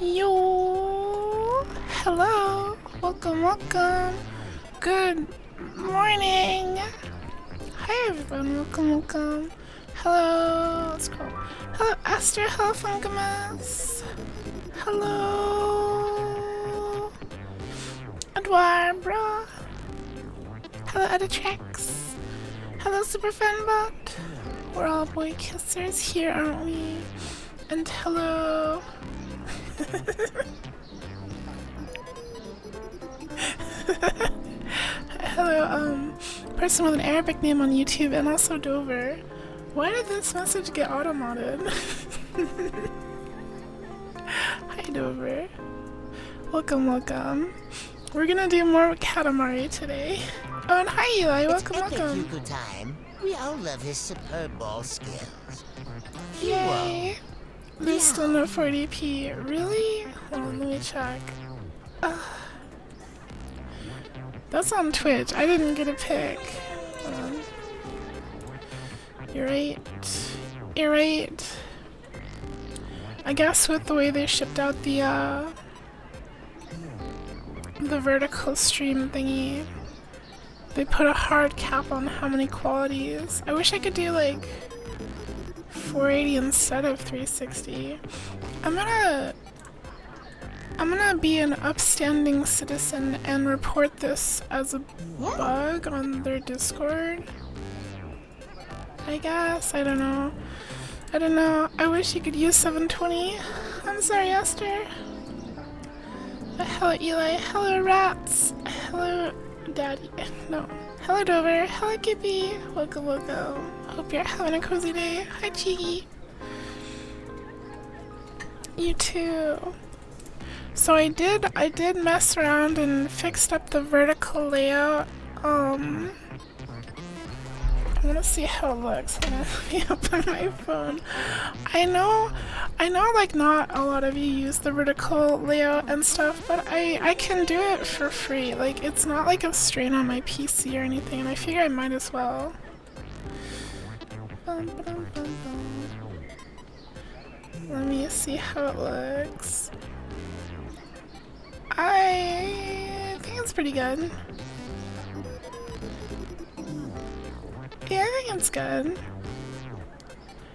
Yo, hello, welcome. Good morning. Hi everyone, welcome. Hello, let's go. Hello Esther, hello Funkamus. Hello, Edouard, bro. Hello Editrix. Hello Superfanbot. We're all boy kissers here, aren't we? And hello. Hello, person with an Arabic name on YouTube and also Dover. Why did this message get auto-modded? Hi Dover. Welcome. We're gonna do more katamari today. Oh, and hi Eli, welcome. Time. We all love his superb ball skills. Yay! There's still no 40p. Really? Hold on, let me check. That's on Twitch. I didn't get a pick. Hold on. You're right. I guess with the way they shipped out the vertical stream thingy, they put a hard cap on how many qualities. I wish I could do like 480 instead of 360. I'm gonna be an upstanding citizen and report this as a bug on their Discord. I guess. I don't know. I wish you could use 720. I'm sorry, Esther. Hello, Eli. Hello, Rats. Hello, Daddy. No. Hello, Dover. Hello, Kippy. Welcome. Hope you're having a cozy day. Hi, Cheeky. You too. So I did mess around and fixed up the vertical layout. I wanna see how it looks. Hold on, let me open my phone. I know like not a lot of you use the vertical layout and stuff, but I can do it for free. Like it's not like a strain on my PC or anything, and I figure I might as well. Let me see how it looks. I think it's pretty good. Yeah, I think it's good.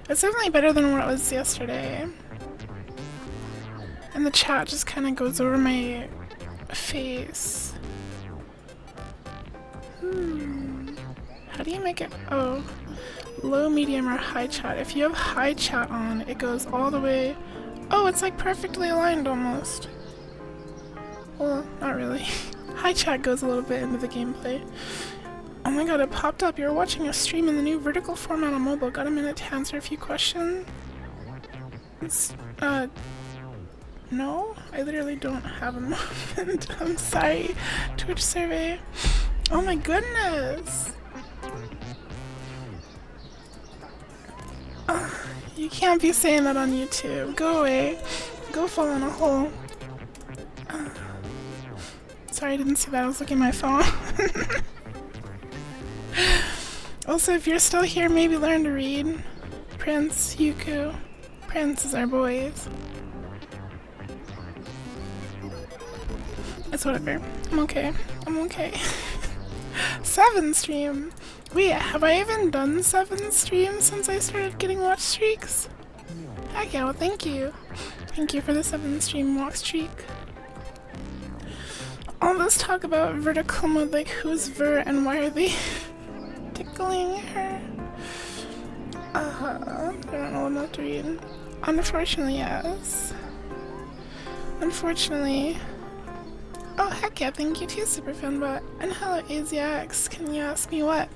It's definitely better than what it was yesterday. And the chat just kind of goes over my face. How do you make it? Oh, low, medium, or high chat. If you have high chat on, it goes all the way. Oh, it's like perfectly aligned almost. Well, not really. Hi chat goes a little bit into the gameplay. Oh my god, it popped up. You're watching a stream in the new vertical format on mobile. Got a minute to answer a few questions? No? I literally don't have a moment. I'm sorry. Twitch survey. Oh my goodness! You can't be saying that on YouTube. Go away. Go fall in a hole. Sorry, I didn't see that. I was looking at my phone. Also, if you're still here, maybe learn to read. Prince, Yuku. Prince is our boys. It's whatever. I'm okay. I'm okay. 7 stream. Wait, have I even done 7 streams since I started getting watch streaks? Heck yeah, well thank you. Thank you for the 7 stream watch streak. All this talk about vertical mode, like who's Ver and why are they tickling her? I don't know enough to read. Unfortunately, yes. Unfortunately. Oh heck yeah, thank you too, Superfanbot. And hello, AZX. Can you ask me what?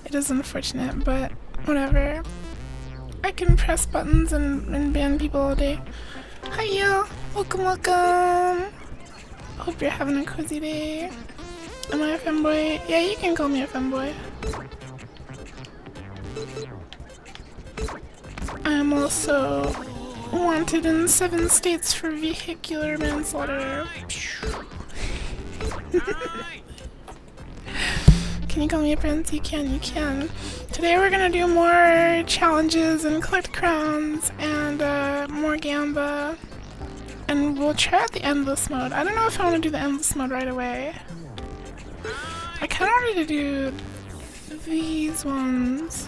It is unfortunate, but whatever. I can press buttons and ban people all day. Hi yo! Welcome, welcome! Hope you're having a cozy day. Am I a femboy? Yeah, you can call me a femboy. I am also wanted in 7 states for vehicular manslaughter. Can you call me a prince? You can, you can. Today we're gonna do more challenges and collect crowns and more gamba. And we'll try out the endless mode. I don't know if I want to do the endless mode right away. I kinda wanted to do these ones.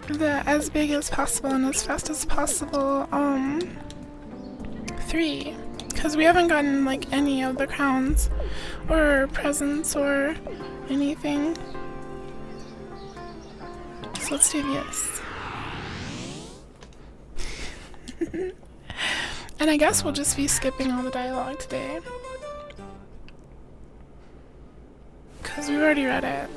The as big as possible and as fast as possible, 3. Because we haven't gotten like any of the crowns or presents or anything. So let's do this. And I guess we'll just be skipping all the dialogue today. Because we've already read it.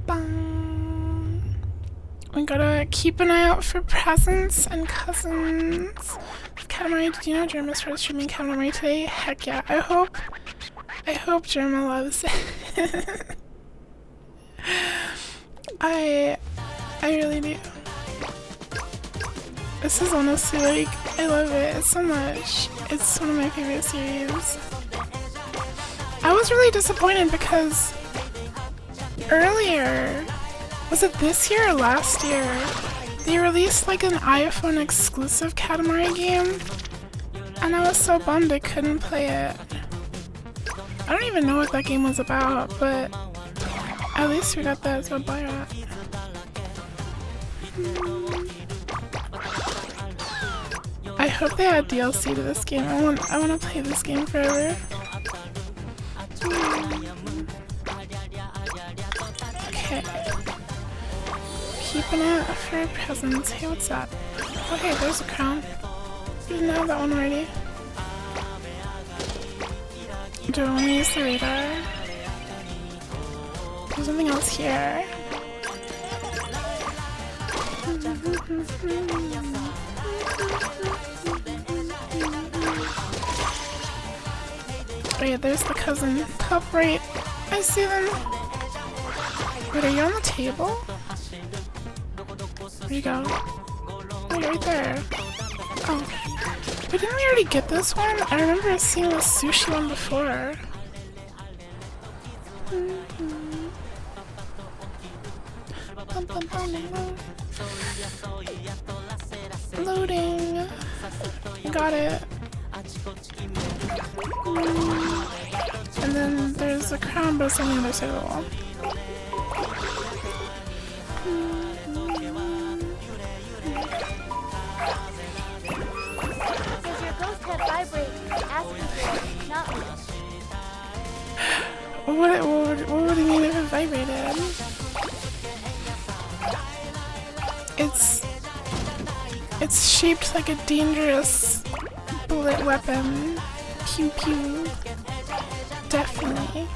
Bang. We gotta keep an eye out for presents and cousins. Katamari, did you know Germa started streaming Katamari today? Heck yeah, I hope Germa loves it. I really do. This is honestly like, I love it so much. It's one of my favorite series. I was really disappointed because earlier, was it this year or last year? They released like an iPhone exclusive Katamari game, and I was so bummed I couldn't play it. I don't even know what that game was about, but at least we got that, so buy it. I hope they add DLC to this game. I want to play this game forever. Okay. Keep an eye out for presents. Hey, what's that? Oh hey, there's a crown. You didn't have that one already. Do I want to use the radar? There's something else here. Wait, there's the cousin. Top right. I see them. Wait, are you on the table? Where'd you go? Oh, you're right there. Oh. But didn't we already get this one? I remember seeing the sushi one before. Loading. Got it. And then there's a crown, but it's on the other side of the wall. Does your ghost head vibrate? Ask me for it, not me. What would it mean if it vibrated? It's It's shaped like a dangerous bullet weapon. Pew pew. Definitely.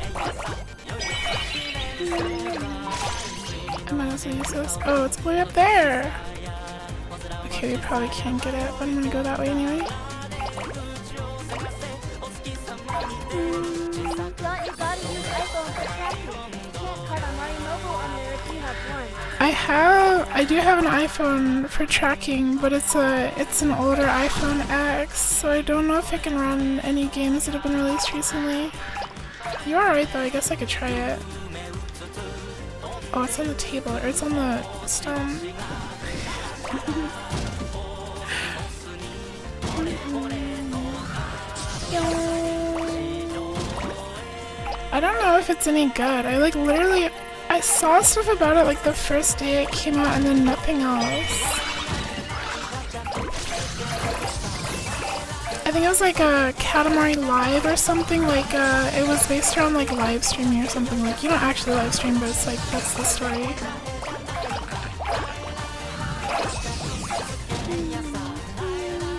I might as well use this. Oh, it's way up there! Okay, we probably can't get it, but I'm gonna go that way anyway. Thought you gotta use iPhone for tracking. You can't katamari mobile on there if you have one. I do have an iPhone for tracking, but it's an older iPhone X, so I don't know if it can run any games that have been released recently. You're alright though, I guess I could try it. Oh, it's on the table, or it's on the stump. I don't know if it's any good. I saw stuff about it like the first day it came out and then nothing else. I think it was like a Katamari Live or something, like it was based around like live streaming or something. Like, you don't actually live stream, but it's like, that's the story.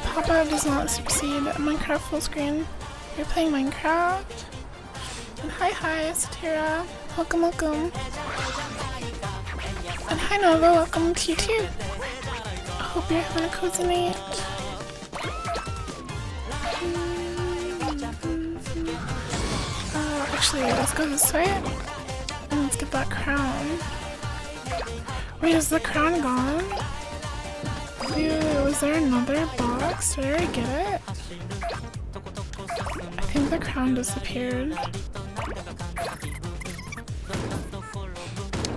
Papa does not succeed at Minecraft full screen. You're playing Minecraft? And hi Satira. Welcome, welcome. And hi Nova, welcome to you too. I hope you're having a cozy night. Actually, let's go this way. And let's get that crown. Wait, is the crown gone? Ew, was there another box? Did I already get it? I think the crown disappeared.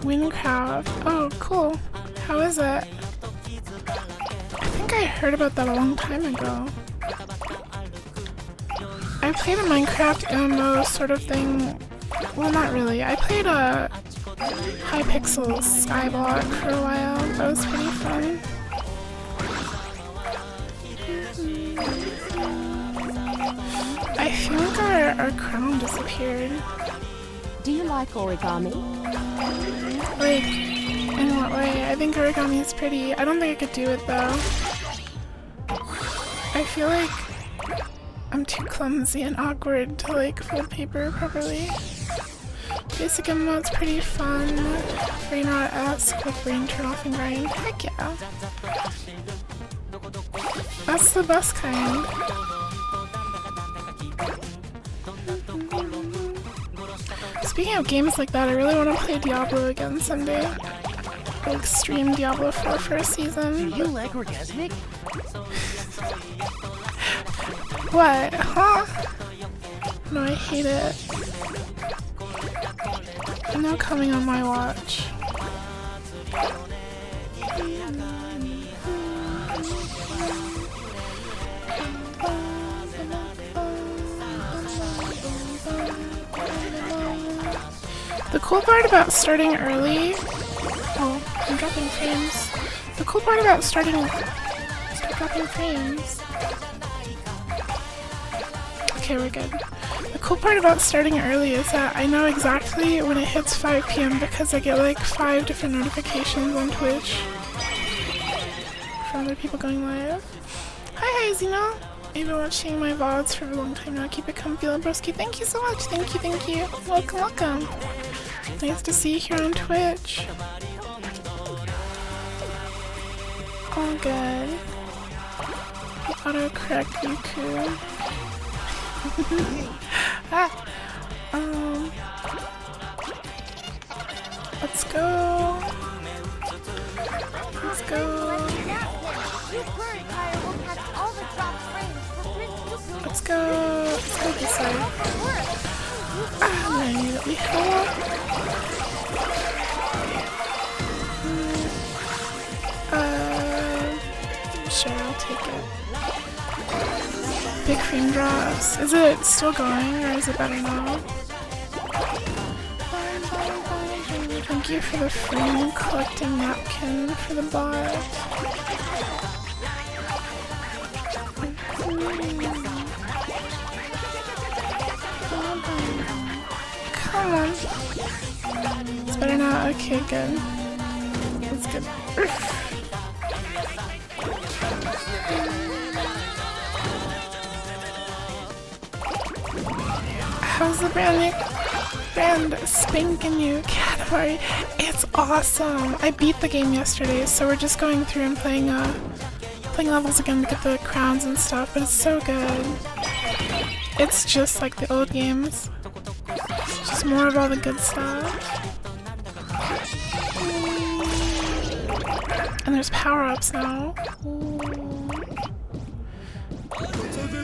Windcraft. Oh, cool. How is it? I think I heard about that a long time ago. I played a Minecraft MMO sort of thing. Well, not really. I played a Hypixel Skyblock for a while. That was pretty fun. I think our crown disappeared. Do you like origami? Like, in what way? I think origami is pretty. I don't think I could do it though. I feel like I'm too clumsy and awkward to like fold paper properly. Basic MMO's pretty fun. Brainrot-esque with brain turn off and grind. Heck yeah. That's the best kind. Speaking of games like that, I really want to play Diablo again someday. Like stream Diablo 4 for a season. Do you like orgasmic? What? Huh? No, I hate it. No coming on my watch. The cool part about starting early... Oh, I'm dropping frames. The cool part about starting... Stop dropping frames. Okay, we're good. The cool part about starting early is that I know exactly when it hits 5 PM because I get like 5 different notifications on Twitch from other people going live. Hi, Zeno! You've been watching my VODs for a long time now. Keep it comfy, Lebroski. Thank you so much. Thank you, thank you. Welcome, welcome. Nice to see you here on Twitch. All good. Autocorrect Yuku. Let's go. Let's go. Let's go. Let's go this way. I need to be help. Sure, I'll take it. Big frame drops. Is it still going or is it better now? Thank you for the frame collecting napkin for the bot. Come on. It's better now? Okay, good. That's good. how's the brand spanking new Katamari? It's awesome. I beat the game yesterday, so we're just going through and playing levels again to get the crowns and stuff, but it's so good. It's just like the old games. Just more of all the good stuff. And there's power-ups now.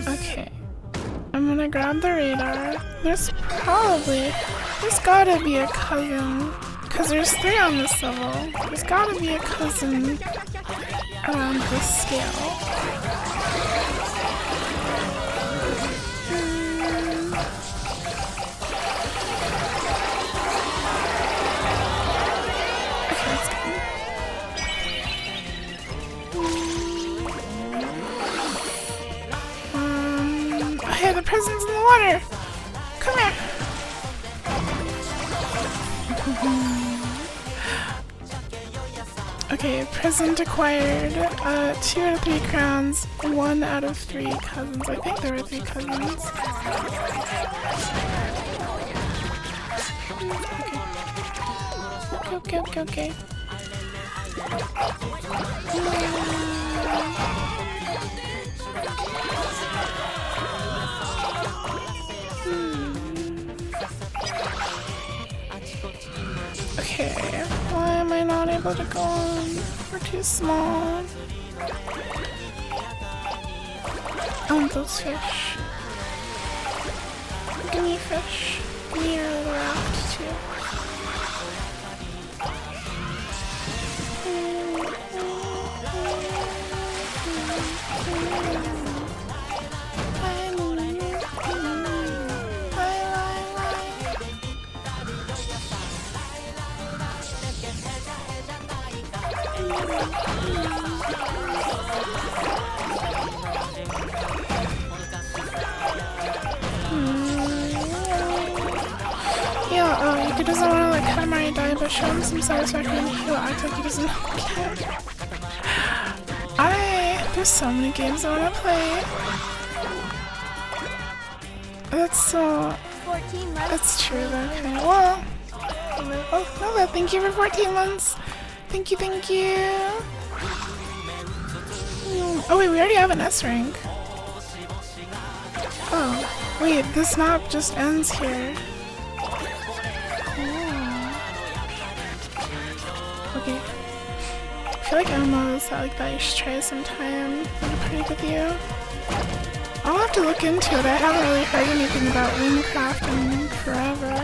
Okay. I'm gonna grab the radar. There's gotta be a cousin. Because there's 3 on this level. There's gotta be a cousin around this scale. Okay, let's go. Hey, the present's in the water! Come here! Okay, present acquired. 2 out of 3 crowns, 1 out of 3 cousins. I think there were 3 cousins. Okay. Okay, why am I not able to go on? We're too small. I want those fish. Give me fish. Give me your little raft too. Yeah, he doesn't want to let Katamari die, but show him some satisfaction and he'll act like he doesn't know again. There's so many games I want to play. That's true though, okay. Well, oh, Nova, thank you for 14 months. Thank you. Oh wait, we already have an S rank. Oh, wait, this map just ends here. Okay. I feel like MMOs that you should try sometime. I'll play with you. I'll have to look into it. I haven't really heard anything about Runecraft in forever.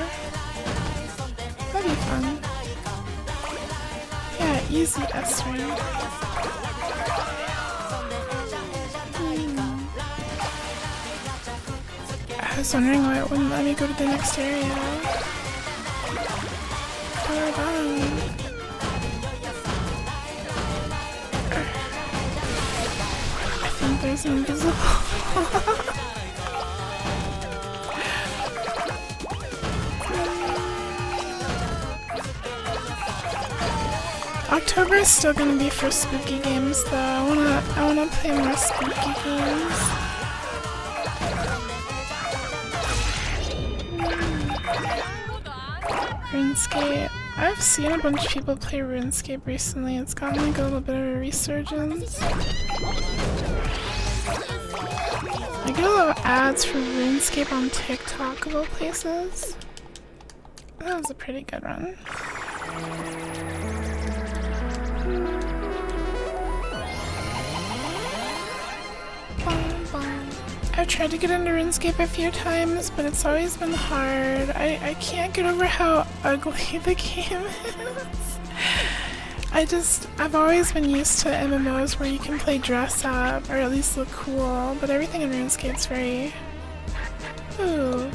That'd be fun. Yeah, easy S rank. I was wondering why it wouldn't let me go to the next area. How about there's invisible. October is still gonna be for spooky games though. I wanna play more spooky games. RuneScape. I've seen a bunch of people play RuneScape recently. It's gotten like a little bit of a resurgence. I get a lot of ads for RuneScape on TikTok of all places. That was a pretty good run. I've tried to get into RuneScape a few times, but it's always been hard. I can't get over how ugly the game is. I've always been used to MMOs where you can play dress up, or at least look cool, but everything in RuneScape's very... Ooh.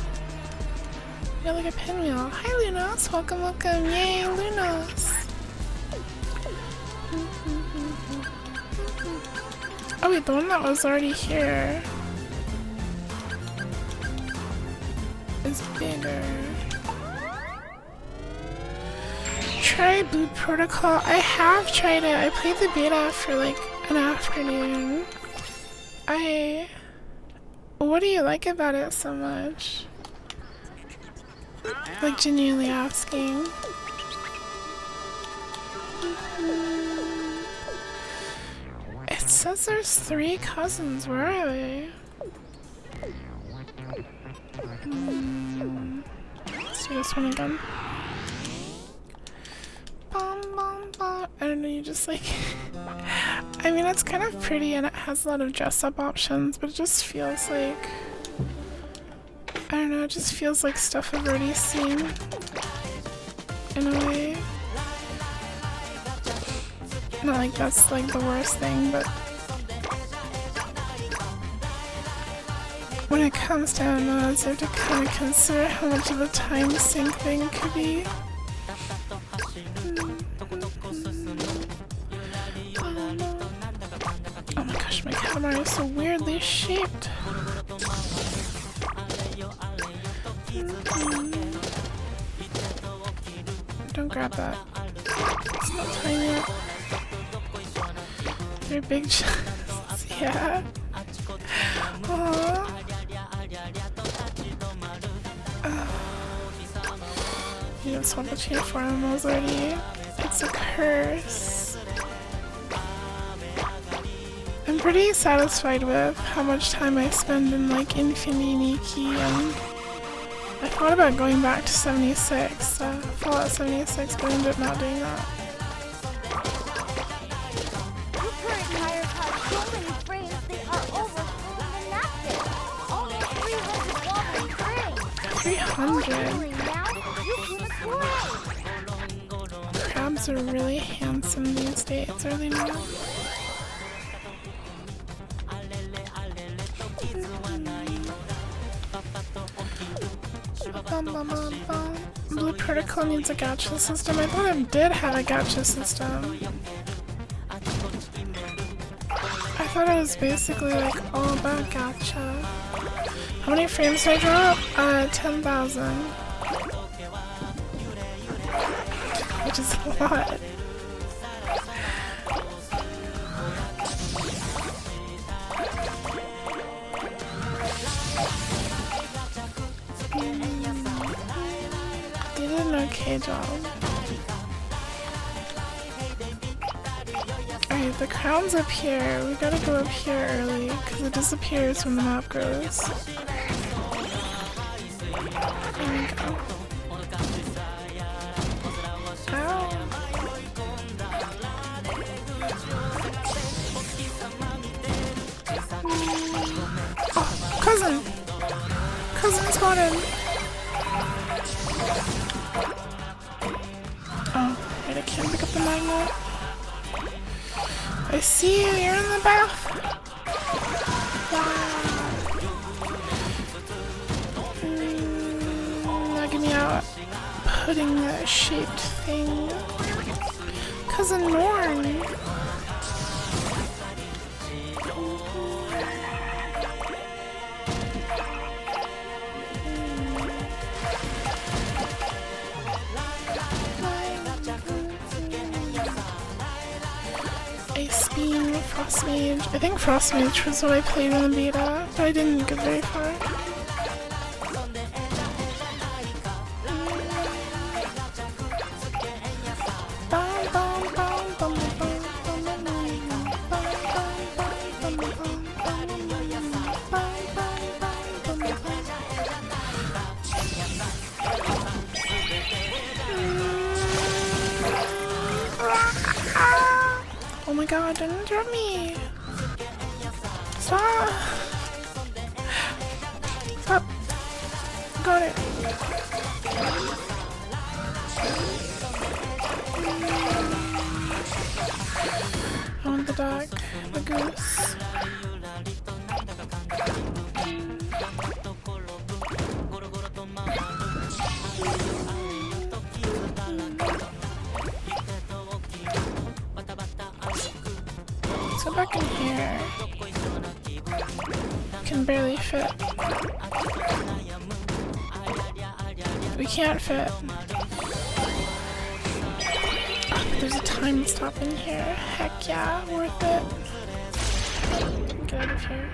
You got like a pinwheel. Hi Lunos! Welcome! Yay, Lunos! Oh wait, the one that was already here is bigger. Try Boot Protocol. I have tried it. I played the beta for like an afternoon. What do you like about it so much? Like, genuinely asking. It says there's 3 cousins. Where are they? Let's do this one again. Bum, bum, bum. I don't know, you just like... I mean, it's kind of pretty and it has a lot of dress-up options, but it just feels like... I don't know, it just feels like stuff I've already seen. In a way. Not like that's like the worst thing, but... when it comes down to it, you have to kind of consider how much of a time sink thing it could be. Oh my gosh, my camera is so weirdly shaped. Don't grab that. It's not time yet. They're big chests. Yeah. Aww. You just want to change 4 animals already. It's a curse. I'm pretty satisfied with how much time I spend in like Infinity Nikki, and I thought about going back to 76, Fallout 76, but I ended up not doing that. Your current tires have so many frames they are overflowing the napkin. Only 300 wobbly frames. 300? Now you can afford. Crabs are really handsome these days, are they not? Bum, bum, bum, bum. Blue Protocol needs a gacha system. I thought it did have a gacha system. I thought it was basically like all about gacha. How many frames did I drop? 10,000. Which is a lot. You did an okay job. Alright, the crown's up here. We gotta go up here early, because it disappears when the map grows. There we go. Ow. Oh, cousin! Cousin spotted! Oh, wait, I can't pick up the magnet. I see you, you're in the bath! Wow. Now get me out. Pudding shaped thing. Cousin Norn! Ice Beam, Frost Mage. I think Frost Mage was what I played in the beta, but I didn't get very far. Oh my god, don't interrupt me! Stop! Stop! Got it! I want the dog, the goose. Let's go back in here. Can barely fit. We can't fit. Oh, there's a time stop in here. Heck yeah, worth it. Get out of here.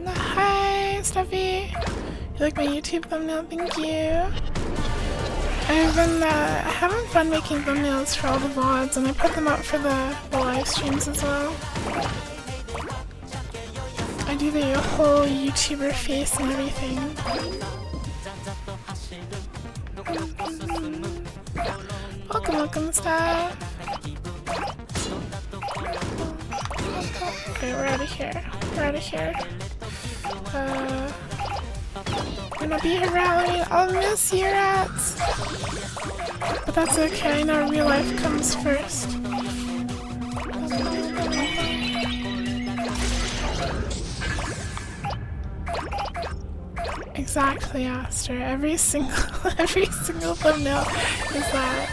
Hi, Steffi. like my YouTube thumbnail, thank you. I've been having fun making thumbnails for all the VODs, and I put them up for the live streams as well. I do the whole YouTuber face and everything. Welcome, welcome, staff. Okay, we're out of here. We're out of here. I'm gonna be here, Rally. I'll miss you, rats. But that's okay. I know real life comes first. Exactly, Aster. Every single thumbnail is that.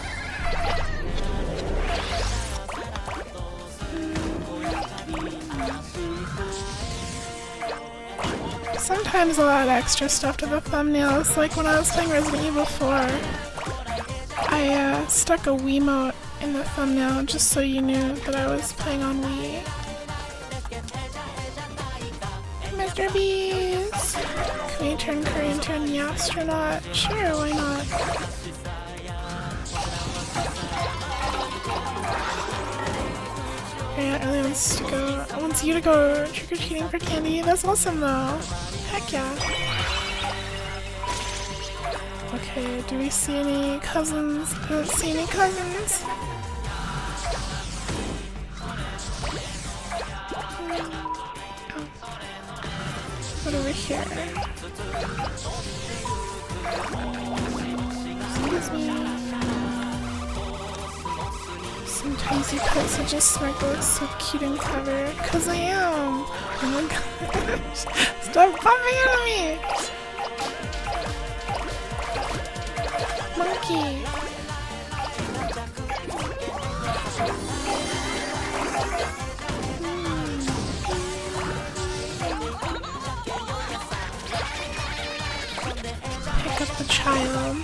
Sometimes I'll add extra stuff to the thumbnails, like when I was playing Resident Evil 4. I stuck a Wiimote in the thumbnail just so you knew that I was playing on Wii. Mr. Beast! Can we turn Curry into an astronaut? Sure, why not? Aunt really wants you to go trick-or-treating for candy. That's awesome though. Heck yeah. Okay, do we see any cousins? I don't see any cousins. What over here? Excuse me. Sometimes you put such a smirk that looks so cute and clever. 'Cause I am! Oh my gosh! Stop bumping into me! Monkey! Pick up the child.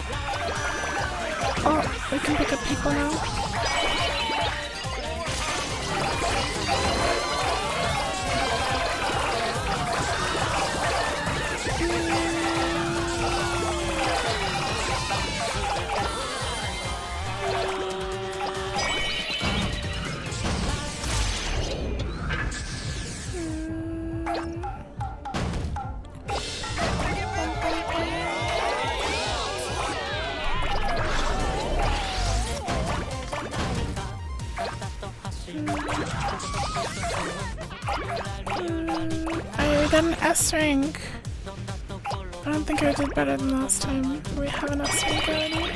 Oh, we can pick up people now. I got an S rank. I don't think I did better than last time. We have an S rank already.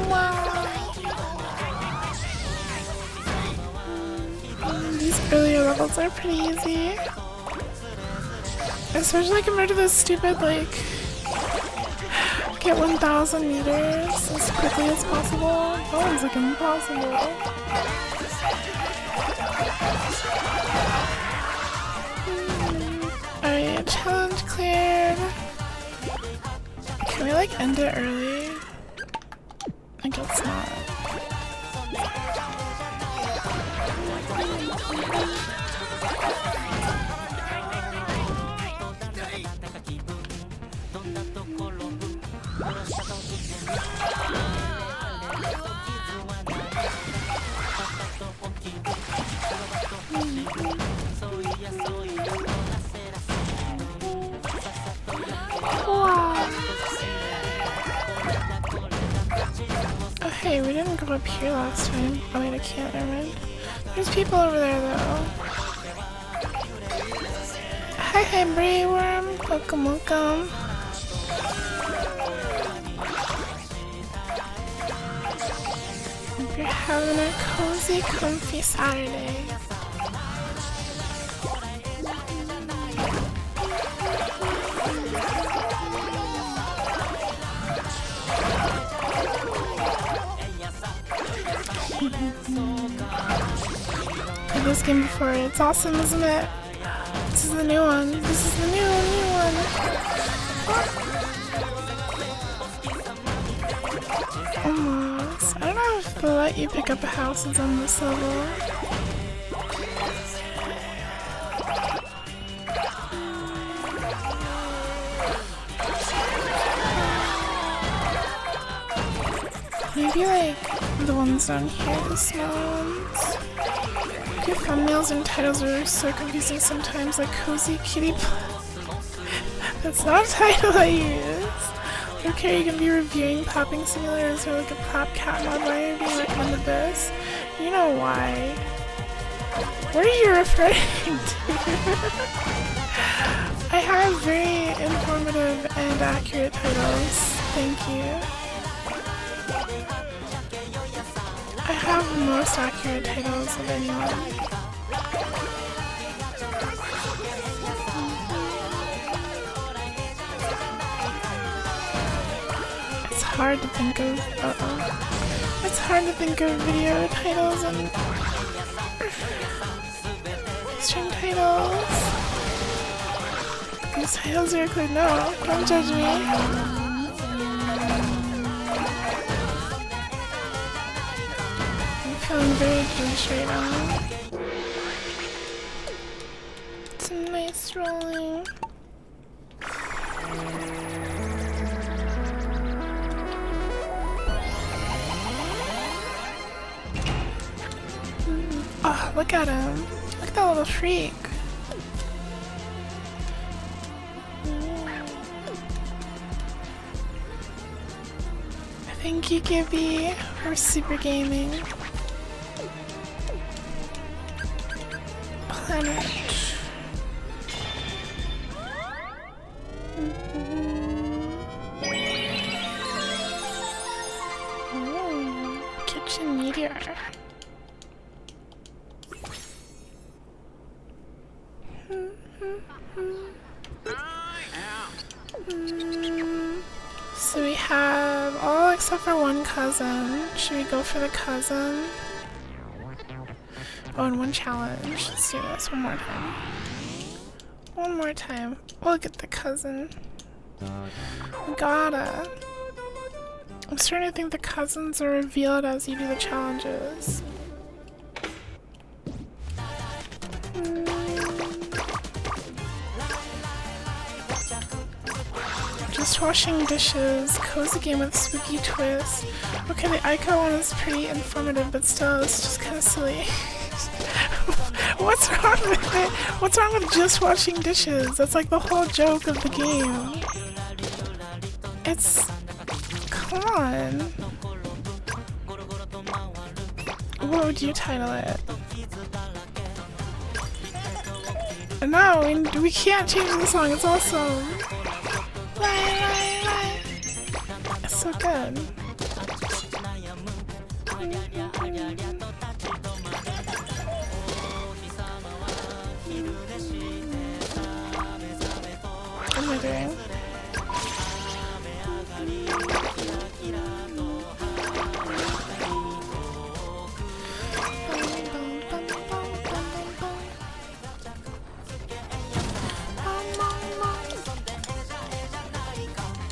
Wow. These earlier levels are pretty easy. Especially compared to those stupid, like, get 1,000 meters as quickly as possible. That one's like impossible. Alright, challenge cleared. Can we like end it early? I guess not. Oh hey, we didn't go up here last time. Oh wait, I can't, never mind. There's people over there though. Hi Bray Worm, welcome, welcome. Hope you're having a cozy, comfy Saturday. Played this game before. It's awesome, isn't it? This is the new one. This is the new one. Almost. I don't know if they'll let you pick up a house is on this level. Maybe like the ones down here, the small ones. Your thumbnails and titles are so confusing sometimes, like Cozy Kitty That's not a title I use. Okay, you can be reviewing popping simulators or like a pop cat mod. Why are you being recommended this? You know why. What are you referring to? I have very informative and accurate titles. Thank you. I have the most accurate titles of anyone. It's hard to think of. It's hard to think of video titles and stream titles. These titles are good. No, don't judge me. I'm very Jewish right now. It's a nice rolling. Oh, look at him. Look at that little freak. Thank you, Gibby, for super gaming. Planet. Kitchen meteor. So we have all except for one cousin. Should we go for the cousin? Oh, and one challenge. Let's do this one more time. One more time. We'll get the cousin. We gotta. I'm starting to think the cousins are revealed as you do the challenges. Just washing dishes. Cozy game with spooky twist. Okay, the Ico one is pretty informative, but still, it's just kind of silly. What's wrong with it? What's wrong with just washing dishes? That's like the whole joke of the game. It's... Come on. What would you title it? No, we can't change the song. It's awesome. It's so good. What am I doing?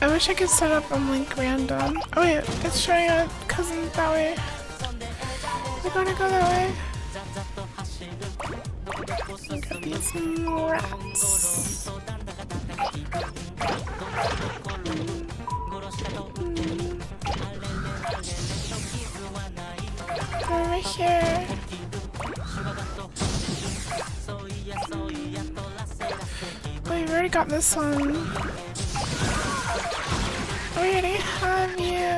I wish I could set up on like random. Oh wait, it's showing a cousin that way. We're gonna go that way. Look at these rats. Over here. Wait, we already got this one. We already have you.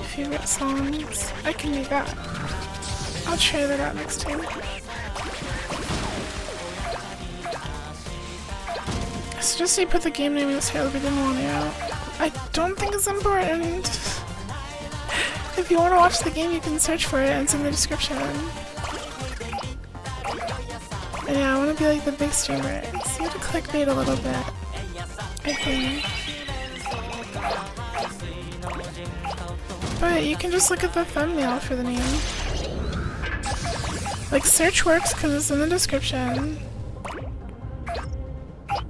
Favorite songs? I can do that. I'll try that out next time. I suggest you put the game name in the title if you didn't want to. I don't think it's important. If you want to watch the game, you can search for it and it's in the description. Yeah, I want to be like the big streamers. You have to clickbait a little bit, I think. But you can just look at the thumbnail for the name. Like, search works because it's in the description.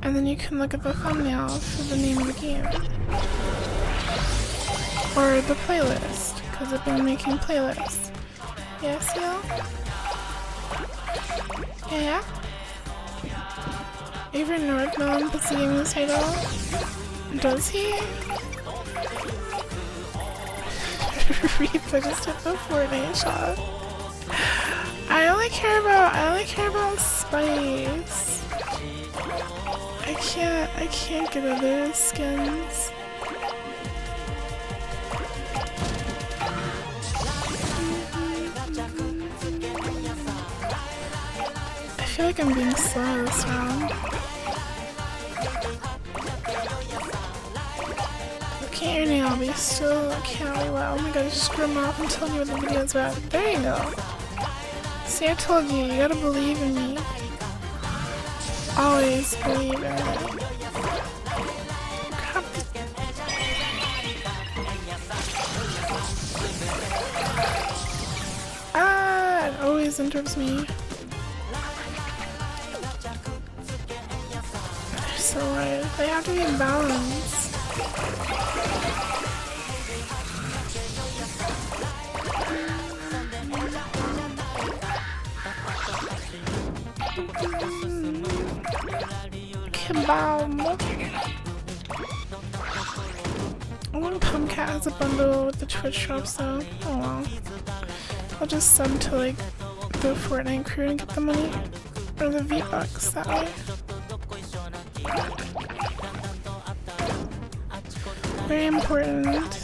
And And then you can look at the thumbnail for the name of the game. Or the playlist, because I've been making playlists. Yes, y'all? Yeah? Avery Northmelon puts the game in his title? Does he? Reef, I just took the Fortnite shot. I only care about spice. I can't get other skins. I feel like I'm being slow this round. Look at your nail, but you still can't really well. Oh my god, just screw them off and tell me what the video's about. There you go. See, I told you, you gotta believe in me. Always believe in me. Crap. Ah, it always interrupts me. They're so hard. They have to be balanced. Kabam! I wonder Pumpcat has a bundle with the Twitch shop, so oh well. I'll just sub to like the Fortnite crew and get the money. Or the V-Bucks that way. Very important.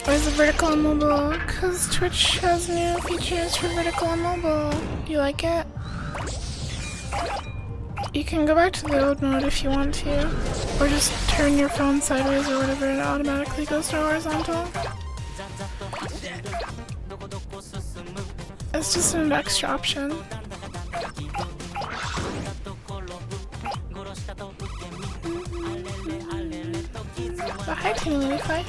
Why is it vertical on mobile? Because Twitch has new features for vertical on mobile. Do you like it? You can go back to the old mode if you want to. Or just turn your phone sideways or whatever and it automatically goes to horizontal. It's just an extra option. But hi, Tina Lily.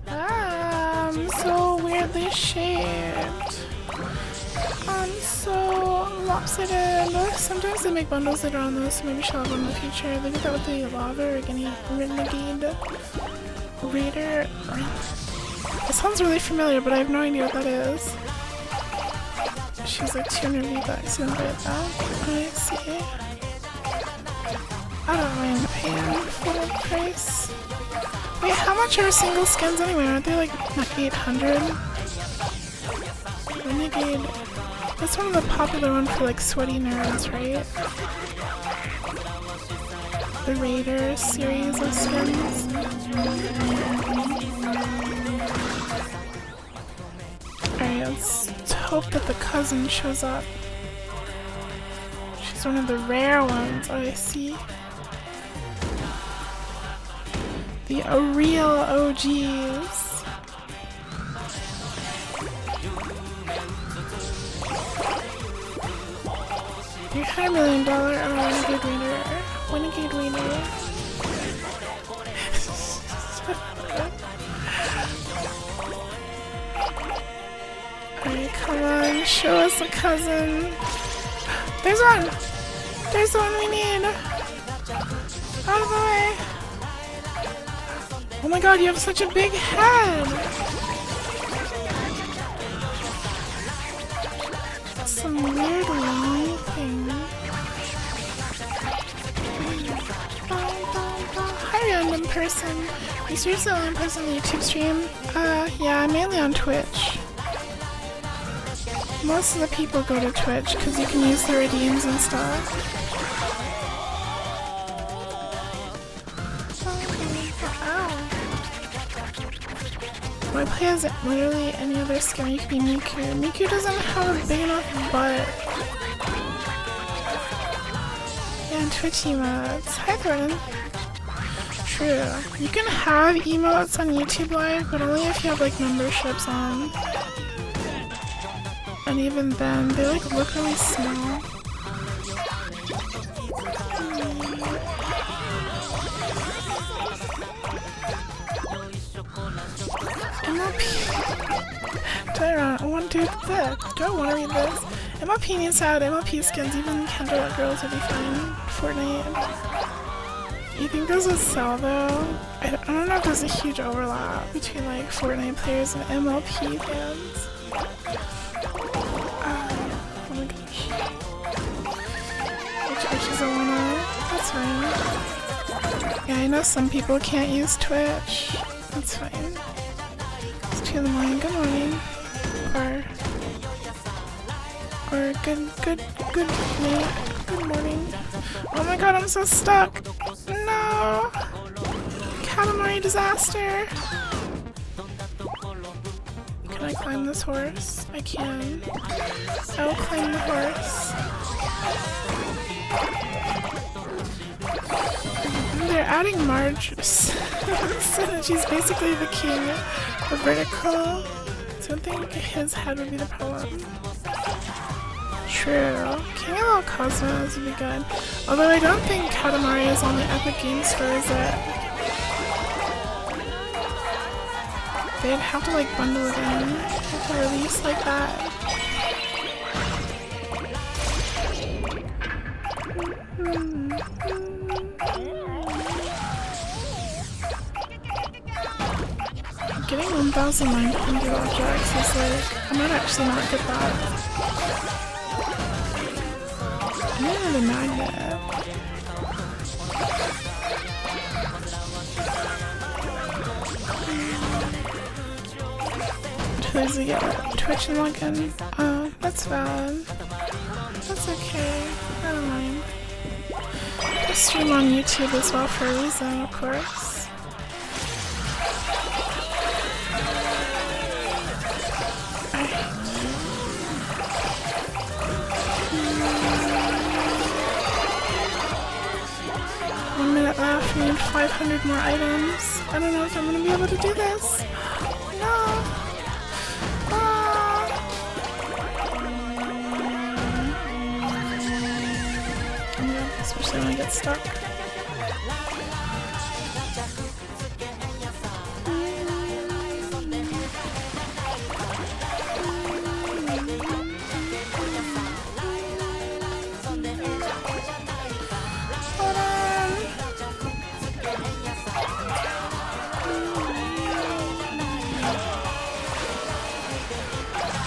I'm so weirdly shaped. I'm so lopsided. Sometimes they make bundles later on those, so maybe she'll have one in the future. They did that with the lava or renegade raider. It sounds really familiar, but I have no idea what that is. She's like 200 V-Bucks, you invite that? I see. I don't mind paying full price. Wait, how much are single skins anyway? Aren't they like 800? Renegade. That's one of the popular ones for like sweaty nerds, right? The Raider series of skins. Alright, let's hope that the cousin shows up. She's one of the rare ones. Oh, I see. The real OGs. Your $100 million Renegade Raider. Renegade Raider. Alright, come on, show us a cousin. There's one! There's the one we need! Out of the way! Oh my god, you have such a big head! Some weird long thing. Hi, random person. You seriously the only person on the YouTube stream? Yeah, I'm mainly on Twitch. Most of the people go to Twitch because you can use the redeems and stuff. My play has literally any other skin. You could be Miku. Miku doesn't have a big enough butt. Yeah, and Twitch emotes. Hi, Thornton. True. You can have emotes on YouTube Live, but only if you have like memberships on. And even then, they like look really small. MLP. Do I want to do this? Do I want to read this? MLP needs to add MLP skins. Even Candlelit Girls would be fine. Fortnite. You think those would sell though? I don't know if there's a huge overlap between like Fortnite players and MLP fans. Oh my gosh. Twitch is a winner. That's fine. Yeah, I know some people can't use Twitch. That's fine. It's 2 in the morning. Good morning. Or good night. Good morning. Oh my god, I'm so stuck. No! Katamari disaster! Can I climb this horse? I can. I will climb the horse. They're adding Marge so that she's basically the king of vertical. So I think his head would be the problem. True. King of all Cosmos would be good. Although I don't think Katamari is on the Epic Games Store, is it? They'd have to like bundle it in with a release like that. Getting 1,900 objects is like, I might actually not get that. I need another magnet. Today's we get a Twitch and login. Oh, that's valid. That's okay. I don't mind. I stream on YouTube as well for a reason, of course. Left, we need 500 more items. I don't know if I'm gonna be able to do this. No. Yeah, especially when I get stuck.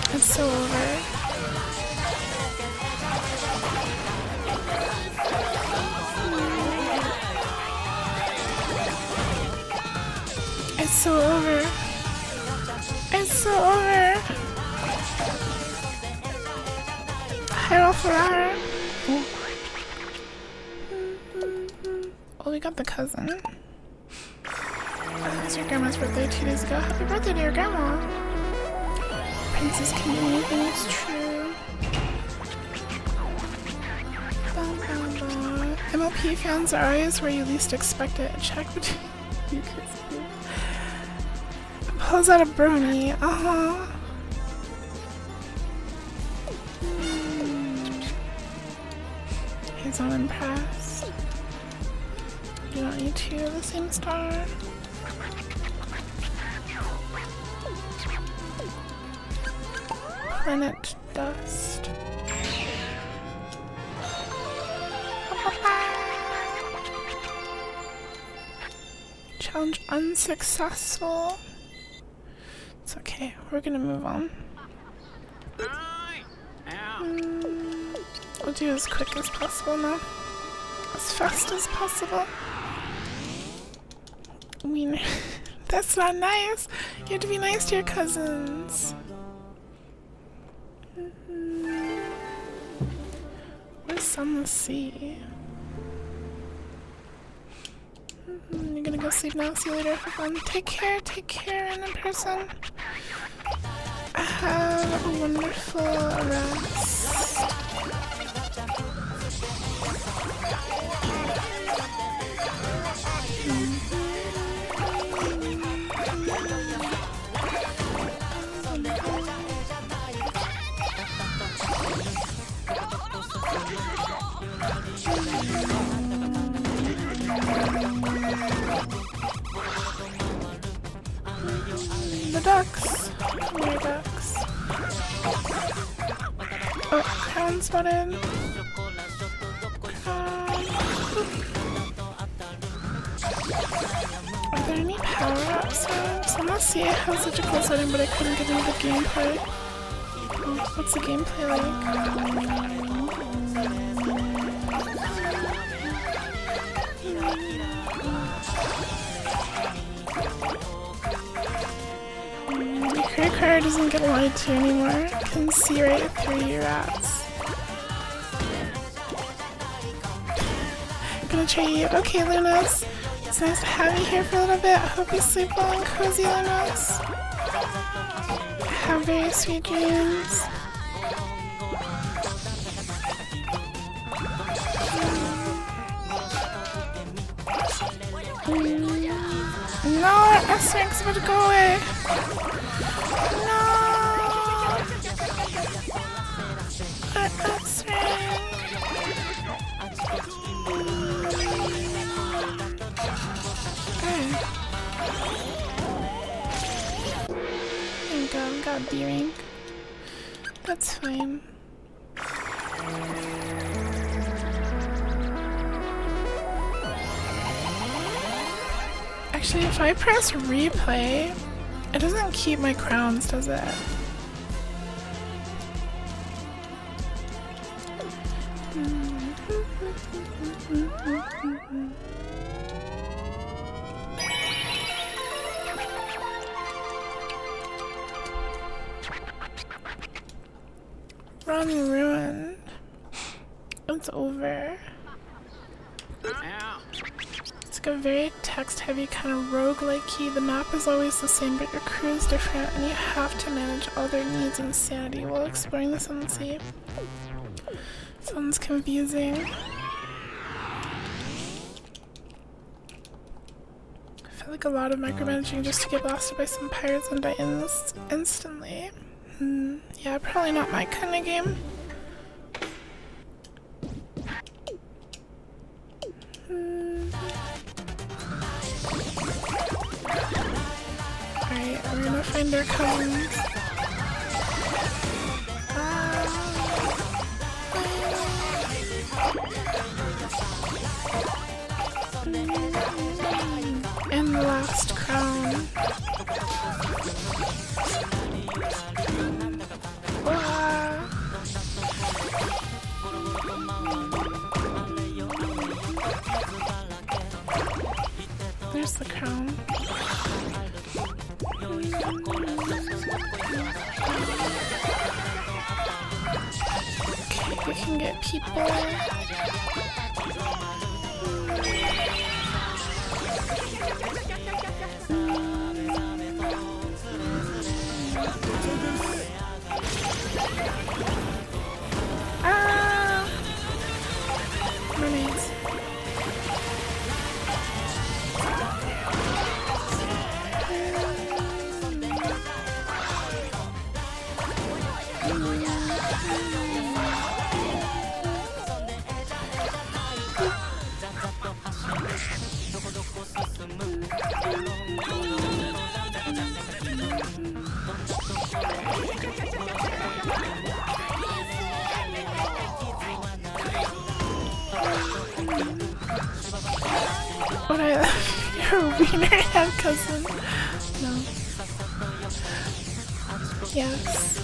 It's so over. It's so over. It's so over. Hyrule Ferrara. Oh, we got the cousin. It was your grandma's birthday 2 days ago. Happy birthday to your grandma. Princess can do anything, it's true. MLP fans are always where you least expect it. Check between you kids. Pulls out a brony. Uh-huh. He's unimpressed. You don't need 2 of the same star. Planet dust. Challenge unsuccessful. It's okay, we're gonna move on. We'll do as quick as possible now. As fast as possible. Wiener. That's not nice. You have to be nice to your cousins. What is Sunless Sea? You're gonna go sleep now. See you later. Have fun. Take care, in person. Have a wonderful rest. Mm-hmm. spotted. Are there any power-ups around? So I'm gonna see it has such a cool setting, but I couldn't get into the gameplay. What's the gameplay like? The credit card doesn't get lied to anymore. I can see right through you rats. I'm gonna try you. Okay, Lunas. It's nice to have you here for a little bit. I hope you sleep well and cozy, Lunas. Have very sweet dreams. No, our S-Rank's about to go away. No! Our S-Rank. Okay. There we go, we got B-Rank. That's fine. Actually, if I press replay, it doesn't keep my crowns, does it? Run ruin. It's over. It's like a very text-heavy kind of roguelike key. The map is always the same, but your crew is different, and you have to manage all their needs and sanity while exploring the Sun Sea. Sounds confusing. I feel like a lot of micromanaging just to get blasted by some pirates and die instantly. Yeah, probably not my kind of game. Alright, we're gonna find our cousins. And the last crown. There's the crown. Okay, we can get people. Mermaids. What your wiener head cousin? No. Yes.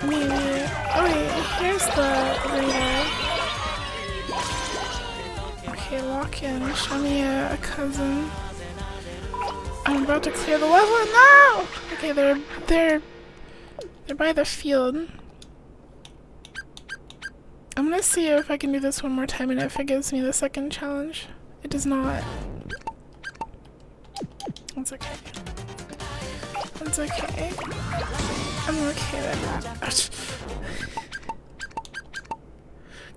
Maybe. Oh wait, here's the reader. Okay, lock in. Show me a cousin. I'm about to clear the level. No! Okay, they're by the field. I'm gonna see if I can do this one more time and if it gives me the second challenge. It does not. It's okay. It's okay. I'm okay with that.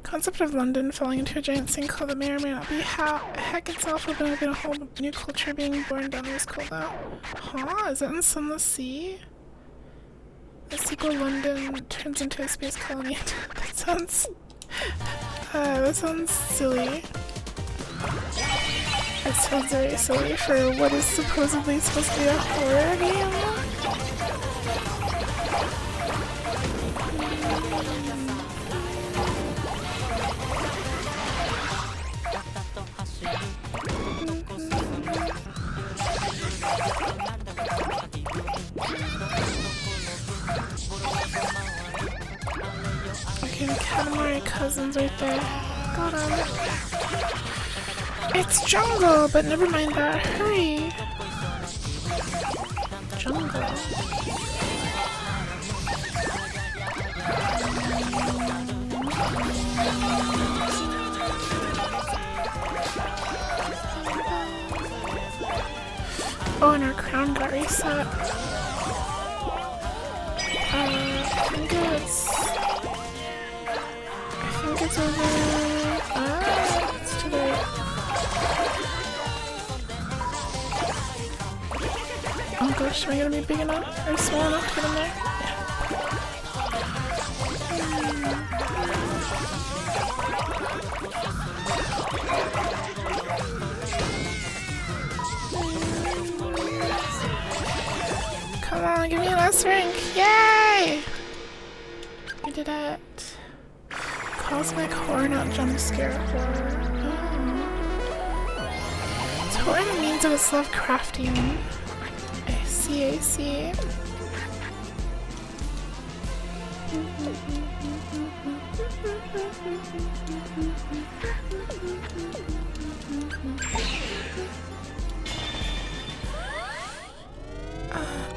Concept of London falling into a giant sinkhole that may or may not be heck itself, opening up in a whole new culture being born down this cool though. Huh? Is it in Sunless Sea? The sequel London turns into a space colony. That sounds silly. It sounds very silly for what is supposedly supposed to be a horror game. Okay, the Katamari cousins right there. Got him. It's jungle, but never mind that. Hurry. Jungle. Oh, and our crown got reset. I think it's over. Ah, it's too late. Oh gosh, am I gonna be big enough or small enough to get in there? Come on, give me an S rank! Yay! We did it. Cosmic horror, not jump scare horror. Oh. So horror means that it's Lovecraftian. I see.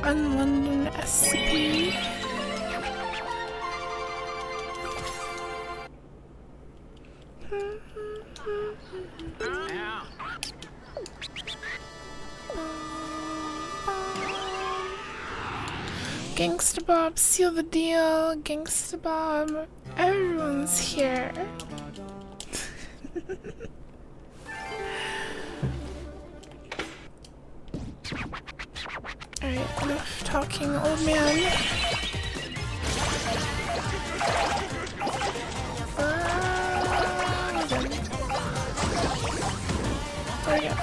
On London SCP. Gangsta Bob, seal the deal. Gangsta Bob, everyone's here. Alright, enough talking, old man. There we go.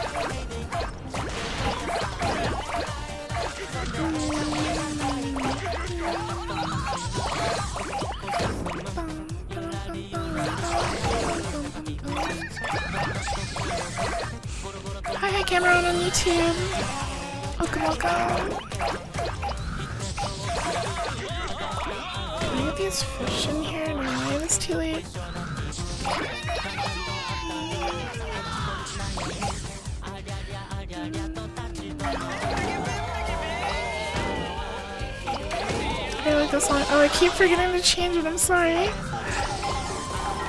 Hi, Cameron on YouTube. Welcome. Can I get these fish in here? No, it is too late. I like this one. Oh, I keep forgetting to change it. I'm sorry.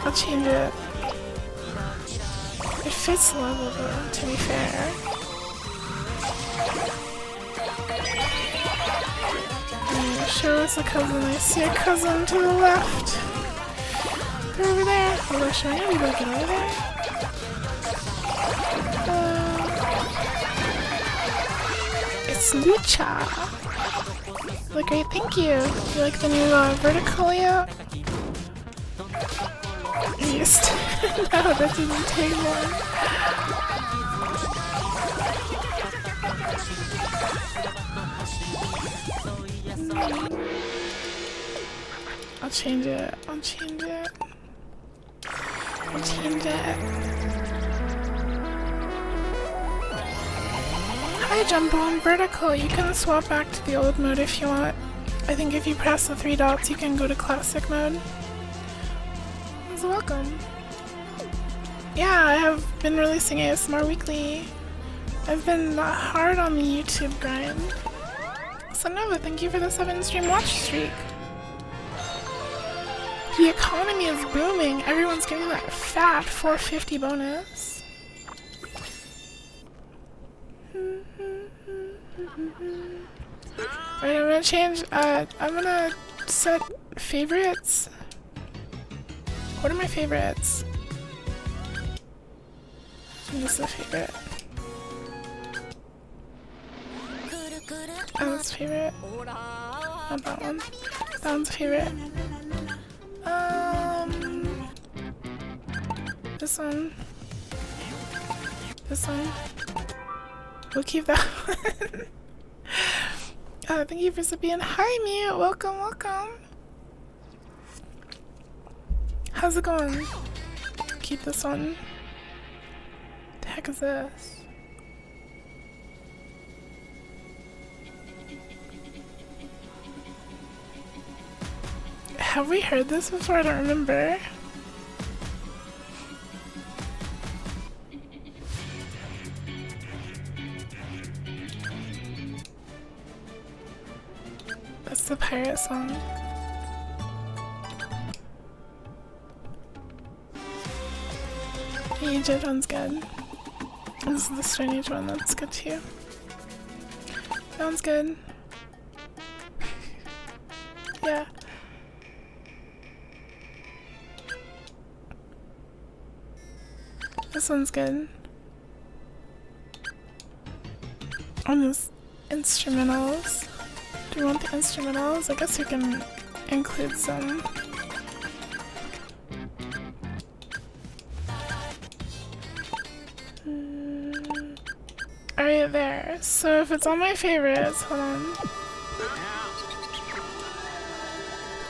I'll change it. It fits the level though, to be fair. Show us a cousin. I see a cousin to the left. They're over there. Oh gosh, am I gonna be able to get over there? It's Lucha. Look great, thank you. You like the new vertical layout? Used. No, that didn't take long. I'll change it. Hi Jumbo, I'm vertical. You can swap back to the old mode if you want. I think if you press the 3 dots you can go to classic mode. So welcome. Yeah, I have been releasing ASMR weekly. I've been hard on the YouTube grind. So Nova, thank you for the 7-stream watch streak. The economy is booming. Everyone's getting that fat 450 bonus. Alright, I'm gonna change, I'm gonna set favorites. What are my favorites? This is a favorite. Oh, that's a favorite. Not that one. That one's a favorite. This one. This one. We'll keep that one. Thank you for being. Hi, Mute. Welcome. how's it going? Keep this on. The heck is this? Have we heard this before? I don't remember. That's the pirate song. The Egypt one's good. This is the Stone Age one, that's good too. That one's good. Yeah. This one's good. On those instrumentals. Do you want the instrumentals? I guess you can include some. Alright, there. So if it's on my favorites, hold on.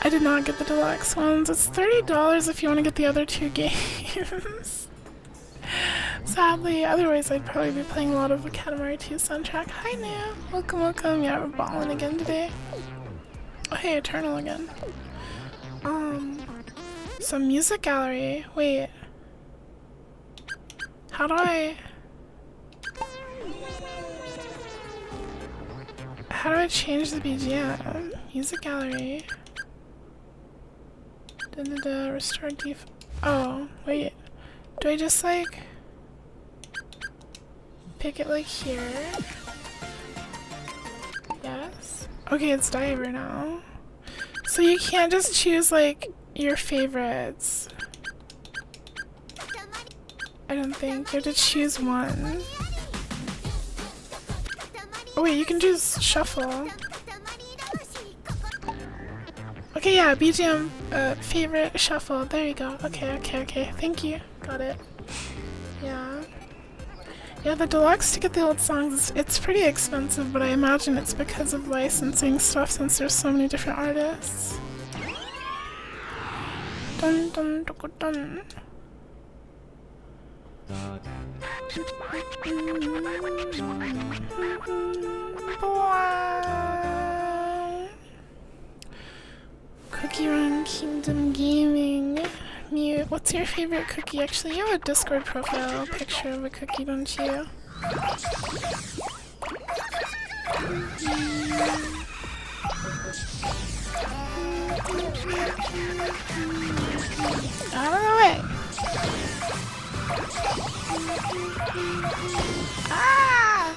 I did not get the deluxe ones. It's $30 if you want to get the other two games. Sadly, otherwise I'd probably be playing a lot of the Katamari 2 soundtrack. Hi Nia! Welcome, welcome. Yeah, we're balling again today. Oh hey, Eternal again. So music gallery. Wait. How do I change the BGM? Music gallery. Restore default. Oh, wait. Do I just like pick it like here? Yes. Okay, it's diver now. So you can't just choose like your favorites. I don't think. You have to choose one. Oh wait, you can choose shuffle. Okay, yeah, BGM, favorite shuffle. There you go. Okay. Thank you. Got it. Yeah. Yeah, the deluxe to get the old songs, it's pretty expensive, but I imagine it's because of licensing stuff since there's so many different artists. Dun dun dun dun. Wow. Cookie Run Kingdom Gaming. Mute. What's your favorite cookie? Actually, you have a Discord profile picture of a cookie, don't you? Out of the way! Ah!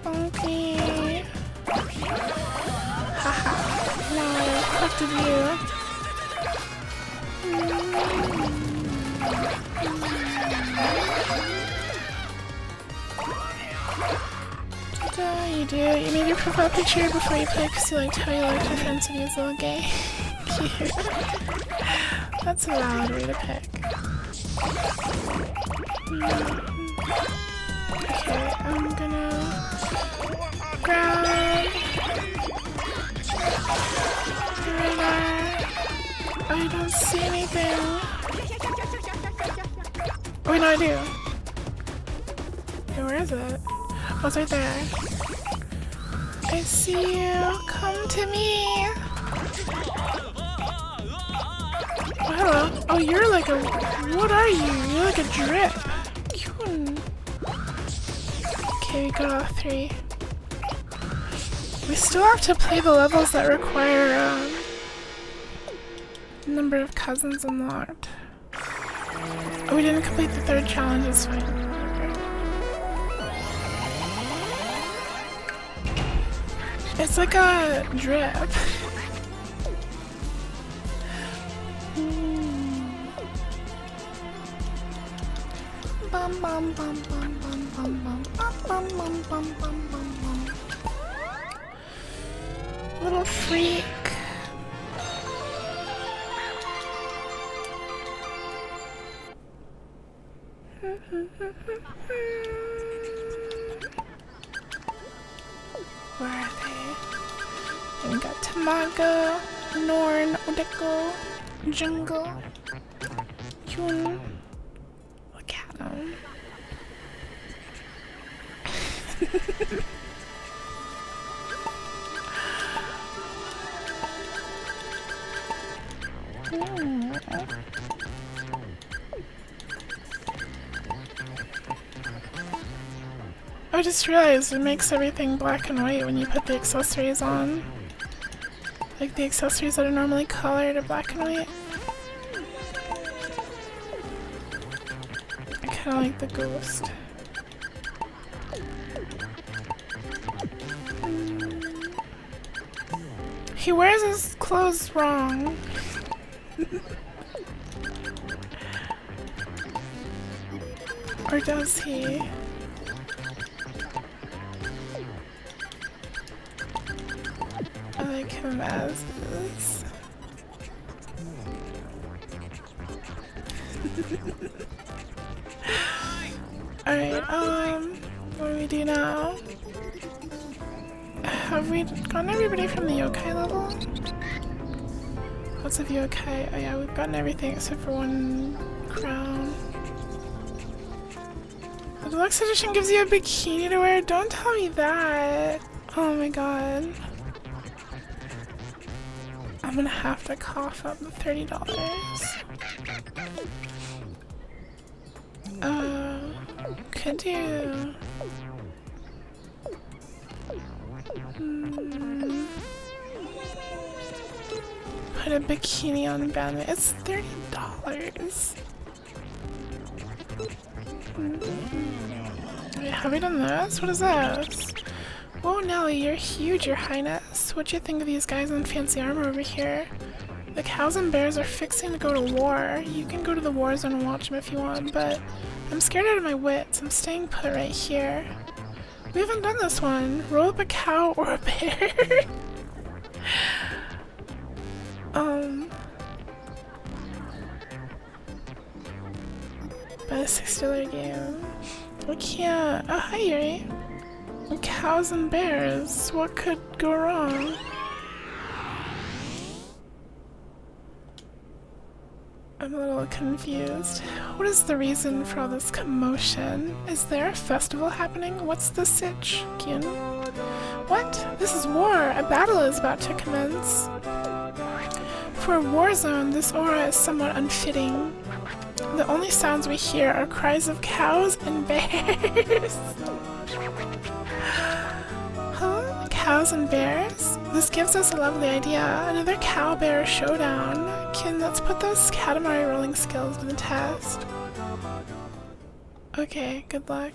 Okay. Haha. Now I affected you. You do. You made your profile picture before you play because you liked how you liked your friends to be a little gay. Cute. That's a loud way to pick. Okay, I'm gonna grab the radar. I don't see anything. Oh, wait, no, I do. Okay, where is it? Oh, it's right there. I see you. Come to me. Oh, hello. Oh, you're like a... What are you? You're like a drip. Cute. Okay, we got all 3. We still have to play the levels that require number of cousins unlocked. Oh, we didn't complete the 3rd challenge, it's fine. It's like a drip. Bum bum bum bum bum bum bum bum bum bum bum bum bum. Little freak. Where are they? And we got Tamago, Norn, Odeko, Jungle, Yun. Look at them. I just realized it makes everything black and white when you put the accessories on. Like the accessories that are normally colored are black and white. I kinda like the ghost. He wears his clothes wrong. Or does he? I like him as is. Alright, what do we do now? Have we gotten everybody from the yokai level? Lots of yokai. Oh yeah, we've gotten everything except for one crown. The deluxe edition gives you a bikini to wear? Don't tell me that! Oh my god. I'm gonna have to cough up the $30. Could do. Put a bikini on bandit. It's $30. Wait, have we done this? What is this? Whoa, Nelly, you're huge, your highness. What'd you think of these guys in fancy armor over here? The cows and bears are fixing to go to war. You can go to the war zone and watch them if you want, but I'm scared out of my wits. I'm staying put right here. We haven't done this one. Roll up a cow or a bear. Buy a $6 game. We can't. Oh, hi, Yuri. Cows and bears. What could go wrong? I'm a little confused. What is the reason for all this commotion? Is there a festival happening? What's the sitch, Kyun? What? This is war! A battle is about to commence. For a war zone, this aura is somewhat unfitting. The only sounds we hear are cries of cows and bears. Huh? Cows and bears? This gives us a lovely idea. Another cow-bear showdown. Let's put those katamari rolling skills to the test. Okay, good luck.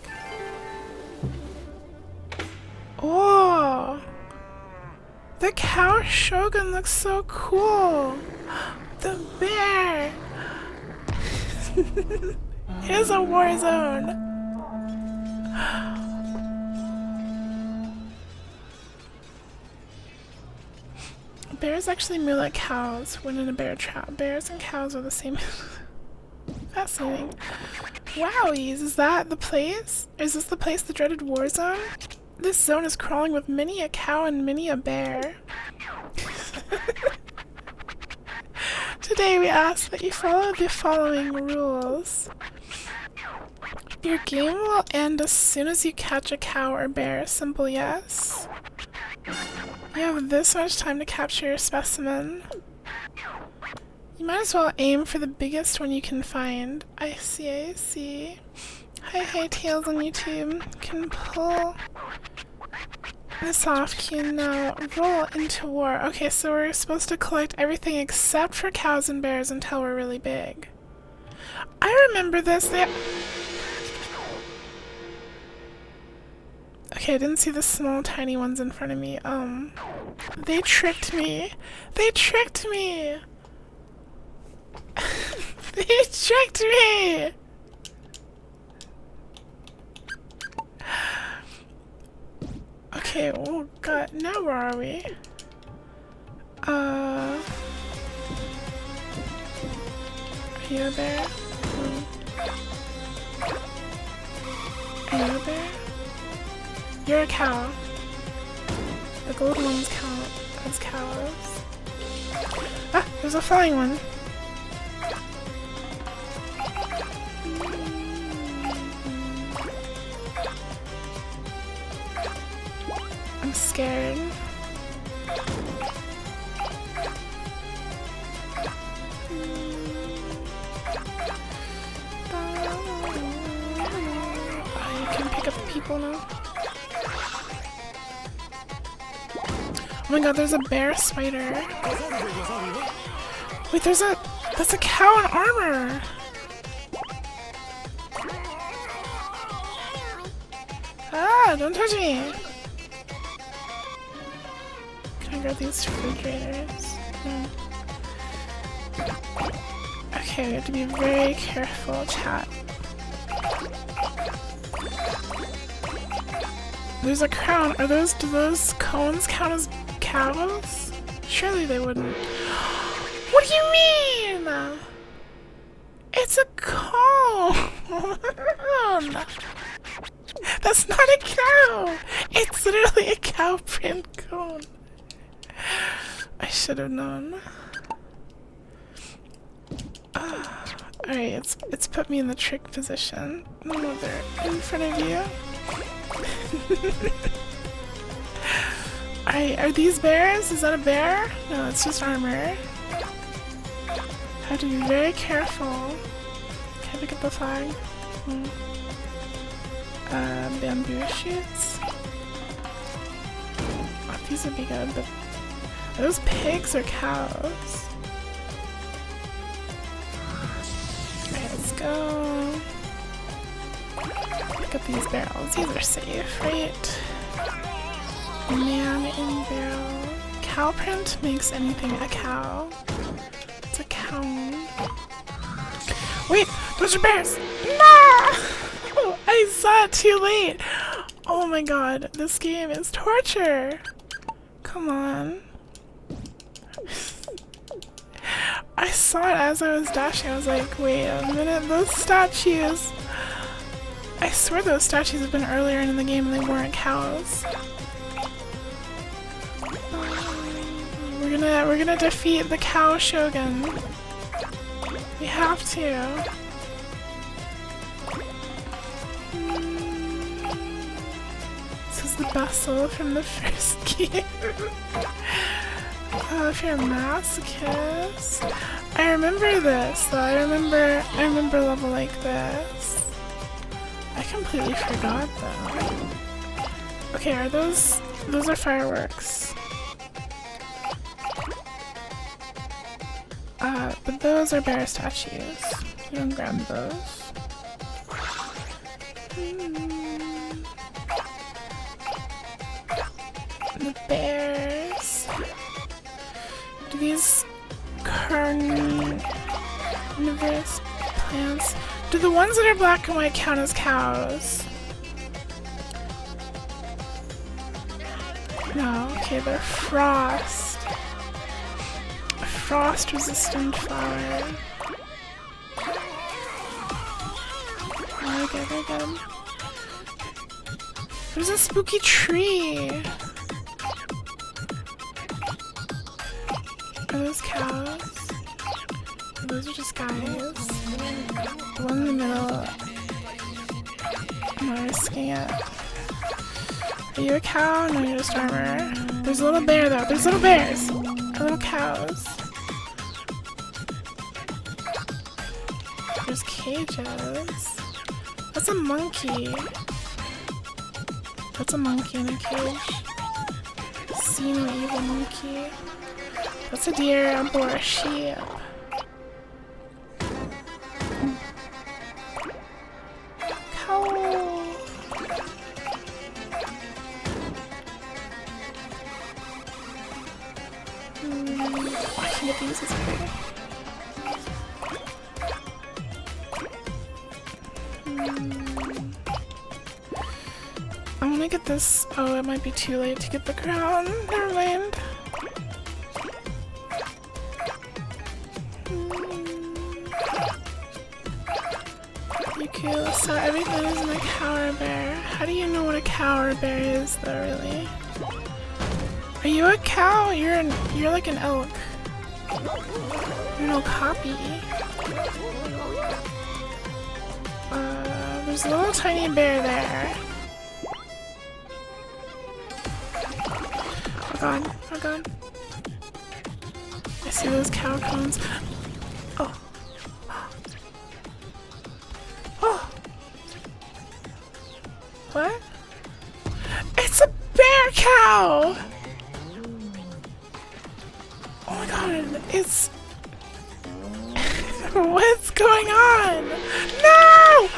Oh! The cow shogun looks so cool! The bear! Here's a war zone! Bears actually moo like cows when in a bear trap. Bears and cows are the same. Fascinating. Wowies, is that the place? Is this the place, the dreaded war zone? This zone is crawling with many a cow and many a bear. Today we ask that you follow the following rules. Your game will end as soon as you catch a cow or bear. Simple yes. You have this much time to capture your specimen. You might as well aim for the biggest one you can find. I see, I see. Hi, Tails on YouTube. Can pull this off. Can roll into war. Okay, so we're supposed to collect everything except for cows and bears until we're really big. I remember this. Okay, I didn't see the small tiny ones in front of me. They tricked me. They tricked me. They tricked me. Okay, oh god, now where are we? Are you there? Are you a bear? You're a cow. The gold ones count as cows. Ah, there's a flying one. I'm scared. Oh, you can pick up the people now. Oh my god, there's a bear spider. Wait, that's a cow in armor. Ah, don't touch me. Can I grab these refrigerators? No. Okay, we have to be very careful, chat. There's a crown. Do those cones count as cows? Surely they wouldn't. What do you mean? It's a cone. That's not a cow. It's literally a cow print cone. I should have known. Alright, it's put me in the trick position. No, they're in front of you. Alright, are these bears? Is that a bear? No, it's just armor. Have to be very careful. Can I pick up the flag? Bamboo shoots. Oh, these would be good, but are those pigs or cows? Alright, let's go. Pick up these barrels. These are safe, right? Man in barrel. Cow print makes anything a cow. It's a cow. Wait, those are bears! No! I saw it too late! Oh my god, this game is torture! Come on. I saw it as I was dashing. I was like, wait a minute, those statues. I swear those statues have been earlier in the game and they weren't cows. We're gonna defeat the cow shogun. We have to. This is the bustle from the first game. Oh, if you're a masochist. I remember this though. I remember a level like this. I completely forgot though. Okay, are those are fireworks. But those are bear statues. You don't grab those. The bears. Do these carnivorous plants? Do the ones that are black and white count as cows? No, okay, they're frost. Frost resistant flower. Oh, they're good. There's a spooky tree. Are those cows? Those are just guys. The one in the middle. I'm not risking it. Are you a cow? No, you're just armor. There's a little bear though. There's little bears. Or little cows. There's cages. That's a monkey. That's a monkey in a cage. See no evil monkey. That's a deer, a boar, a sheep. Cow. I can get these as well. I wanna get this. Oh, it might be too late to get the crown. Never mind. You too, so everything is in a cower bear. How do you know what a cower bear is, though, really? Are you a cow? You're like an elk. You're no copy. There's a little tiny bear there. Oh god, oh god. I see those cow cones. Oh. Oh. What? It's a bear cow! Oh my god, it's... What's going on? No!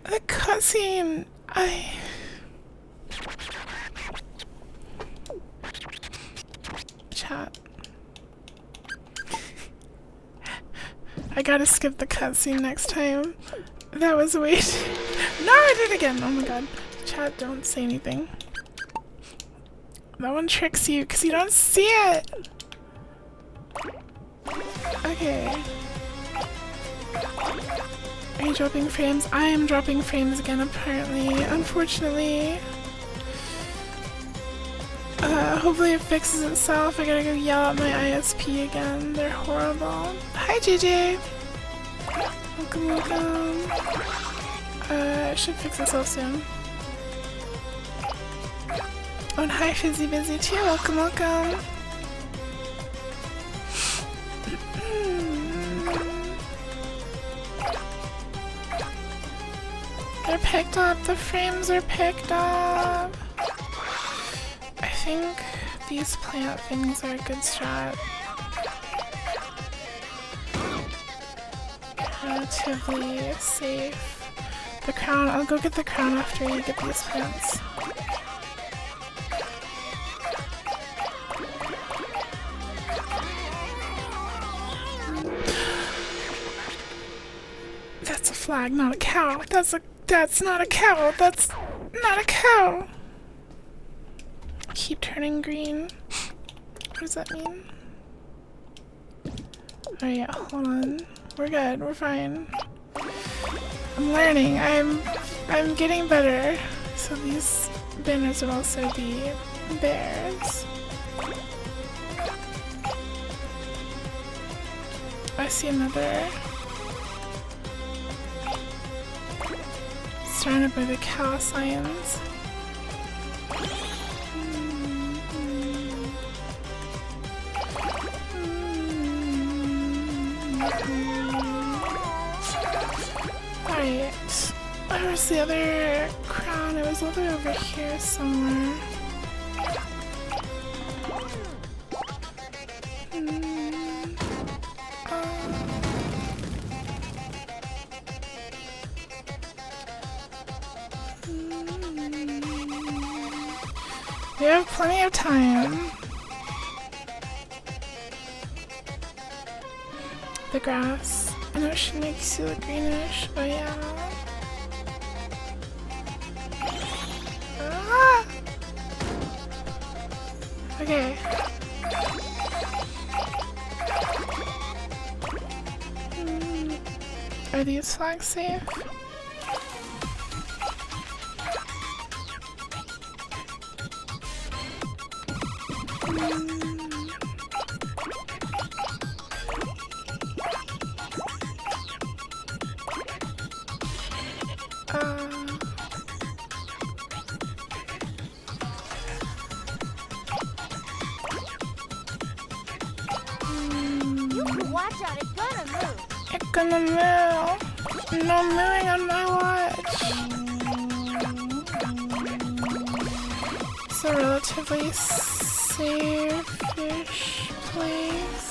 The cutscene... Chat. I gotta skip the cutscene next time. That was way too... No, I did it again! Oh my god. Chat, don't say anything. That one tricks you because you don't see it! Okay. Are you dropping frames? I am dropping frames again, apparently. Unfortunately. Hopefully it fixes itself. I gotta go yell at my ISP again. They're horrible. Hi, JJ! Welcome, welcome. It should fix itself soon. Oh, and hi, Fizzy Busy too. Welcome, welcome. They're picked up. The frames are picked up. I think these plant things are a good strat. Relatively safe. The crown. I'll go get the crown after you get these plants. That's a flag, not a cow. That's not a cow. That's not a cow. Keep turning green. What does that mean? Oh yeah, hold on. We're good. We're fine. I'm learning. I'm getting better. So these banners would also be bears. I see another. Surrounded by the cow signs. Alright. Where's the other crown? It was all the way over here somewhere. We have plenty of time. The grass. I know it should make you look greenish, but yeah. Ah! Okay. Are these flags safe? Watch out, it's gonna move. It's gonna move. No moving on my watch. It's a relatively safe-ish place.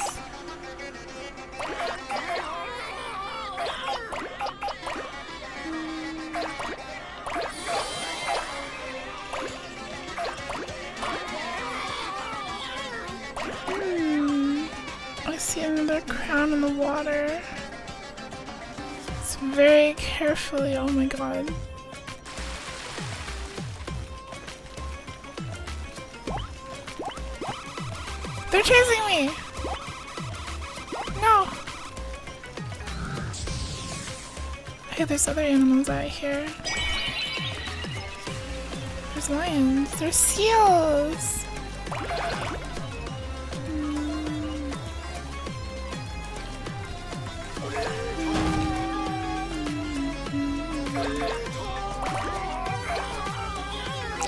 I see another crown in the water. It's very carefully. Oh my god. They're chasing me! No! Hey, there's other animals out here. There's lions. There's seals.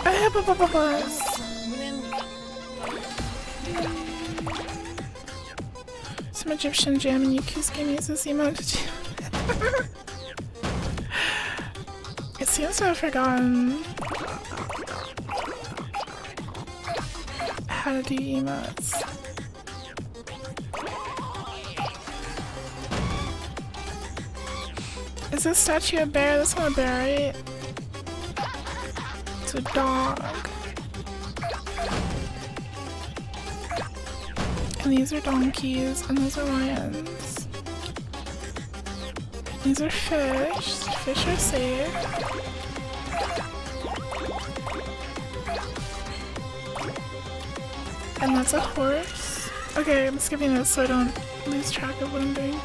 I have a buzz. Some Egyptian jam and Yuku's game uses the emote to jam. It seems to have forgotten how to do emotes. Is this statue a bear? That's not a bear, right? It's a dog. And these are donkeys, and those are lions. These are fish. Fish are safe. And that's a horse. Okay, I'm skipping this so I don't lose track of what I'm doing.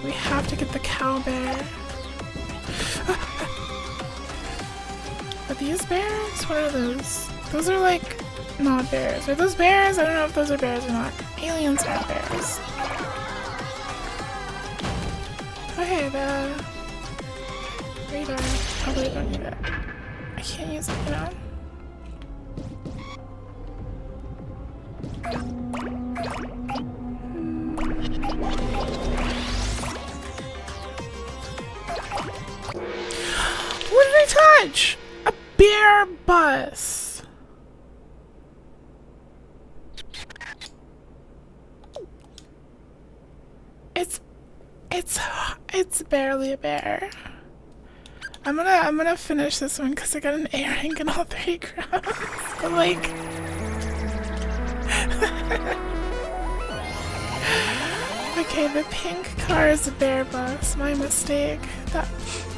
We have to get the cow bear. Are these bears? What are those? Those are like not bears. Are those bears? I don't know if those are bears or not. Aliens aren't bears. Okay, the radar. Probably don't need it. I can't use it now. What did I touch? A bear bus. It's barely a bear. I'm gonna finish this one because I got an A rank in all 3 crowns. But like okay, the pink car is a bear bus. My mistake. That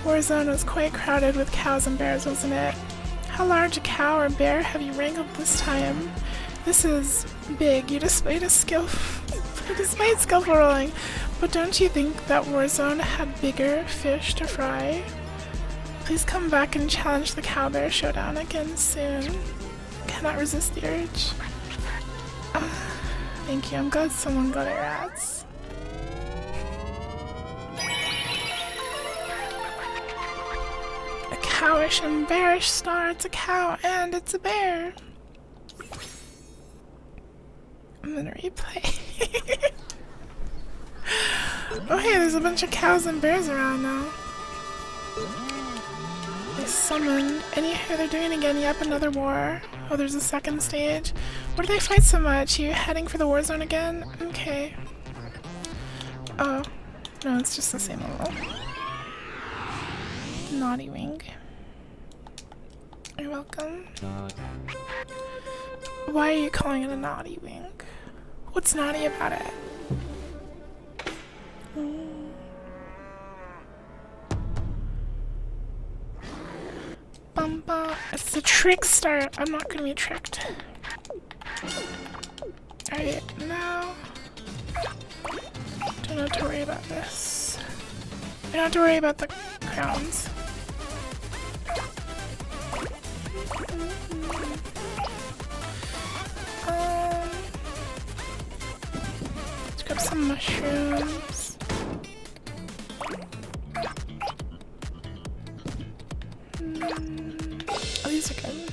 Warzone was quite crowded with cows and bears, wasn't it? How large a cow or bear have you wrangled this time? This is big. You displayed skillful rolling, but don't you think that Warzone had bigger fish to fry? Please come back and challenge the cow bear showdown again soon. Cannot resist the urge. Thank you. I'm glad someone got it, rats. A cowish and bearish star. It's a cow and it's a bear. I'm gonna replay. Oh hey, there's a bunch of cows and bears around now. They summoned. And you hear they're doing again. Yep, another war. Oh, there's a second stage. What do they fight so much? You heading for the war zone again? Okay. Oh. No, it's just the same level. Naughty wing. You're welcome. Why are you calling it a naughty wing? What's naughty about it? Bumba. It's the trickster. I'm not gonna be tricked. Alright, now don't have to worry about this. I don't have to worry about the crowns. Let's grab some mushrooms. Oh, these are good.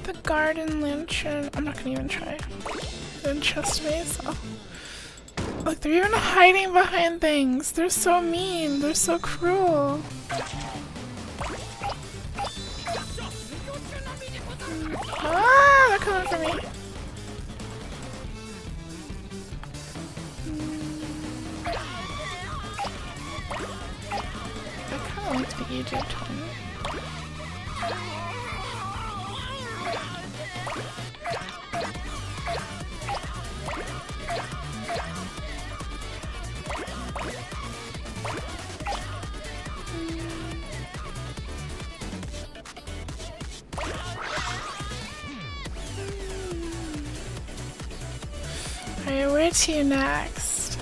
The garden lantern. I'm not gonna even try. They didn't trust me, so. Look, they're even hiding behind things. They're so mean. They're so cruel. Ah, they're coming for me. I kind of like the Egypt one. Alright, where to next?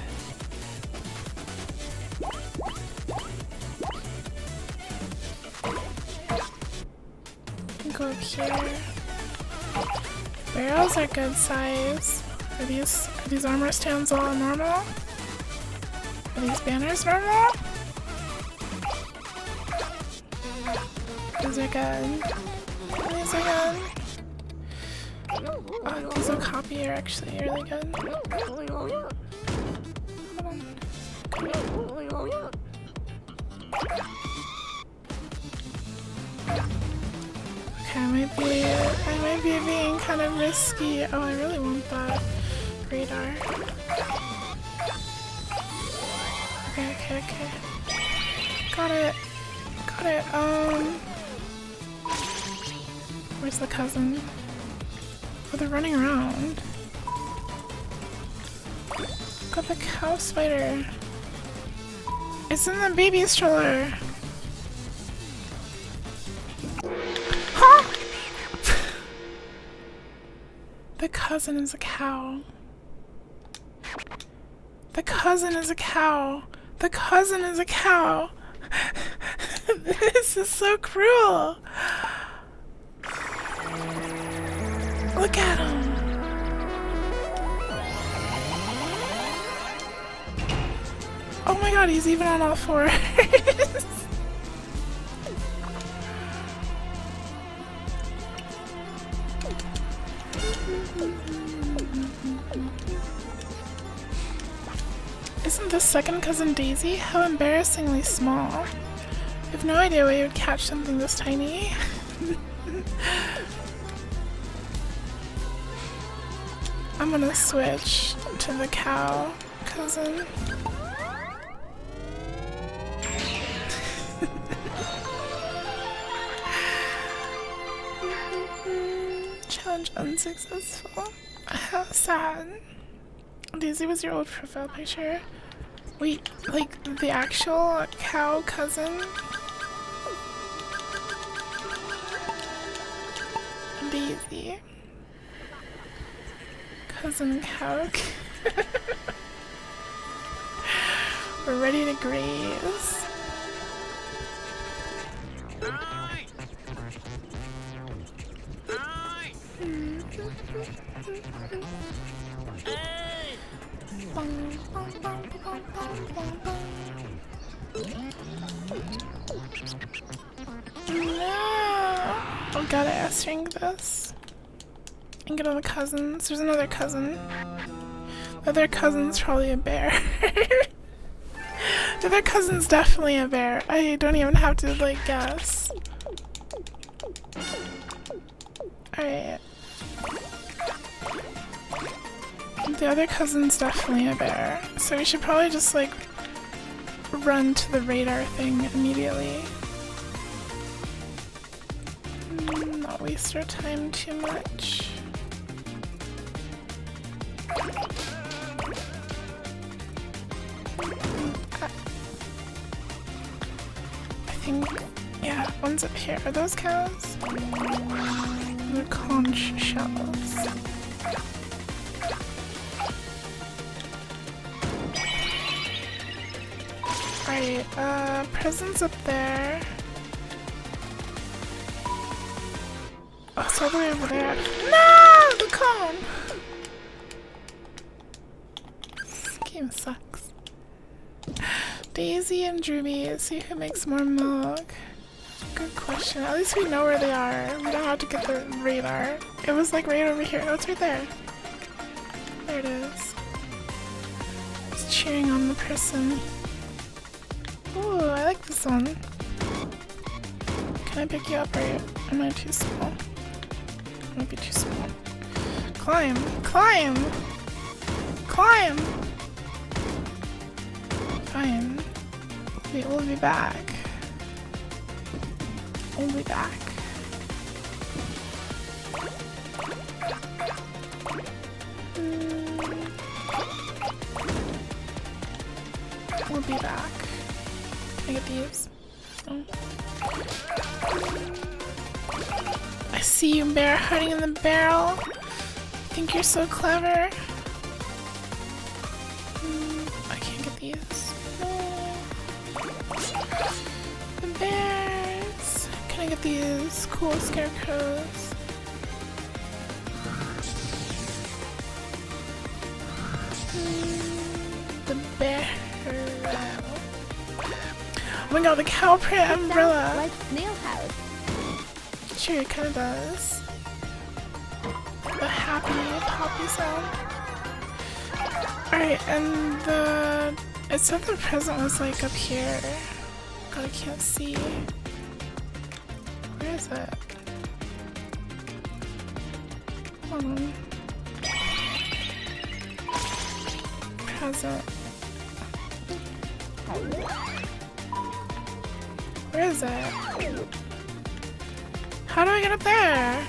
go up here. Barrels are good size. Are these armor stands all normal? Are these banners normal? These are good. These are good. Oh, these will copy are actually really good. Hold on. Okay, I might be being kind of risky. Oh, I really want that radar. Okay. Got it. Where's the cousin? Oh, they're running around. Got the cow spider. It's in the baby stroller. Huh? The cousin is a cow. The cousin is a cow. The cousin is a cow. This is so cruel. Look at him. Oh my god, he's even on all fours. Isn't this second cousin Daisy? How embarrassingly small. I have no idea why you would catch something this tiny. I'm gonna switch to the cow cousin. Challenge unsuccessful. How sad. Daisy was your old profile picture. Wait, like the actual cow cousin? Daisy. Cousin cow. We're ready to graze. No! Oh god, I S-ring this. And get all the cousins. There's another cousin. The other cousin's probably a bear. The other cousin's definitely a bear. I don't even have to, like, guess. Alright. The other cousin's definitely a bear. So we should probably just, like, run to the radar thing immediately. Not waste our time too much. I think, yeah, one's up here. Are those cows? They're conch shells. Alright, presents up there. Oh, it's all the way over there. No! The cone! This game sucks. Daisy and Drewby, see who makes more milk. Good question. At least we know where they are. We don't have to get the radar. It was like right over here. Oh, it's right there. There it is. It's cheering on the person. Ooh, I like this one. Can I pick you up or am I too small? I might be too small. Climb! Climb! Climb! Fine. We'll be back. We'll be back. We'll be back. Can I get these? Oh. I see you, bear, hiding in the barrel. I think you're so clever. I can't get these. No. The bears. Can trying to get these cool scarecrows. The bear. Oh my god, the cow print umbrella. Like snail house. Sure, it kind of does. The happy poppy sound. Alright, and it said the present was like up here. God, I can't see. Where is it? Hold on. Present. Where is it? How do I get up there?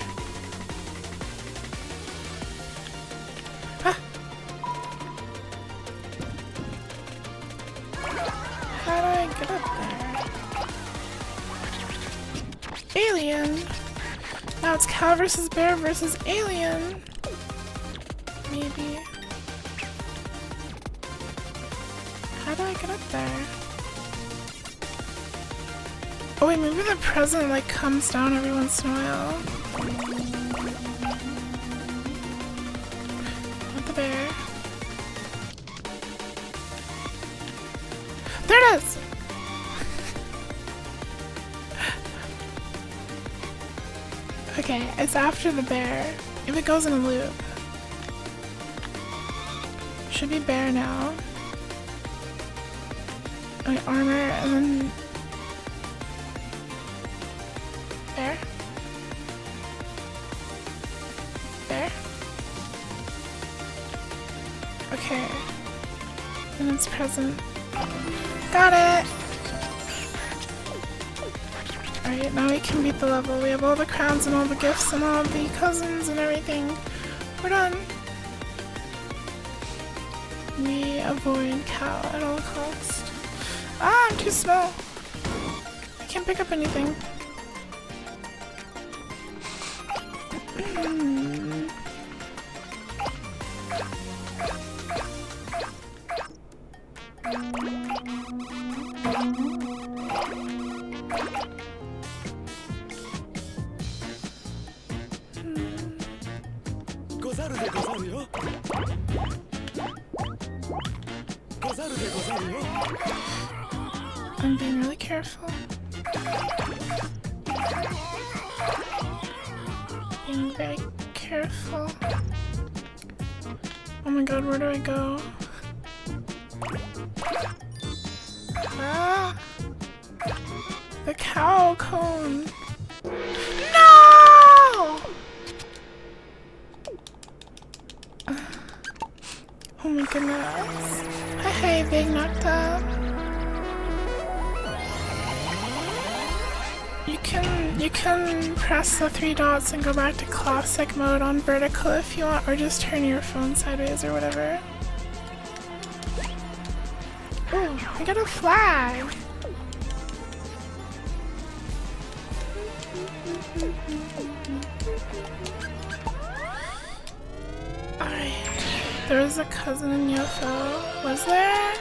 Ah. How do I get up there? Alien! Now it's cow versus bear versus alien. Maybe. How do I get up there? Oh wait, maybe the present like comes down every once in a while. Not the bear. There it is! Okay, it's after the bear. If it goes in a loop. Should be bear now. Okay, armor and then bear. Bear. Okay. And it's present. Got it! Alright, now we can beat the level. We have all the crowns and all the gifts and all the cousins and everything. We're done. We avoid cow at all costs. Ah, I'm too small. I can't pick up anything. I'm being really careful. Being very careful. Oh my god, where do I go? Ah! The cow cone! No! Oh my goodness. Hey, big knocked up. You can press the 3 dots and go back to classic mode on vertical if you want, or just turn your phone sideways or whatever. Ooh, I got a flag! Alright, there was a cousin in UFO. Was there?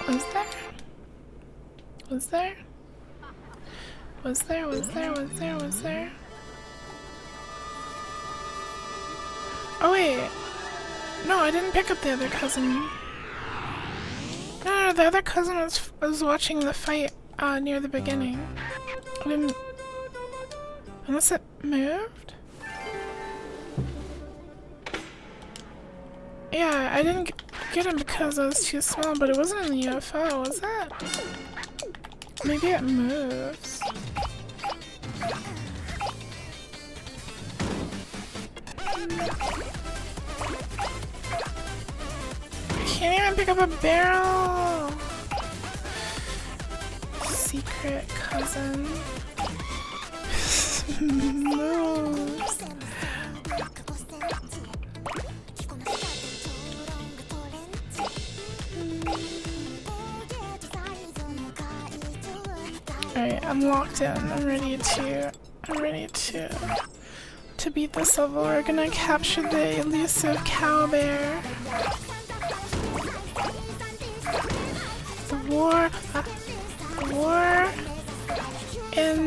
Was there? Was there? Was there? Was there? Was there? Was there? Oh wait. No, I didn't pick up the other cousin. No, the other cousin was watching the fight near the beginning. I didn't... Unless it moved? Yeah, I didn't get him because I was too small, but it wasn't in the UFO, was it? Maybe it moves. I can't even pick up a barrel! Secret cousin. Moves. Alright, I'm locked in. I'm ready to beat this level. We're gonna capture the elusive cow bear. The war in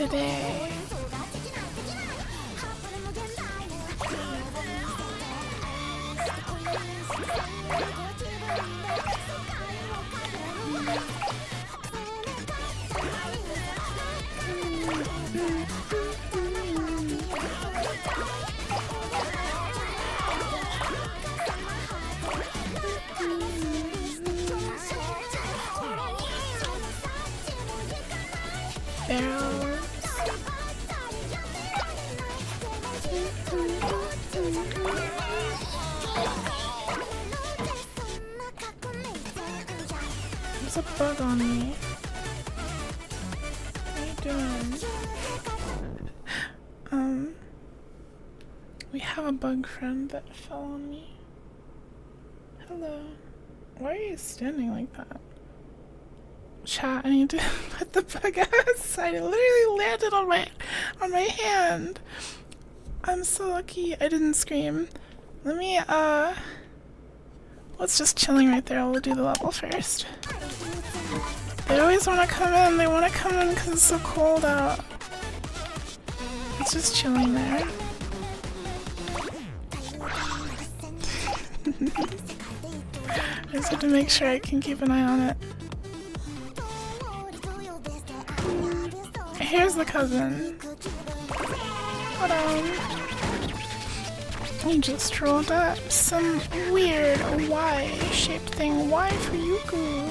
today. Barrels. There's a bug on me. What are you doing? We have a bug friend that fell on me. Hello. Why are you standing like that? Chat, I need to put the bug outside. It literally landed on my hand. I'm so lucky I didn't scream. Let me what's just chilling right there? We'll do the level first. They always want to come in. They want to come in because it's so cold out. It's just chilling there. I just have to make sure I can keep an eye on it. Here's the cousin. Hold on. You just rolled up some weird Y-shaped thing. Y for Yuku.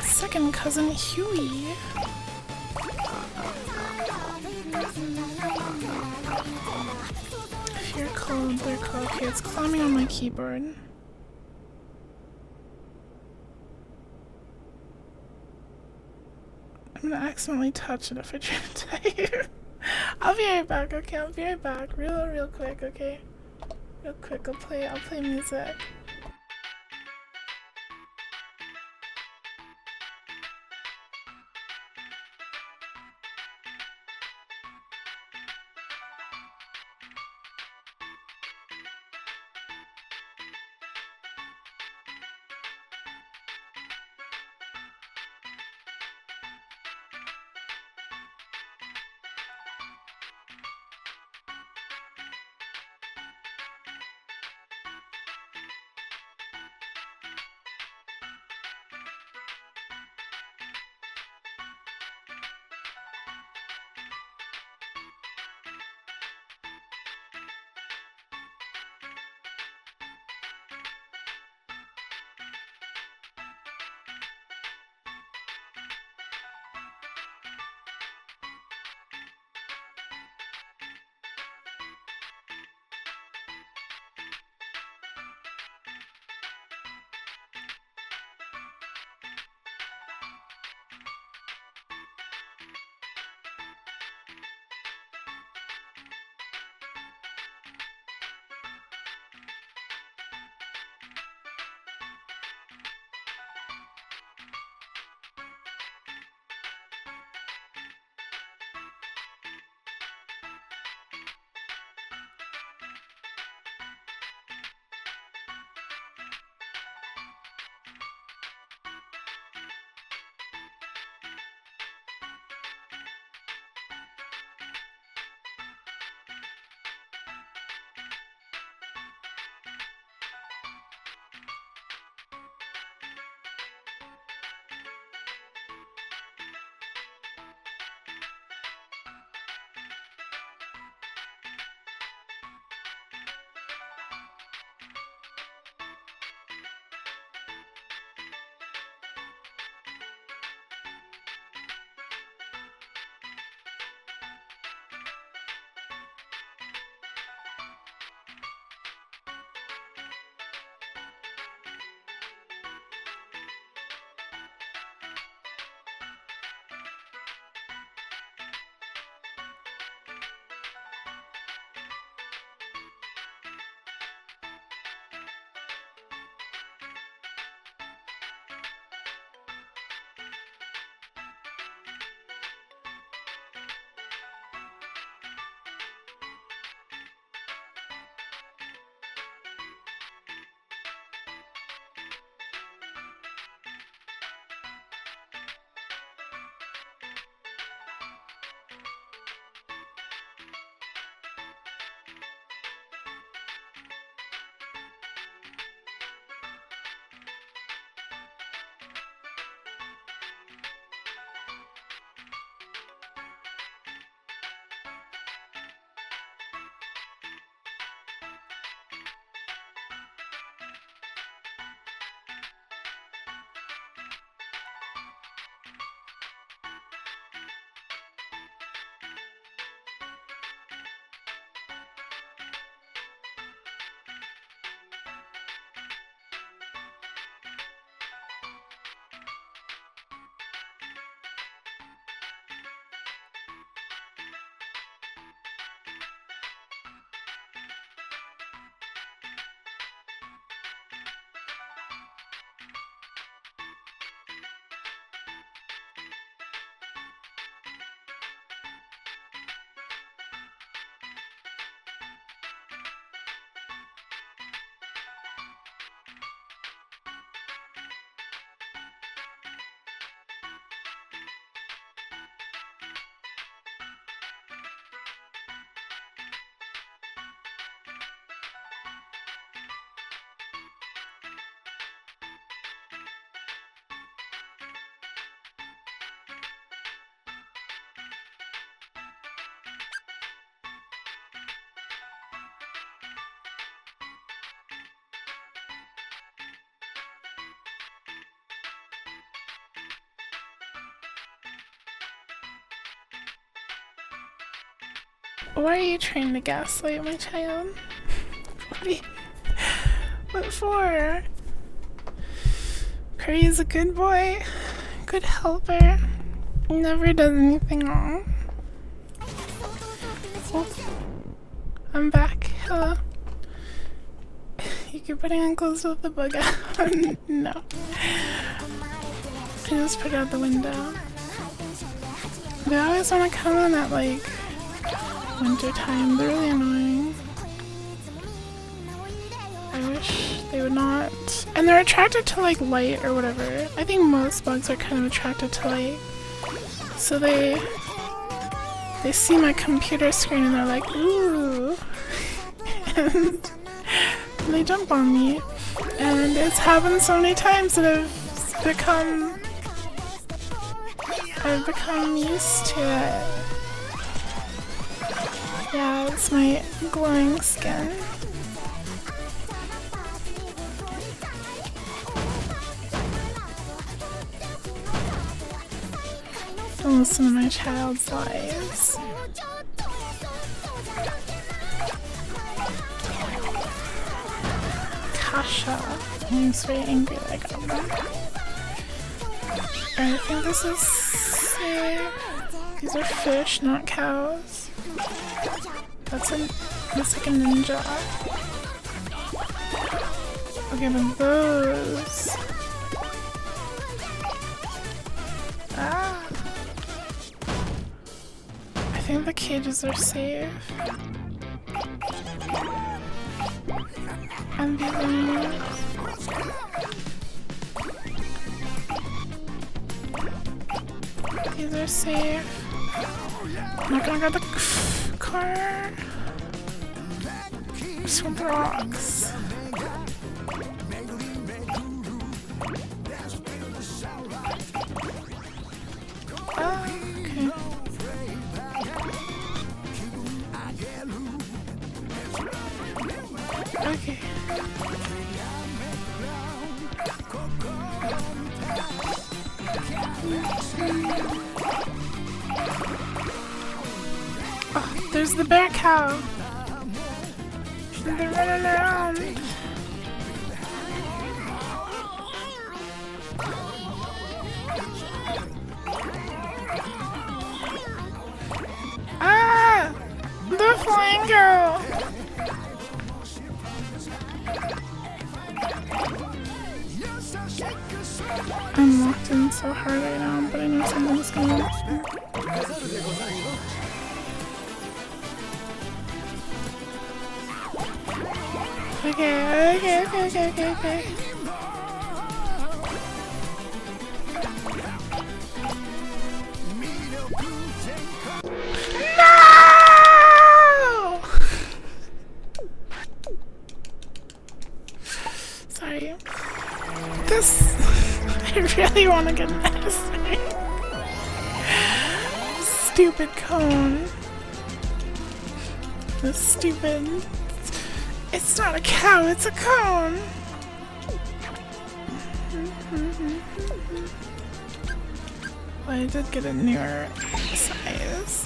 Second cousin Huey. If you're cold, they're cold. Okay, it's climbing on my keyboard. I'm gonna accidentally touch it if I try to type. I'll be right back, okay? I'll be right back. Real quick, okay? Real quick, I'll play music. Why are you trying to gaslight my child? What for? Curry is a good boy, good helper, never does anything wrong. Oh, I'm back. Hello. You keep putting on clothes with the bug out. No. I just put it out the window. They always want to come in at like winter time. They're really annoying. I wish they would not. And they're attracted to like light or whatever. I think most bugs are kind of attracted to light. So they see my computer screen and they're like, ooh. And they jump on me. And it's happened so many times that I've become used to it. Yeah, it's my glowing skin. Don't listen to my child's lies. Kasha. I'm just very angry that I got them. Alright, I think this is safe. These are fish, not cows. That's like a ninja. Okay, but those. Ah. I think the cages are safe. And these animals. These are safe. I'm not gonna grab the car. Just want the rocks. Ah, okay. Okay. Oh, there's the bear cow. They're running around. Ah! The flying girl! I'm locked in so hard right now, but I know something's going on. Okay. No! Sorry. This... I really want to get an answer. Stupid cone. This stupid... It's not a cow, it's a cone! Well, I did get a newer size.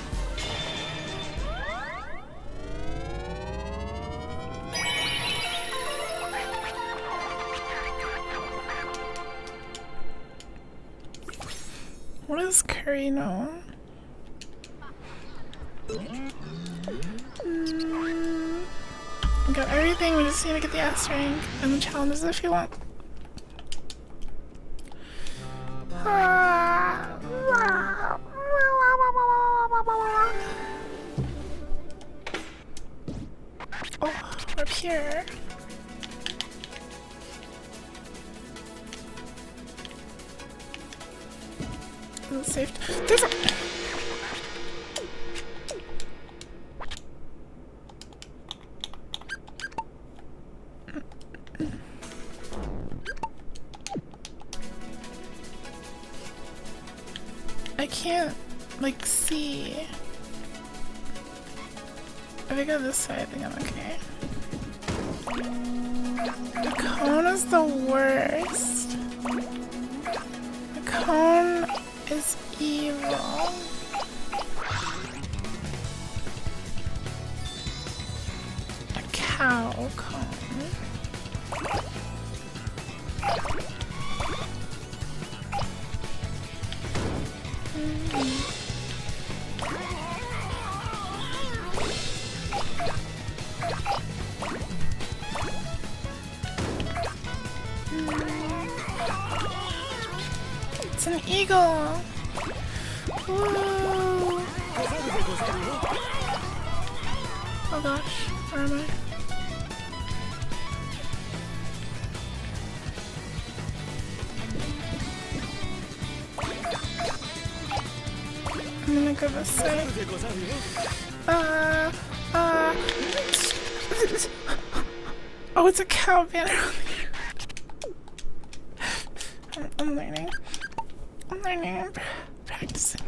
What does Curry know? We got everything, we just need to get the S rank and the challenges if you want. Oh, we're up here. Is it safe? There's a... I can't, like, see. If I go this way, I think I'm okay. The cone is the worst. The cone is evil. cow cone. It's an eagle. Woo. Oh gosh, where am I? I'm gonna go this way. Oh, it's a cow banner. I'm learning. I'm practicing.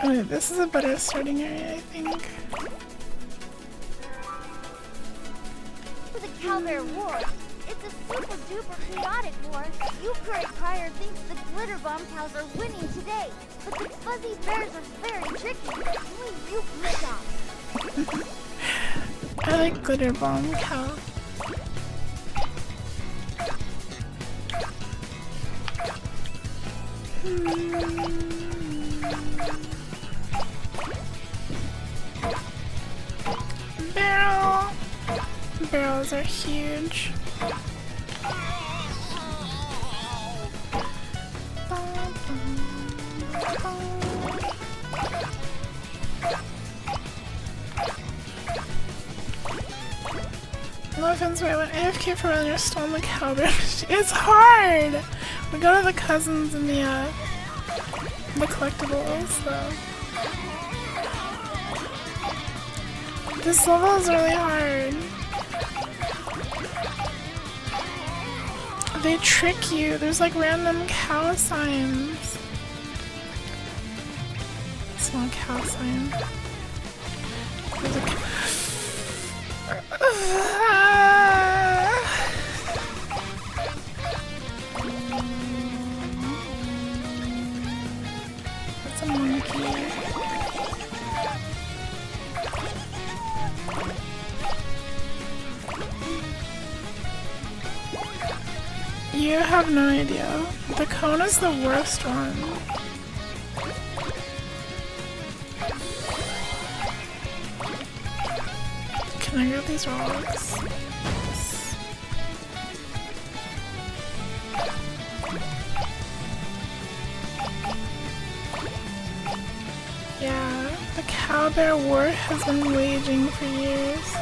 Oh, this is a better starting area, I think. For the Cow Bear War, it's a super duper chaotic war. You current crier thinks the glitter bomb cows are winning today, but the fuzzy bears are very tricky. Only you can stop. I like glitter bomb cow. Barrel. Barrels are huge. No offense, but I went AFK for when you're still in the cow bear. It's hard! We go to the cousins in the collectibles, so. This level is really hard. They trick you. There's like random cow signs. Small cow sign. There's a That's a monkey. You have no idea. The cone is the worst one. Can I grab these rocks? Yes. Yeah, the Cow Bear War has been waging for years.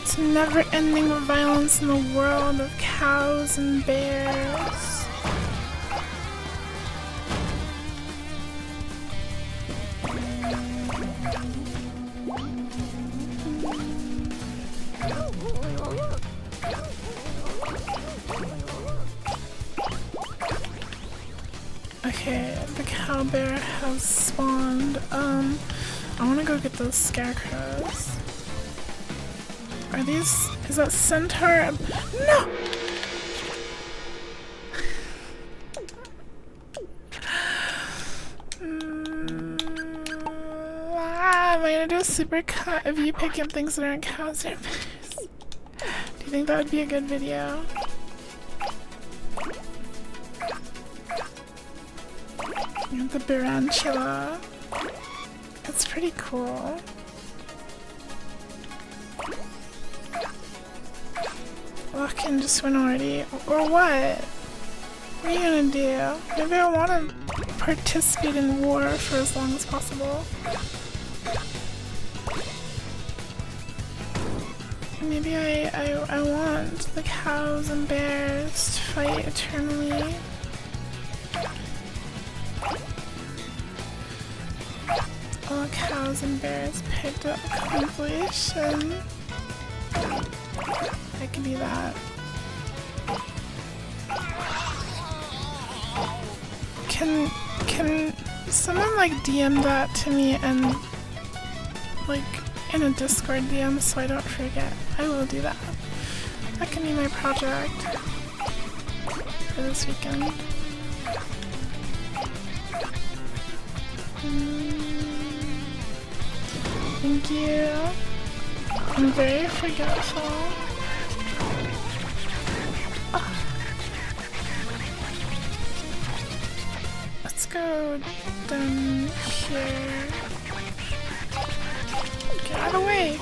It's never-ending violence in the world of cows and bears. Okay, the cow bear has spawned. I wanna go get those scarecrows. Are these? Is that centaur? No! Am I gonna do a super cut of you picking up things that aren't cows or bears? Do you think that would be a good video? And the barantula. That's pretty cool. Lock-in just went already. Or what? What are you gonna do? Maybe I want to participate in war for as long as possible. Maybe I want the cows and bears to fight eternally. All cows and bears picked up completion. I can do that. Can someone like DM that to me and like in a Discord DM so I don't forget? I will do that. That can be my project for this weekend. Thank you. I'm very forgetful. Oh. Let's go down here. Get out of the way.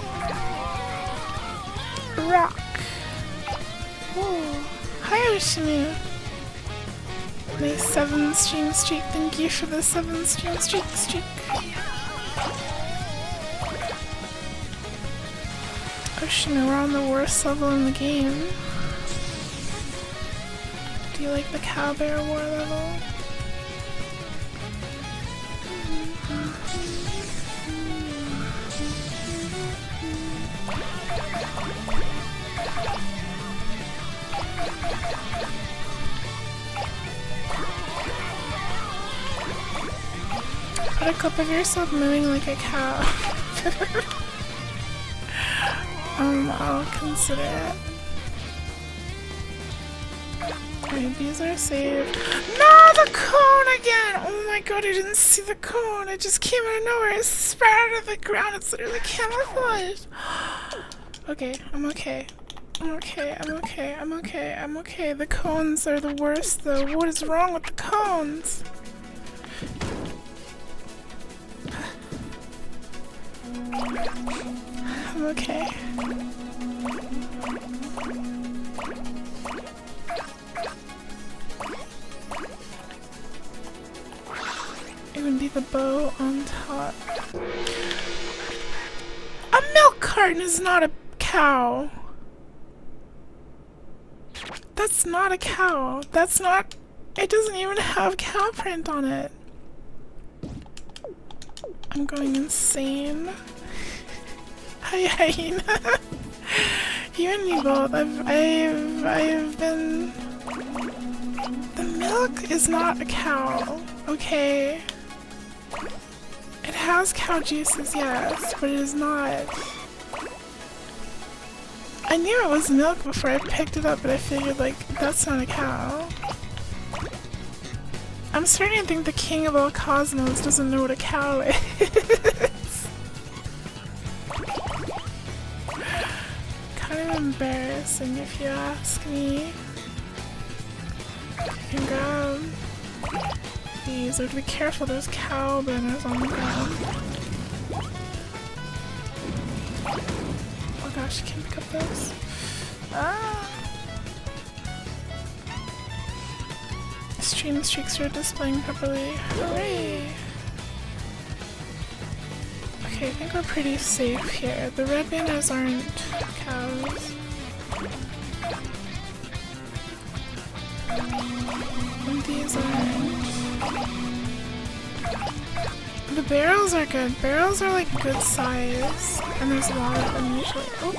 Rock. Whoa. Hi, Oshinu. Nice 7 stream streak. Thank you for the 7 stream streak. Oshinu, we're on the worst level in the game. Do you like the Cowbear War level? Put a clip of yourself moving like a cow. I'll consider it. Alright, these are saved. No, the cone again! Oh my god, I didn't see the cone. It just came out of nowhere. It spat out of the ground. It's literally camouflage. Okay, I'm okay. I'm okay. The cones are the worst though. What is wrong with the cones? I'm okay. It would be the bow on top. A milk carton is not a cow. That's not a cow. That's not... It doesn't even have cow print on it. I'm going insane. Hi, hyena. You and me both. I've been... The milk is not a cow, okay? It has cow juices, yes, but it is not. I knew it was milk before I picked it up, but I figured, like, that's not a cow. I'm starting to think the king of all cosmos doesn't know what a cow is. Kind of embarrassing if you ask me. You can grab these, or be careful, there's cow banners on the ground. Oh gosh, I can't pick up those. Ah! Stream streaks are displaying properly. Hooray! Okay, I think we're pretty safe here. The red banners aren't cows. And these aren't. The barrels are good. Barrels are like good size. And there's a lot of them usually. Oh!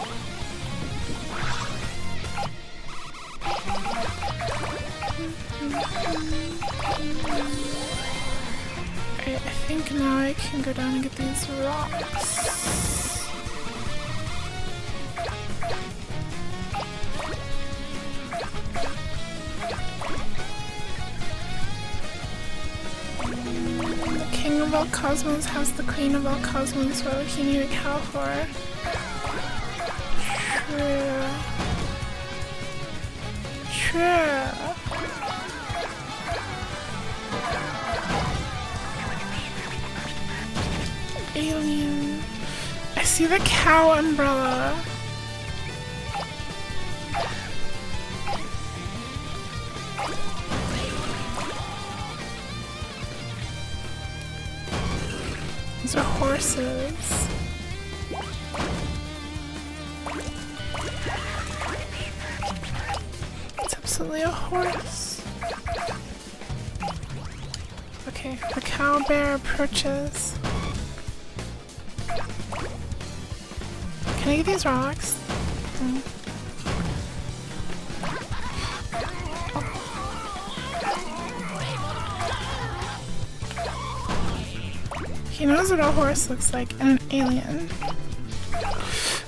Alright, I think now I can go down and get these rocks. The king of all cosmos has the queen of all cosmos. What would he need a cow for? True. Alien. I see the cow umbrella. These are horses. It's absolutely a horse. Okay, the cow bear approaches. Can I get these rocks? He knows what a horse looks like and an alien.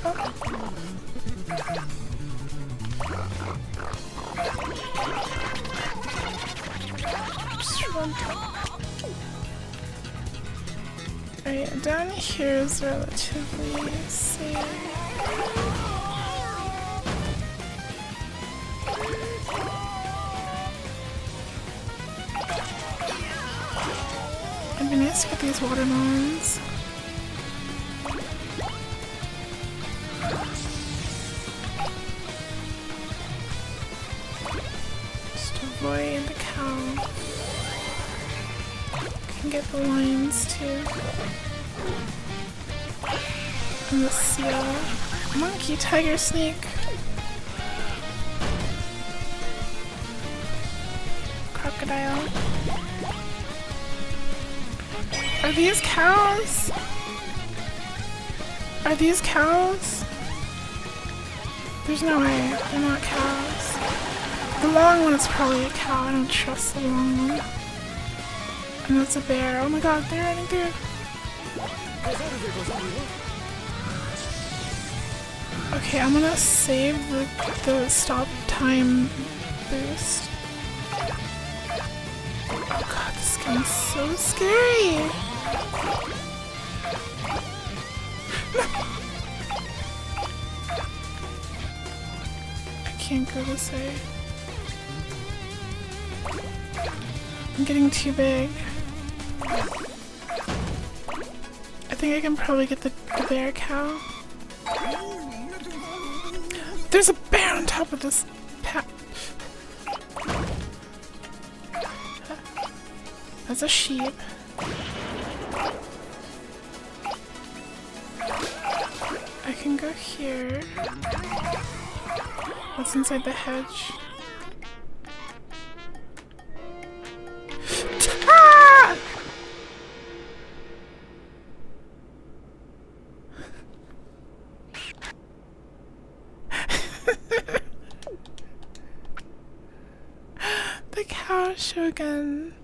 Oh. Just run. Right, down here is relatively safe. It'd be nice to get these watermelons. Just avoid the cow. Can get the lions too. And the seal. Monkey, tiger, snake. Crocodile. Are these cows? Are these cows? There's no way. They're not cows. The long one is probably a cow. I don't trust the long one. And that's a bear. Oh my god, they're running through. Okay, I'm gonna save the stop time boost. Oh god, this game's so scary! I can't go this way. I'm getting too big. I think I can probably get the bear cow. There's a bear on top of this path. That's a sheep. I can go here. What's inside the hedge? Ah! The cow shogun.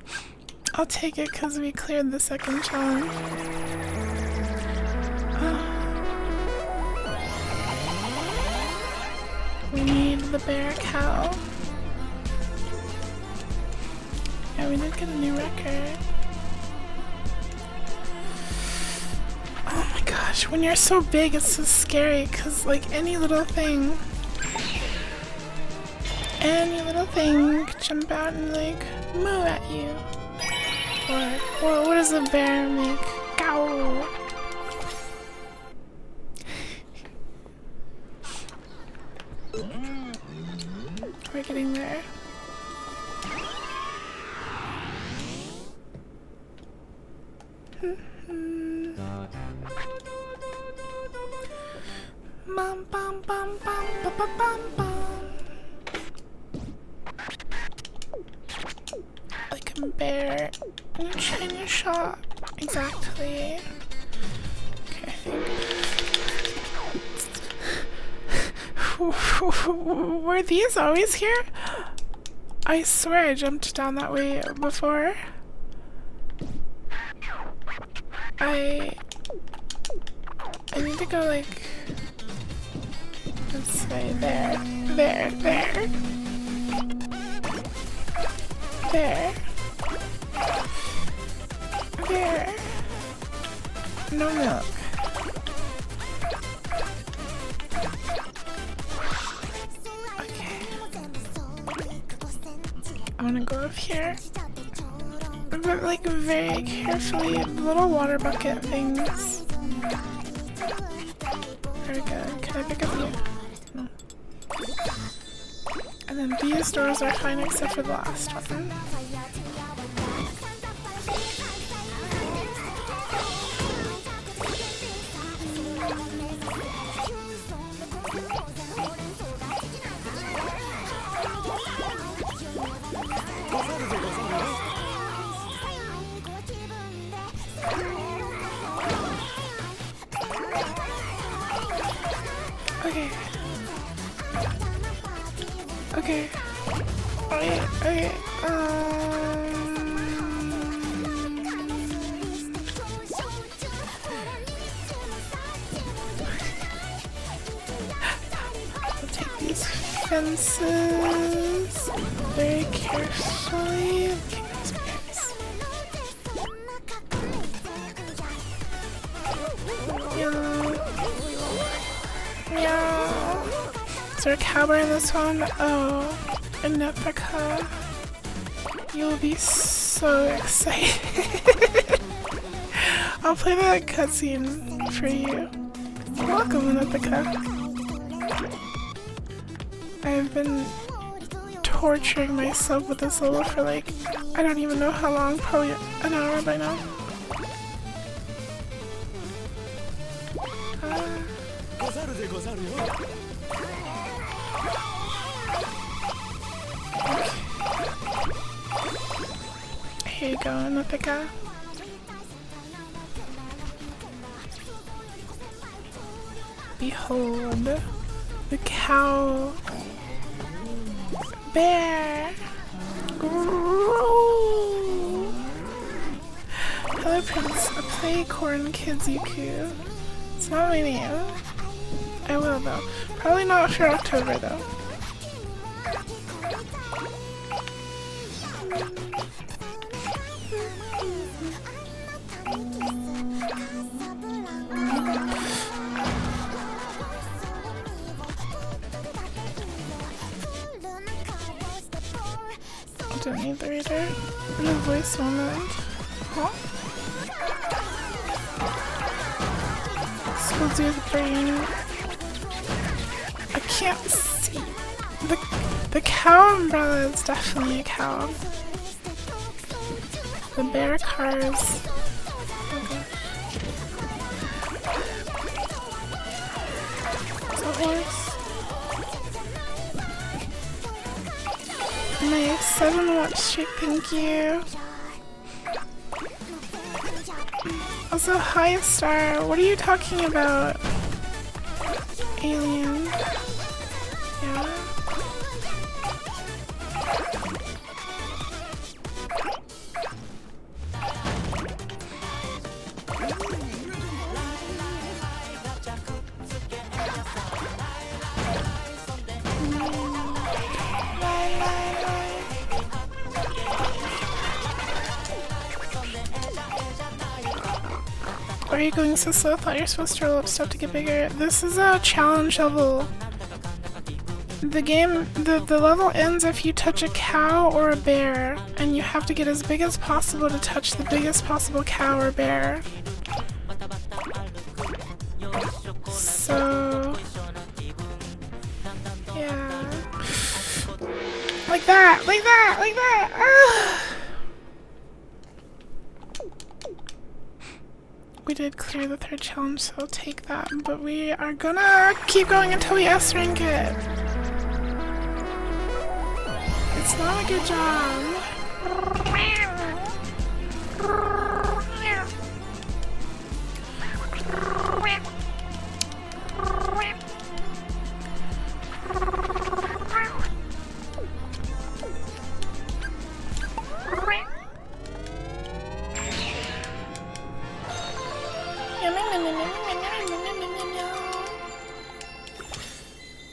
I'll take it because we cleared the second challenge. We need the bear cow. Yeah, we did get a new record. Oh my gosh, when you're so big it's so scary because like any little thing could jump out and like moo at you. Or what does a bear make? Gow! We're getting there. Bum bum bum bum bum bum bum. Like a bear in a China shop. Exactly. Okay, I think. Were these always here? I swear I jumped down that way before. I need to go like this way. There. No milk. Okay. I wanna go up here. But like very carefully, little water bucket things. Very good. Can I pick up you? No. And then these doors are fine except for the last one. Okay. Okay. I'll take these fences very carefully. Okay, those bears. there a cowboy in this one? Oh, in Ithaca. You'll be so excited. I'll play that cutscene for you. Welcome, Ithaca. I've been torturing myself with this level for like, I don't even know how long, probably an hour by now. Here you go, Ithaca. Behold, the cow bear. Hello, Prince. I play Corn Kids Yuku. It's not my name. I will though. Probably not for October though. Don't need the reader. No voice moment. Huh? So we'll do the brain. I can't see. The cow umbrella is definitely a cow. The bear cars. It's a horse. Nice, 7 watch streak, thank you. Also, hi Star, what are you talking about? Alien. Yeah. Why are you going so slow? I thought you were supposed to roll up stuff to get bigger. This is a challenge level. The level ends if you touch a cow or a bear, and you have to get as big as possible to touch the biggest possible cow or bear. So, yeah. Like that, like that, like that! Ah! We did clear the 3rd challenge, so I'll take that, but we are gonna keep going until we S rank it. It's not a good job.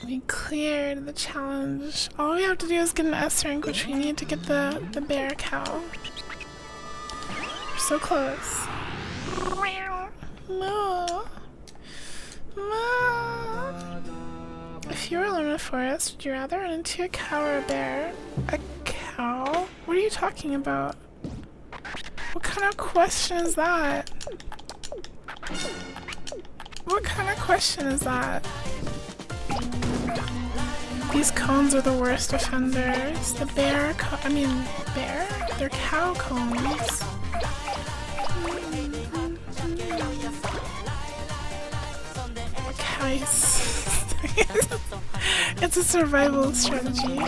We cleared the challenge. All we have to do is get an S rank, which we need to get the bear cow. We're so close. Moo. Moo. If you were alone in a forest, would you rather run into a cow or a bear? A cow? What are you talking about? What kind of question is that? What kind of question is that? These cones are the worst offenders. The bear bear? They're cow cones. Guys. It's a survival strategy.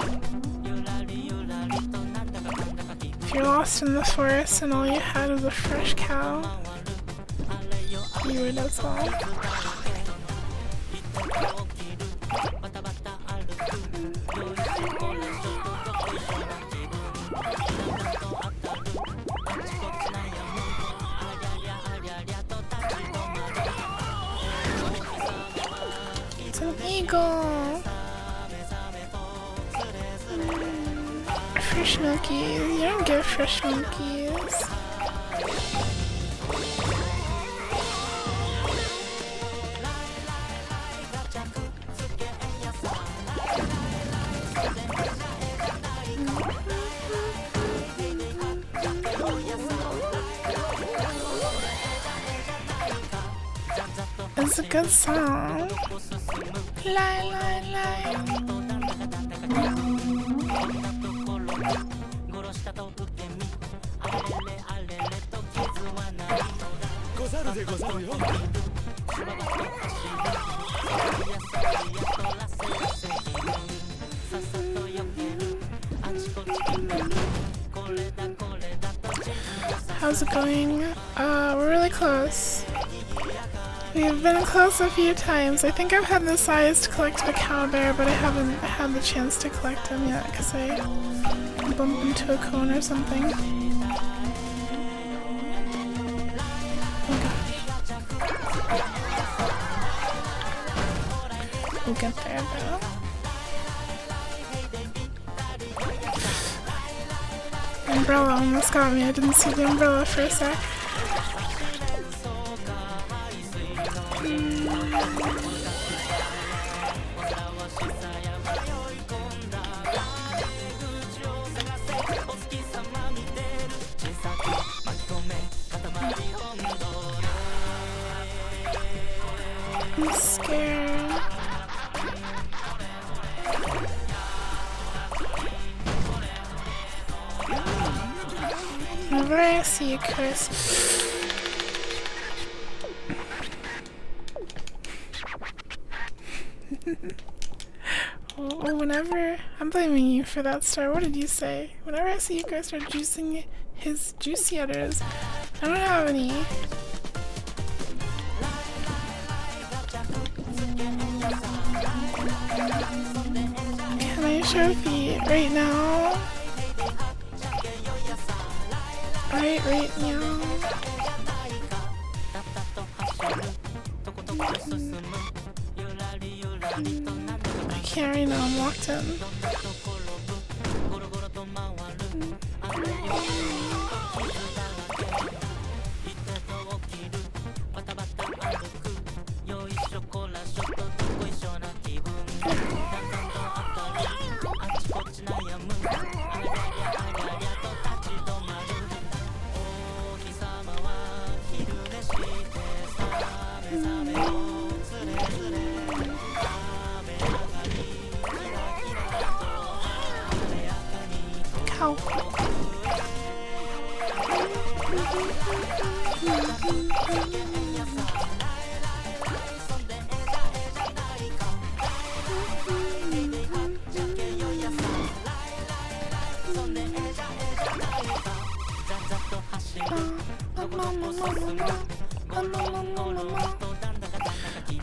If you're lost in the forest and all you had was a fresh cow, you would as well. It's an eagle. Fresh milkies. You don't get fresh milkies. It's a good song. Lie, lie, lie. How's it going? We're really close. We've been close a few times. I think I've had the size to collect a cow bear, but I haven't had the chance to collect him yet because I bumped into a cone or something. Oh god. We'll get there though. Umbrella almost got me. I didn't see the umbrella for a sec. I'm scared. Whenever I see you, Chris. Whenever I'm blaming you for that, Star. What did you say? Whenever I see you guys start juicing his juicy udders, I don't have any. Can I show feet right now? Right now. I can't right now, I'm locked in. Cow.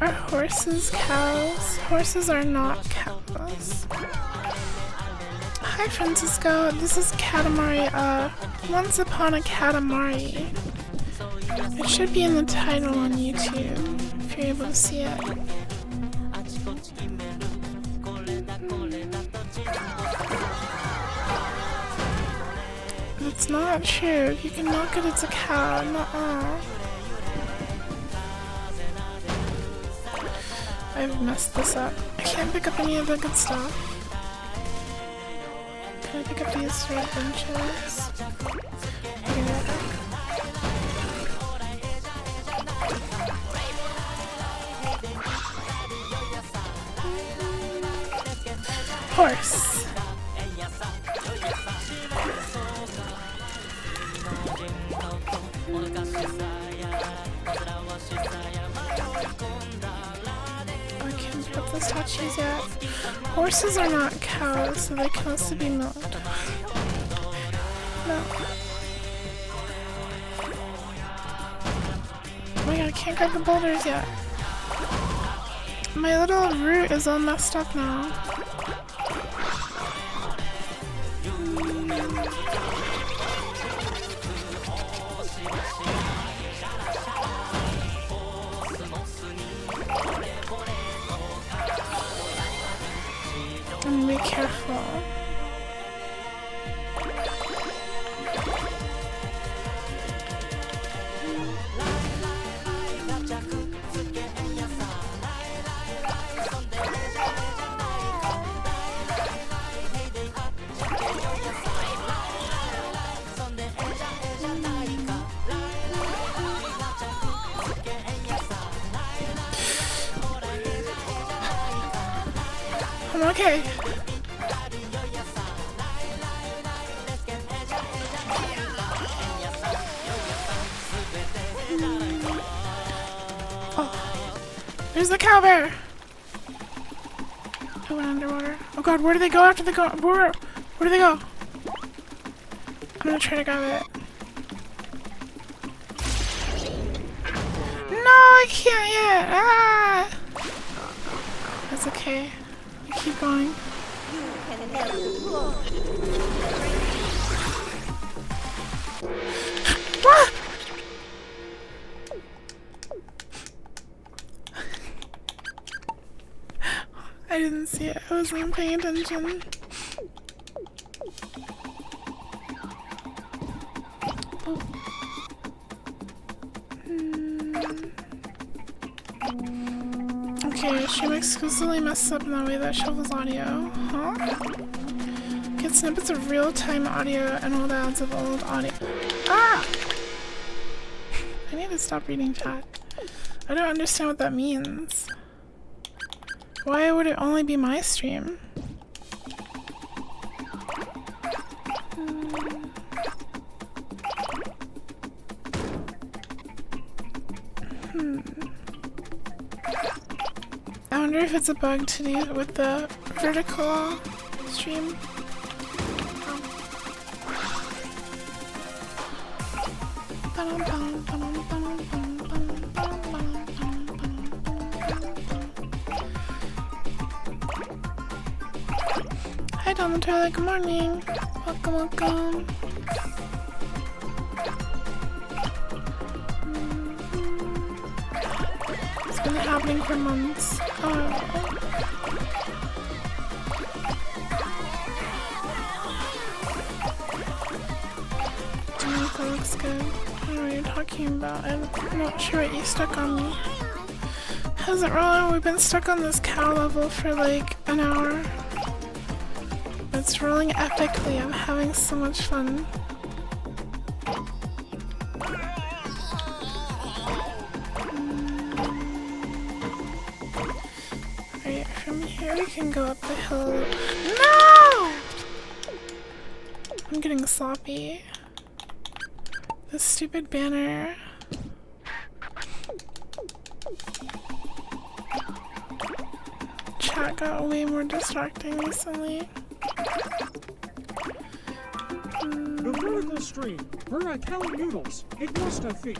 Are horses cows? Horses are not cows. Hi Francisco, this is Katamari, Once Upon a Katamari. It should be in the title on YouTube, if you're able to see it. That's not true. If you can milk it, it's a cow. Nuh-uh. I've messed this up. I can't pick up any of the good stuff. Can I pick up these red benches? Horse. I can't pick up the statues yet. Horses are not cows, so they can also be milked. No. Oh my god, I can't grab the boulders yet. My little route is all messed up now. Be careful. I'm okay. Oh, there's the cow bear. I went underwater. Oh god, where do they go after the where do they go? I'm gonna try to grab it. No, I can't yet. Ah! That's okay. We keep going. Ah! I didn't see it. I wasn't even paying attention. Oh. Okay, stream exclusively messes up in that way that shuffles audio. Huh? Get snippets of real-time audio and old ads of old audio. Ah! I need to stop reading chat. I don't understand what that means. Why would it only be my stream? I wonder if it's a bug to do with the vertical stream. Hi Don the Toilet, good morning. Welcome, welcome. It's been happening for months. Oh. That looks good. I don't know what you're talking about. I'm not sure what you stuck on me. How's it rolling? We've been stuck on this cow level for like an hour. It's rolling epically. I'm having so much fun. Alright, from here we can go up the hill. No! I'm getting sloppy. This stupid banner. Chat got way more distracting recently. The vertical stream. Veracali noodles. It must have feet.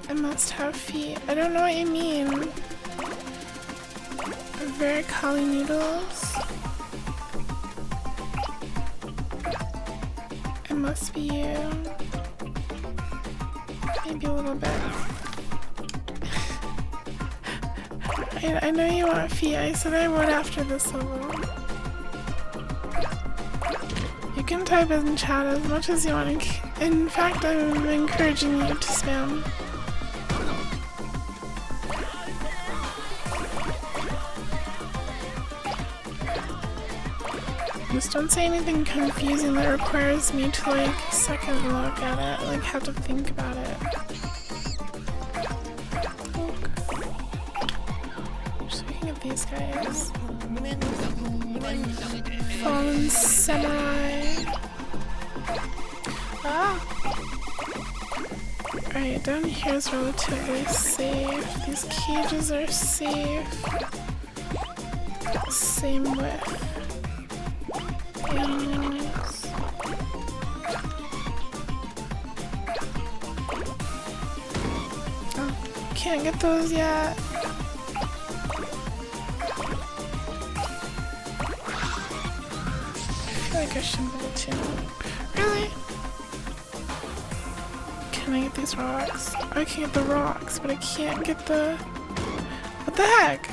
It must have feet. I don't know what you mean. Veracali noodles. It must be you. Maybe a little bit. I know you want feet. I said I would after this level. You can type in chat as much as you want. In fact, I'm encouraging you to spam. Just don't say anything confusing that requires me to like second look at it, like have to think about it. Just looking at these guys. Fallen samurai. Ah! Alright, down here is relatively safe. These cages are safe. Same with animals. Oh, can't get those yet. I feel like I should be able to. Really? Can I get these rocks? I can get the rocks, but I can't get the... What the heck?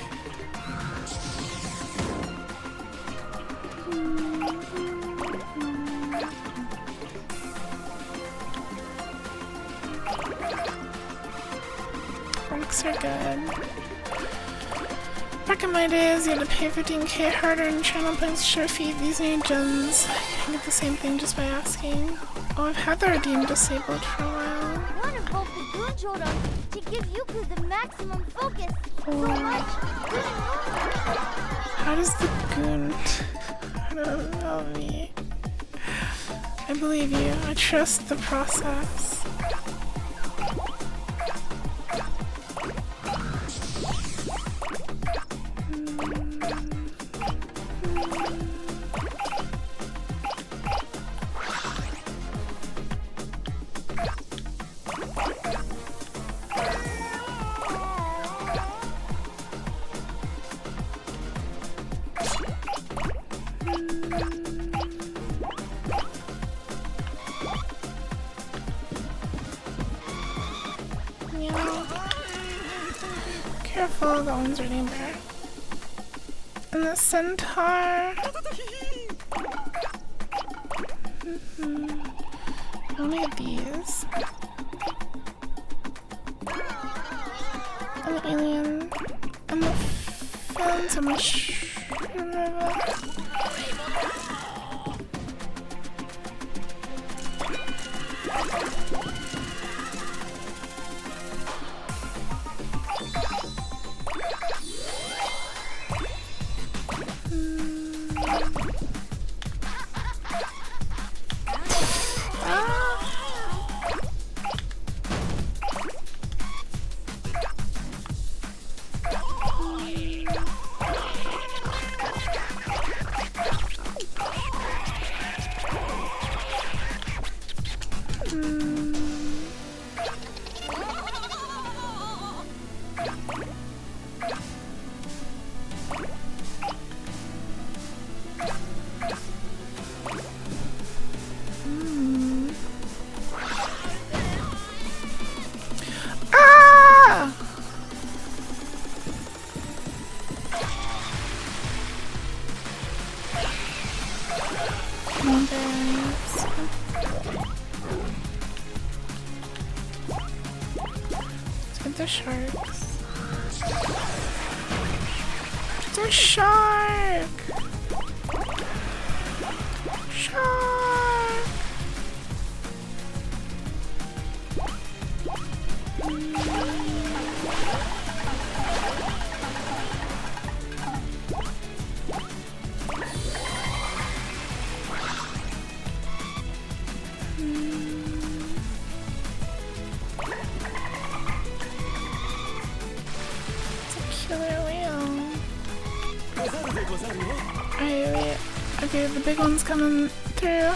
Rocks are good. Back in my days, you had to pay 15k hard-earned channel points to show feed these new gens. I can get the same thing just by asking. Oh, I've had the redeem disabled for a while. One involved the Goon Shoulder to give Yuku the maximum focus. So much. How does the goon know me? I believe you. I trust the process. Careful, that one's really there. And the centaur. How many of these? And the alien. And the fins and the the sharks. The shark! Shark! Okay, the big one's coming through.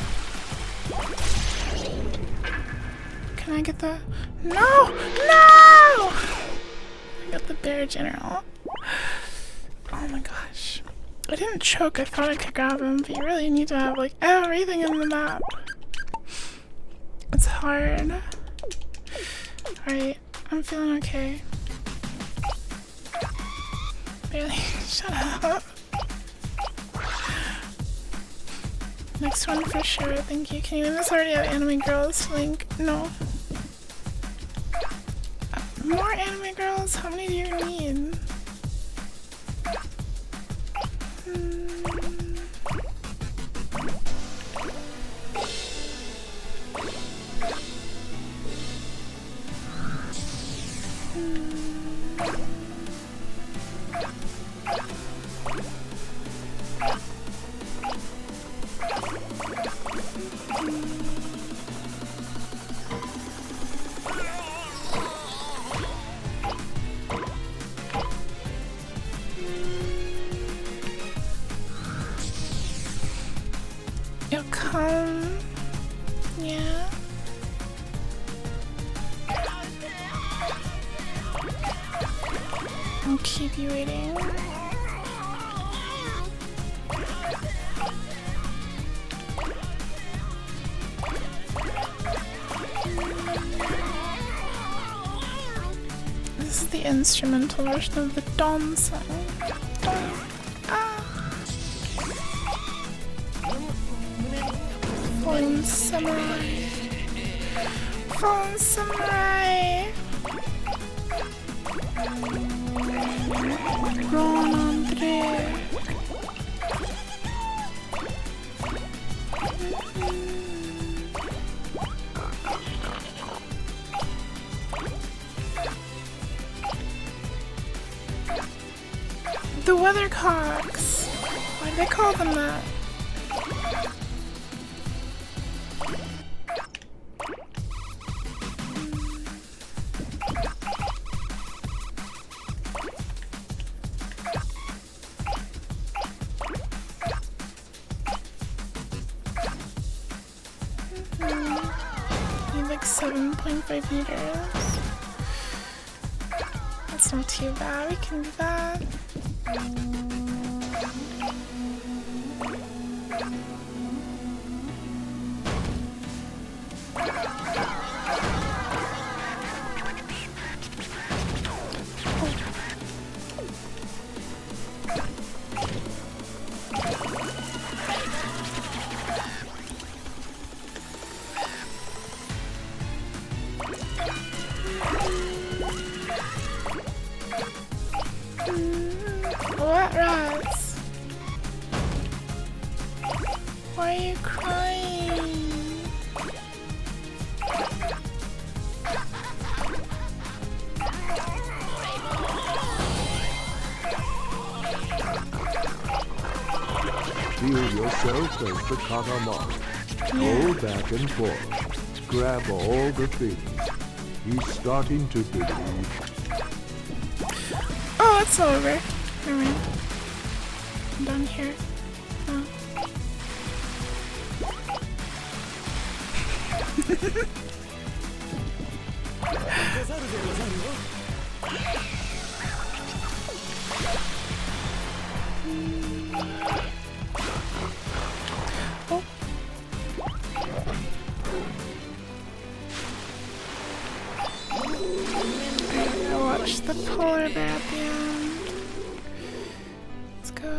Can I get the... No! No! I got the bear general. Oh my gosh. I didn't choke, I thought I could grab him, but you really need to have like everything in the map. It's hard. Alright, I'm feeling okay. Barely. Shut up. Next one for sure, thank you. Can you name this already have anime girls link? No. More anime girls? How many do you need? You'll come. Yeah. I'll keep you waiting. This is the instrumental version of the Dawn song. Dawn. Fallen samurai. Fallen samurai. Ron Andre. The weathercocks. Why do they call them that? Need like 7.5 meters. That's not too bad. We can do that. What rats? Why are you crying? Feel yourself as the katamari. Go back and forth. Grab all the things. He's starting to believe. Oh, it's over. Never mind. I'm done here. Oh. Oh. I watch the polar bear at the end. Let's go.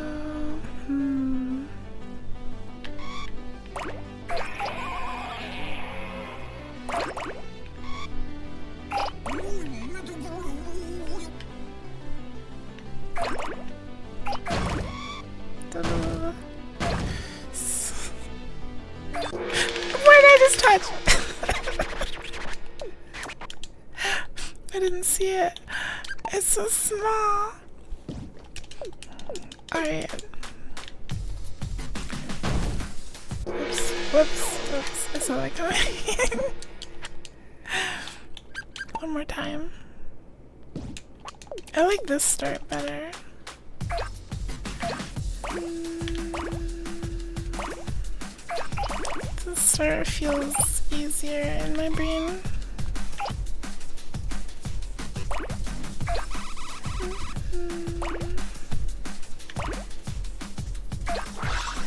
Where did I just touch? I didn't see it. It's so small. Alright. Whoops. I saw that coming. One more time. I like this start better. This start feels easier in my brain.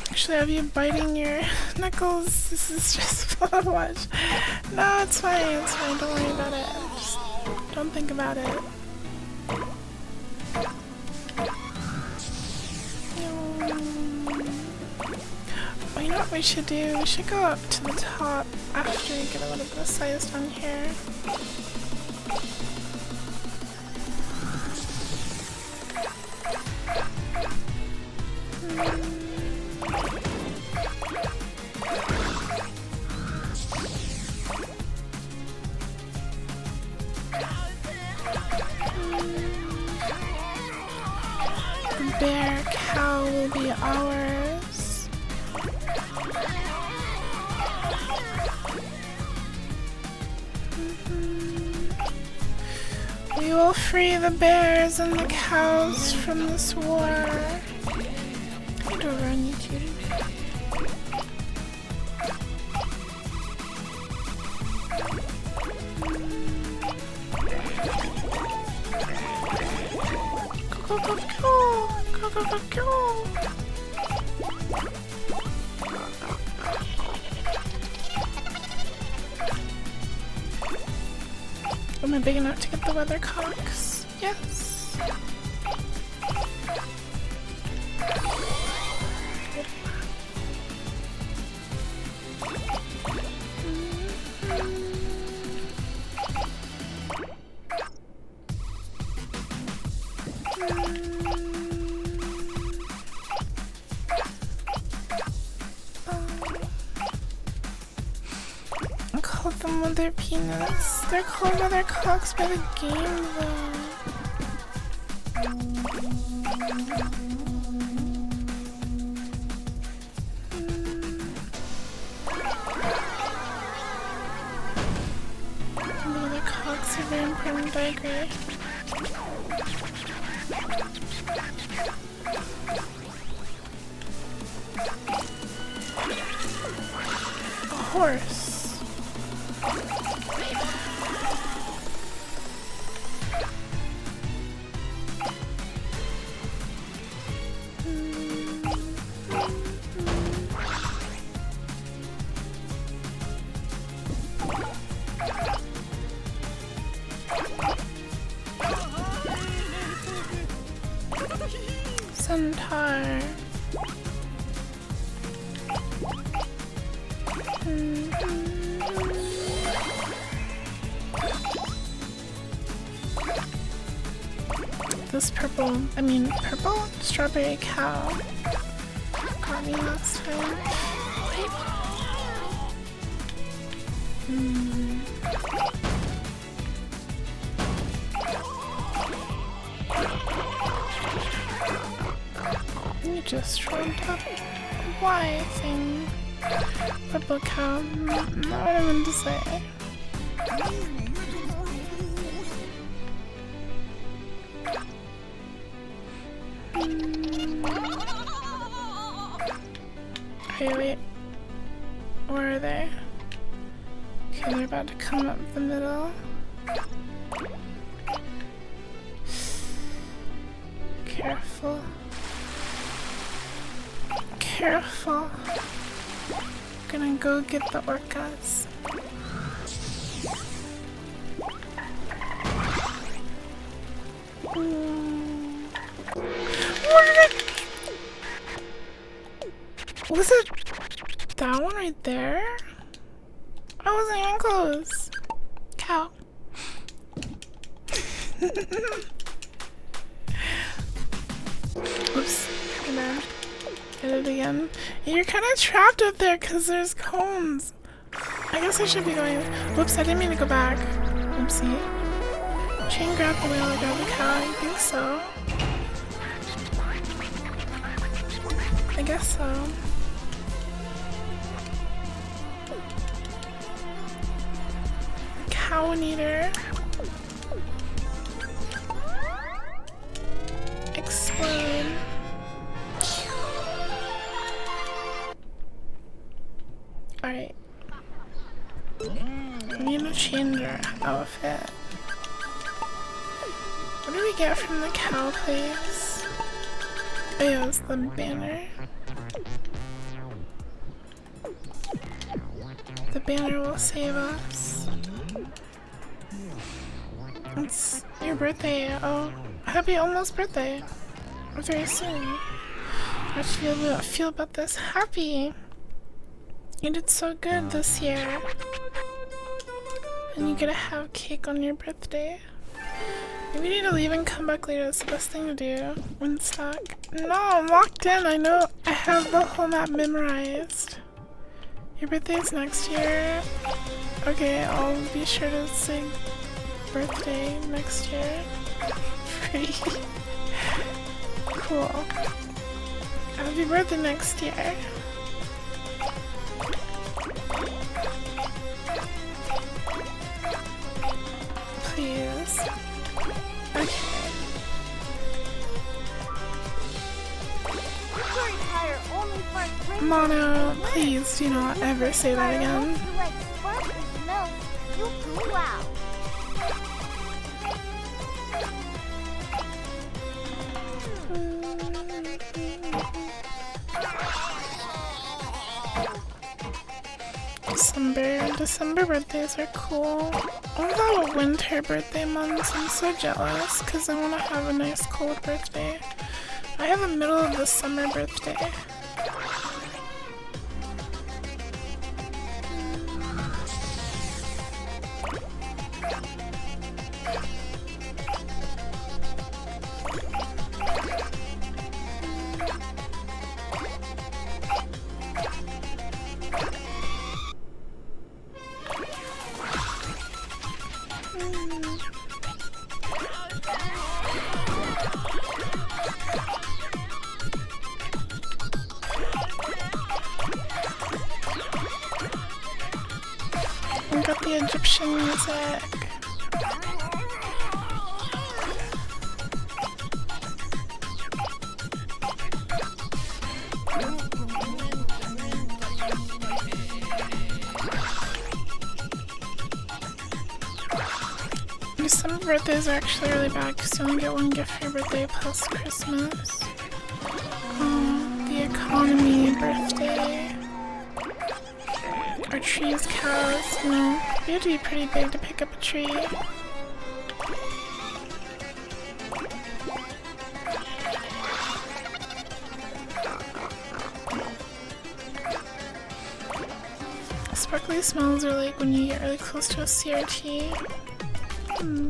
Actually, have you biting your knuckles? This is stressful to watch. No, it's fine. Don't worry about it. Just don't think about it. Oh, you know what we should do? We should go up to the top after we get a little bit of size down here. The bear cow will be ours. We will free the bears and the cows from this war. I do over on YouTube. Go, go, go, go, go, go, go. Am I big enough to get the weathercocks? Yes. I called them with their penis. They're called weathercocks by the game though. The cogs are very important, I agree. A horse. Centaur. This purple, purple? Strawberry cow. Got me last time. You just rolled up. Why thing? Purple cow. Not what I meant to say. Okay, wait. Where are they? Okay, they're about to come up the middle. Careful. Careful. Gonna go get the orcas. Was it that one right there? I wasn't even close. Cow. Oops. And then hit it again. You're kind of trapped up there because there's cones. I guess I should be going. Whoops, I didn't mean to go back. Oopsie. Chain grab the wheel, I grab the cow. I think so. I guess so. Cow eater. Explode. Alright. We need to change our outfit. What do we get from the cow place? Oh yeah, it's the banner. The banner will save us. It's your birthday. Oh, happy almost birthday. Very soon. How do you feel about this? Happy. You did so good this year. And you get to have cake on your birthday. Maybe you need to leave and come back later. That's the best thing to do. When stuck. No, I'm locked in. I know. I have the whole map memorized. Your birthday's next year. Okay, I'll be sure to sing birthday next year. Pretty cool. Happy birthday next year. Please. Okay. Mono, please do not ever say that again. December birthdays are cool. What about winter birthday months? I'm so jealous because I want to have a nice cold birthday. I have a middle of the summer birthday. the Egyptian music. Some birthdays are actually really bad because you only get one gift for your birthday plus Christmas. The economy birthday. Our trees, cows, you know, you have to be pretty big to pick up a tree. Sparkly smells are like when you get really close to a CRT.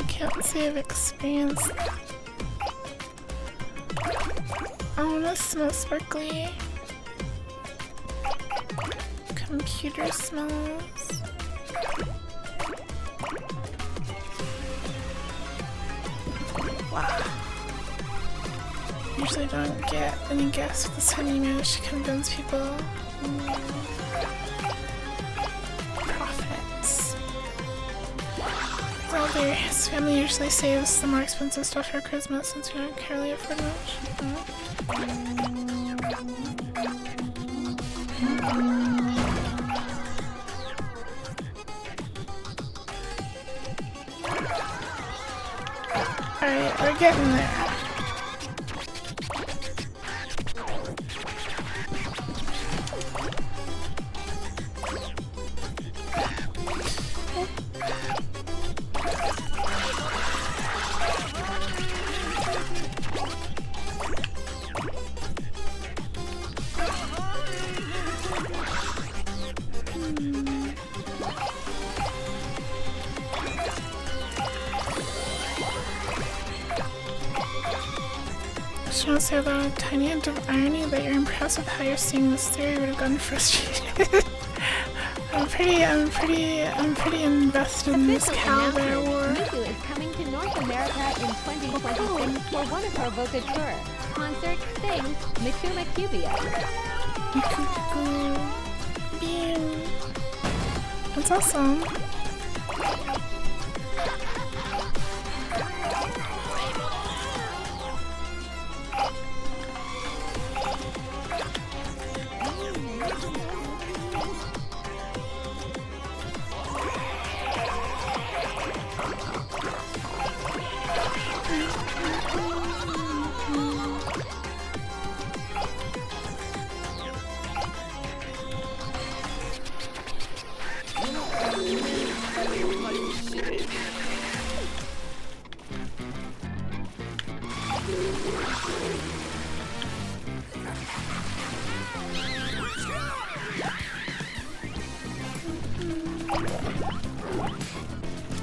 Can't say I've experienced. I wanna smell sparkly. Computer smells. Wow. Usually don't get any guests with this time you manage to convince people. Profits. Well, his family usually saves the more expensive stuff for Christmas since we don't really afford much. Alright, we're getting there. Just want to say that a tiny hint of irony that you're impressed with how you're seeing this theory would have gotten frustrated. I'm pretty invested in this Calvary war. Miku is coming to North America in 2026 for one of her Voca tour. Concert sings Mikuma Cubia. Beam. That's awesome.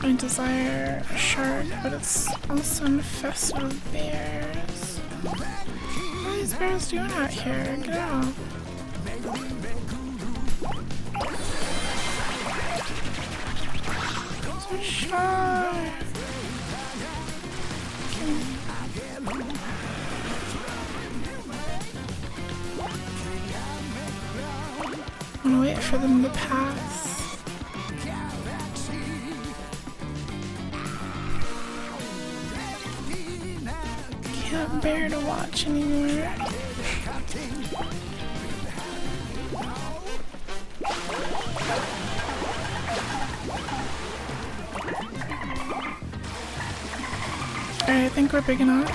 I desire a shark, but it's also infested with bears. What are these bears doing out here? Get out. So sharp. I'm gonna wait for them to pass. Can't bear to watch anymore. Alright, I think we're big enough.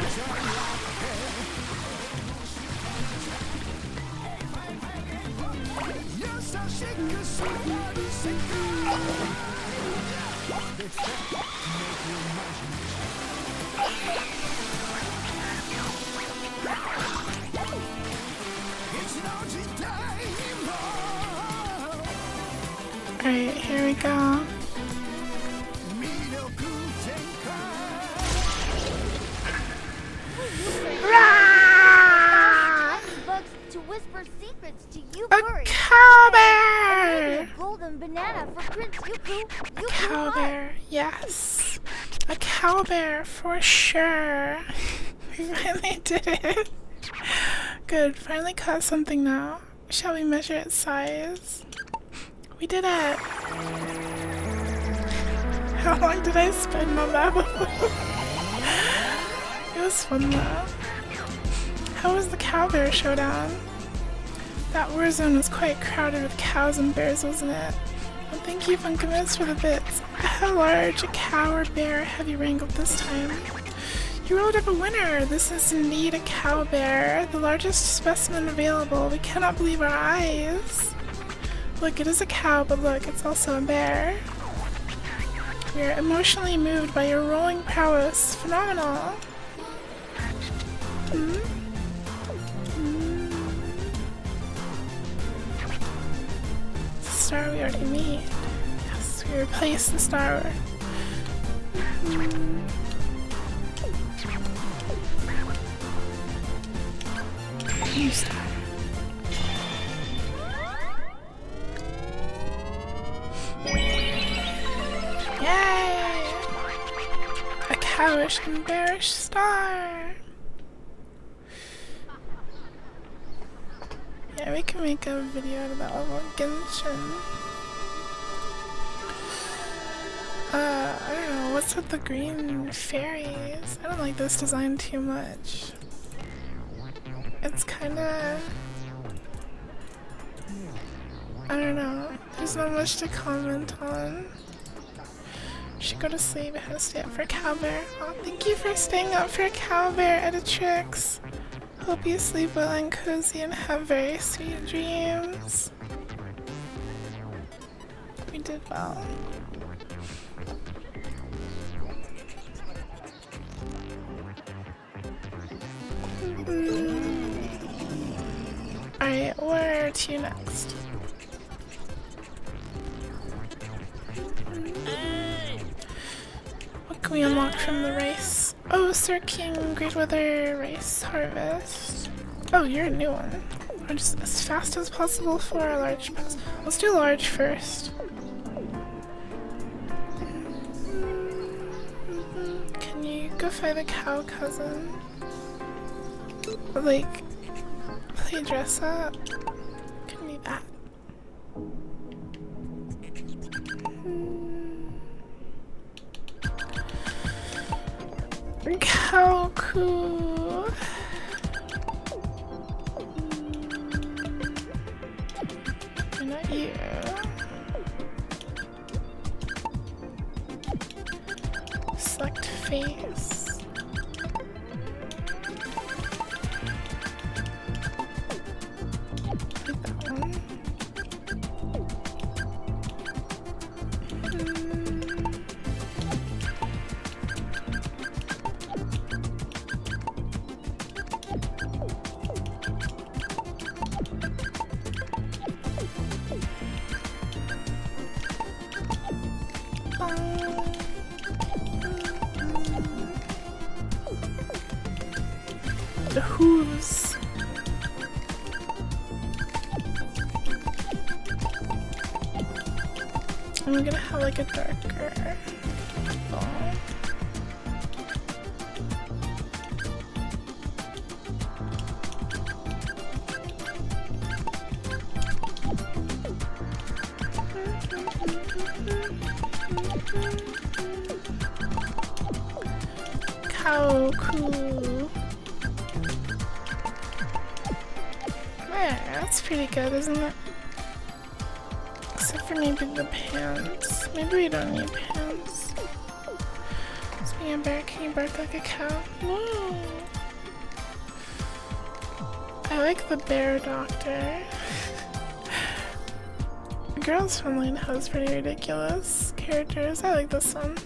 Alright, here we go. Bugs to whisper secrets to you, A Furry. cowbear! A golden banana for Prince Yuku. Yuku Cowbear, yes. A cowbear for sure. We finally did it. Good, finally caught something now. Shall we measure its size? We did it! How long did I spend on that before? It was fun though. How was the cow bear showdown? That war zone was quite crowded with cows and bears, wasn't it? Well, thank you, Funkamus, for the bits. How large a cow or bear have you wrangled this time? You rolled up a winner! This is indeed a cow bear, the largest specimen available. We cannot believe our eyes. Look, it is a cow, but look, it's also a bear. We are emotionally moved by your rolling prowess. Phenomenal! Star we already made. Yes, we replaced the star. New star. Yay! A cowish and bearish star. Yeah, we can make a video out of that level of Genshin. I don't know, what's with the green fairies? I don't like this design too much. It's kinda... I don't know, there's not much to comment on. Should go to sleep, I had to stay up for a cow bear. Oh, thank you for staying up for a cow bear, Editrix. Hope you sleep well and cozy and have very sweet dreams. We did well. Alright, where to next? What can we unlock from the race? Oh, Sir King, Great Weather Race Harvest. Oh, you're a new one. Or just as fast as possible for a large pass. Let's do large first. Can you go find the cow cousin? Like, play dress up? Can do that. How cool. Not you. Select face. Like that one. The hooves. I'm gonna have like a darker ball. How cool. Yeah, that's pretty good, isn't it? Except for maybe the pants. Maybe we don't need pants. Speaking of bear, can you bark like a cow? Whoa. I like the bear doctor. Girls Funline has pretty ridiculous characters. I like this one.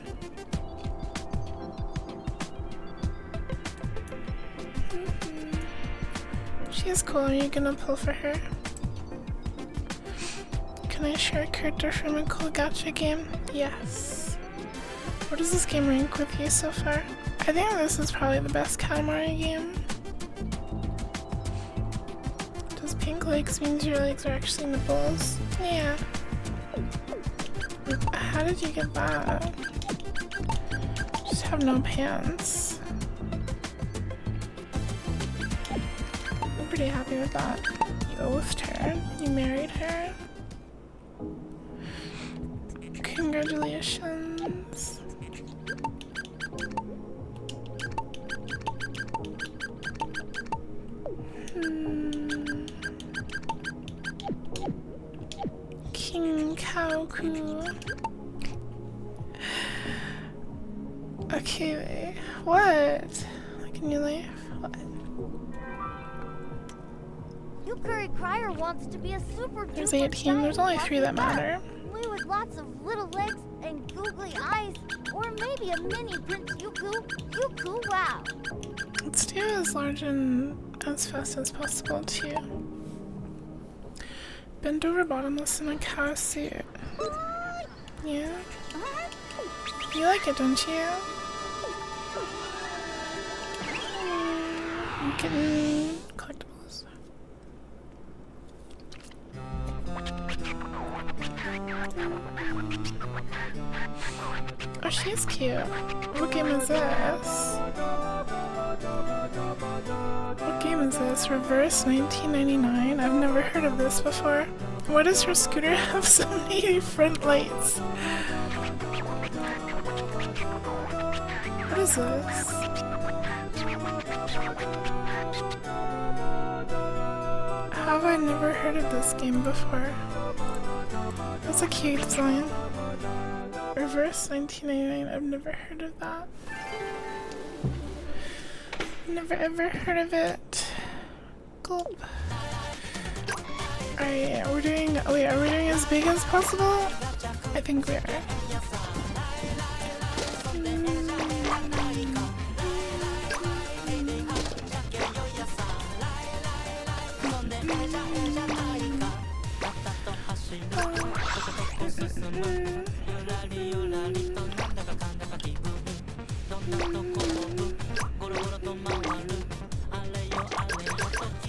She's cool. Are you gonna pull for her? Can I share a character from a cool gacha game? Yes. Where does this game rank with you so far? I think this is probably the best Katamari game. Does pink legs mean your legs are actually nipples? Yeah. How did you get that? Just have no pants. I'm pretty happy with that. You oathed her. You married her. Congratulations. King Kaoku. Okay, wait. What? Like a new life? What? Yukari Crier wants to be a super duper There's 18. There's only 3 that matter. Boy with lots of little legs and googly eyes, or maybe a mini Prince Yuku. Yuku, wow. Let's do as large and as fast as possible too. Bend over bottomless in a cow suit. Yeah? You like it, don't you? I'm getting collectibles. Oh, she's cute. What game is this? What game is this? Reverse 1999? I've never heard of this before. Why does her scooter have so many front lights? What is this? How have I never heard of this game before? That's a cute design. Reverse 1999, I've never heard of that. Never ever heard of it. Gulp. Alright, we're doing, wait, are we doing as big as possible? I think we are.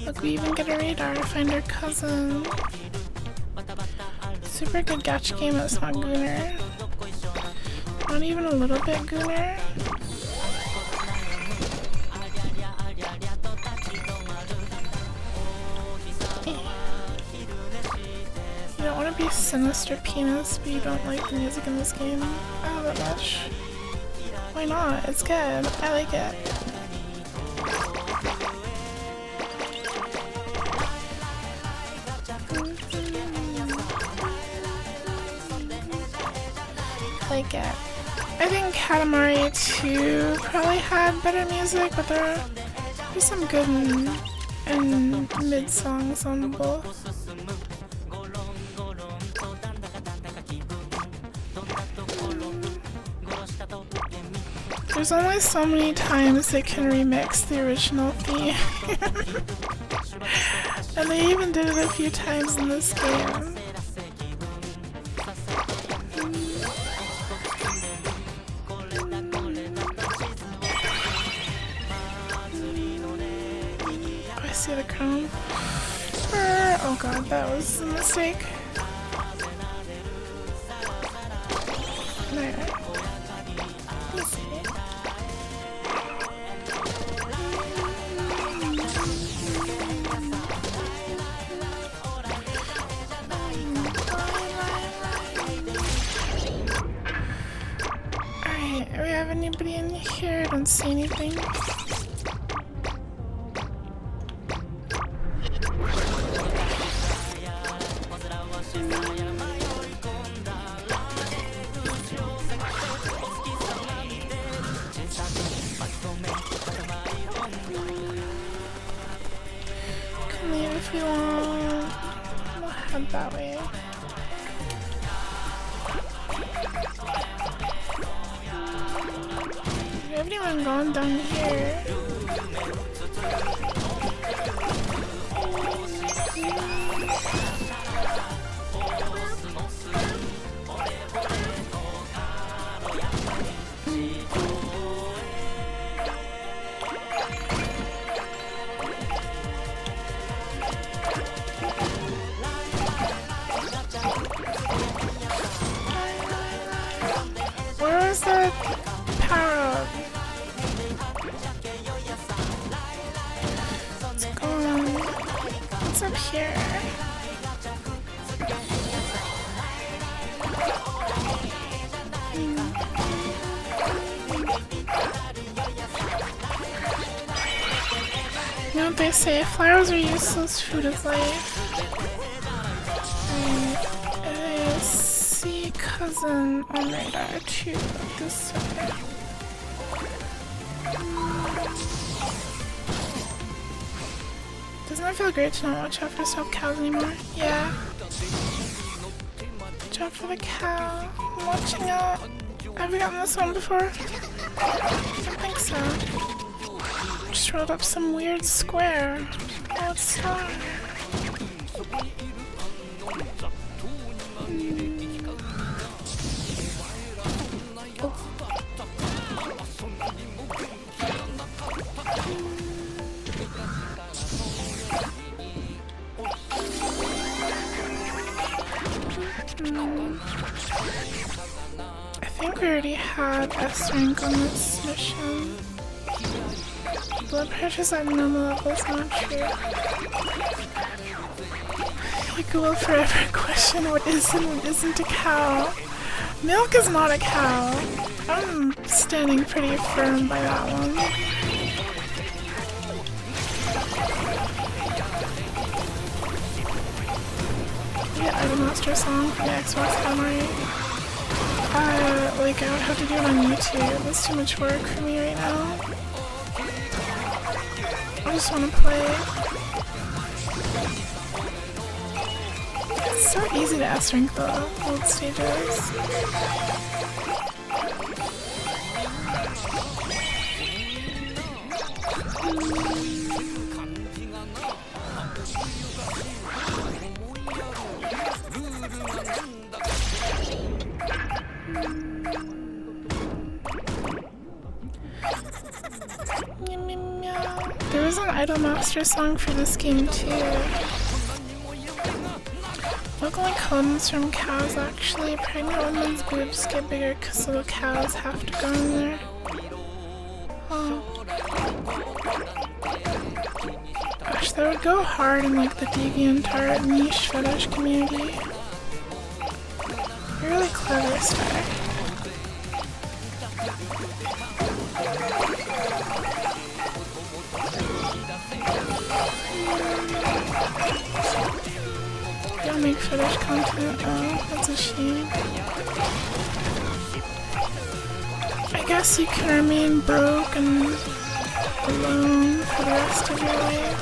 Look, we even get a radar to find our cousin. Super good gacha game, it's not Gooner. Not even a little bit Gooner. You don't want to be sinister penis, but you don't like the music in this game. Oh, that much. Why not? It's good. I like it. Like it. I think Katamari 2 probably had better music, but there's some good and mid songs on both. There's only so many times they can remix the original theme. And they even did it a few times in this game. Oh, I see the crown. Oh god, that was a mistake. There. Let's see. Alright, do we have anybody in here? I don't see anything. Can leave if we want. We'll head that way. We haven't even gone down here. Where is the power up? What's going on? What's up here? You know what they say? Flowers are useless, food is life. I see cousin on radar too. This way. Doesn't it feel great to not watch out for stuffed cows anymore? Yeah. Watch out for the cow. I'm watching out. Have we gotten this one before? I don't think so. Just rolled up some weird square. Oh, it's star. I think we already had S rank on this mission. Blood pressure's at normal levels, not true. You will forever question what is and what isn't a cow. Milk is not a cow. I'm standing pretty firm by that one. Yeah, I would master a song for the Xbox Katmari. Like I would have to do it on YouTube. That's too much work for me right now. I just want to play. It's so easy to S-rank the old stages. There was an Idol Master song for this game too. Milk only comes from cows actually. Pregnant women's boobs get bigger because little cows have to go in there. Oh. Gosh, that would go hard in like the DeviantArt niche fetish community. You're really clever, Star. Don't make fetish content. Oh, that's a shame. I guess you can remain broke and alone for the rest of your life.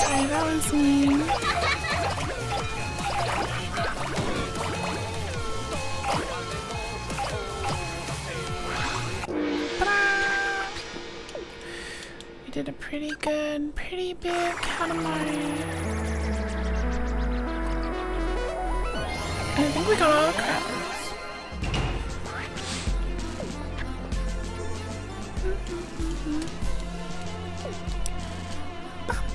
Sorry, that was mean. Did a pretty big katamari. I think we got all the crowns.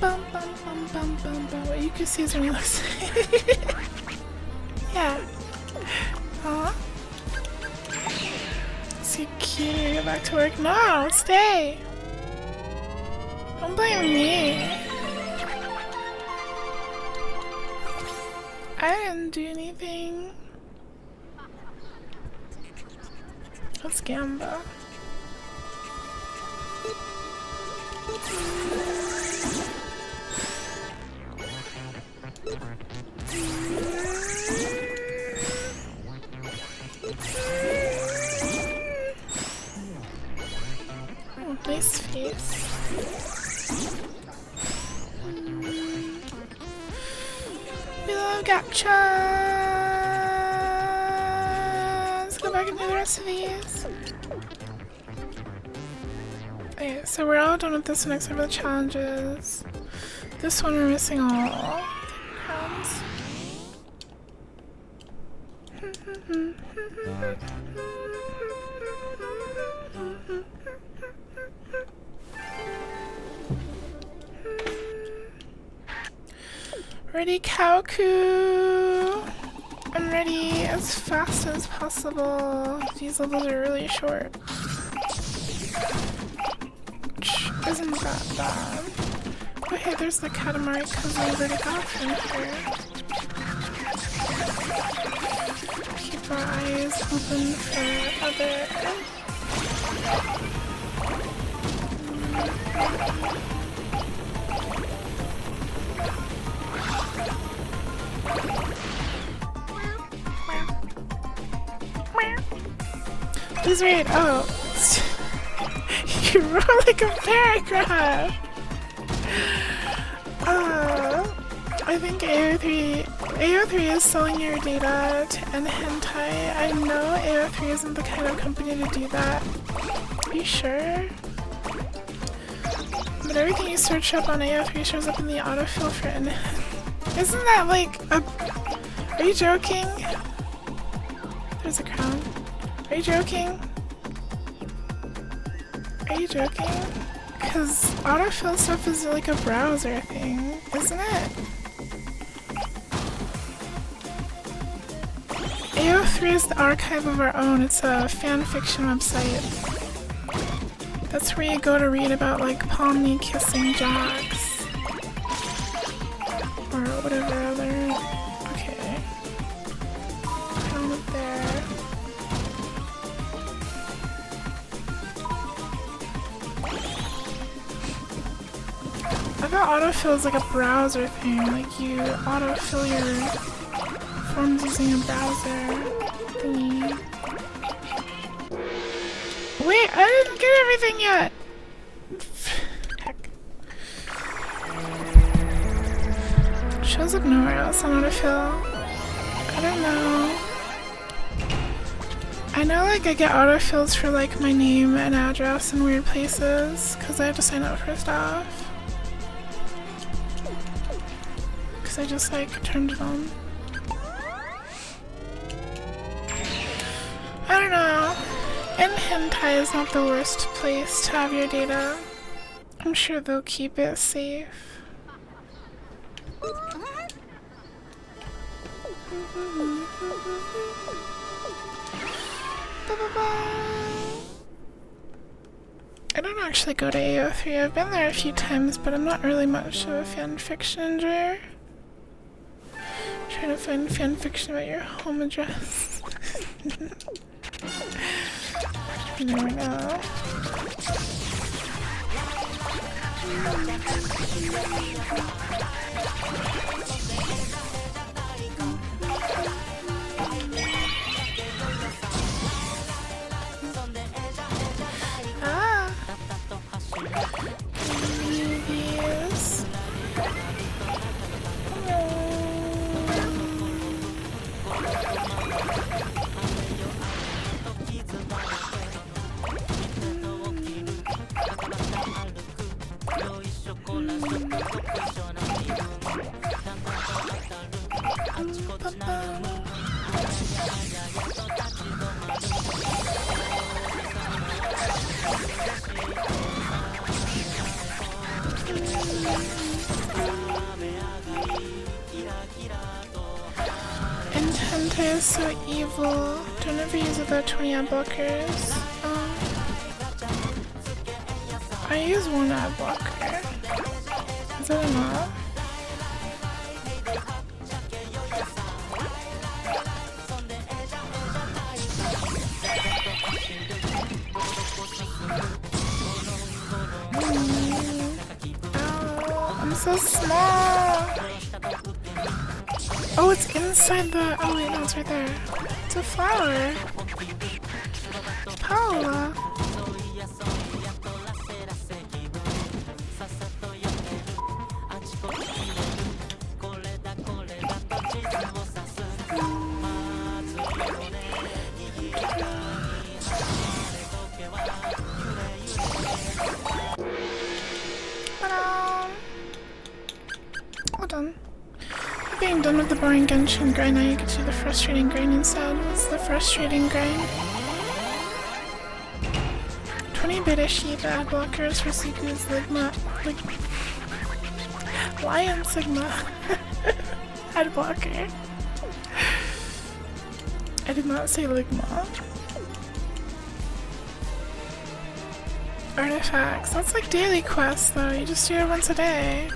Bum, bum, bum, bum, bum, bum. What you can see is when you look. Yeah. Huh? So cute. Get back to work. No, stay. Don't blame me. I didn't do anything. Let's gamble. Oh, nice face. We love gotcha. Let's go back and do the rest of these. Okay, so we're all done with this one except for the challenges. This one we're missing all crowns. Ready, Cowcoo? I'm ready as fast as possible. These levels are really short. Which isn't that bad. Oh hey, there's the Katamari because we already got from here. Keep keep our eyes open for other. Please read. Oh. You wrote like a paragraph. I think AO3 is selling your data to end hentai. I know AO3 isn't the kind of company to do that. Are you sure? But everything you search up on AO3 shows up in the autofill for end. Isn't that like a... Are you joking? There's a crown. Are you joking? Are you joking? Because autofill stuff is like a browser thing, isn't it? AO3 is the archive of our own. It's a fanfiction website. That's where you go to read about like Pomni kissing Jax. Or whatever other... Okay. Down up there. I thought autofill is like a browser thing, like you autofill your forms using a browser thingy. Wait, I didn't get everything yet! Heck. Shows up nowhere else on autofill. I don't know. I know like I get autofills for like my name and address in weird places, because I have to sign up for stuff. Because I just like turned it on. I don't know. And hentai is not the worst place to have your data. I'm sure they'll keep it safe. I don't actually go to AO3. I've been there a few times, but I'm not really much of a fanfiction enjoyer. Trying to find fanfiction about your home address. You never know. Ah! Movies. And hentai is so evil. Don't ever use about 20 ad blockers. I use one ad blocker. Is that enough? Ow, I'm so small. Oh, it's inside the... Oh wait, no, it's right there. It's a flower. Paula. Well done. Being done with the boring Genshin grind, now you can do the frustrating grind instead. What's the frustrating grind? 20 beta sheet ad blockers for Suku's Ligma. Lion Sigma ad blocker. I did not say Ligma. Artifacts. That's like daily quests though, you just do it once a day.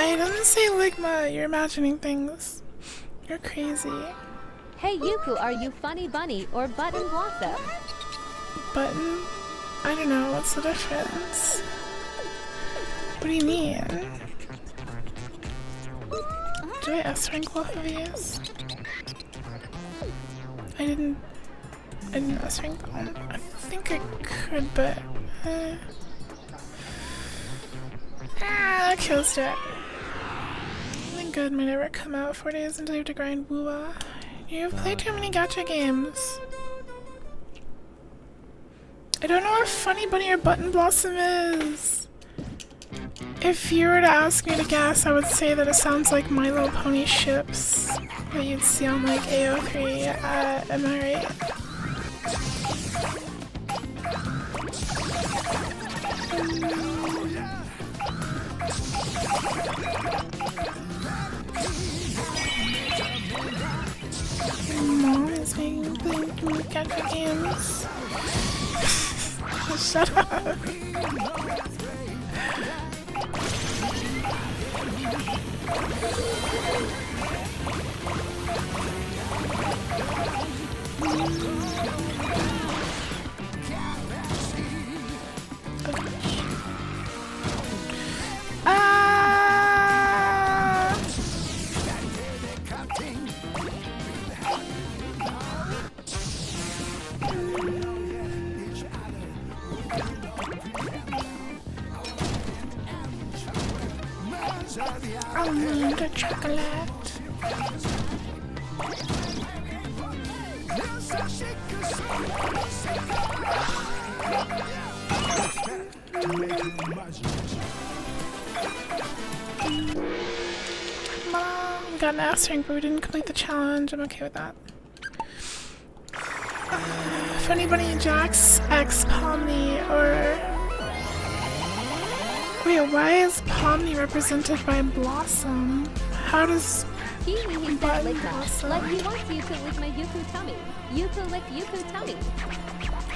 I didn't say Ligma. You're imagining things. You're crazy. Hey Yuku, are you Funny Bunny or Button Blossom? Button? I don't know. What's the difference? What do you mean? Do I S-rank both of these? I didn't S-rank them. I think I could, but... okay, let's do it. Something good may never come out 4 days until you have to grind woo-wah. You've played too many gacha games. I don't know what Funny Bunny or Button Blossom is. If you were to ask me to guess, I would say that it sounds like My Little Pony ships that you'd see on like AO3. Am I right? Mom is making gacha games. Shut up. I need a chocolate. Mom, got an ass ring, but we didn't complete the challenge. I'm okay with that. Funny Bunny Jax X Pomni or... Wait, why is Pomni represented by Blossom? How does... He said Ligma, like he wants you to lick my Yuku tummy. Yuku lick Yuku tummy.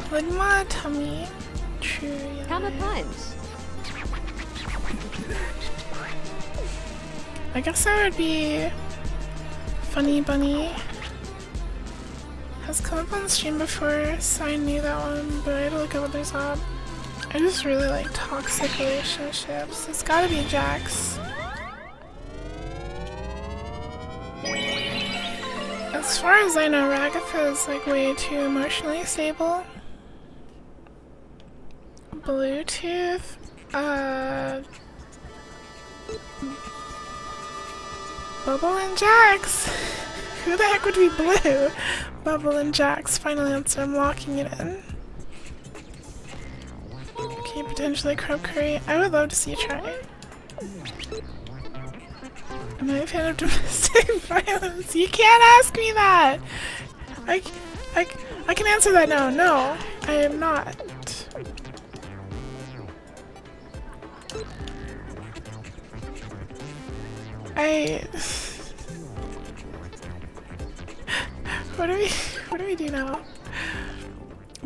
Ligma tummy. True, yeah. Come a punch. I guess I would be... Funny Bunny. Has come up on stream before, so I knew that one, but I had to look at what there's up. I just really like toxic relationships. It's gotta be Jax. As far as I know, Ragatha is like way too emotionally stable. Bluetooth, Bubble and Jax. Who the heck would be blue? Bubble and Jax. Final answer. I'm locking it in. Okay, potentially Crab Curry. I would love to see you try it. Am I a fan of domestic violence? You can't ask me that! I can answer that now. No, I am not. What do we do now?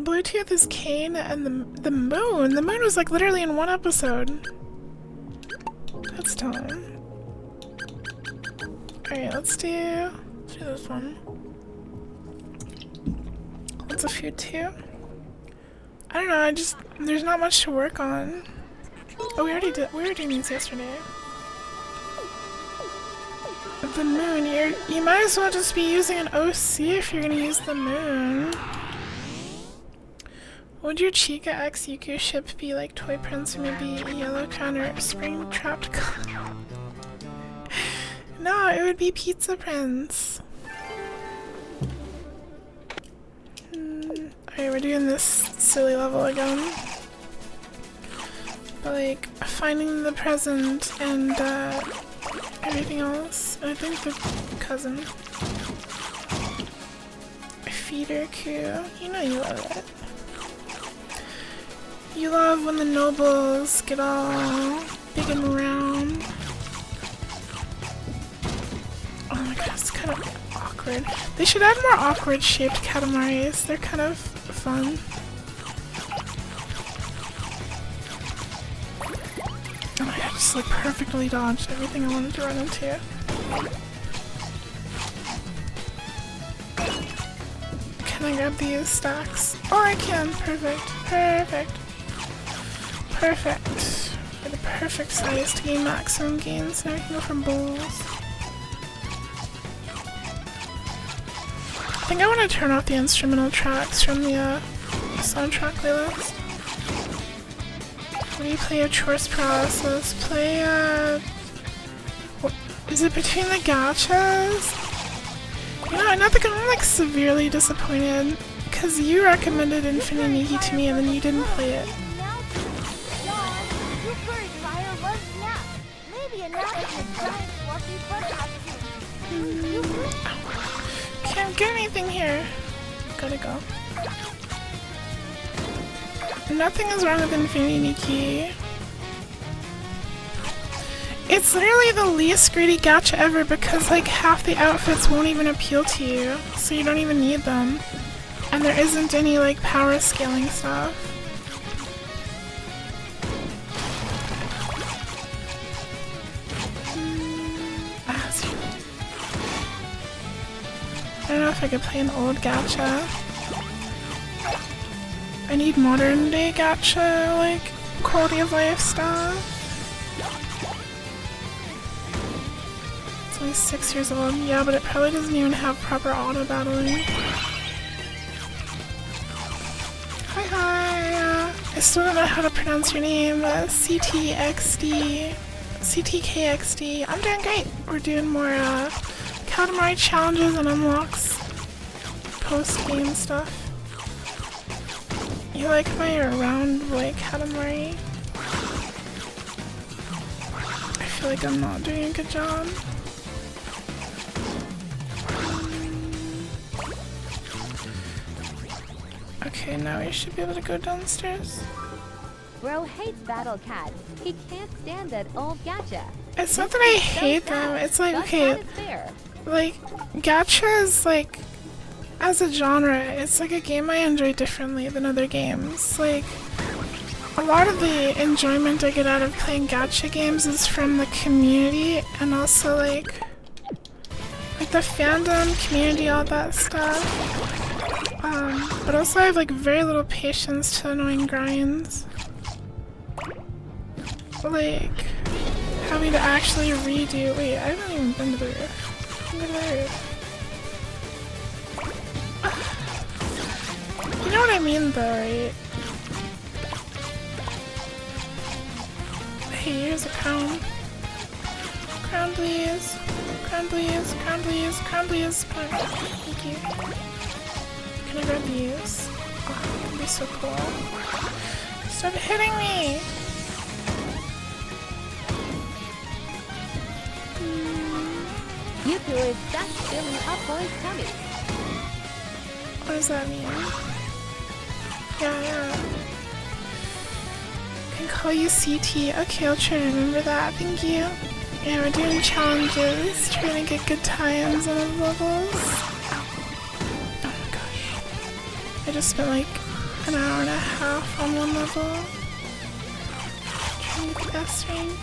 Bluetooth is Kane and the moon. The moon was like literally in one episode. That's dumb. Alright, let's do this one. What's a food too? I don't know, there's not much to work on. Oh, we were doing these yesterday. The moon, you might as well just be using an OC if you're gonna use the moon. Would your Chica X Yuku ship be like Toy Prince or maybe Yellow Crown or Spring Trapped? No, it would be Pizza Prince. Alright, we're doing this silly level again. But like, finding the present and everything else. I think the cousin. Feeder coup. You know you love it. You love when the nobles get all big and round. Oh my god, it's kind of awkward. They should add more awkward shaped katamaris. They're kind of fun. Oh my god, Just like perfectly dodged everything I wanted to run into. Can I grab these stacks? Oh, I can. Perfect. Perfect. Perfect. They're the perfect size to gain maximum gains. Now we can go for bowls. I think I want to turn off the instrumental tracks from the soundtrack playlist. When you play a chores paralysis, play what, is it between the gachas? You know, I think I'm like severely disappointed because you recommended Infinity Nikki to me and then you didn't play it. Can't get anything here. Gotta go. Nothing is wrong with Infinity Nikki. It's literally the least greedy gacha ever because like half the outfits won't even appeal to you, so you don't even need them. And there isn't any like power scaling stuff. I don't know if I could play an old gacha. I need modern day gacha, like, quality of life stuff. It's only 6 years old. Yeah, but it probably doesn't even have proper auto battling. Hi, hi. I still don't know how to pronounce your name. CTXD. CTKXD. I'm doing great. We're doing more katamari challenges and unlocks post-game stuff. You like my round boy katamari? I feel like I'm not doing a good job. Okay, now we should be able to go downstairs. Bro hates Battle Cat. He can't stand that old gacha. It's not that I hate them, it's like, okay, like, gacha is like, as a genre, it's like a game I enjoy differently than other games. Like, a lot of the enjoyment I get out of playing gacha games is from the community and also like the fandom, community, all that stuff. But also I have like very little patience to annoying grinds. Like, having to actually redo. Wait, I haven't even been to the roof. Been to the roof. You know what I mean though, right? Hey, here's a crown. Crown please. Crown please. Crown please. Crown please. Thank you. Can I grab these? Oh, that would be so cool. Stop hitting me! Yuku is just filling up boy's tummy. What does that mean? Yeah. I can call you CT. Okay, I'll try to remember that. Thank you. Yeah, we're doing challenges, trying to get good times on the levels. Oh my gosh. I just spent like an hour and a half on one level. Trying to get the S rank.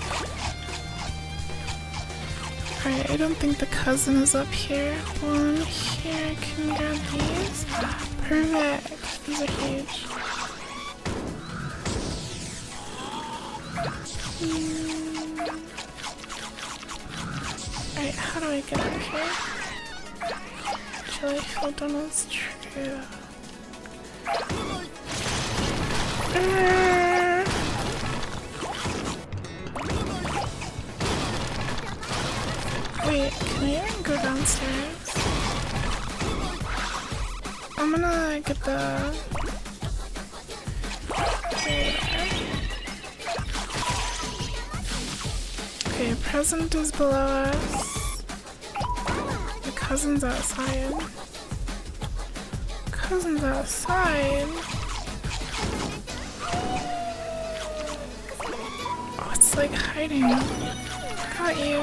Alright, I don't think the cousin is up here. One here, I can grab these. Perfect. These are huge. Alright, how do I get up here? Jelly filled Donald's true. Wait, can I even go downstairs? I'm gonna get the... Okay, present is below us. The cousin's outside. Cousin's outside? Oh, it's like hiding. Got you.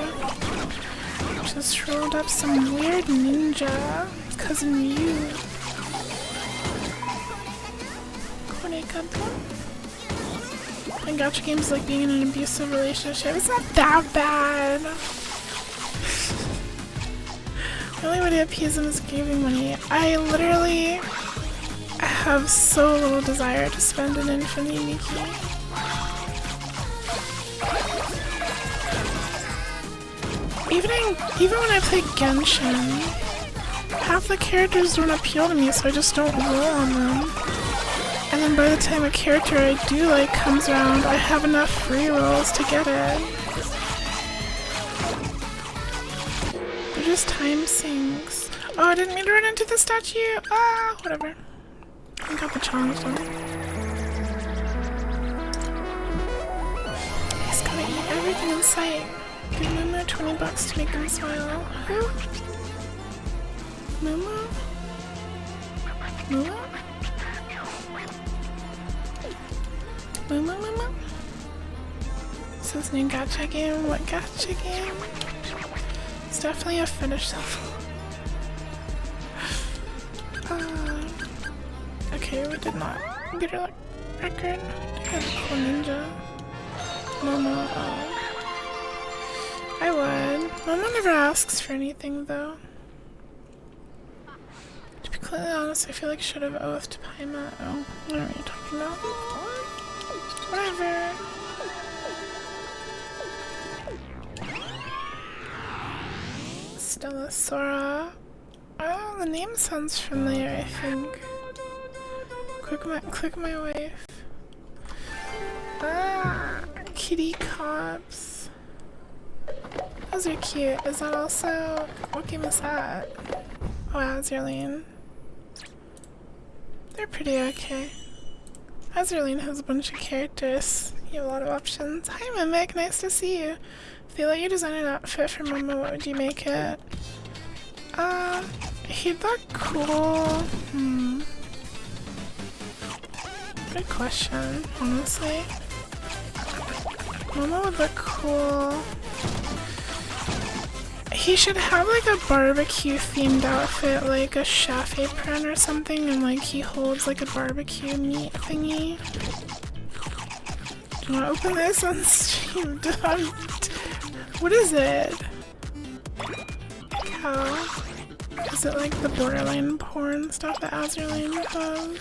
Just rolled up some weird ninja. Cousin Ryu. And gacha games like being in an abusive relationship. It's not that bad. The only way to appease him is giving money. I literally have so little desire to spend an infinity Miki. Even when I play Genshin, half the characters don't appeal to me, so I just don't roll on them. And then by the time a character I do like comes around, I have enough free rolls to get it. They're just time sinks. Oh, I didn't mean to run into the statue! Ah, whatever. I got the challenge done. He's gotta eat everything in sight. Give Momo $20 to make him smile. Who? Momo? Momo? Momo? This is a new gacha game. What gacha game? It's definitely a fetish level. Okay, we did not get our record. Cool ninja. Momo. I would. Momo never asks for anything though. To be completely honest, I feel like I should have oathed Paima. Oh, I don't know what you're talking about. Whatever. Stella Sora. Oh, the name sounds familiar, I think. Click my wife. Ah, kitty cops. Those are cute. Is that also... What game is that? Oh, Azurline. They're pretty okay. Azurline has a bunch of characters. You have a lot of options. Hi Mimic, nice to see you. If they let you design an outfit for Momo, what would you make it? He'd look cool. Good question, honestly. Momo would look cool. He should have like a barbecue themed outfit, like a chef apron or something, and like he holds like a barbecue meat thingy. Do you want to open this on stream? What is it? Cow? Is it like the borderline porn stuff that Azurline does?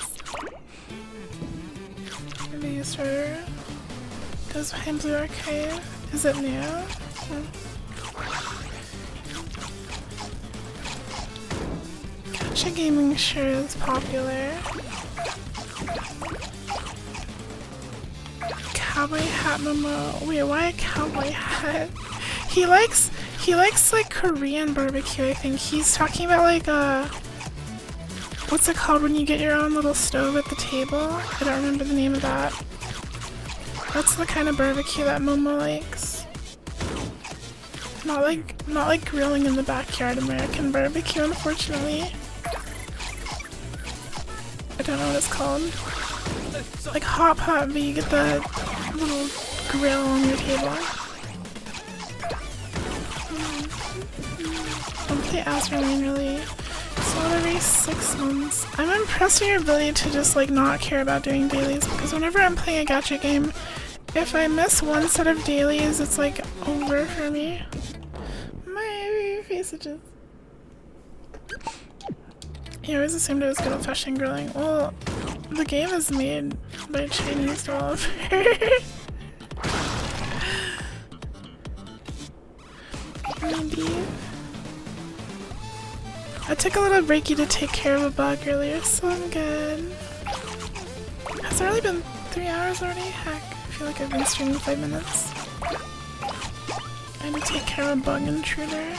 Maybe you started. Does Behind Blue Archive? Is it new? Gacha gaming sure is popular. Cowboy hat Momo. Wait, why a cowboy hat? He likes like Korean barbecue, I think. He's talking about like what's it called when you get your own little stove at the table? I don't remember the name of that. That's the kind of barbecue that Momo likes. Not like grilling in the backyard American barbecue, unfortunately. I don't know what it's called. Like hot pot, but you get the little grill on your table. Don't play Azurline really. So every 6 months. I'm impressed with your ability to just like not care about doing dailies, because whenever I'm playing a gacha game, if I miss one set of dailies, it's like over for me. My face itches. You always assumed it was good old-fashioned grilling. Well, the game is made by a Chinese developer. Maybe. I took a little breaky to take care of a bug earlier, so I'm good. Has it really been 3 hours already? Heck, I feel like I've been streaming 5 minutes. I need to take care of a bug intruder.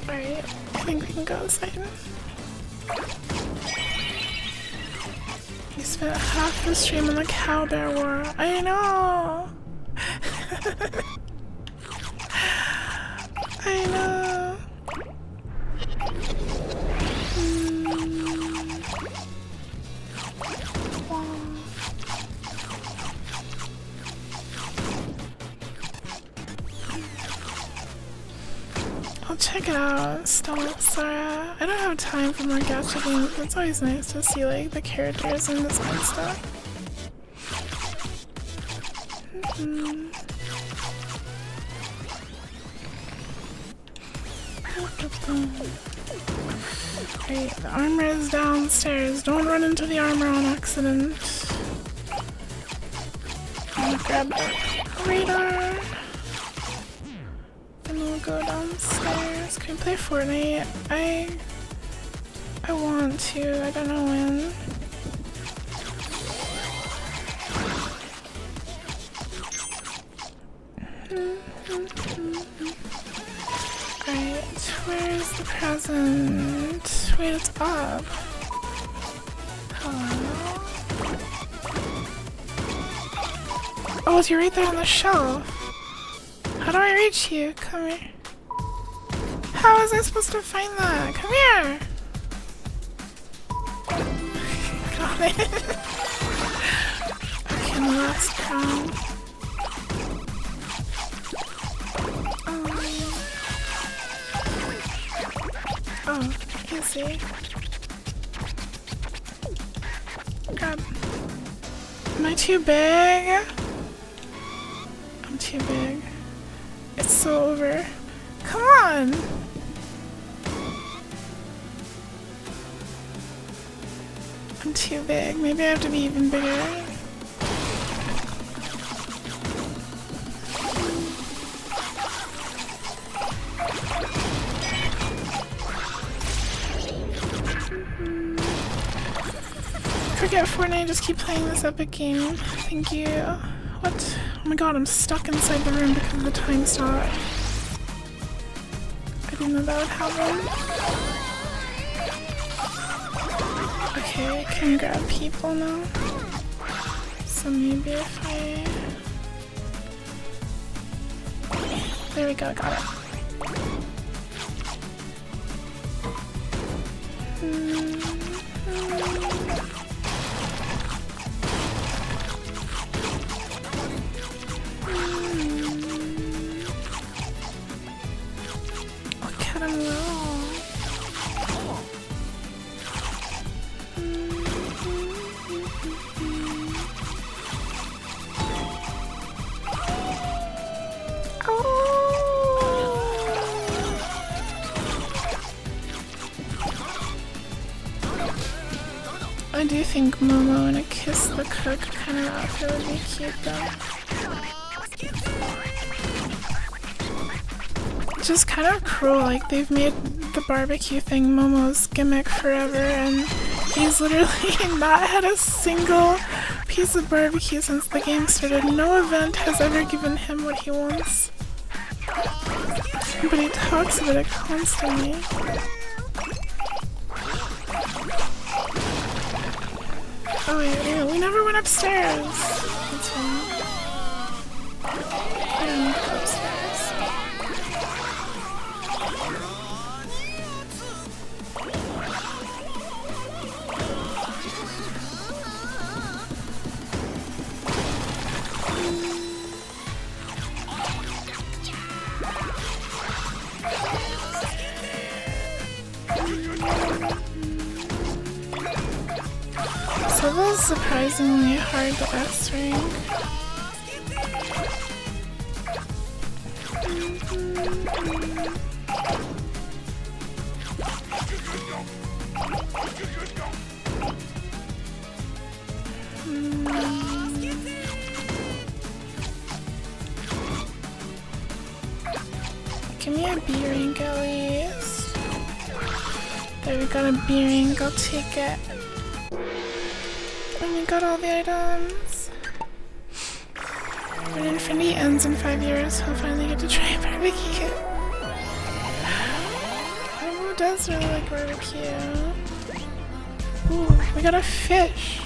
Alright, I think we can go outside. You spent half the stream on the cow bear war. I know! I know! I'll check it out. Stella Sora. I don't have time for more gacha games, but it's always nice to see like the characters and this kind of stuff. Right, the armor is downstairs. Don't run into the armor on accident. I'll grab the radar. Then we'll go downstairs. Can we play Fortnite? I want to. I don't know when. Alright, where's the present? Wait, it's up. Hello? Oh, you're right there on the shelf. How do I reach you? Come here. How was I supposed to find that? Come here! Got it. Okay, the last crown. Oh, easy. Grab. Am I too big? I'm too big. It's so over. Come on! I'm too big. Maybe I have to be even bigger. Forget Fortnite, just keep playing this epic game. Thank you. What? Oh my god, I'm stuck inside the room because the time stopped. I didn't know that would happen. Okay, I can grab people now. So maybe if I... There we go, got it. Look at him roll. I do think Momo and a Kiss the Cook kind of outfit would be cute though. It's just kind of cruel, like they've made the barbecue thing Momo's gimmick forever and he's literally not had a single piece of barbecue since the game started. No event has ever given him what he wants. But he talks about it constantly. Oh yeah, we never went upstairs. That's fine. I don't need to go upstairs. So that was surprisingly hard to S rank. Give me a B rank at least. There, we got a B rank, I'll take it. And we got all the items. When Infinity ends in 5 years, he'll finally get to try barbecue. Who does really like barbecue? Ooh, we got a fish.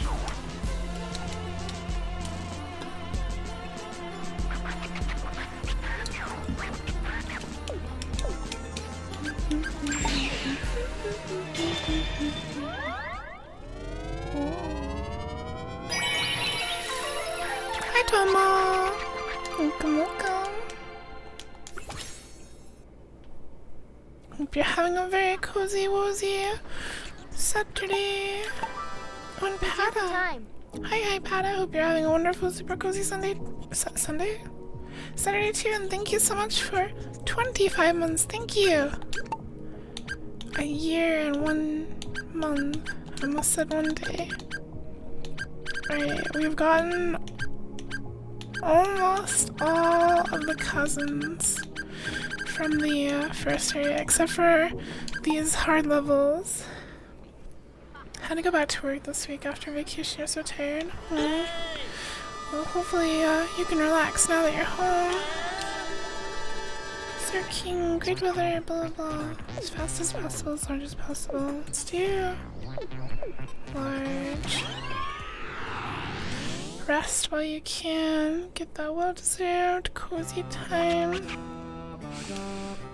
Hi, Tomo. Welcome, welcome. Hope you're having a very cozy woozy Saturday on Pada. Time. Hi, Pada. Hope you're having a wonderful, super cozy Sunday Sunday? Saturday too, and thank you so much for 25 months. Thank you. A year and 1 month. I almost said 1 day. Right, we've gotten almost all of the cousins from the first area, except for these hard levels. Had to go back to work this week after vacation. You're so tired. Well, hopefully you can relax now that you're home. Sir King, great weather, blah blah blah. As fast as possible, as large as possible. Let's do large. Rest while you can. Get that well-deserved cozy time.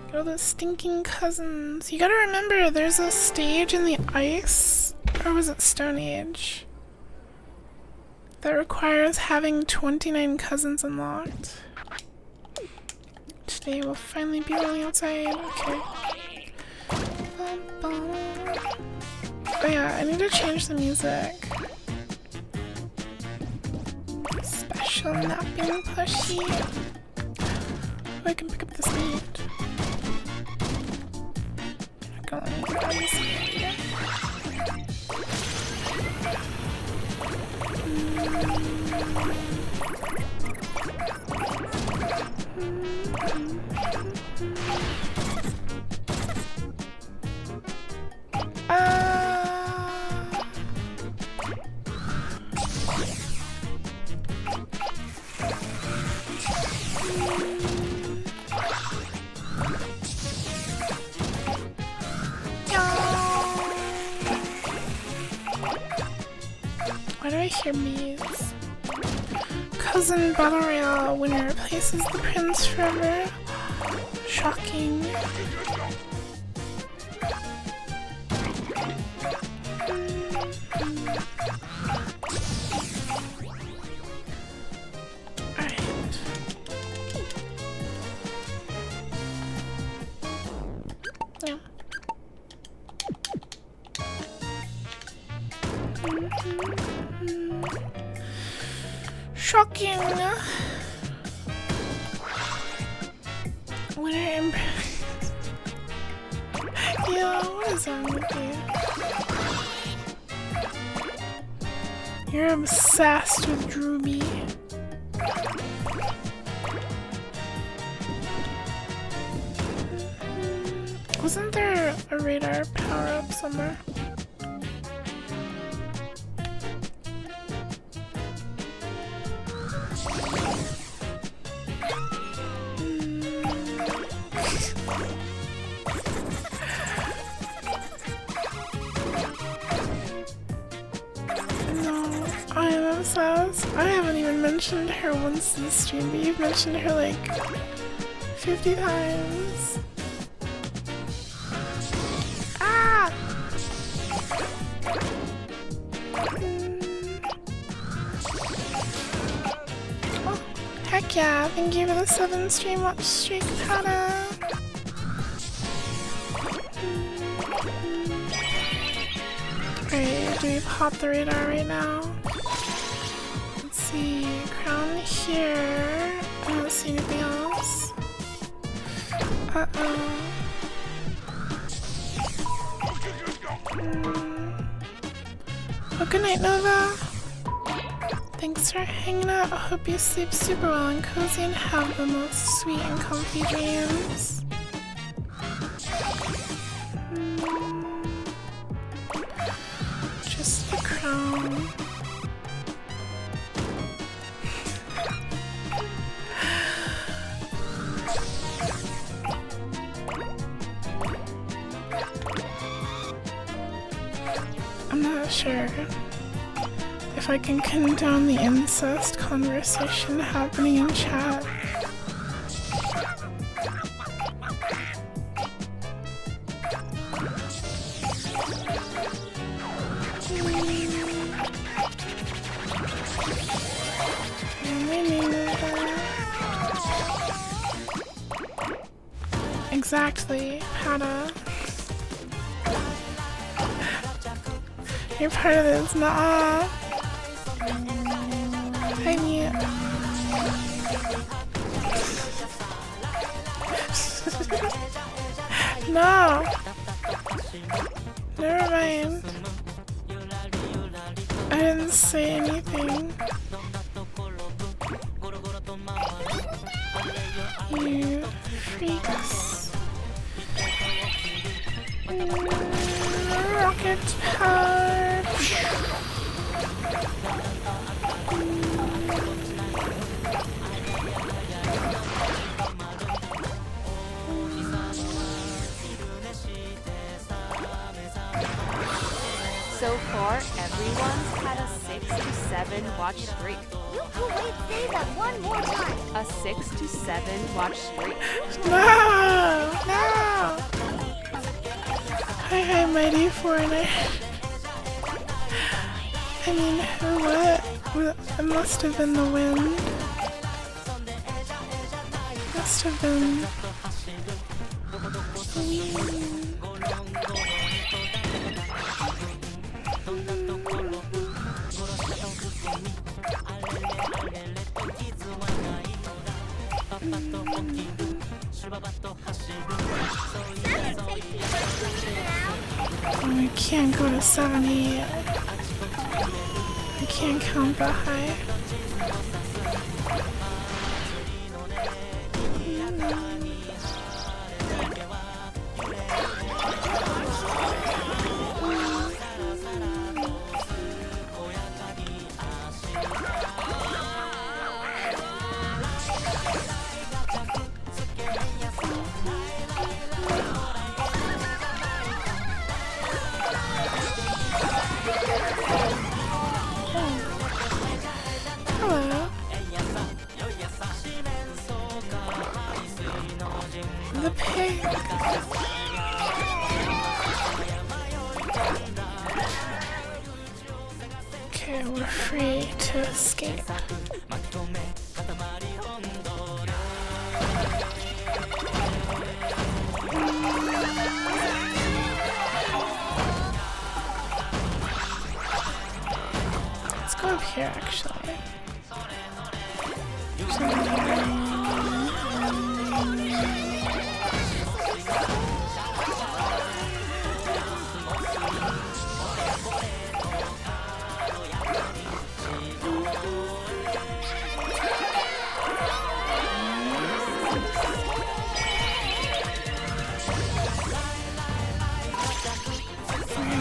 Get all those stinking cousins. You gotta remember, there's a stage in the ice, or was it Stone Age, that requires having 29 cousins unlocked. Today we'll finally be rolling outside. Okay. Oh yeah, I need to change the music. Special napping plushie. Oh, I can pick up this meat. I'm gonna grab this meat. Why do I hear bees? Cousin Battle Royale winner replaces the prince forever. Shocking. Alright. Yeah. Shocking. Winner in yeah, what is wrong with you? You're obsessed with Drooby. Wasn't there a radar power-up somewhere? I haven't even mentioned her once in the stream, but you've mentioned her like 50 times. Ah! Oh, heck yeah, thank you for the 7 stream watch streak, Tata. Alright, do we pop the radar right now? See, crown here. I don't see anything else. Uh-oh. Oh, good night, Nova. Thanks for hanging out. I hope you sleep super well and cozy and have the most sweet and comfy dreams. Just the crown. I'm not sure if I can condone the incest conversation happening in chat. Exactly, Hannah. You're part of this, nah. Hi, Mia. No! Never mind. I didn't say anything. You freaks. Rocket power. So far, everyone's had a 6 to 7 watch streak. You could wait, say that one more time. A 6 to 7 watch streak. No! No! Hi, Mighty Foreigner. I mean, what? It must have been the wind. Must have been. We can't go to 70 yet. I can't count that high. Hello. The pig. Okay, we're free to escape. Let's go up here, actually.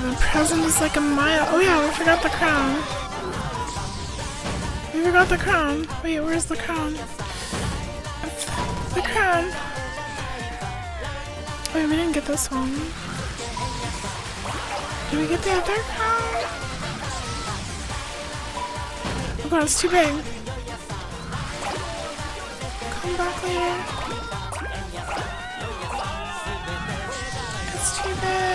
The present is like a mile. Oh yeah, we forgot the crown. We forgot the crown. Wait, where's the crown? The crown. Wait, we didn't get this one. Did we get the other crown? Oh god, it's too big. Come back later. It's too big.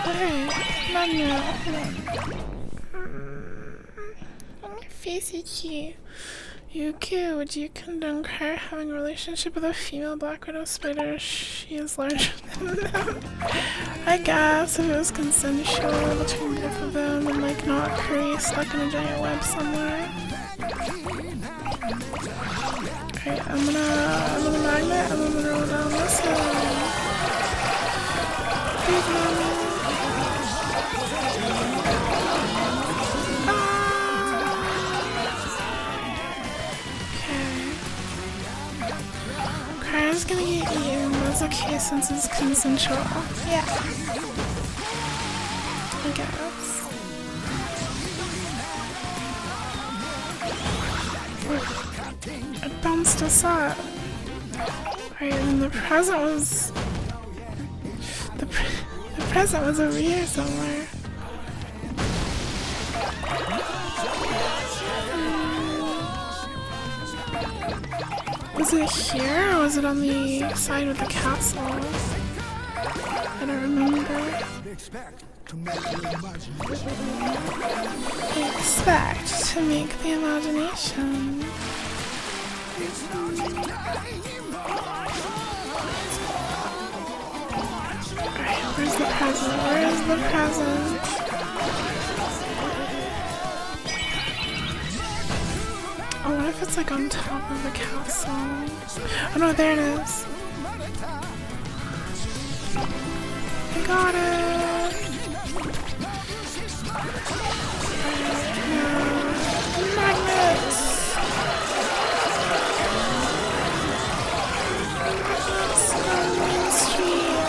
Okay, Manu. Facey, you cute. Would you condone her having a relationship with a female black widow spider? She is larger than them. I guess if it was consensual between both of them and like not Curry stuck in a giant web somewhere. Alright, I'm gonna magnet and I'm gonna roll down this hill. Big mommy. Cryo's gonna get eaten, but it's okay since it's consensual. Yeah. I guess. It bounced us up. Alright, and the present was... The present was over here somewhere. Was it here or was it on the side of the castle? I don't remember. Expect to make the imagination. Alright, where's the present? Where is the present? Oh, what if it's like on top of the castle? Oh no, there it is. I got it. Magnets. On Main Street.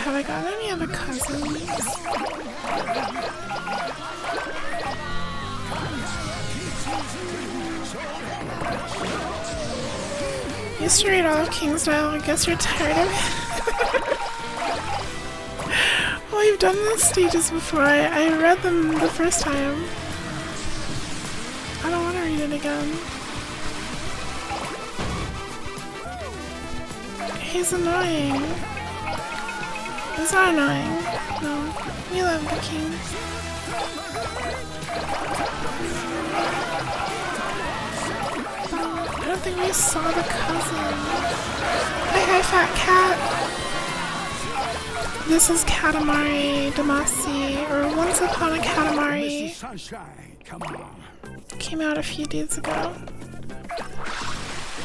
Have I got any other cousins? Used to read all of Kingsdale. I guess you're tired of it. Well, you've done those stages before. I read them the first time. I don't want to read it again. He's annoying. He's not annoying. No. We love the king. I don't think we saw the cousin. Hi, Fat Cat. This is Katamari Damacy, or Once Upon a Katamari. Came out a few days ago.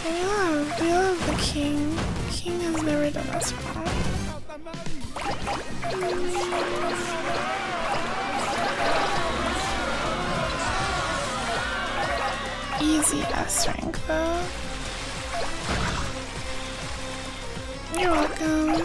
We love the king. King has never done us wrong. Easy S rank though. You're welcome.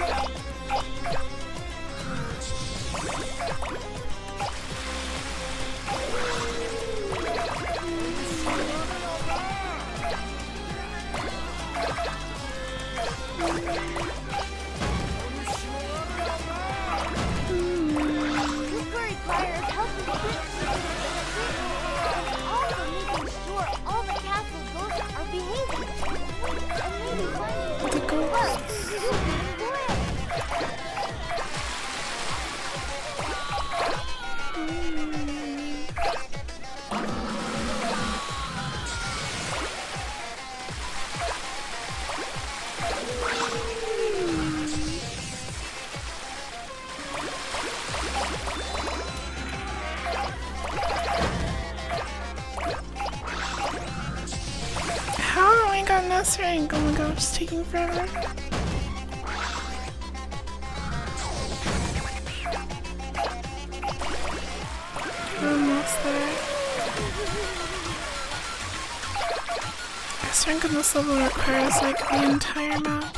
Rank. Oh my god, it's taking forever. We're almost there. S rank on this level requires like the entire map.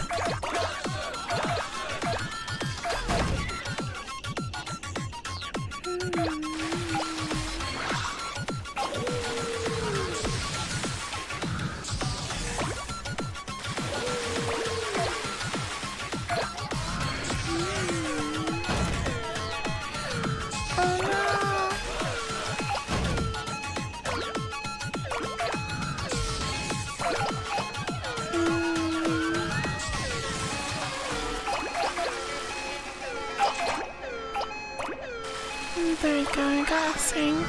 There we go, I got S rank.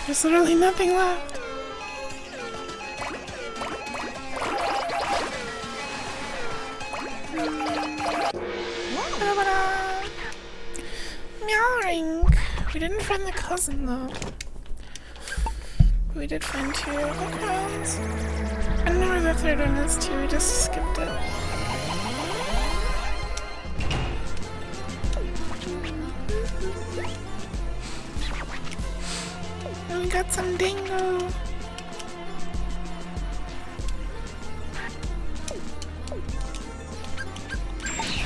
There's literally nothing left. Meow rank. We didn't find the cousin though. We did find 2 of the crowns. I don't know where the third one is too, we just skipped it. And we got some dingo.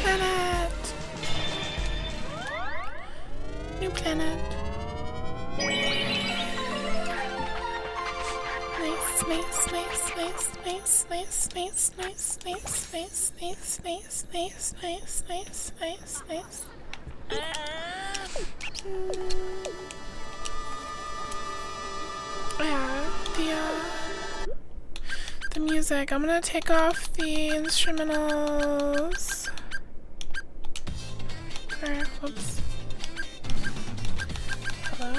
Planet. New planet. Nice, nice, nice, nice. nice, nice, nice, nice, nice, nice, nice, nice, nice, nice, nice, nice, nice. Yeah, the music. I'm gonna take off the instrumentals. Whoops. Hello?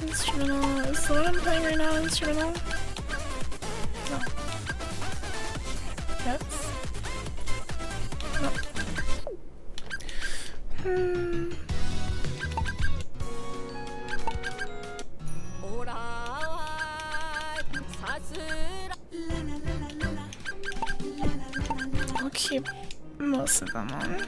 Instrumental. Is the one I'm playing right now instrumental? No. Yes? No. I'll keep most of them on.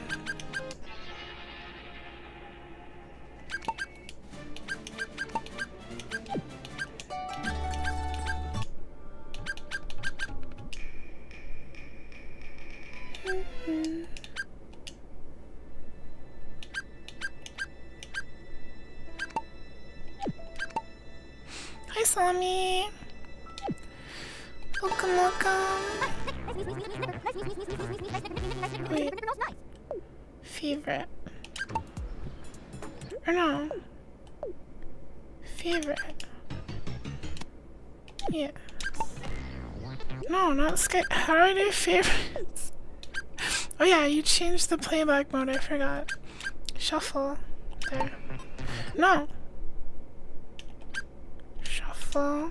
Hi, Salami. Welcome, welcome. Wait. Favorite. Or no. Favorite. Yeah. No, not Sky. How do I do favorites? Oh yeah, you changed the playback mode, I forgot. Shuffle. There. No. Shuffle.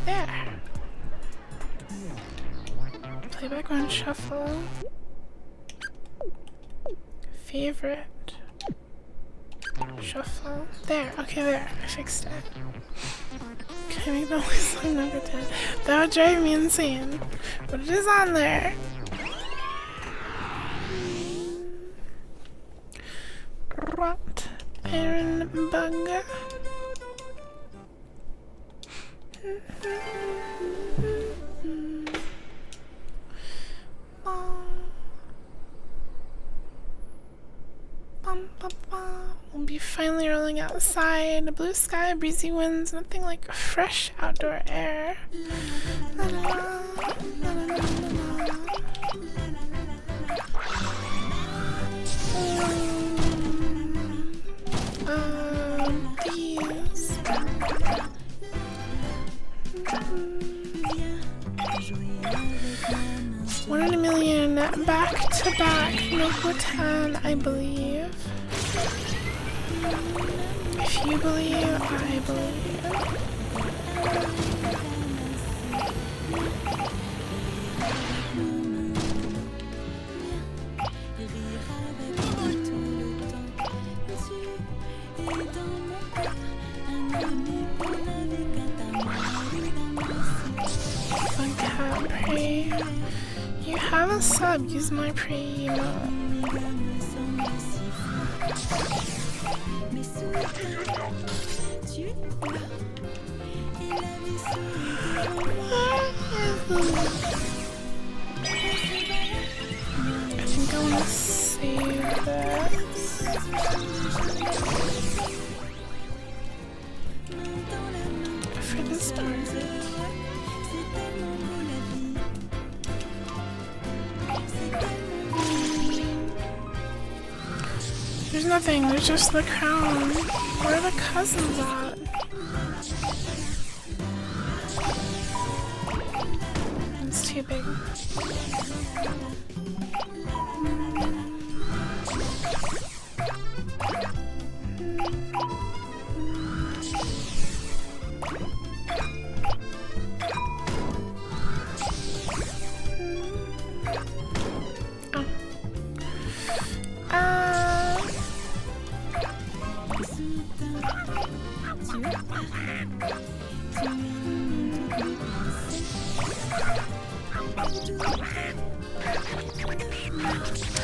There. Playback mode, shuffle. Favorite. Shuffle. There. Okay, there. I fixed it. Can I make the only song number 10? That would drive me insane. But it is on there. Rot. Iron bug. We'll be finally rolling outside. Blue sky, breezy winds, nothing like fresh outdoor air. La, la, la, la, la, la, these. 1 in a million, back to back, Noco 10, I believe. If you believe, I believe. Pray. You have a sub, use my pray emote. I think I want to save this. For the start. There's nothing, there's just the crown. Where are the cousins at? It's too big.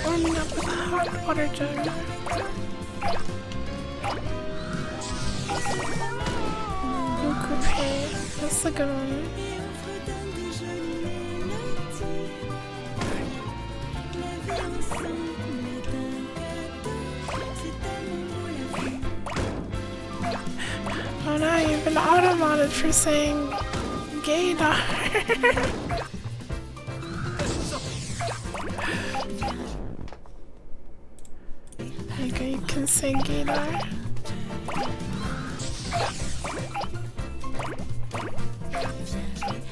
Warming up with a hot water jug. Coupe, that's a good one. Oh no, you've been out modded for saying gaydar. Okay, you can say gaydar.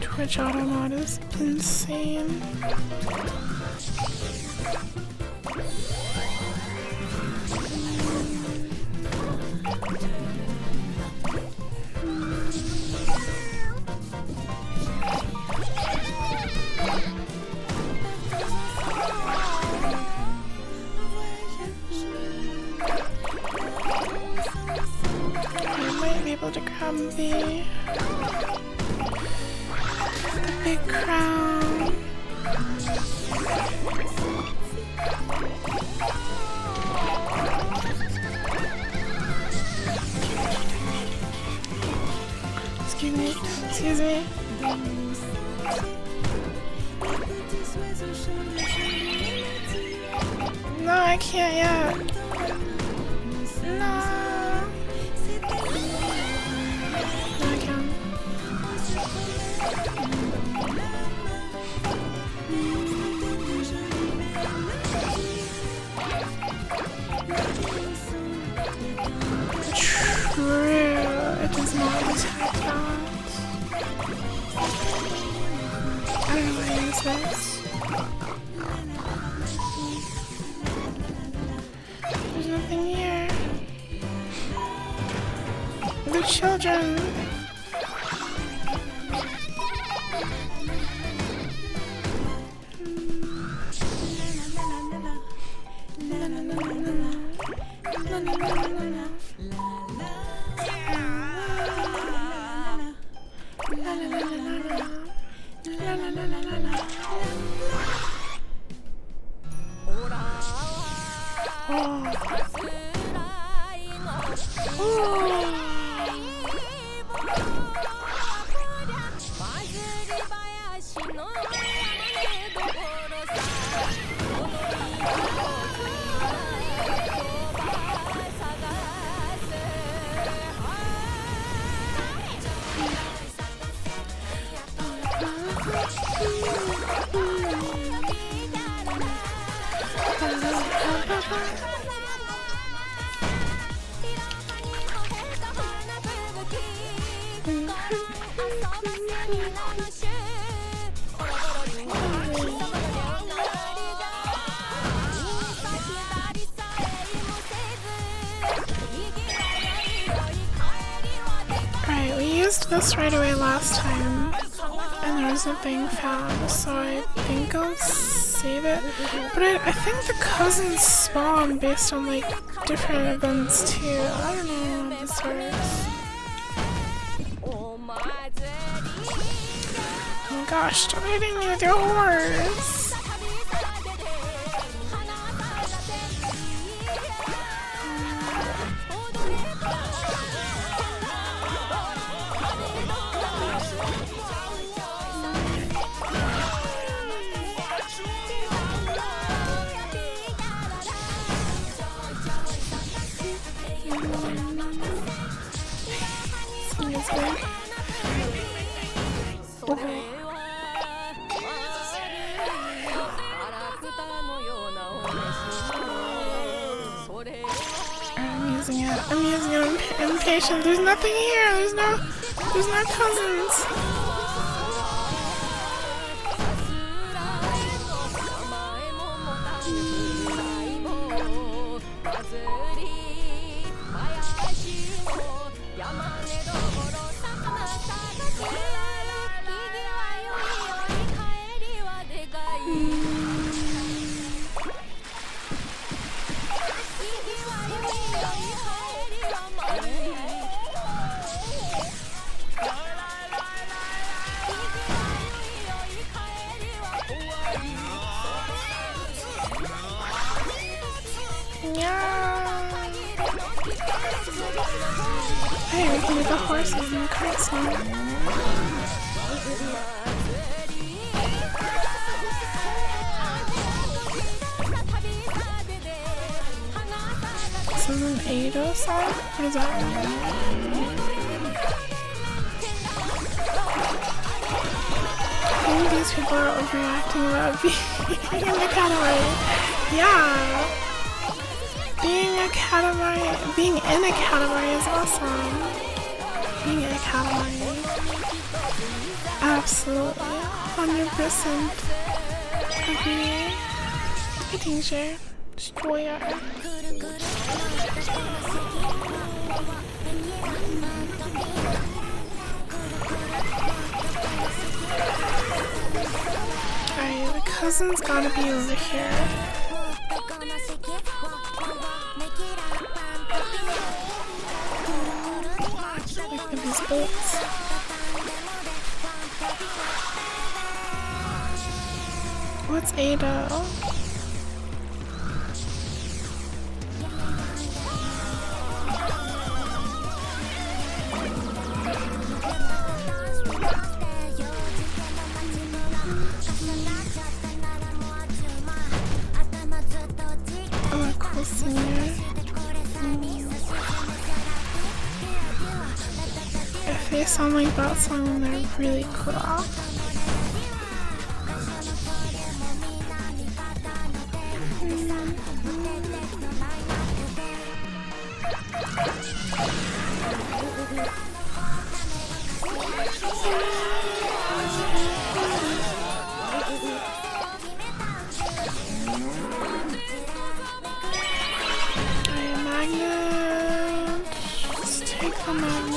Twitch auto mod is insane. To grab the big crown. Excuse me, excuse me. No, I can't yet. No. It does not attack that. I don't know how to use this. There's nothing here. The children. Alright, we used this right away last time, and there was nothing found, so I think I'll save it. But I think the cousins spawn based on like different events too. I don't know how this works. Oh my gosh, stop hitting me with your horse! I'm using it. I'm impatient. There's nothing here. There's no cousins. Hey, we can get the horses in the carts now. This is an Ado song? What is that? because people are overreacting about being in a katamari. Yeah! Being in a katamari is awesome. Being in a katamari. Absolutely. 100% agree. I think so. Destroyer. Alright, the cousin's gotta be over here. Look at these boats. What's Ada? Oh, a cool singer. If they sound like that song, they're really cool. Magnet. Just take the magnet.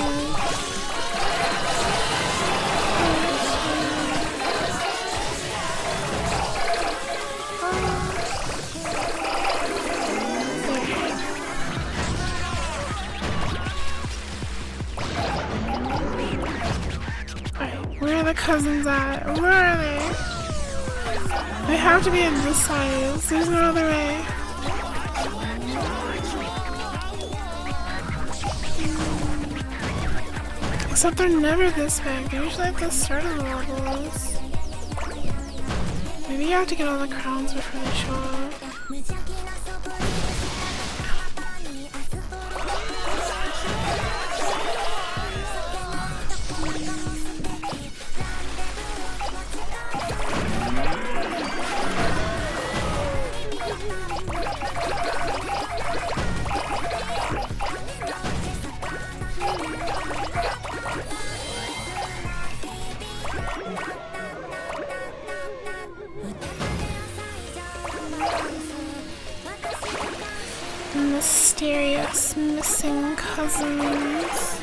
Alright, where are the cousins at? Where are they? They have to be in this size. There's no other way. Except they're never this big. They're usually at the start of the levels. Maybe you have to get all the crowns before they show up. Mysterious missing cousins.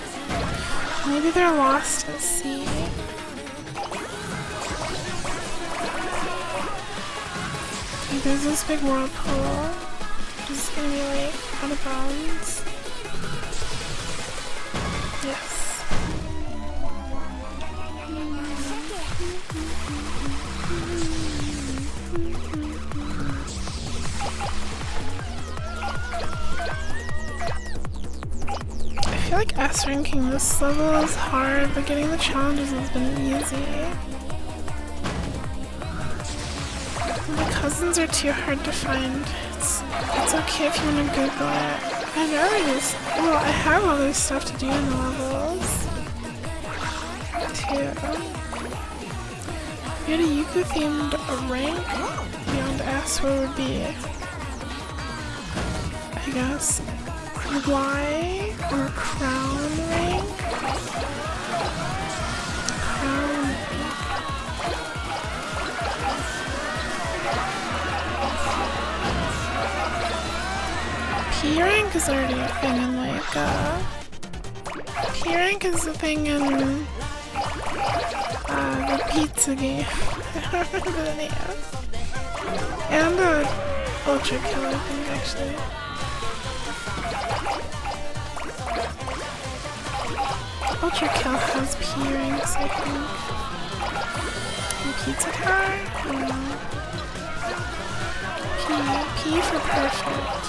Maybe they're lost at sea. There's this big whirlpool, which is gonna be like out of bounds. Yes. I feel like S ranking this level is hard, but getting the challenges has been easy. The cousins are too hard to find. It's okay if you want to Google it. I'd rather just... Well, I have other stuff to do in the levels. Too. If you had a Yuku themed rank beyond S, what would be? I guess Y or crown rank? Crown rank. P rank is already a thing in like P rank is a thing in the pizza game. I don't remember the name. And Ultra Kill, I think, actually. Ultra Kill has P ranks, I think. And Pizza Tower? P for perfect.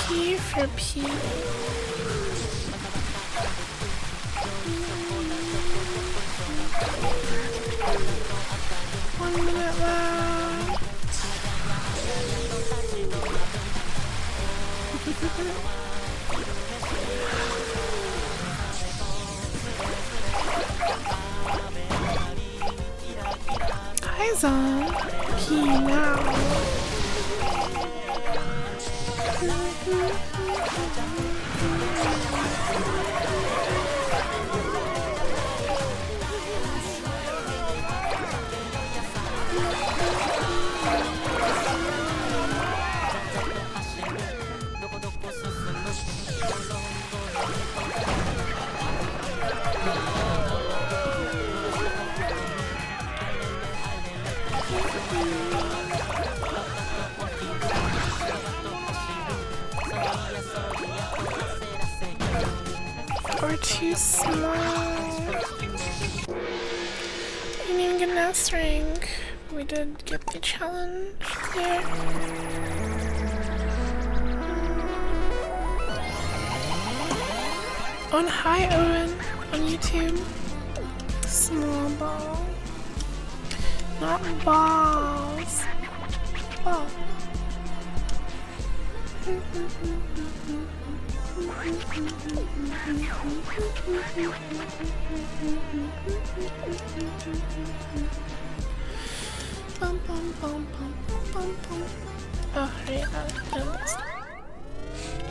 P for P. 1 minute left. zombie now. Or too small. Didn't even get an S rank. We did get the challenge there. On Hi Owen on YouTube. Small ball. Not balls. Ball. Bum, bum, bum, bum, bum, bum. Oh, right,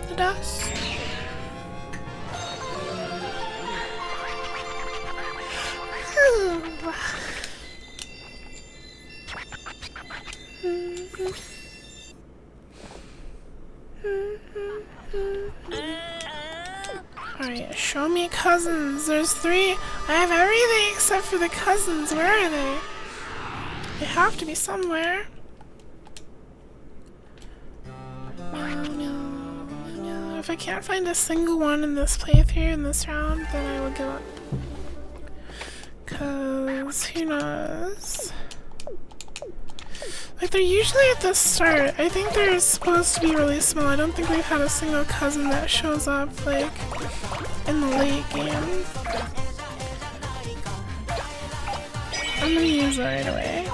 the dust. Alright, show me cousins. There's 3. I have everything except for the cousins. Where are they? They have to be somewhere. If I can't find a single one in this playthrough in this round, then I will give up. Cause who knows? Like, they're usually at the start. I think they're supposed to be really small. I don't think we've had a single cousin that shows up, like, in the late game. I'm gonna use it right away.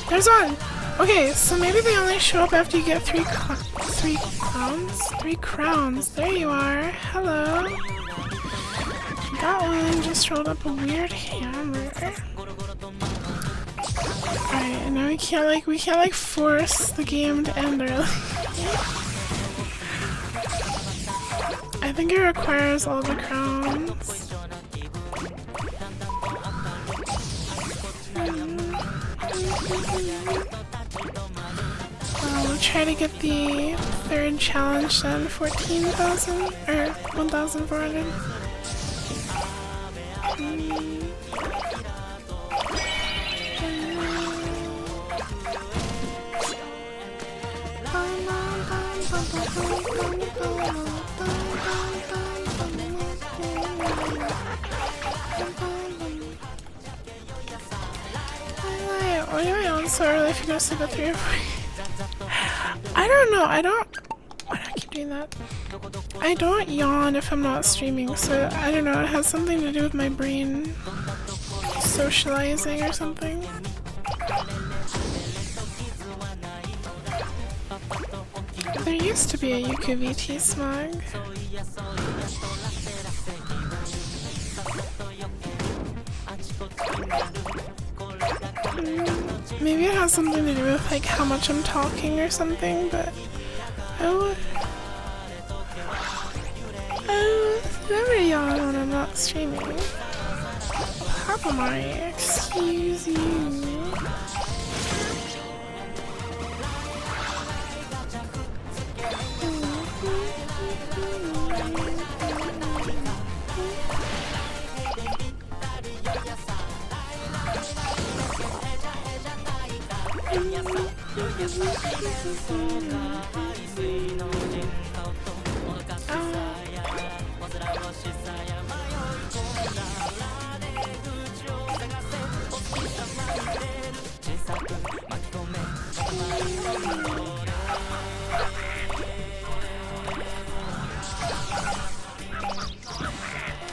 There's one! Okay, so maybe they only show up after you get 3 crowns? 3 crowns. There you are. Hello. That one just rolled up a weird hammer. Alright, and now we can't force the game to end early. I think it requires all the crowns. We'll try to get the 3rd challenge done. 14,000 or 1,400. Why do I yawn so early if you go to sleep at 3 or 4? I don't know, why do I keep doing that? I don't yawn if I'm not streaming, so I don't know, it has something to do with my brain socializing or something. There used to be a UKVT smug. Maybe it has something to do with like how much I'm talking or something, but I would never yawn when I'm not streaming. Katmari, excuse you.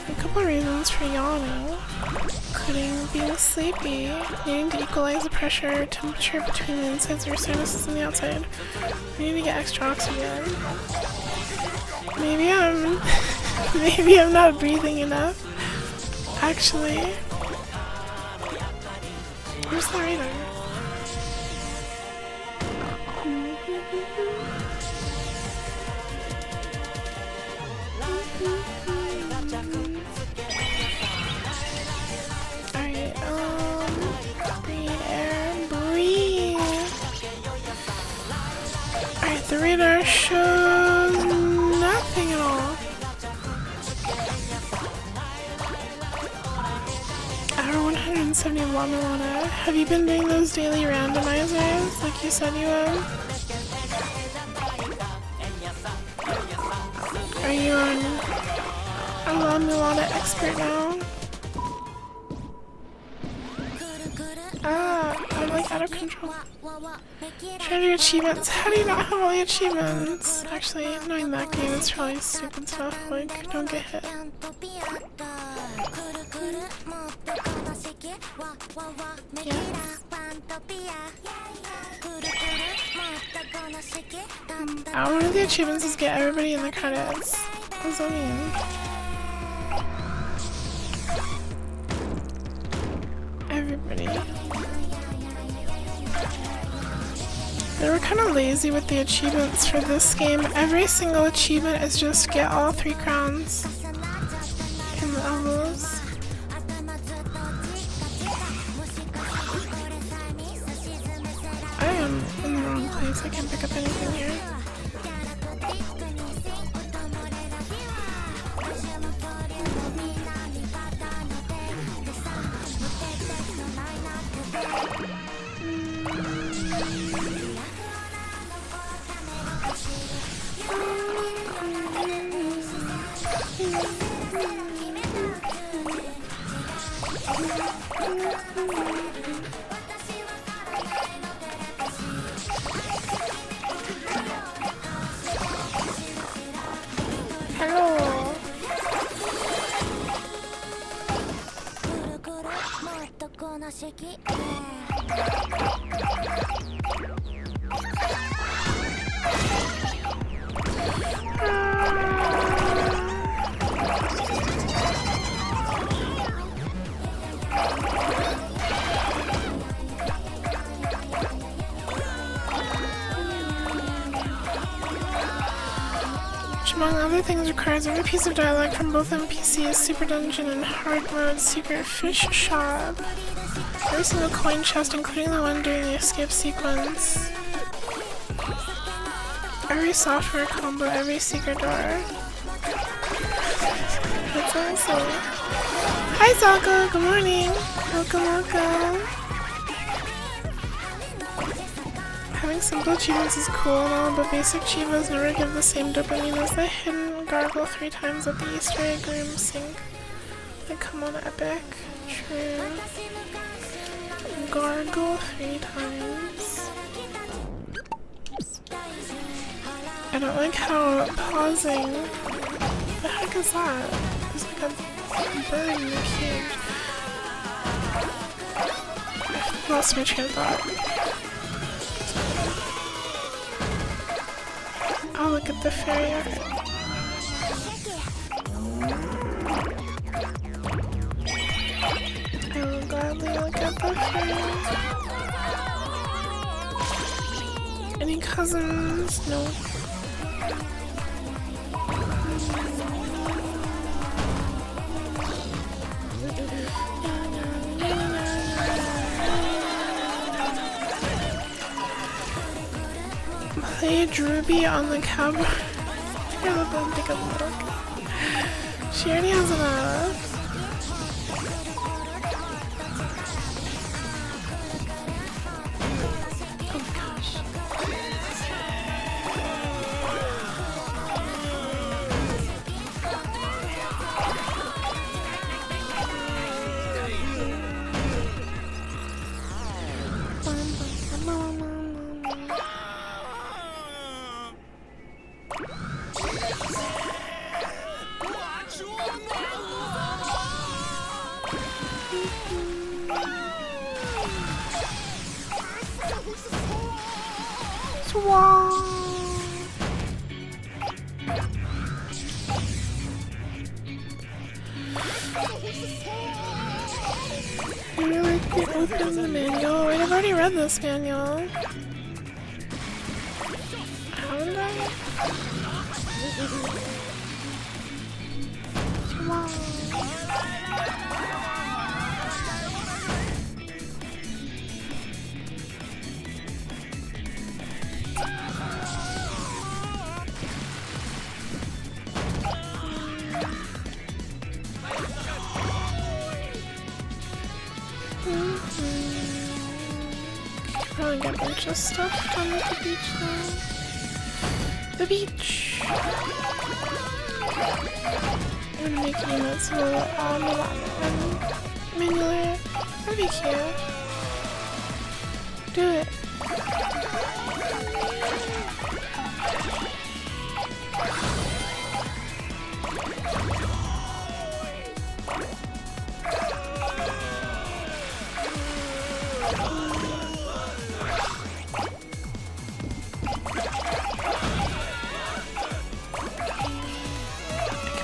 A couple reasons for yawning, including being sleepy, needing to equalize the pressure temperature between the insides of your sinuses and the outside, needing to get extra oxygen. Maybe I'm not breathing enough. Actually, where's the radar? Alright, breathe air, breathe. Alright, the radar shows nothing at all. Hour 171, Milana. Have you been doing those daily randomizers like you said you would? Are you on a Milana expert now? Ah, I'm like out of control. Treasure achievements. How do you not have all the achievements? Actually, knowing that game is probably stupid stuff like don't get hit. Yes. One of the achievements is get everybody in the credits. What does that mean? Everybody. They were kind of lazy with the achievements for this game. Every single achievement is just get all 3 crowns in the elbows. I am in the wrong place. I can't pick up anything here. Hello. Which among other things requires every piece of dialogue from both NPCs, Super Dungeon and Hard Mode Secret Fish Shop. Every single coin chest, including the one during the escape sequence. Every software combo, every secret door. That's awesome. Hi Zalko, good morning. Welcome, welcome. Having simple achievements is cool and all, but basic chivas never give the same dopamine as the hidden gargle 3 times at the Easter egg room sink. Like, come on, epic. True. Gargle 3 times. I don't like how pausing. What the heck is that? There's like a bird in the cage. I lost my train of thought. I'll look at the fairy art. I will gladly look at the fairy. Any cousins? No. Played Ruby on the cover. I love that big of look. She already has enough. Oh my gosh. I really could open the manual. Wait, I've already read this manual. Wow. Probably get a bunch of stuff done at the beach now. The beach! I'm gonna make emotes with Milan and Manuel. That'd be cute. Do it.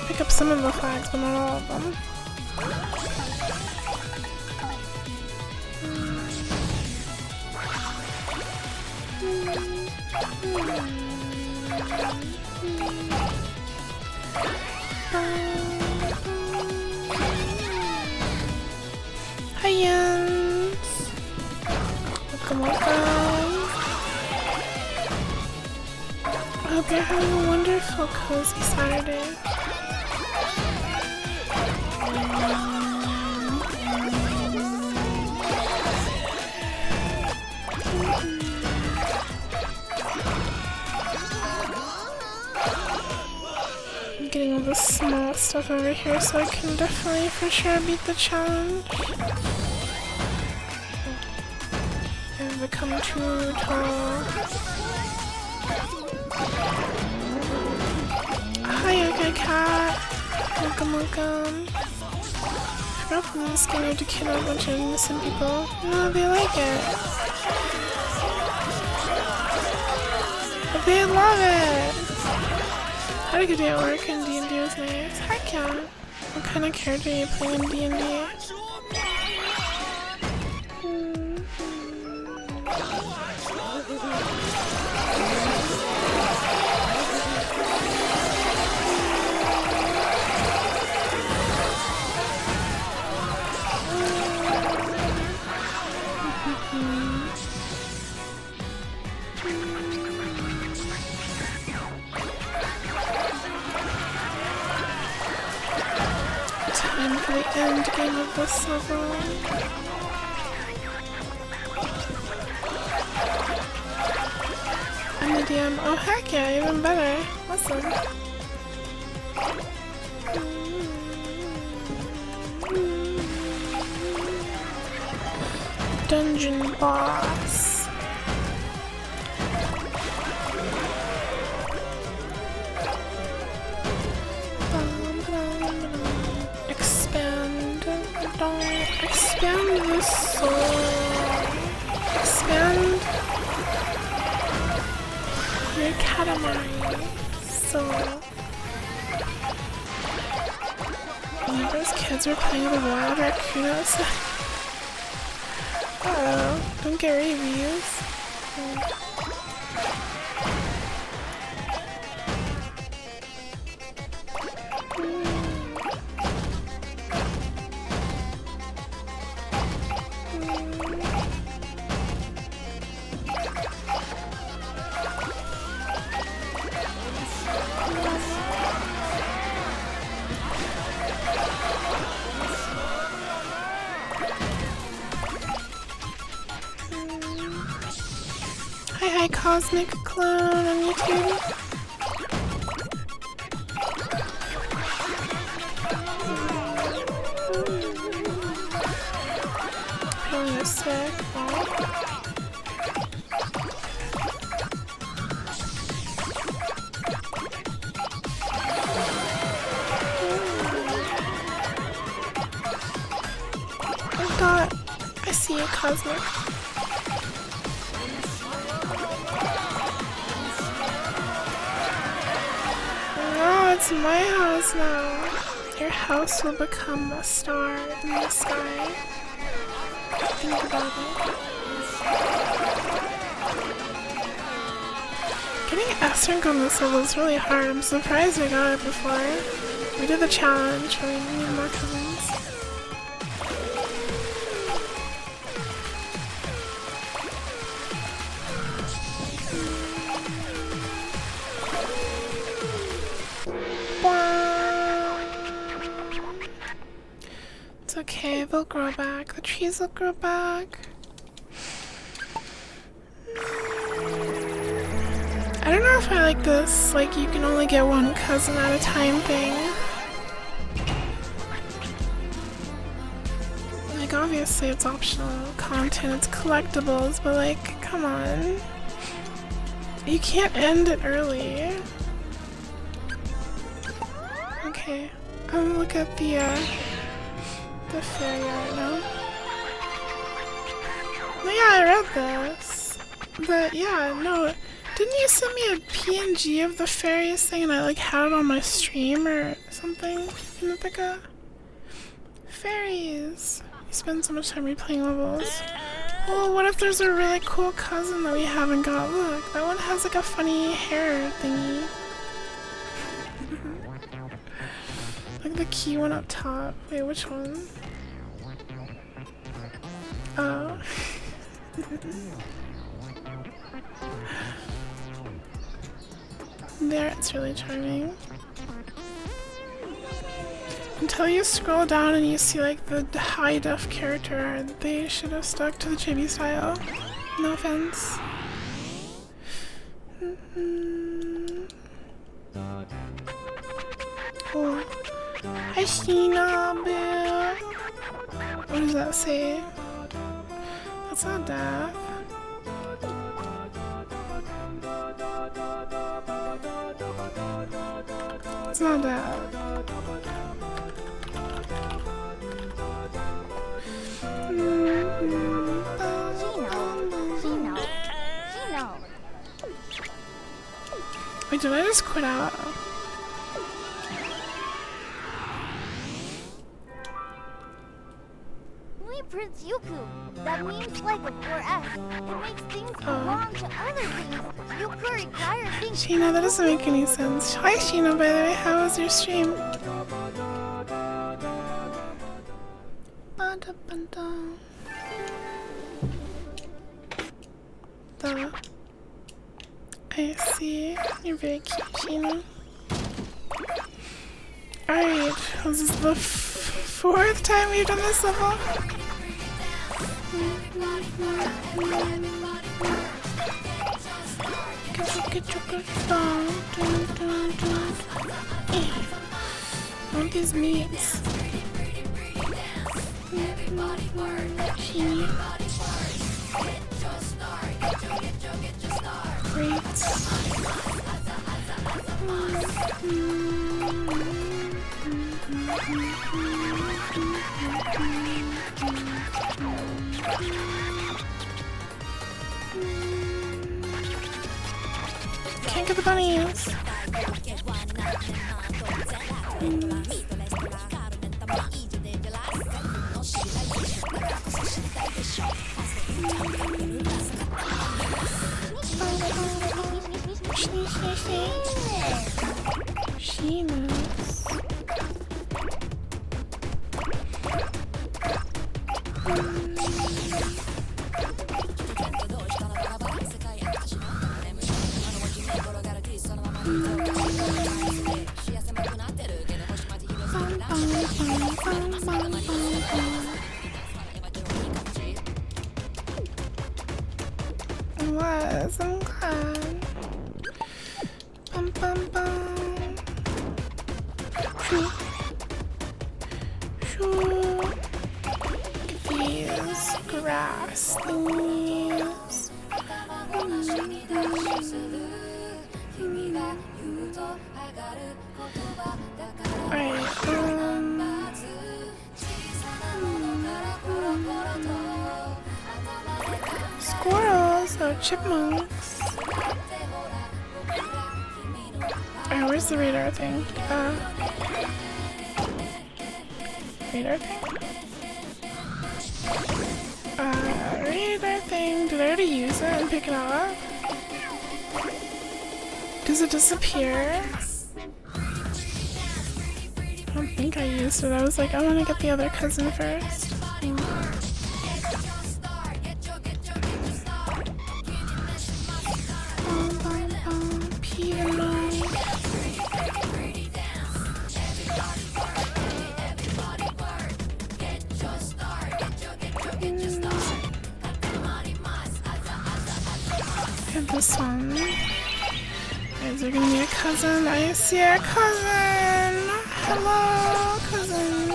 Pick up some of the flags, but not all of them. Hi Jens! Welcome, welcome! I hope you're having a wonderful, cozy Saturday. I'm getting all the small stuff over here so I can definitely for sure beat the challenge. I've become too tall. Hi, okay, cat. Welcome, welcome. I forgot from this game to kill a bunch of innocent people. No, they like it. They love it! I had a good day at work and D&D was nice. Heck yeah! What kind of character are you playing in D&D? Time for the end game of this level. I'm the DM. Oh heck yeah, even better. Awesome. Dungeon boss. Expand the soul. Expand your katamari soul. Those kids are playing the wild raccoon outside. Uh-oh, don't get rabies. Hi Cosmic Clone on YouTube. Feeling a sick. I see you, Cosmic. It's my house now. Your house will become a star in the sky. Think about it. Getting S rank on this level is really hard. I'm surprised I got it before. We did the challenge, we need more cousins. It's okay, they'll grow back. The trees will grow back. I don't know if I like this, like you can only get one cousin at a time thing. Like obviously it's optional content, it's collectibles, but like, come on. You can't end it early. Okay, look at the fairy right now. Oh yeah, I read this. But yeah, no. Didn't you send me a PNG of the fairies thing and I like had it on my stream or something in Mythica? Fairies. You spend so much time replaying levels. Well, what if there's a really cool cousin that we haven't got? Look, that one has like a funny hair thingy. Like the key one up top. Wait, which one? Oh. There, it's really charming. Until you scroll down and you see like the high def character art, they should have stuck to the chibi style. No offense. Oh. Hi Sheena, boo. What does that say? That's not death. It's not that. She knows. Wait, did I just quit out? Prince Yuku. That means like a 4S. It makes things belong to other things. Yuku requires things. Sheena, that doesn't make any sense. Hi Sheena, by the way, how was your stream? I see. You're very cute, Sheena. Alright, this is the fourth time we've done this level. I want these meats. Great. Can't get the bunnies. She knows. Was, I'm glad. Bum bum bum. Shoo. Shoo. Look at these grass thingies. Alright, squirrels or chipmunks. Alright, where's the radar thing? Radar thing? Radar thing. Did I already use it and pick it up? Does it disappear? I don't think I used it. I was like, I want to get the other cousin first. This one. Is there gonna be a cousin? I see a cousin! Hello, cousin!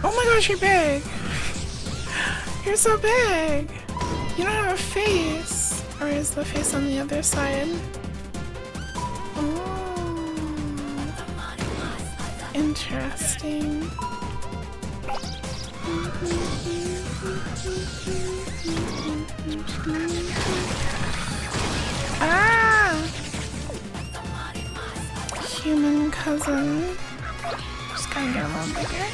Oh my gosh, you're big! You're so big! You don't have a face! Or is the face on the other side? Oh. Interesting. Ah! Human cousin. Just gotta get a little bigger.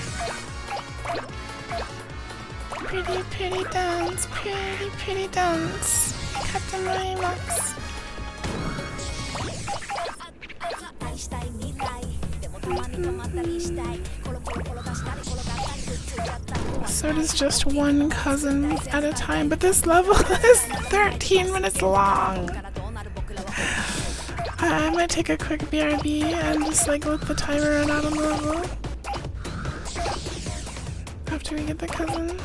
Pretty, pretty dance. Pretty, pretty dance. Katamari max. So it is just one cousin at a time, but this level is 13 minutes long. I might take a quick BRB and just like let the timer run out on the level after we get the cousin.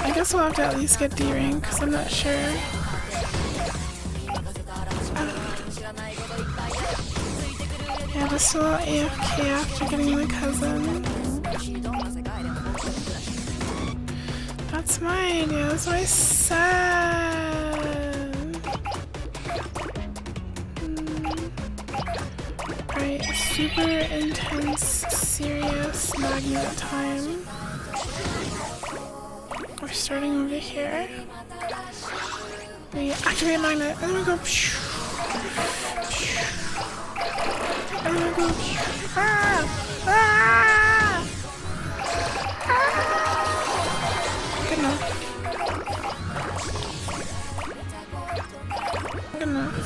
I guess we'll have to at least get D rank because I'm not sure. Yeah, just a little AFK after getting the cousin. That's my idea, that's what I said. Right, super intense, serious magnet time. We're starting over here. We activate magnet, and then we go. And then we go. Ah! Ah! Ah! Good enough. Good enough.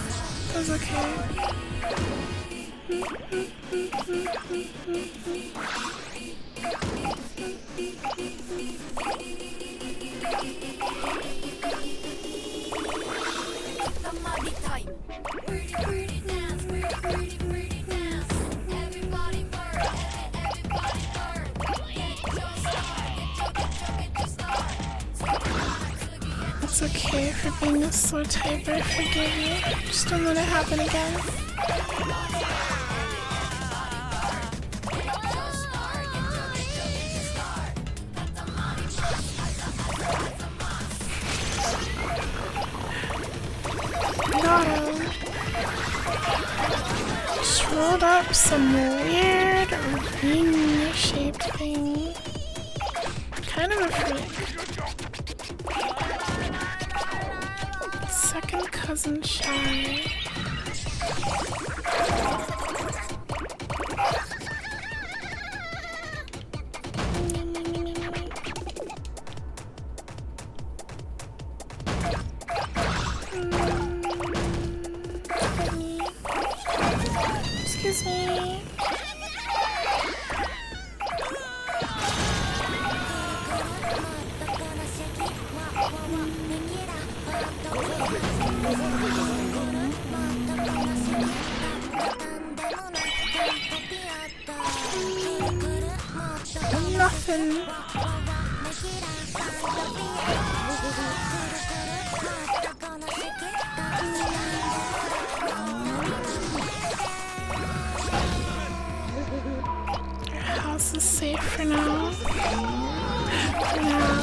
That was okay. It's okay for being a slow typer, I forgive you. Just don't let it happen again. Got him. Just rolled up some weird ring-shaped thing. Kind of a freak. Second cousin shy. Excuse me. Nothing. Your house is safe for now. For now.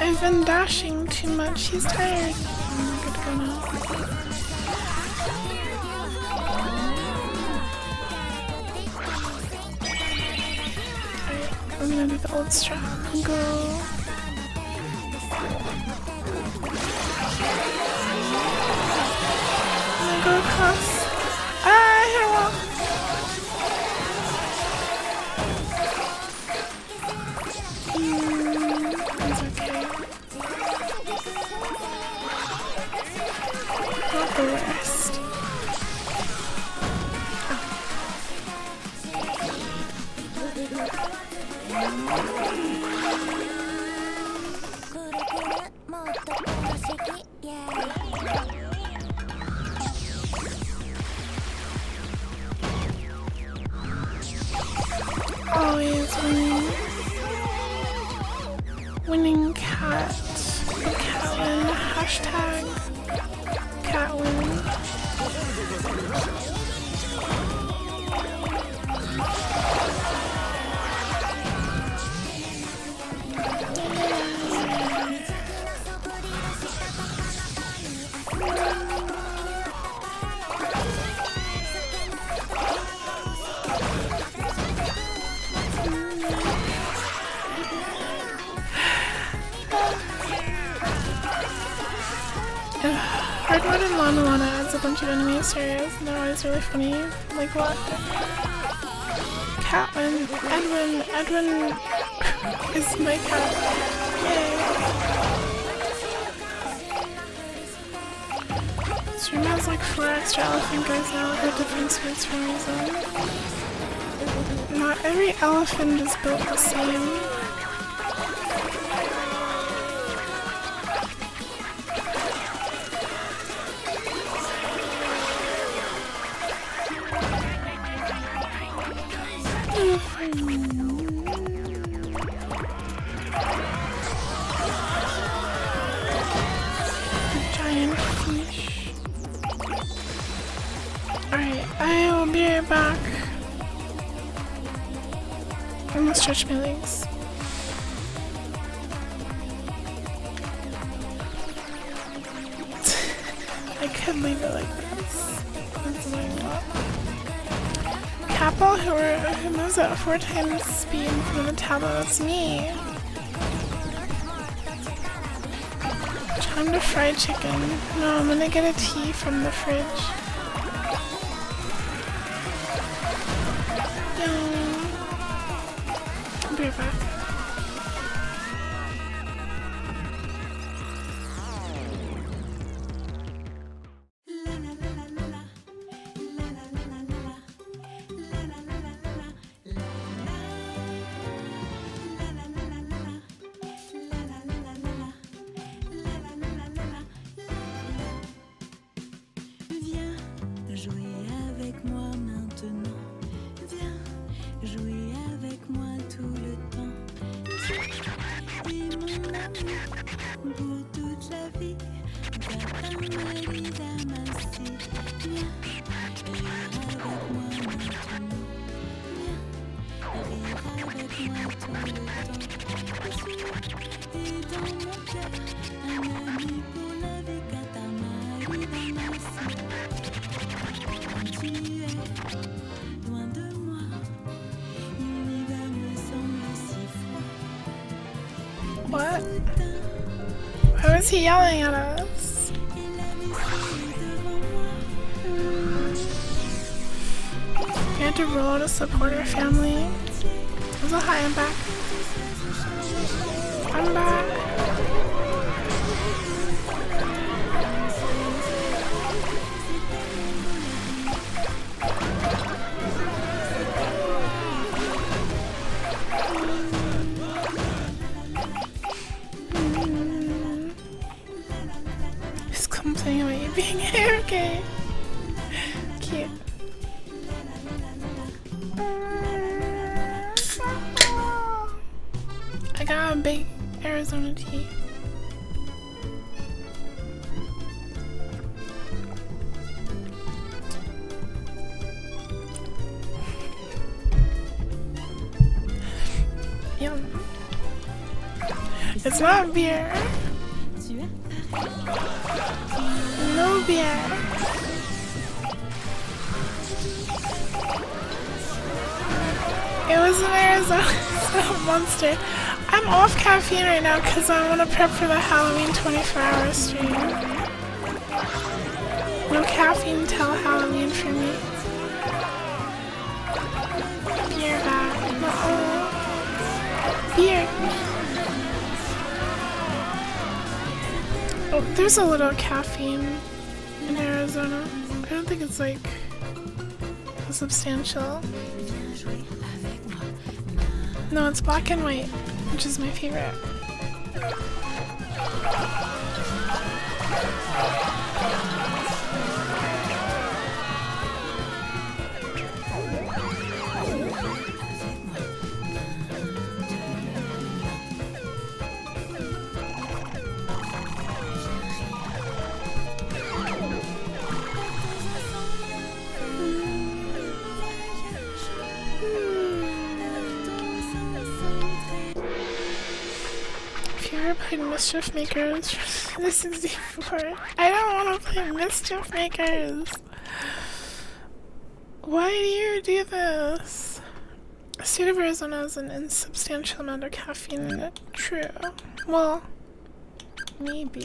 I've been dashing too much. He's tired. I'm good to go now. Alright, we're gonna do the old strat. Go. always winning cat. Cat win. Hashtag cat win. Hard mode in Lana adds a bunch of enemies, serious, and they're always really funny. Like what? Catwin, Edwin is my cat. Yay! This room has like 4 extra elephant guys now with different suits for a reason. Not every elephant is built the same. Giant fish. Alright, I will be right back. I'm gonna stretch my legs. I could leave it like this. That's what I want. Capo, who moves at 4 times speed from the tablet, that's me. Time to fry chicken. No, I'm gonna get a tea from the fridge. I'll be right back. Jouer avec moi maintenant, viens jouer avec moi tout le temps. Et mon amour pour toute la vie, katamari damassi, viens rire avec moi maintenant, viens rire avec moi tout le temps. Je suis dans mon cœur un ami pour la vie, katamari damassi. Tu es loin de moi, l'univers me semble si froid. What? Why was he yelling at us? Et la vie sourit devant moi. We had to roll to support our family. Also, hi, I'm back. I'm back. He's complaining about you being okay. Cute. I got a big Arizona tea. Yum. It's not beer. No beer. It was an Arizona monster. I'm off caffeine right now because I want to prep for the Halloween 24-hour stream. No caffeine till Halloween for me. Beer back. No. Beer. Oh, there's a little caffeine in Arizona. I don't think it's like substantial. No, it's black and white, which is my favorite. never played Mischief Makers for the 64. I don't want to play Mischief Makers. Why do you do this? A state of Arizona has an insubstantial amount of caffeine in it. True. Well, maybe.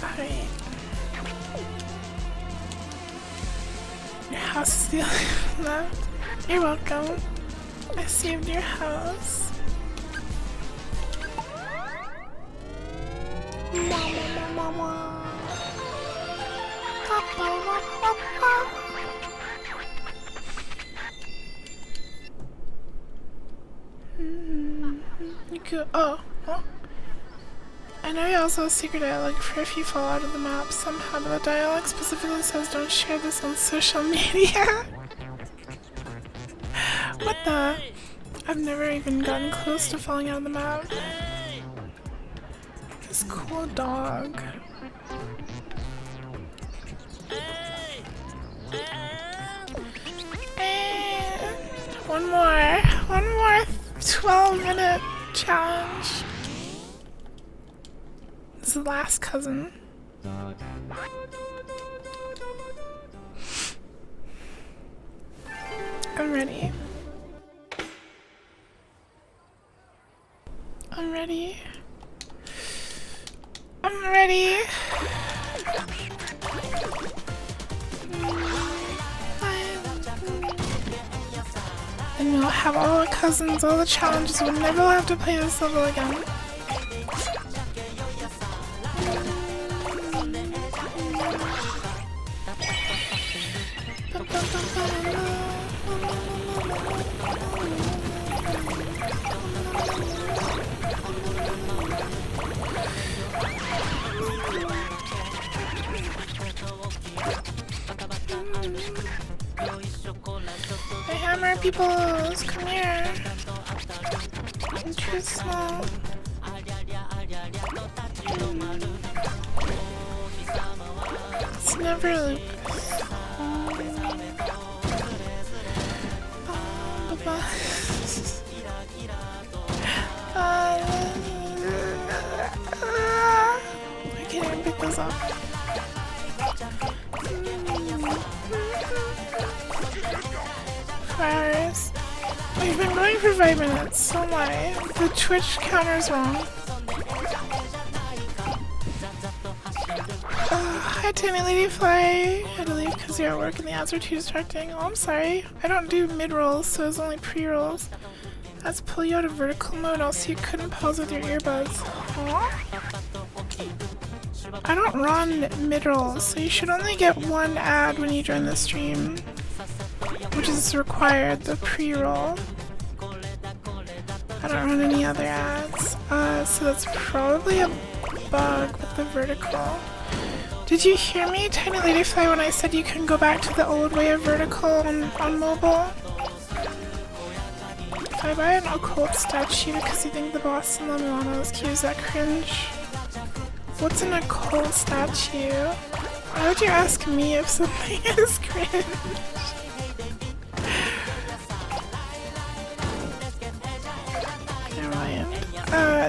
Alright. Your house is the only one left. You're welcome. I saved your house. Mama. You could. Oh. I know you also have a secret dialogue for if you fall out of the map somehow, but the dialogue specifically says don't share this on social media. What the? I've never even gotten close to falling out of the map. This cool dog. And one more 12-minute challenge. This is the last cousin. I'm ready. I'm ready. I'm ready. And we'll have all the cousins, all the challenges. We'll never have to play this level again. The hammer peoples, come here. I'm too small. It's never Lucas. I can't even pick this up. Hours. We've been going for 5 minutes, so my the Twitch counter is wrong. Hi Tiny Ladyfly. I had to leave because you're at work and the ads are too distracting. Oh, I'm sorry. I don't do mid-rolls, so it's only pre-rolls. Let's pull you out of vertical mode, else you couldn't pause with your earbuds. Aww. I don't run mid-rolls, so you should only get one ad when you join the stream, which is required, the pre-roll. I don't run any other ads, so that's probably a bug with the vertical. Did you hear me, Tiny Ladyfly, when I said you can go back to the old way of vertical on mobile? If I buy an occult statue because you think the boss in La Milano is cute, is that cringe? What's an occult statue? Why would you ask me if something is cringe? Never mind.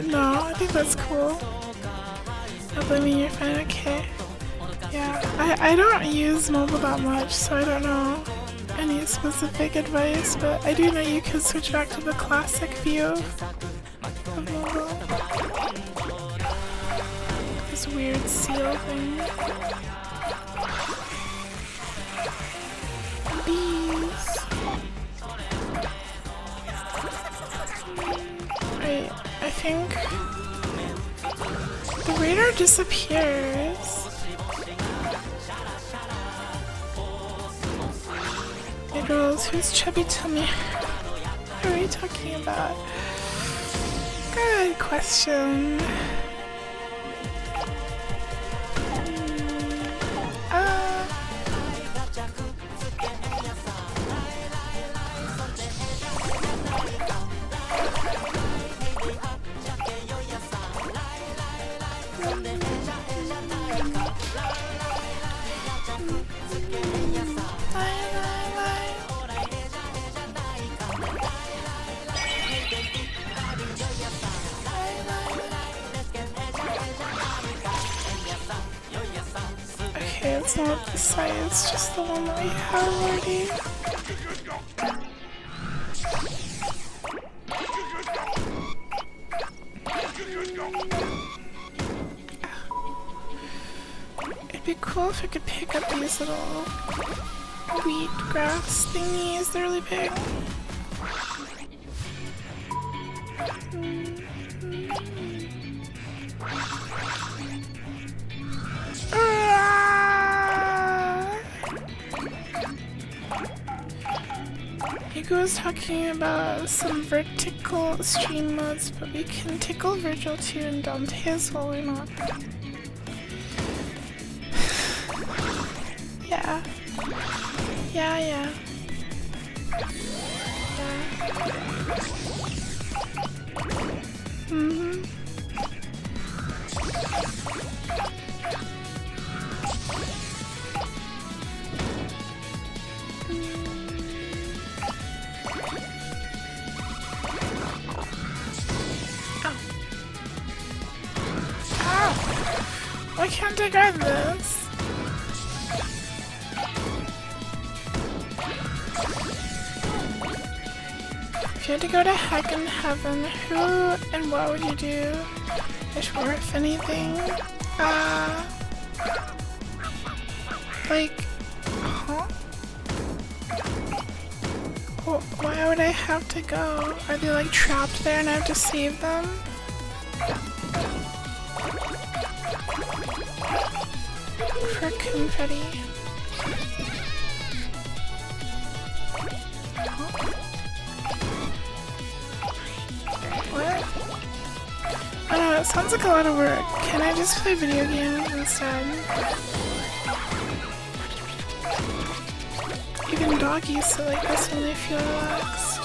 No, I think that's cool. I'll blame you, you're fine, okay. Yeah, I don't use mobile that much, so I don't know any specific advice, but I do know you can switch back to the classic view of mobile. This weird seal thing. Bees. Right, I think the radar disappears. Hey girls, who's chubby tummy? What are we talking about? Good question. it's not the size, it's just the one that we have already. It'd be cool if I could pick up these little wheat grass thingies, they're really big. Hugo was talking about some vertical stream modes, but we can tickle Virgil too and Dante as well, why not? Yeah. Yeah. Yeah. Mm-hmm. Why can't I grab this? If you had to go to heck and heaven, who and what would you do? If anything. Like, huh? Well, why would I have to go? Are they like trapped there and I have to save them? For confetti. What? I don't know, it sounds like a lot of work. Can I just play video games instead? Even doggies sit like this when they feel relaxed.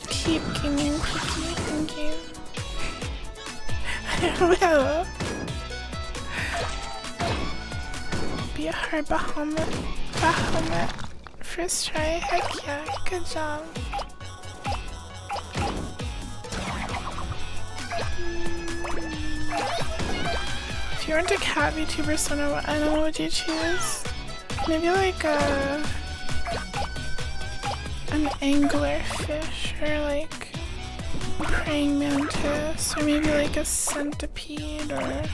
Keep gaming cookie, thank you. I will. Be a hard Bahamut. First try, heck yeah, good job. If you weren't a cat VTuber, Sona, what animal would you choose? Maybe like an anglerfish or like a praying mantis, or maybe like a centipede or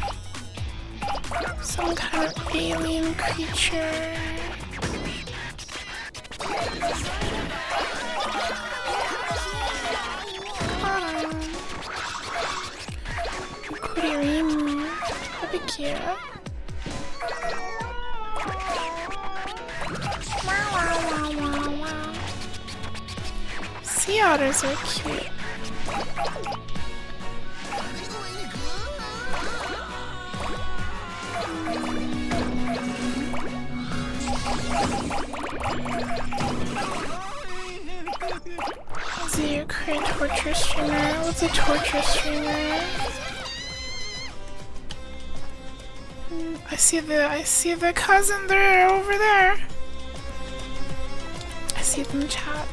some kind of alien creature. Kuririn, that'd be cute. Sea otters are cute. Is it your current torture streamer? What's a torture streamer? I see the cousin there over there. I see them chat.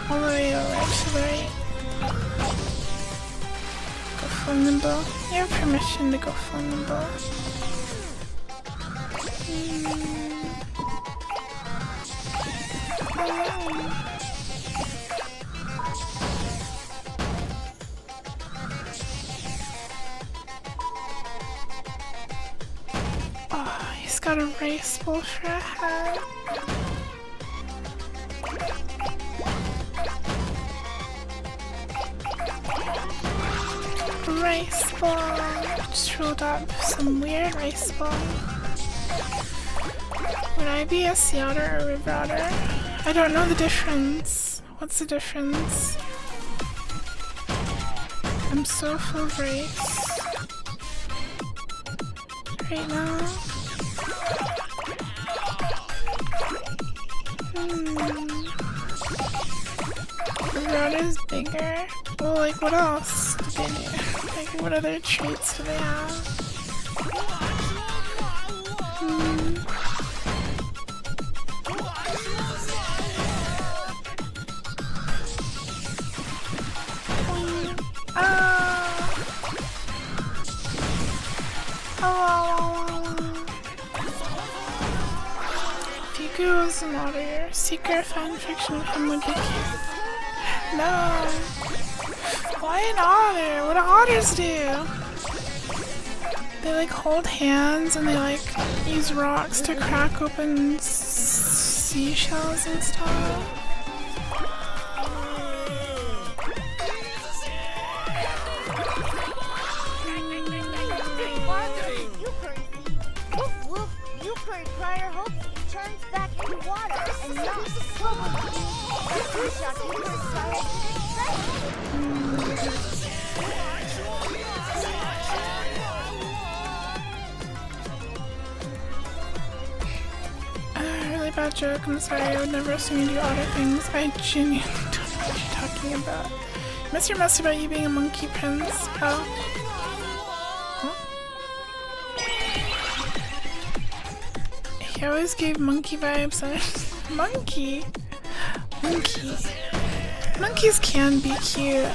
All the way over to the right. Go full nimble. You have permission to go full nimble. Oh, he's got a rice bowl for a hat. Rice ball. Just rolled up some weird rice ball. Would I be a sea otter or a river otter? I don't know the difference. What's the difference? I'm so full of rice right now. The road is bigger. Well, like, what else do they do? Like, what other traits do they have? Figu is an otter. Secret fanfiction of him would be cute. No. Why an otter? What do otters do? They like hold hands and they like use rocks to crack open seashells and stuff. Euchre crier hopes he turns back into water and not bubble. Two shots Euchre crier Really bad joke. I'm sorry. I would never assume you do otter things. I genuinely don't know what you're talking about. Mr. Messed about you being a monkey prince. Oh. He always gave monkey vibes. Monkey? Monkey. Monkeys can be cute.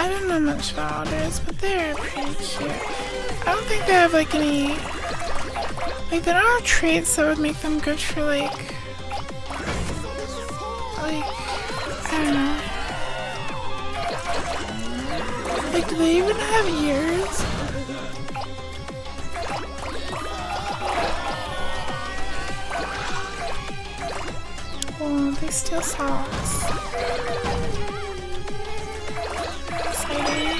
I don't know much about otters, but they're pretty cute. I don't think they have like any, like they don't have traits that would make them good for like I don't know. Like do they even have ears? Oh, they steal socks. Exciting.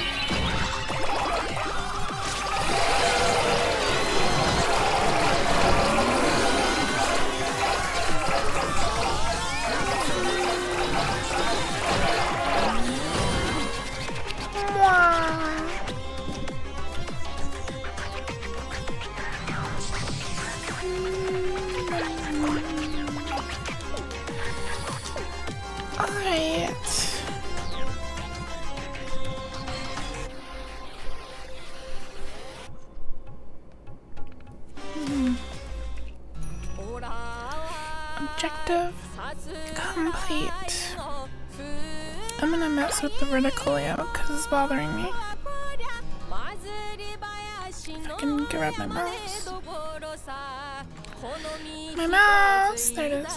Objective complete. I'm gonna mess with the vertical because it's bothering me. If I can grab my mouse. My mouse! There it is.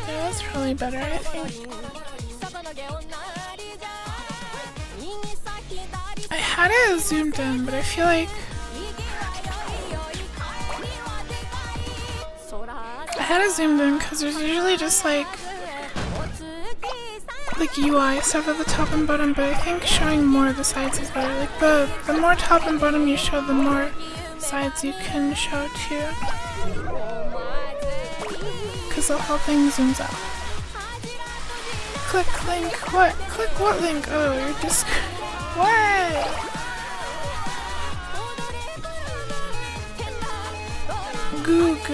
That's probably better, I think. I had it zoomed in, but I feel like I had it zoomed in because there's usually just like UI stuff at the top and bottom, but I think showing more of the sides is better. Like the more top and bottom you show, the more sides you can show too. Because the whole thing zooms out. Click link. What? Click what link? Oh, you're just what? Goog.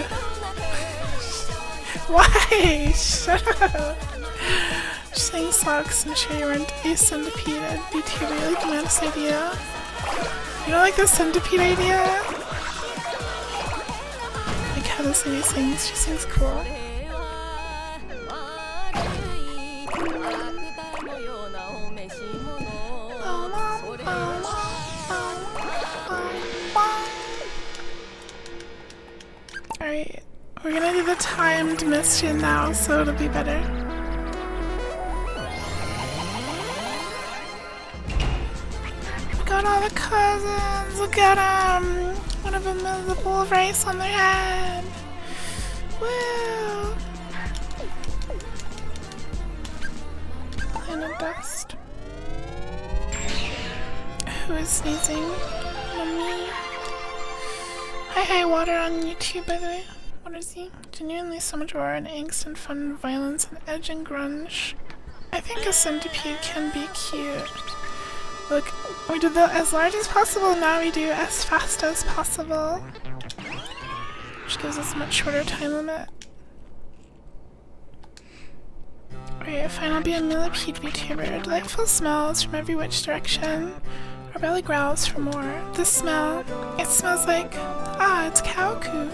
Why? Shut up. Just saying socks and show you weren't a centipede. I'd be too really like the nice idea. You don't like the centipede idea? Like how this lady sings. She sings cool. Alright, We're gonna do the timed mission now, so it'll be better. Got all the cousins. Look at them. One of them has a bowl of rice on their head. Woo! Planet dust. Who is sneezing? Mommy. Hi, water on YouTube, by the way. What is he? Genuinely so much roar and angst and fun and violence and edge and grunge. I think a centipede can be cute. Look, we did the as large as possible, now we do as fast as possible. Which gives us a much shorter time limit. Alright, fine, I'll be a millipede VTuber. Delightful smells from every which direction. Our belly growls for more. This smell, it smells like, it's cow coo.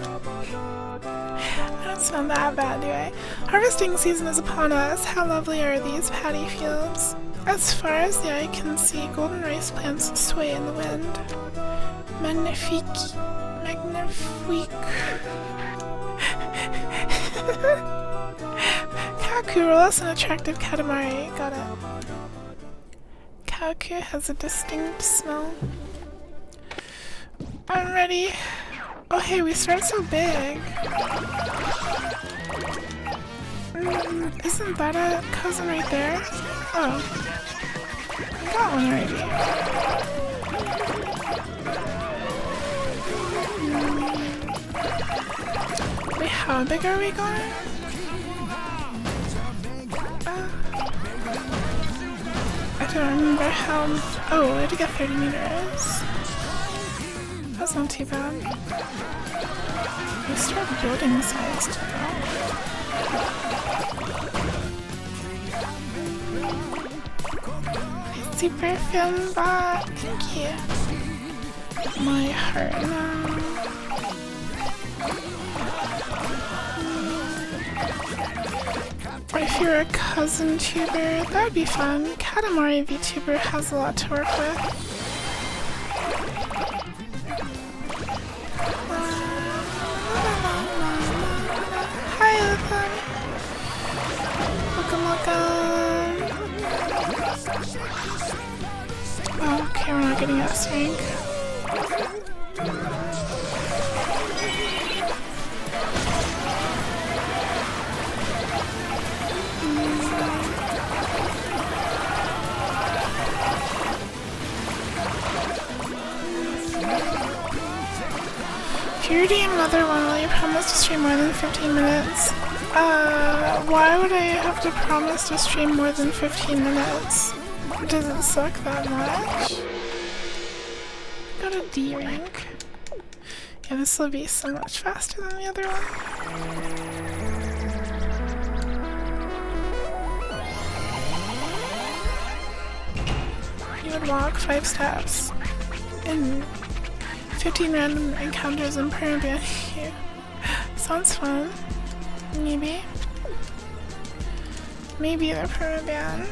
I don't smell that bad, do I? Harvesting season is upon us. How lovely are these paddy fields. As far as the eye can see, golden rice plants sway in the wind. Magnifique. Magnifique. Kaku rolls an attractive katamari. Got it. Kaku has a distinct smell. I'm ready. Oh hey, we start so big. Isn't that a cousin right there? Oh. I got one already. Wait, how big are we going? I don't remember how... Oh, we had to get 30 meters. That's not too bad. We start building size too. Super film bot, thank you. My heart now. If you're a cousin tuber, that would be fun. Katamari VTuber has a lot to work with. Hi, welcome. Oh, okay, we're not getting S rank. If you're doing another one, will you promise to stream more than 15 minutes? Why would I have to promise to stream more than 15 minutes? Does it suck that much? Got a D rank. Yeah, this will be so much faster than the other one. You would walk 5 steps in 15 random encounters in Peruvian. Sounds fun. Maybe. Maybe they're Peruvian.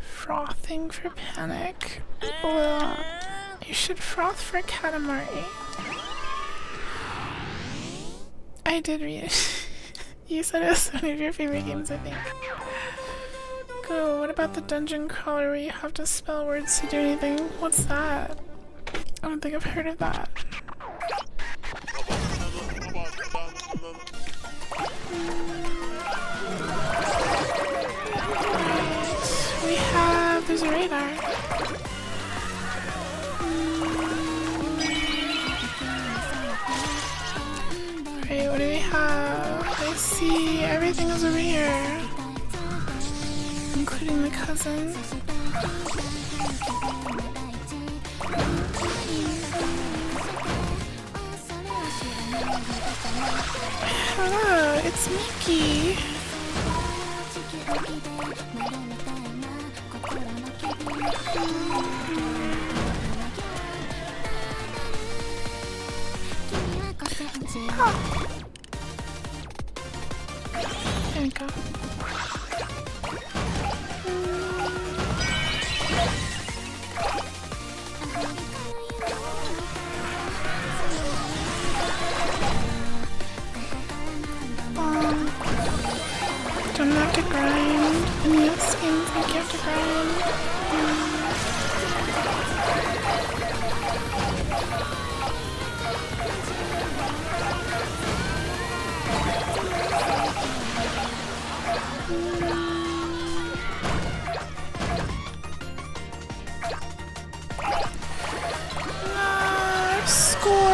Frothing for panic. Well, you should froth for katamari. I did read it. You said it was one of your favorite games, I think. Go, what about the dungeon crawler where you have to spell words to do anything? What's that? I don't think I've heard of that. We have... there's a radar. Alright, what do we have? I see everything is over here. Including the cousins. Hello, it's Mickey. Oh. There we go. and not to grind. And yes, games make you have to grind. Score!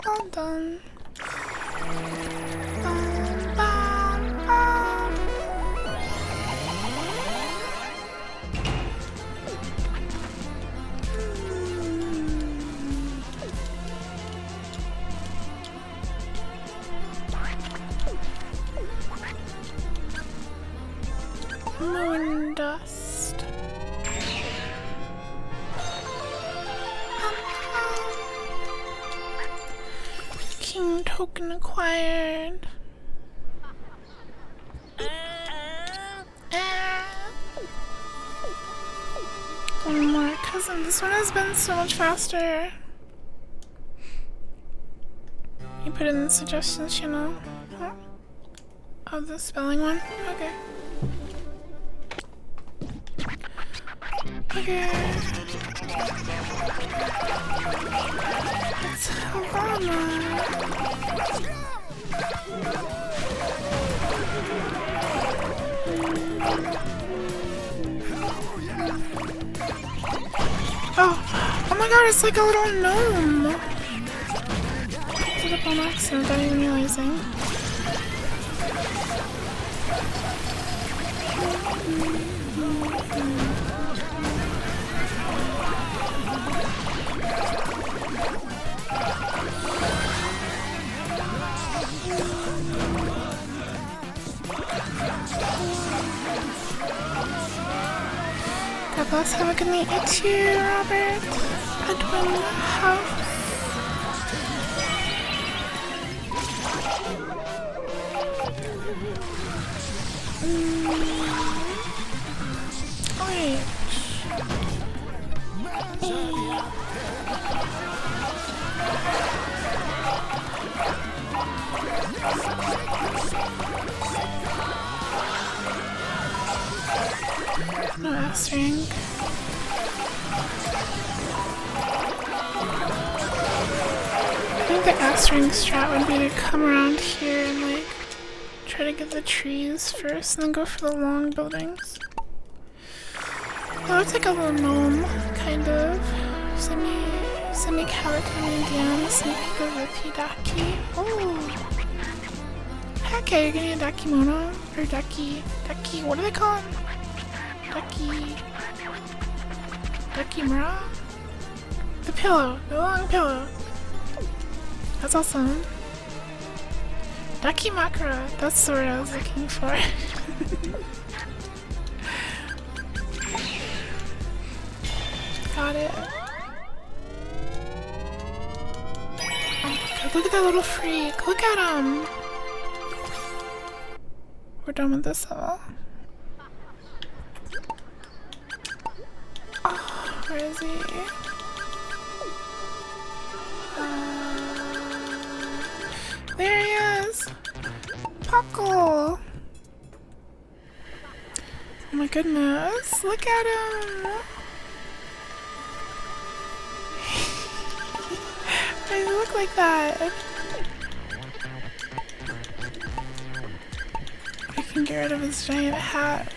All done. Moon dust. King token acquired. One more cousin. This one has been so much faster. You put it in the suggestions, you know? Huh? Oh, the spelling one? Okay. Okay. It's Havana. Oh my god, it's like a little gnome. I did it on accident without even realizing. God bless, have a good night. You too, Robert. Edwin House. Wait. No S ring. I think the S ring strat would be to come around here and like try to get the trees first and then go for the long buildings. That looks like a little gnome, kind of. Semi-calico medium, sneak peek of the Hidaki. Oh! Heck yeah, you're getting a Dakimono? Or Daki, what do they call him? Dakimura? The pillow, the long pillow. That's awesome. Dakimakura, that's the word I was looking for. Got it. Oh my god, look at that little freak. Look at him. We're done with this level. Oh, where is he? There he is! Puckle! Oh my goodness, look at him! Why does he look like that? I can get rid of his giant hat.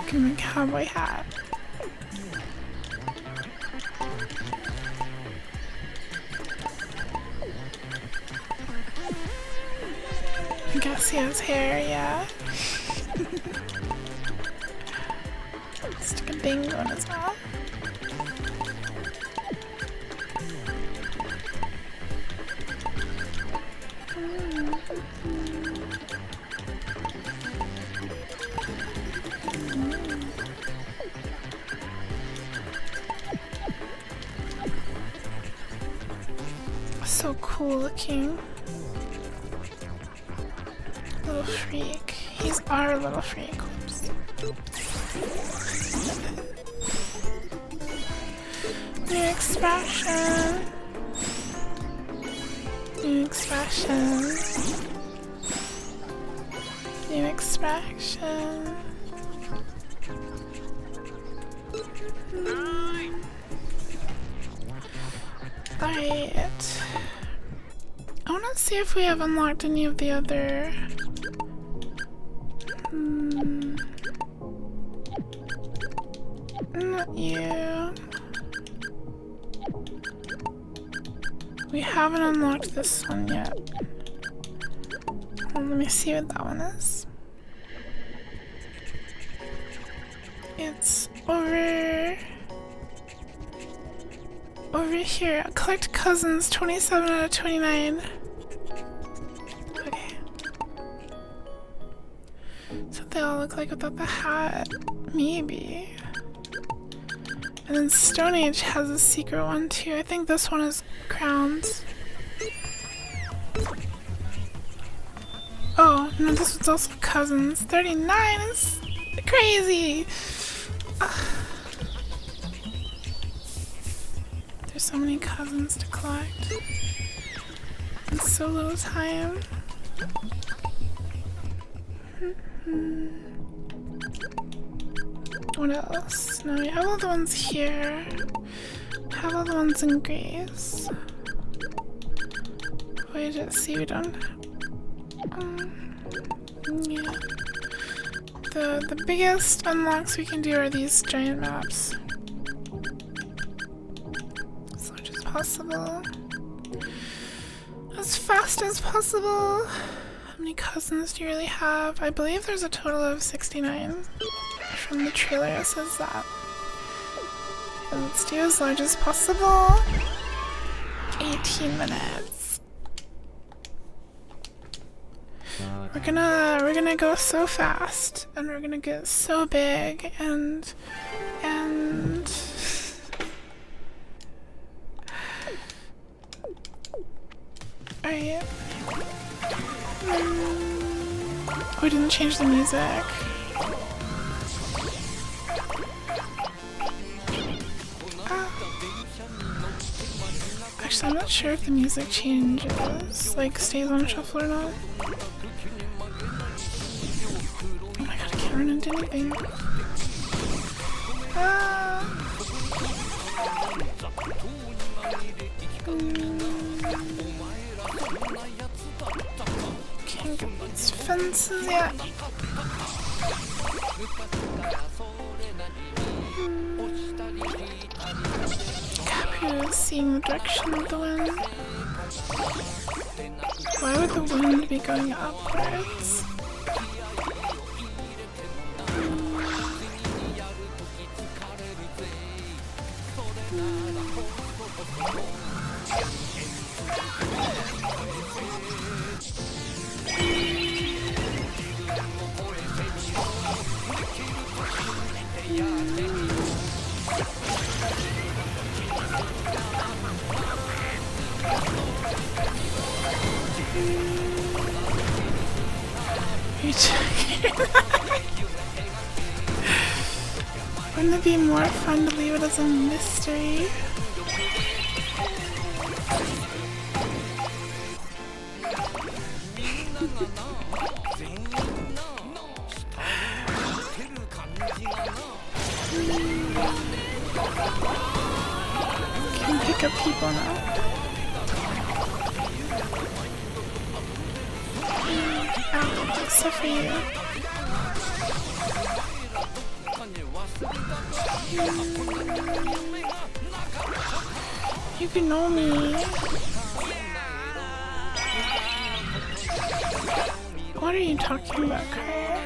Give him a cowboy hat. I guess he has hair, yeah. Stick a dingo in his mouth. So cool looking. Little freak. He's our little freak. Oops. New expression. New expression. New expression. Alright. I want to see if we have unlocked any of the other... Not you. We haven't unlocked this one yet. Well, let me see what that one is. It's over here. Collect cousins, 27 out of 29. Okay. So they all look like without the hat. Maybe. And then Stone Age has a secret one too. I think this one is crowns. Oh, no, this one's also cousins. 39 is crazy! Ugh. There's so many cousins to collect. In so little time. What else? No, we have all the ones here. Have all the ones in Grace. Wait, let's see, we don't... yeah. The biggest unlocks we can do are these giant maps. As much as possible. As fast as possible. How many cousins do you really have? I believe there's a total of 69. From the trailer it says that. And let's do as large as possible. 18 minutes. We're gonna go so fast, and we're gonna get so big, and alright. We didn't change the music. Actually, I'm not sure if the music changes, like stays on shuffle or not. Oh my god, I can't run into anything. Ah. Can't get these fences yet. Seeing the direction of the wind. Why would the wind be going upwards? Wouldn't it be more fun to leave it as a mystery? Can pick up people now. Ow, except for you. You can know me. What are you talking about, Kyle?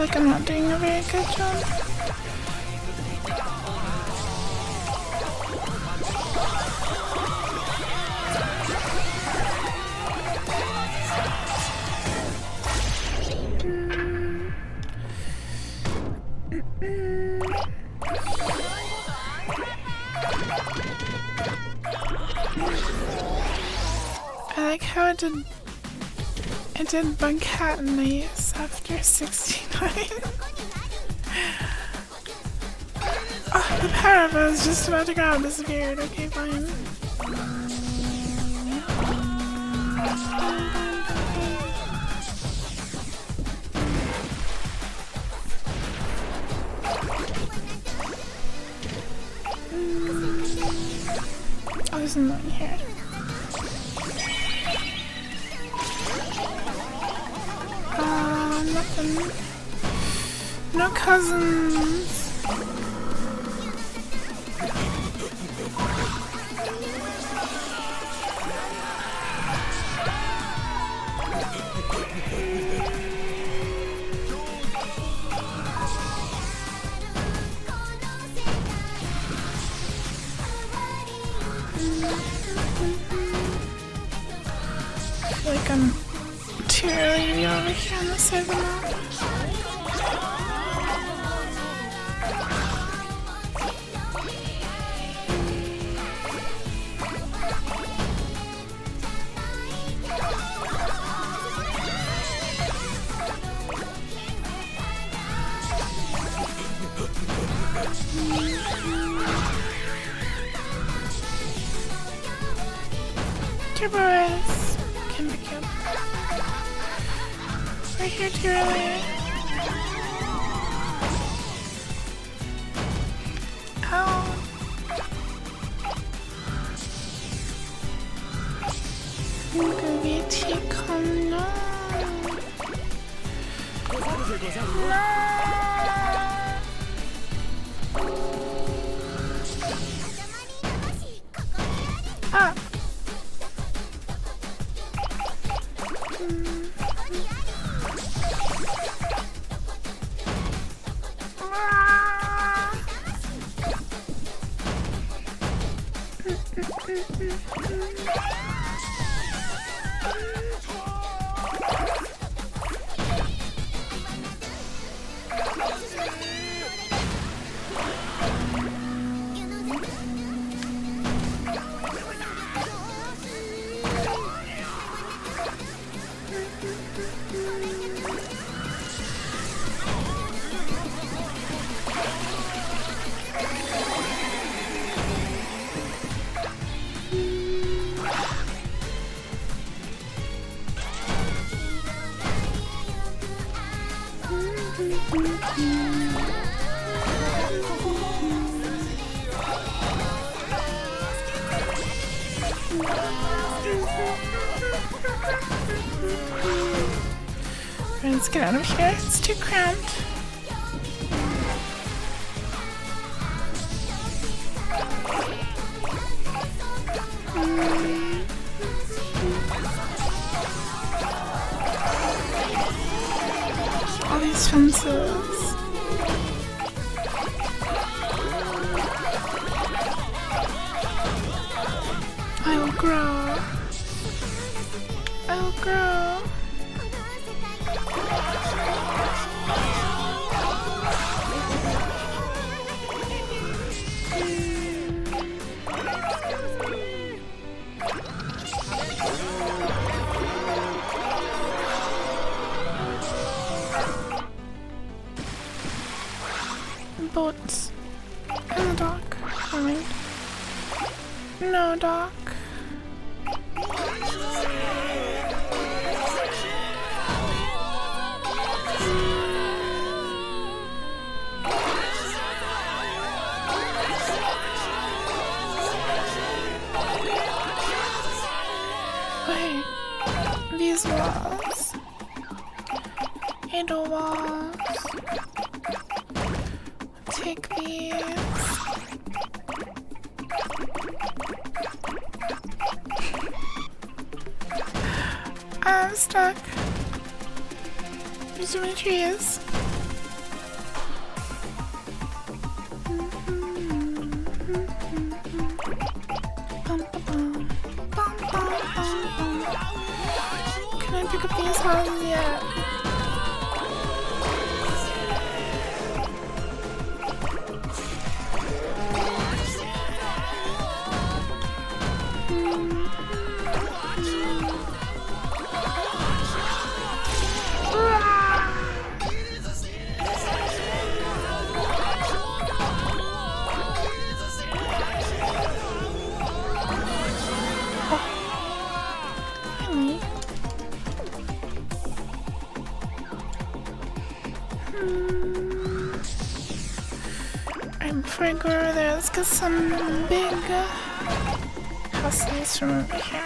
feel like I'm not doing a very good job. I like how it did bug cat nice after 69. Oh, the power up I was just about to grab disappeared. Okay, fine. Oh, there's nothing here. Nothing. No cousins. I feel like I'm too early to be over here on this side of the map. Dear boys, can be cute. We're here too early. Ow. I'm gonna be a T-com, no. Ah. Let's get out of here. It's too cramped. All these fences. I will grow. I will grow. Boats in the dock. Alright. No dock. Wait. These walls. Idle walls. Take these. I'm stuck. There's too many trees. pick up these houses yet. Right before I go over there, let's get some big houses from over here.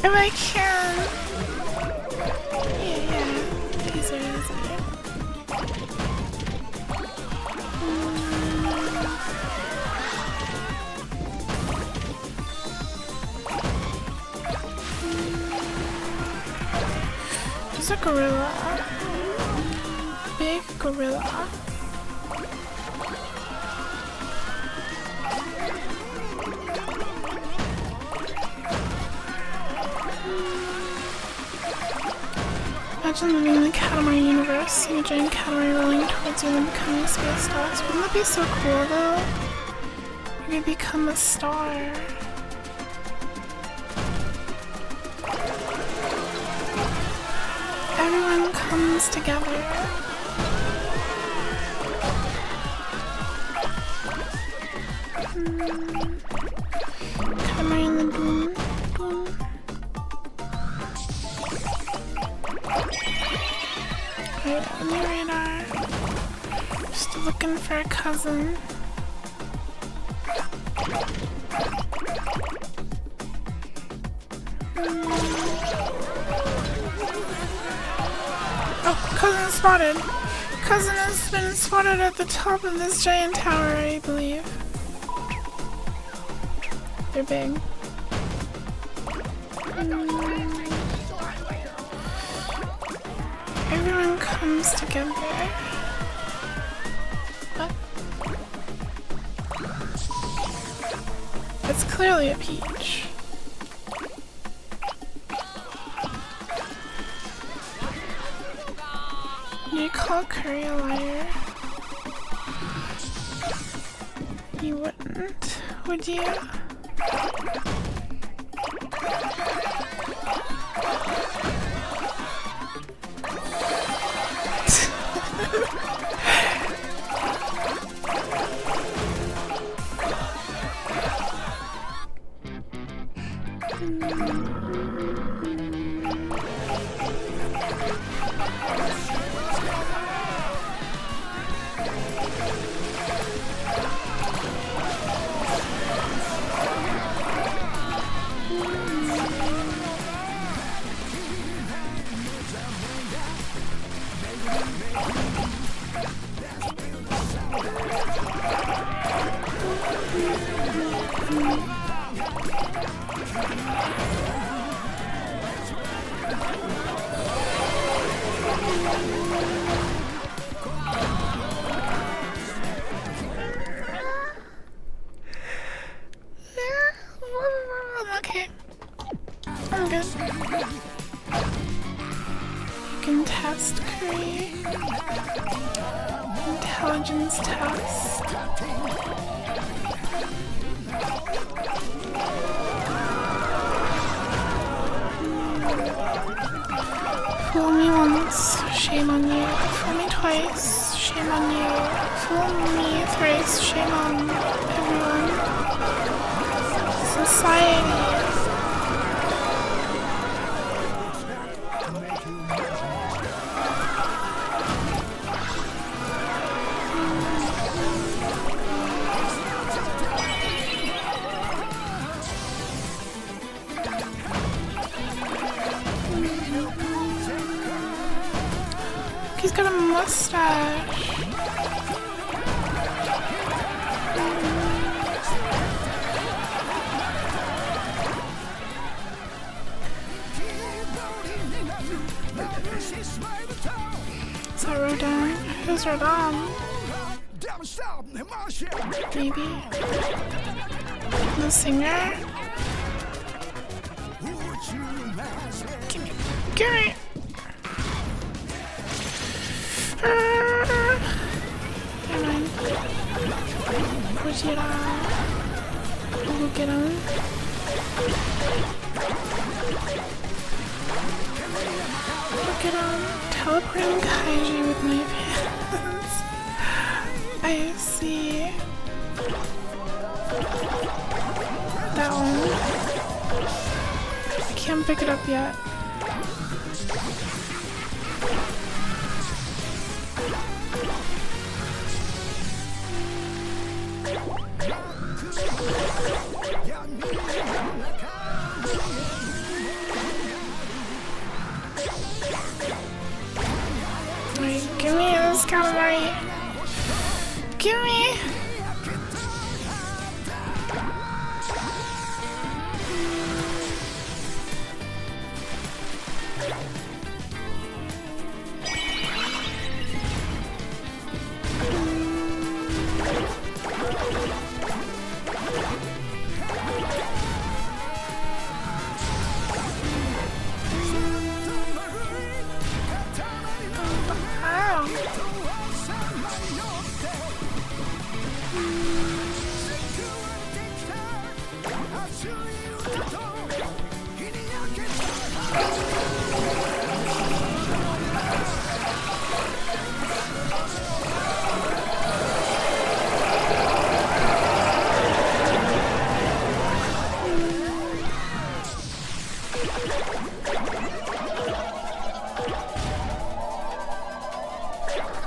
If I can. Yeah, these are easier. There's a gorilla. Big gorilla. Imagine living in the Katamari universe, seeing a giant Katamari rolling towards you and becoming space stars. Wouldn't that be so cool though? You could become a star. Everyone comes together. Katamari in the boom. Right on the radar. Just looking for a cousin. Oh, cousin spotted. Cousin has been spotted at the top of this giant tower, I believe. They're big. Everyone comes together. What? It's clearly a peach. Do you call Curry a liar? You wouldn't, would you? Okay. I'm good. You can test Curry. Intelligence test. Fool me once, shame on you. Fool me twice, shame on you. Fool me thrice, shame on everyone. Society. He's got a mustache. Is that Rodin? Who's Rodin? Maybe. The singer? Gimme! Never mind. Gojira. We'll go get him. Look at him. Teleporting kaiju with my hands. I see. That one. I can't pick it up yet. Wait, give me this katamari. Give me.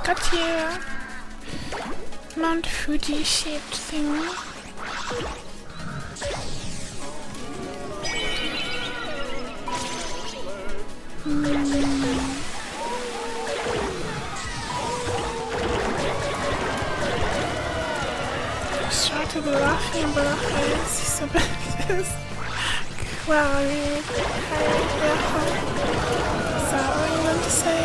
Got here. Mount Fuji shaped thing. Started laughing about how it's so bad. Wow, I mean, is that what you meant to say?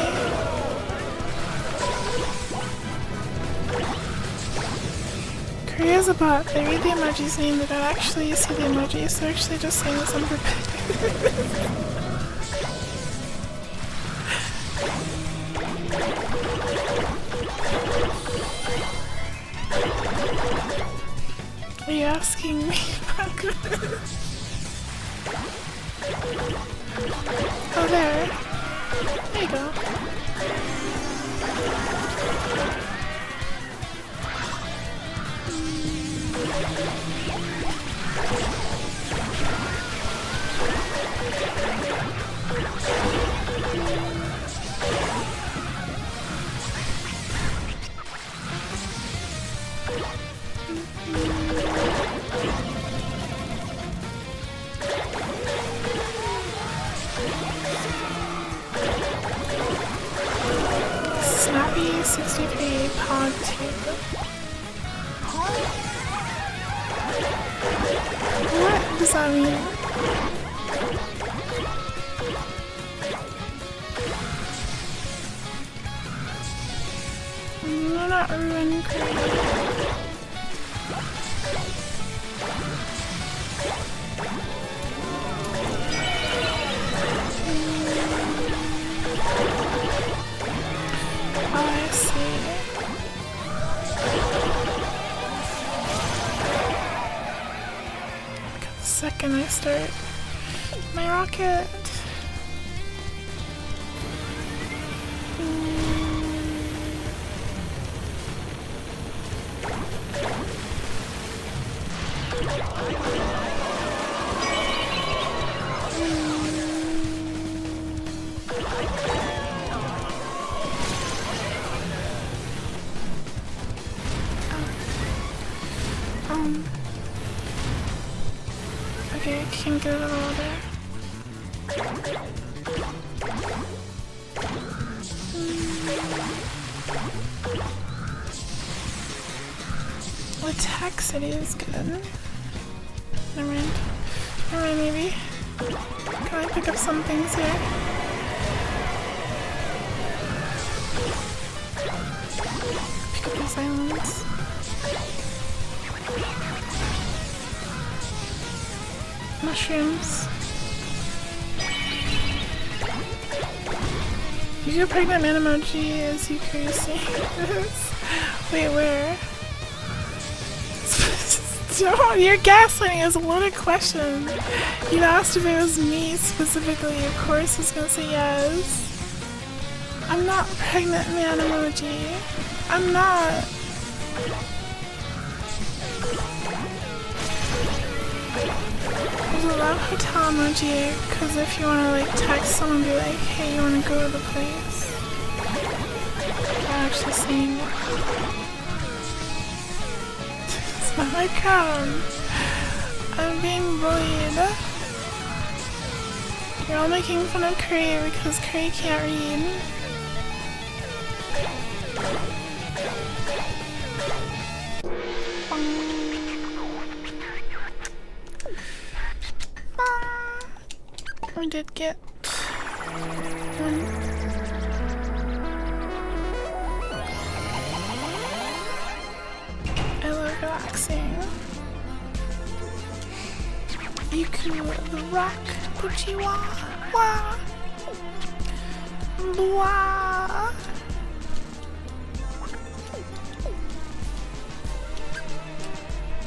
Korea's a bot. They read the emoji's name, they don't actually see the emoji, so they're actually just saying this on purpose. Are you asking me about this? Oh, there. There you go. Snappy 63 pod table. What does that mean? No, not ruin Korea. Oh, I see. The second I start my rocket. Okay, I can't get it out of there. Attack City is good. Never mind. Never mind, maybe. Can I pick up some things here? Pick up these islands. mushrooms. You do pregnant man emoji as you crazy. Wait, where? Don't, you're gaslighting is a loaded question. You asked if it was me specifically. Of course I was gonna say yes. I'm not pregnant man emoji. I'm not. There's a lot of hotel emoji, because if you want to like text someone and be like, hey, you want to go to the place? I'm actually saying it. It's not my crown. I'm being bullied. You're all making fun of Curry because Curry can't read. We did get one. I love relaxing. Iku the rock, Puchiwa, wah, blah.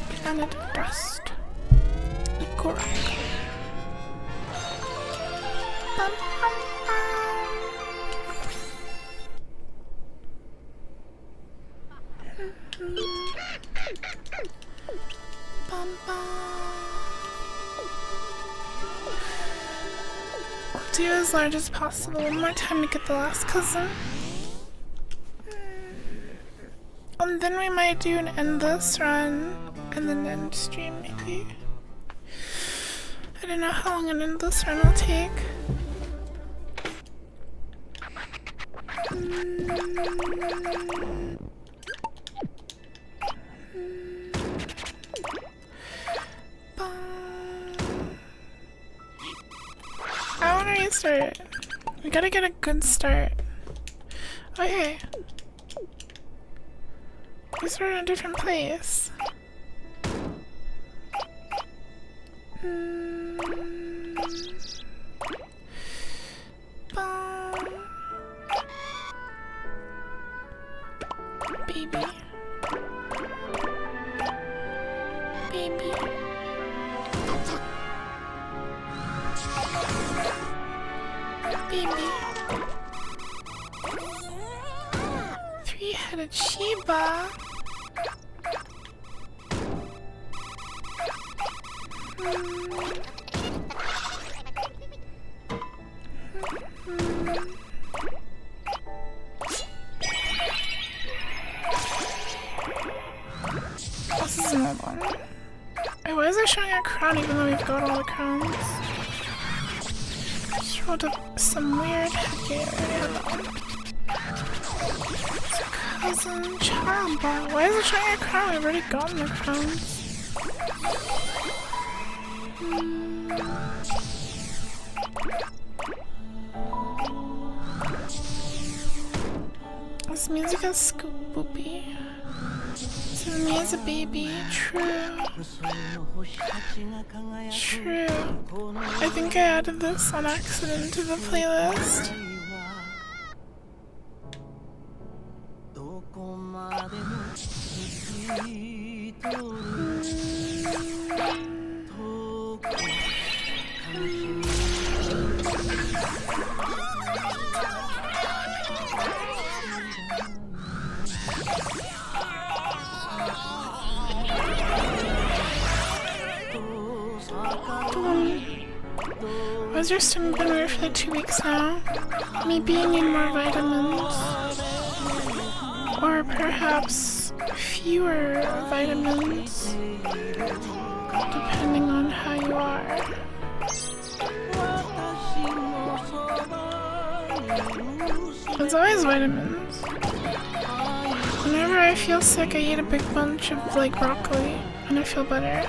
Planet Dust, Iku rock. Bum, bum, bum. Bum, bum. Do as large as possible. One more time to get the last cousin. And then we might do an endless run and then end stream maybe. I don't know how long an endless run will take. I want to restart. We gotta get a good start. Okay. We start in a different place. Baby. Baby. Baby. Three-headed Sheba. This is another one. Wait, why is it showing a crown even though we've got all the crowns? Just rolled up some weird headgear. I already have that one. Cousin child bar. Why is it showing a crown? We've already gotten the crowns. This music is scoopy. So me as a baby, true. True. I think I added this on accident to the playlist. Was your stomach been weird for like 2 weeks now? Maybe you need more vitamins. Or perhaps fewer vitamins. Depending on how you are. It's always vitamins. Whenever I feel sick, I eat a big bunch of like broccoli and I feel better.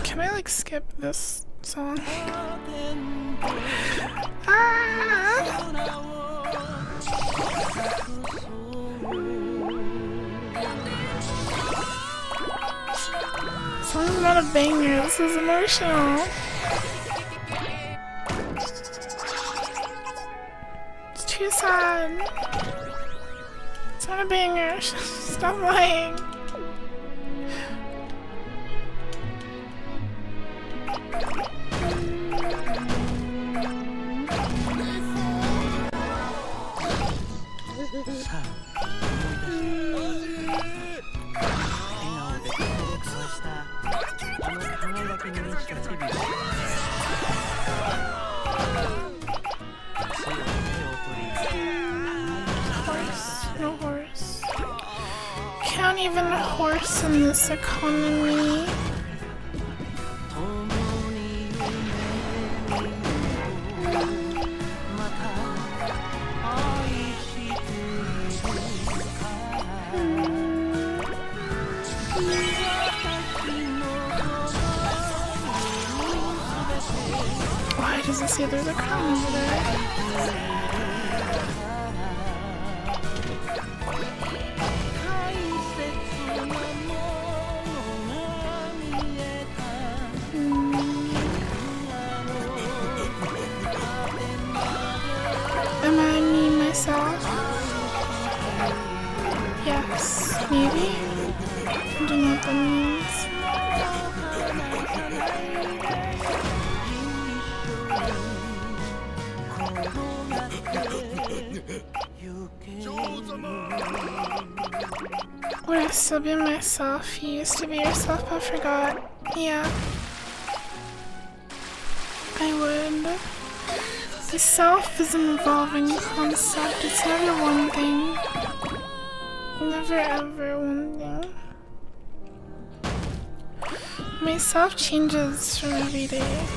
Can I like skip this song? Something's not a banger. This is emotional. It's too sad. It's not a banger. Stop lying. No horse. Can't even horse in this economy. Why does it say there's a crown over there? Am I me myself? Yes, maybe. I don't know what that means. Would I still be myself? You used to be yourself, I forgot. Yeah. I would. The self is an evolving concept. It's never one thing. Never ever one thing. My self changes from every day.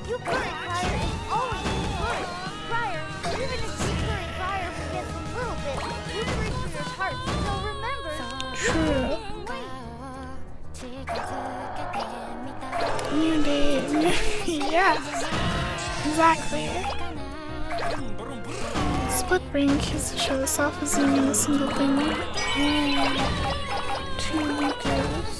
You current prior is always current. Prior, even if you current prior forgets a little bit, you preach to your heart, so remember. True. New day. Yes. Exactly. Split brain kiss to show the self as meaning a single thing. Two weekends.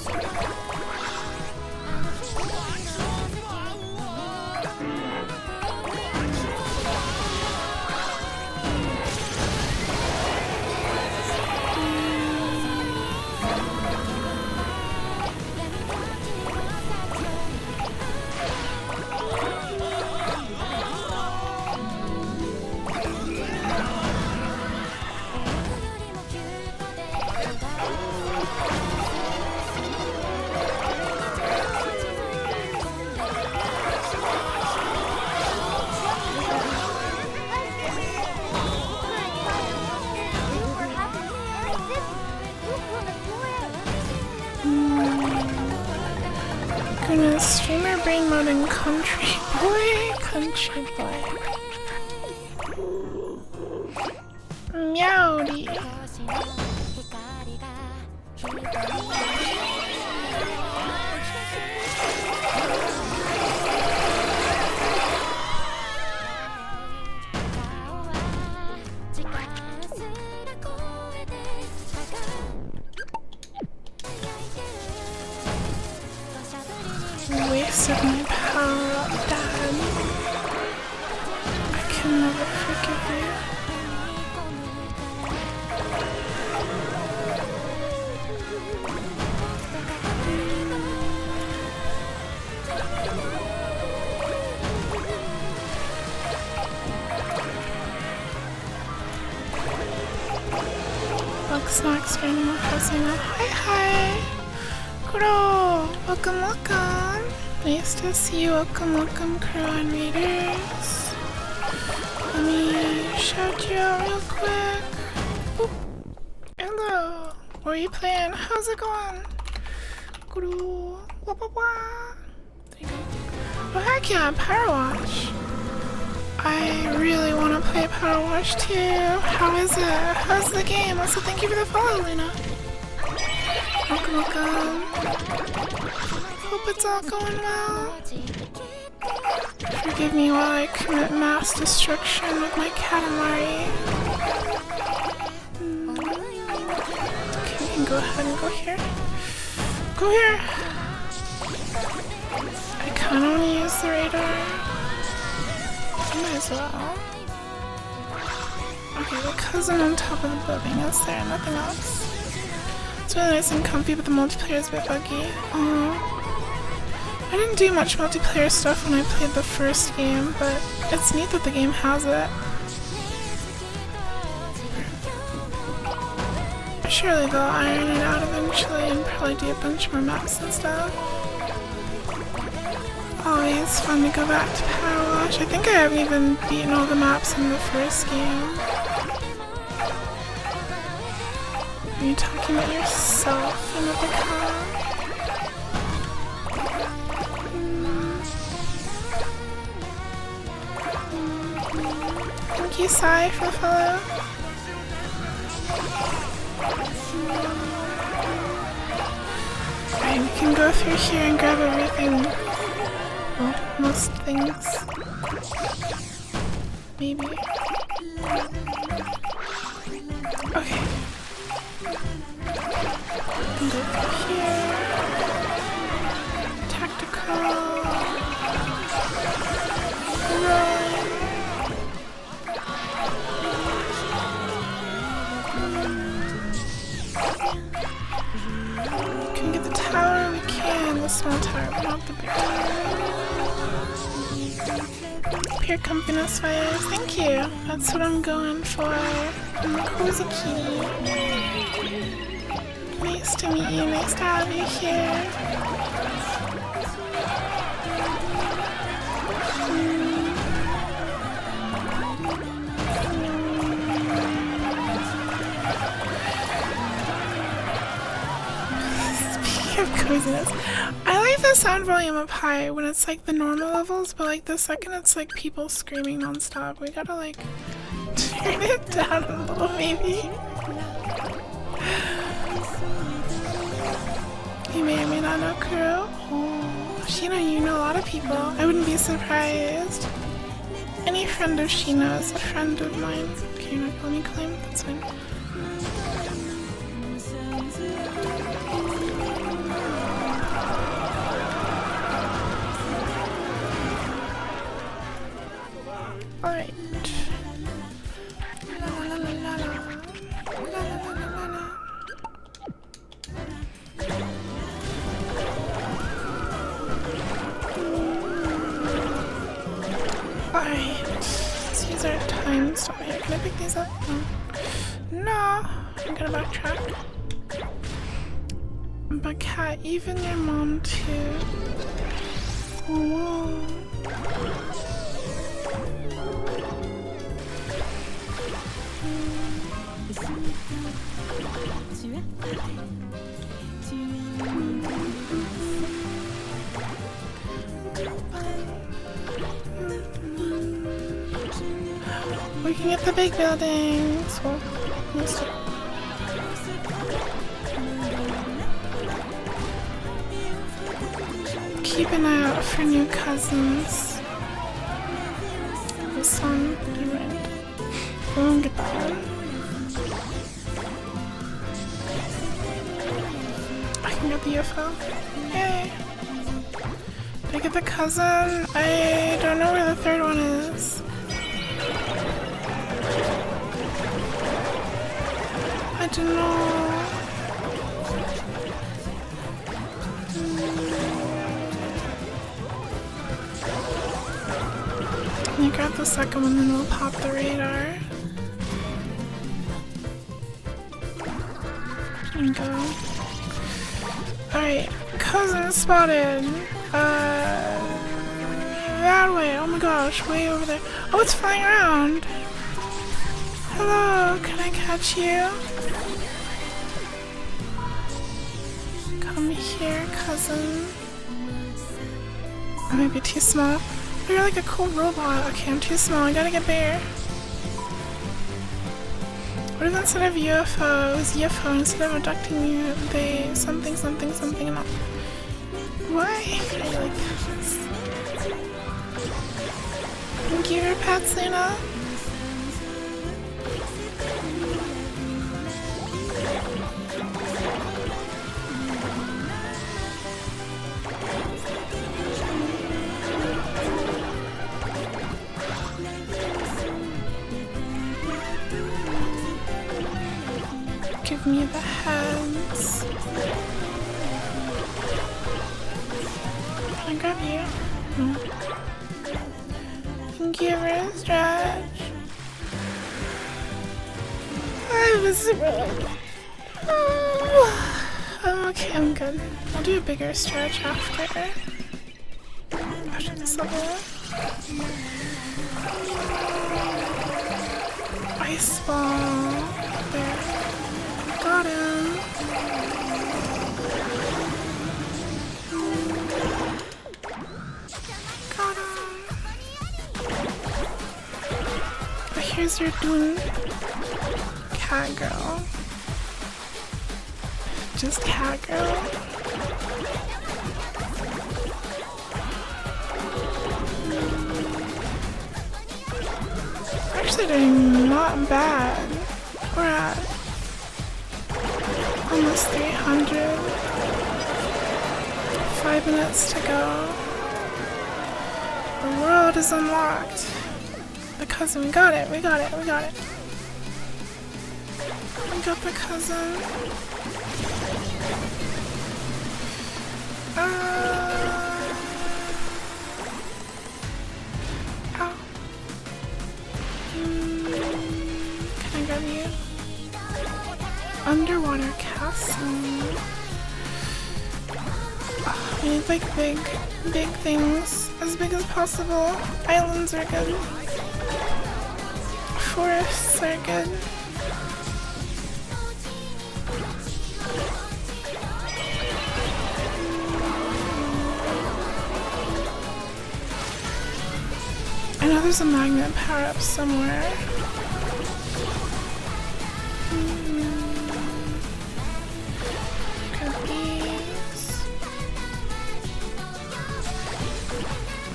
Goodness, streamer brain mode and country boy. Meowdy. Wasted my power up, Dad. I can never forgive you. Bug snacks for Animal Crossing. Hi. Kuro, welcome. Nice to see you. Welcome, crew and readers. Let me shout you out real quick. Boop. Hello. What are you playing? How's it going? Kuro. Wah. There you go. Oh heck yeah, Power Watch. I really want to play Power Wash too. How is it? How's the game? Also, thank you for the follow, Luna. Welcome. Hope it's all going well. Forgive me while I commit mass destruction with my katamari. Okay, we can go ahead and go here. Go here! I kinda wanna use the radar. Might as well. Okay, the cousin on top of the building is there, nothing else. It's really nice and comfy, but the multiplayer is a bit buggy. I didn't do much multiplayer stuff when I played the first game, but it's neat that the game has it. Surely they'll iron it out eventually and probably do a bunch more maps and stuff. Always fun to go back to Power Wash. I think I haven't even beaten all the maps in the first game. Are you talking about yourself, another car? Thank you, Sai, for the follow. Alright, we can go through here and grab everything. Well, most things. Maybe. Okay. Can go through here. Tactical. Run. Can we get the tower? We can. The small tower, but not the big tower. Pure compiness fires. Thank you. That's what I'm going for. I'm a cozy kitty. Nice to meet you. Nice to have you here. Speaking of coziness, I like the sound volume up high when it's like the normal levels, but like the second it's like people screaming non-stop, we gotta like turn it down a little maybe. You may or may not know Kuro. Oh, Shino, you know a lot of people. I wouldn't be surprised. Any friend of Shino is a friend of mine. Okay, you're not gonna let me claim? That's fine. Alright. La la la la la. La la la la la. Alright. Let's use our time stop here. Can I pick these up? No. I'm gonna backtrack. But Cat, even your mom too. Oh wow. We can get the big buildings. Well, most of keep an eye out for new cousins. This one, alright. We won't get that one. I can get the UFO. Yay! Did I get the cousin? I don't know where the third one is. I don't know. Let me grab the second one and we'll pop the radar. There we go. Alright, cousin spotted. That way. Oh my gosh, way over there. Oh, it's flying around. Hello, can I catch you? Come here, cousin. I might be too small. You're like a cool robot. Okay, I'm too small. I gotta get bigger. What if instead of UFO, UFO instead of abducting you, they something and all. Why? I like this. Thank you for pets, Luna. Give me the heads. Can I grab you? No. Thank you for the stretch. I was okay, I'm good. I'll do a bigger stretch after this level. Ice ball. There. Got him. Got him. But here's your dune. Cat girl. Just cat girl. Actually doing not bad. We're at almost 300. 5 minutes to go. The world is unlocked. The cousin, we got it. We got it. We got the cousin. Ow. Can I grab you? Underwater castle. Oh, we need like big things. As big as possible. Islands are good. Forests are good. I know there's a magnet power-up somewhere.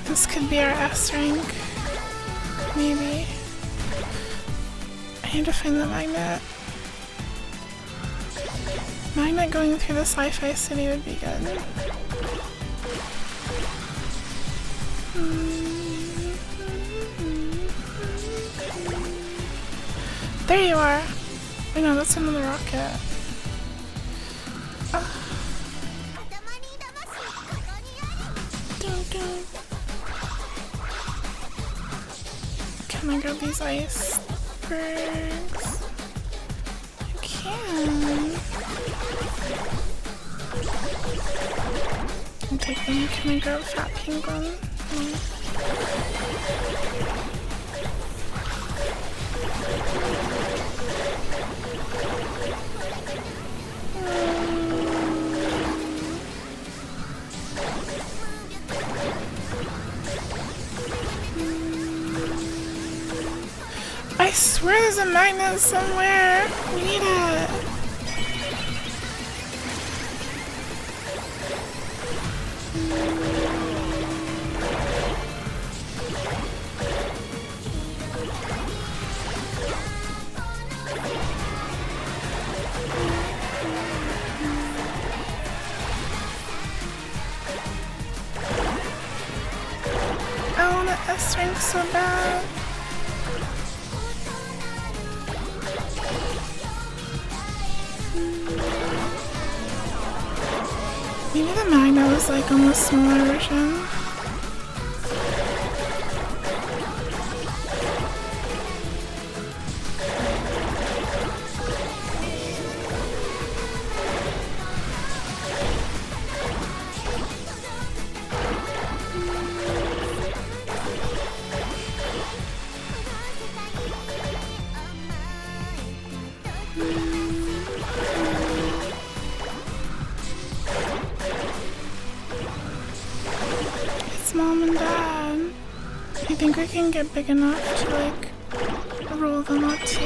This could be our S rank. Maybe. I need to find the magnet. Magnet going through the sci-fi city would be good. There you are! Wait, no, that's another rocket. Can I grab these icebergs? You can. I'll take them. Can I grab fat penguin? No. I swear there's a magnet somewhere. We need it. I want an S rank so bad. Maybe the magnet was like on the smaller version. think we can get big enough to like roll them up too.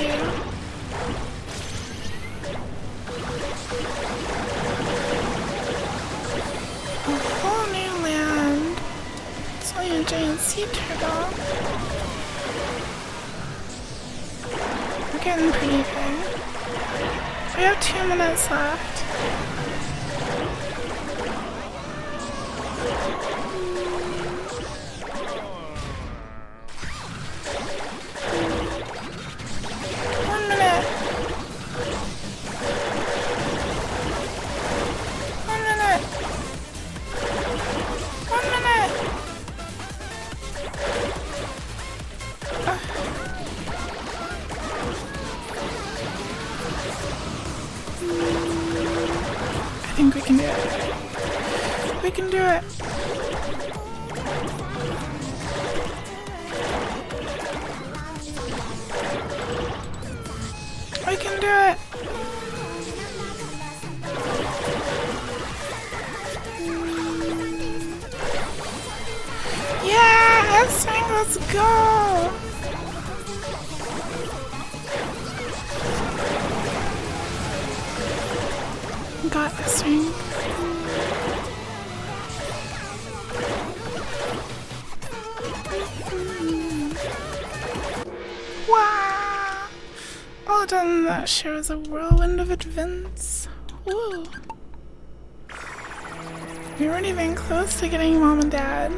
A whole new land. It's only a giant sea turtle. We're getting pretty big. We have 2 minutes left. I think we can do it. We can do it. We can do it. Yeah, S-Ring, let's go. Got this ring. Wow! All done. That shows a whirlwind of events. Woo! We weren't even close to getting Mom and Dad.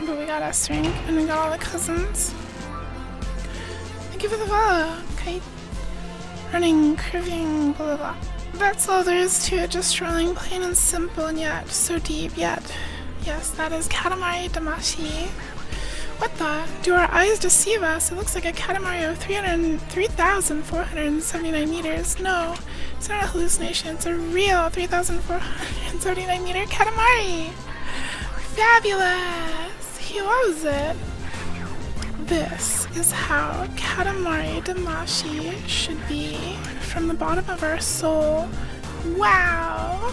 But we got S-Ring and we got all the cousins. Thank you for the follow, Kite. Running, curving, blah blah blah. That's all there is to it, just rolling, plain and simple, and yet so deep, yet. Yes, that is Katamari Damashi. What the? Do our eyes deceive us? It looks like a Katamari of 3,479 meters. No, it's not a hallucination, it's a real 3,479 meter Katamari! Fabulous! He loves it! This is how Katamari Damashi should be from the bottom of our soul. Wow!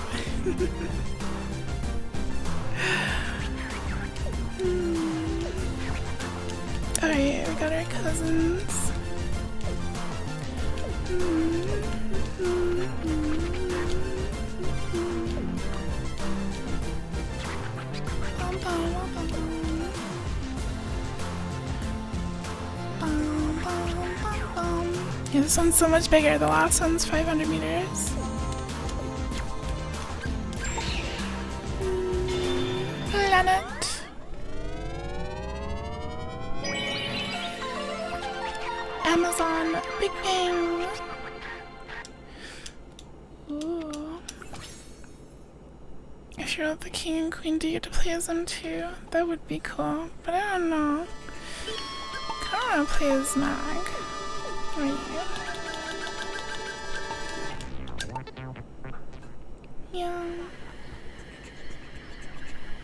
Alright, we got our cousins. Yeah, this one's so much bigger. The last one's 500 meters. Planet. Amazon Big Bang. Ooh. If you're the king and queen, do you get to play as them too? That would be cool, but I don't know. I don't want to play as Mag. Yeah.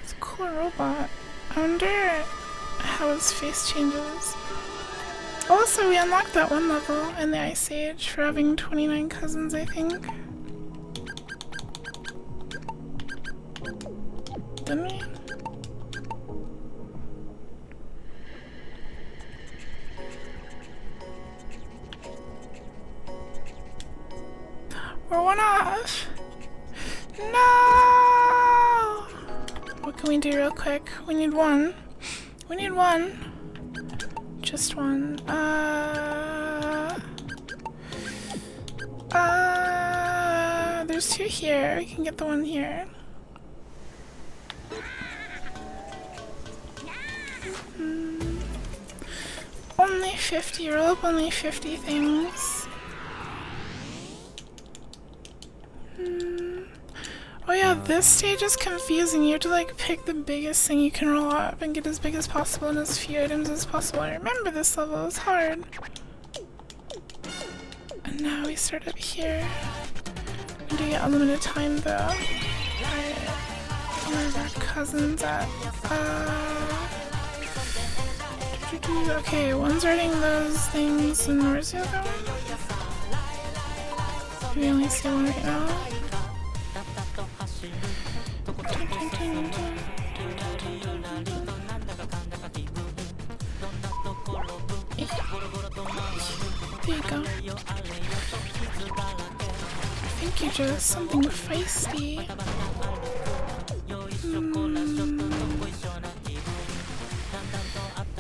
It's a cool robot. I wonder how his face changes. Also, we unlocked that one level in the Ice Age for having 29 cousins, I think. Didn't we? We're one off! No! What can we do real quick? We need one. We need one. Just one. There's 2 here. We can get the one here. Only 50. Roll up only 50 things. Oh yeah, this stage is confusing. You have to like pick the biggest thing you can roll up and get as big as possible and as few items as possible. I remember this level, it's hard. And now we start up here. We do get unlimited time though. Alright. Where's our cousins at? Okay, one's writing those things and where's the other one? We only see one right now. There you go. I think you're just something feisty.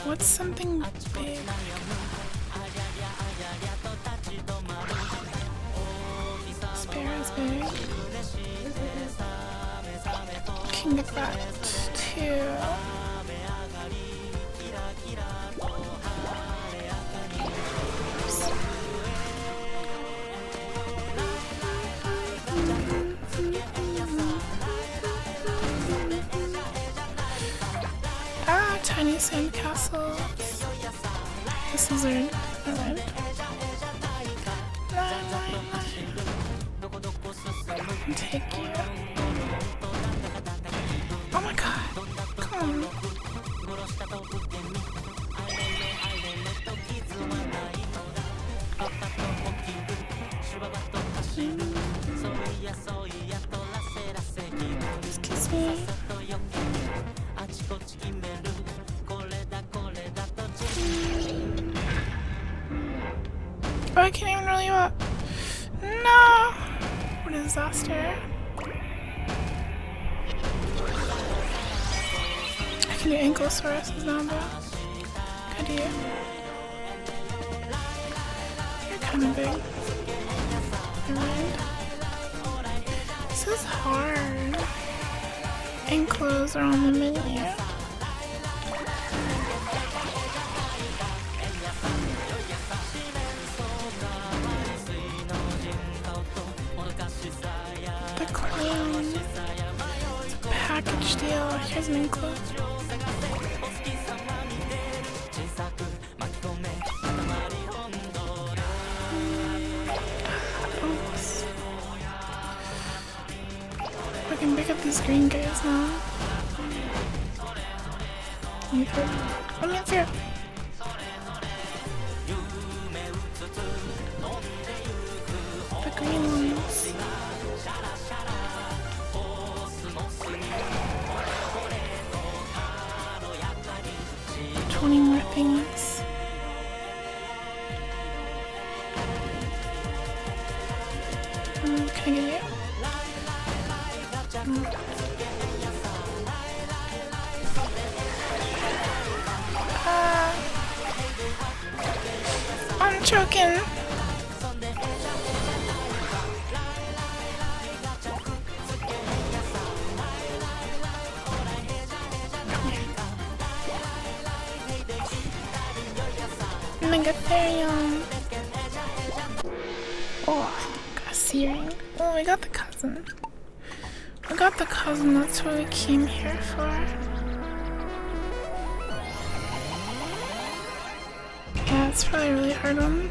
What's something big? Spare is big. Can get that too. Ah, tiny sandcastles. This is weird. Alright. Take you. Oh my god. Come on. Excuse me. Oh, I can't even roll you up. No! What a disaster. I can do Ankylosaurus now, bro. Good idea. You're kind of big. Alright. This is hard. Ankylos are on the menu. The clown. It's a package deal. Here's an Anklo. Oops. I can pick up these green guys now. Let me through. Let me through. The green ones. 20 more things. Can I get you? I'm choking. Megatherium. Oh, got a searing. Oh, we got the cousin. We got the cousin, that's what we came here for. Yeah, it's probably a really hard one.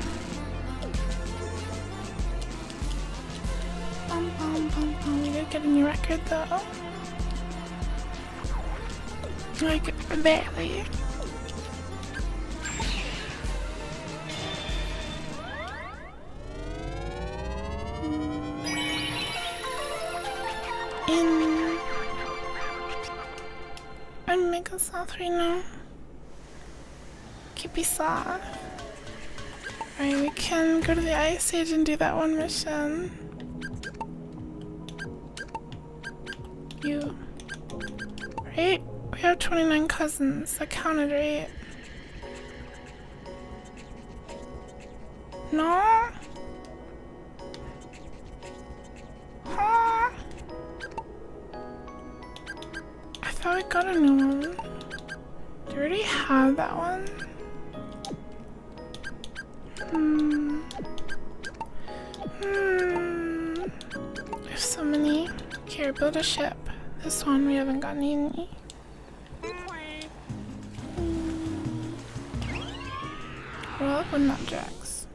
We did get a new record though. Like, barely. I'm Mega South right now. Kipisa. Alright, we can go to the Ice Age and do that one mission. You. Right? We have 29 cousins. That counted, right? No? Huh? I thought we got a new one. Do we already have that one? There's so many. Here, build a ship. This one we haven't gotten any. Roll up wooden objects.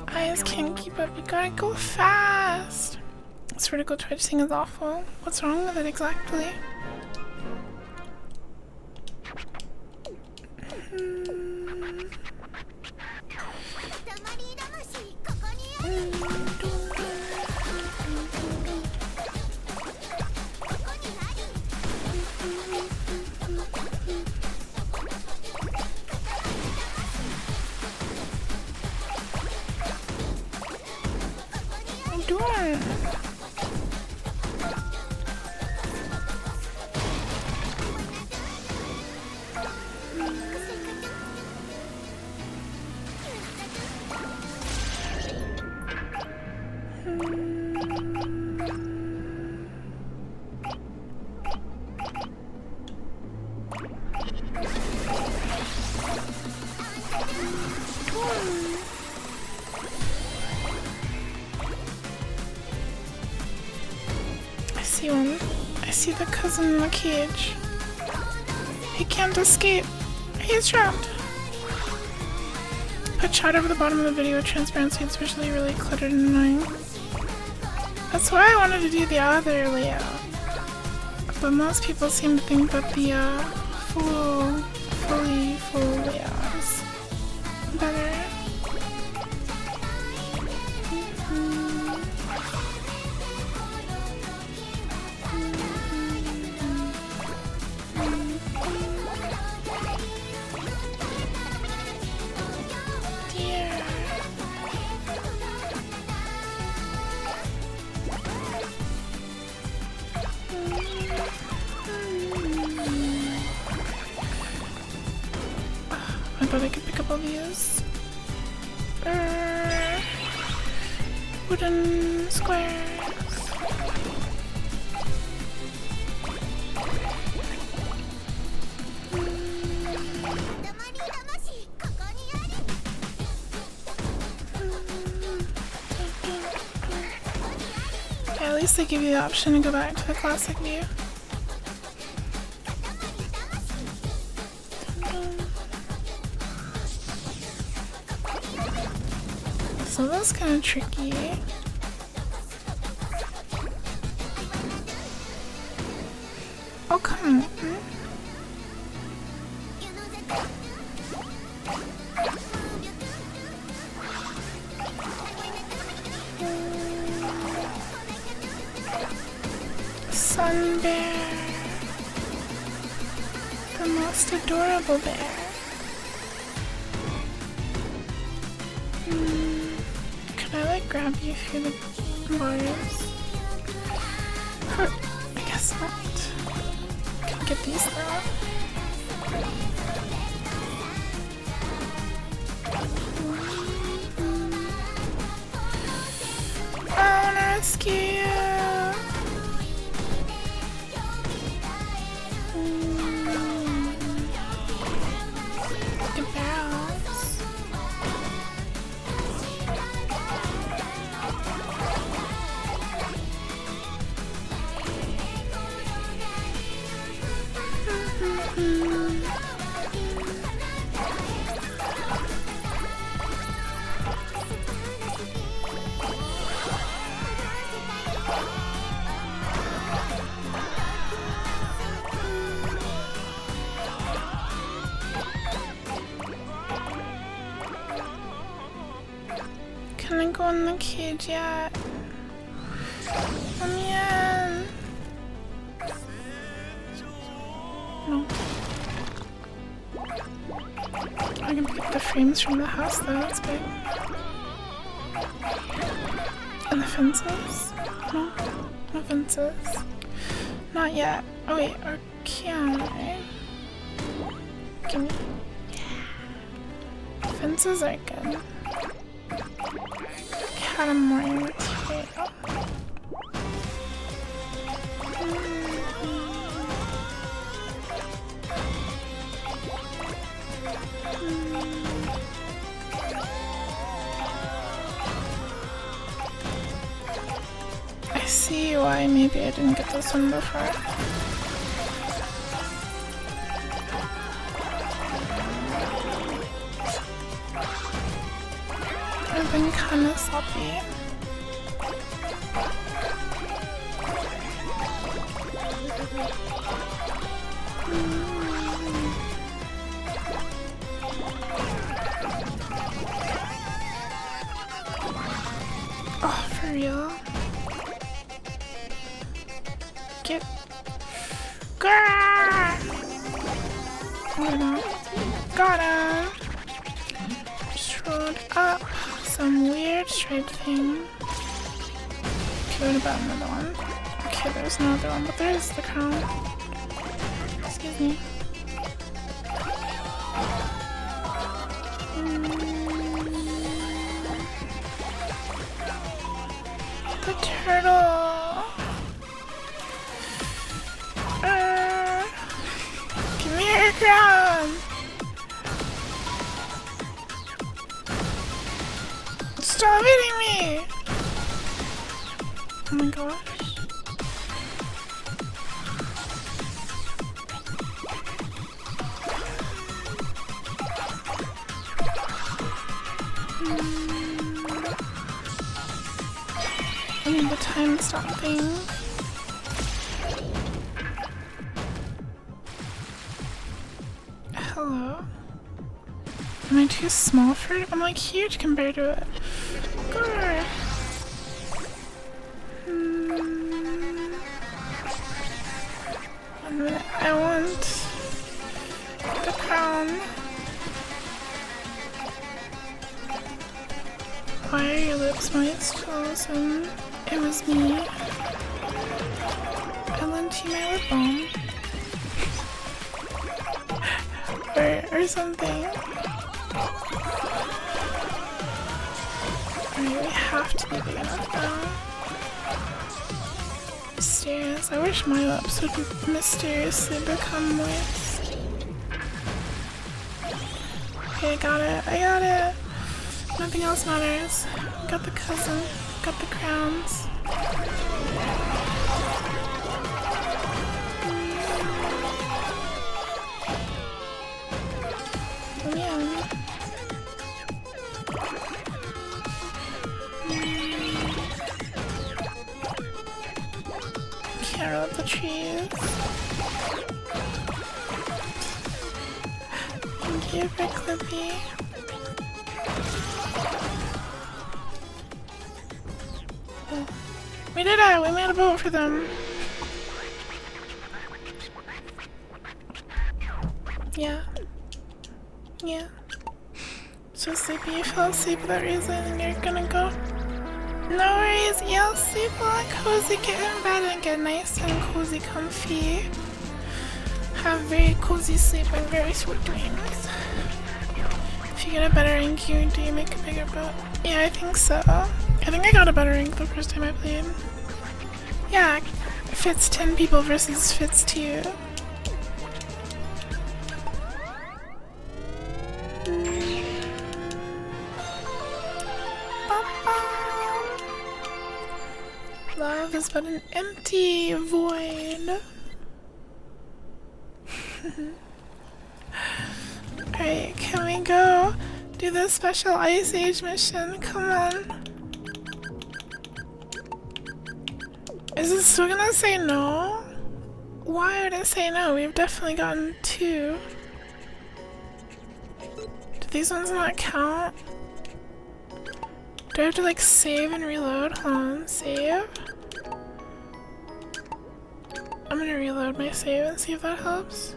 Eyes can't keep up. You gotta go fast. This vertical twitch thing is awful. What's wrong with it exactly? doing? I see one. I see the cousin in the cage. He can't escape. He's trapped. Put chat over the bottom of the video with transparency. It's visually really cluttered and annoying. That's why I wanted to do the other layout. But most people seem to think that the full layout is better. I thought I could pick up all these wooden squares. Okay, at least they give you the option to go back to the classic view. So that's kind of tricky. Oh, come on. Sun bear. The most adorable bear. Can I like grab you through the wires? I guess not. Can I get these though? I wanna rescue you. Good barrels. Can I go in the cage yet? Let me in. No. I can pick up the frames from the house though, that's big. And the fences? No, no fences. Not yet. Oh wait, or can I? Gimme. Fences are good. Katamari material. I see why maybe I didn't get this one before. I've been kinda sloppy. Oh, for real? Get... Grrrr! Got him! Just rolled up some weird stripe thing. What about another one? Okay, there's no other one, but there's the crown. Excuse me. The turtle. Give me your crown. Stop hitting me. Oh my gosh. I need the time stopping. Hello? Am I too small for it? I'm like huge compared to it. Grr. One minute. I want the crown. Why are your lips moist? Listen, it was me. I lent you my lip balm. or something. Alright, we have to be big enough now. Mysterious. I wish my lips would mysteriously become moist. Okay, I got it. I got it. Nothing else matters. Got the cousin. Got the crowns. Yeah. Carol of the trees. Thank you for Clippy. Oh. We did it! We made a boat for them. Yeah. Yeah. So sleepy, you fell asleep for that reason and you're gonna go. No worries, you'll sleep well and cozy, get in bed and get nice and cozy, comfy. Have very cozy sleep and very sweet dreams. If you get a better rank, do you make a bigger boat? Yeah, I think so. I think I got a better rank the first time I played. Yeah, it fits 10 people versus fits 2. Love is but an empty void. Alright, can we go do the special Ice Age mission? Come on. Is it still gonna say no? Why would it say no? We've definitely gotten 2. Do these ones not count? Do I have to like save and reload? Hold on, save. I'm gonna reload my save and see if that helps.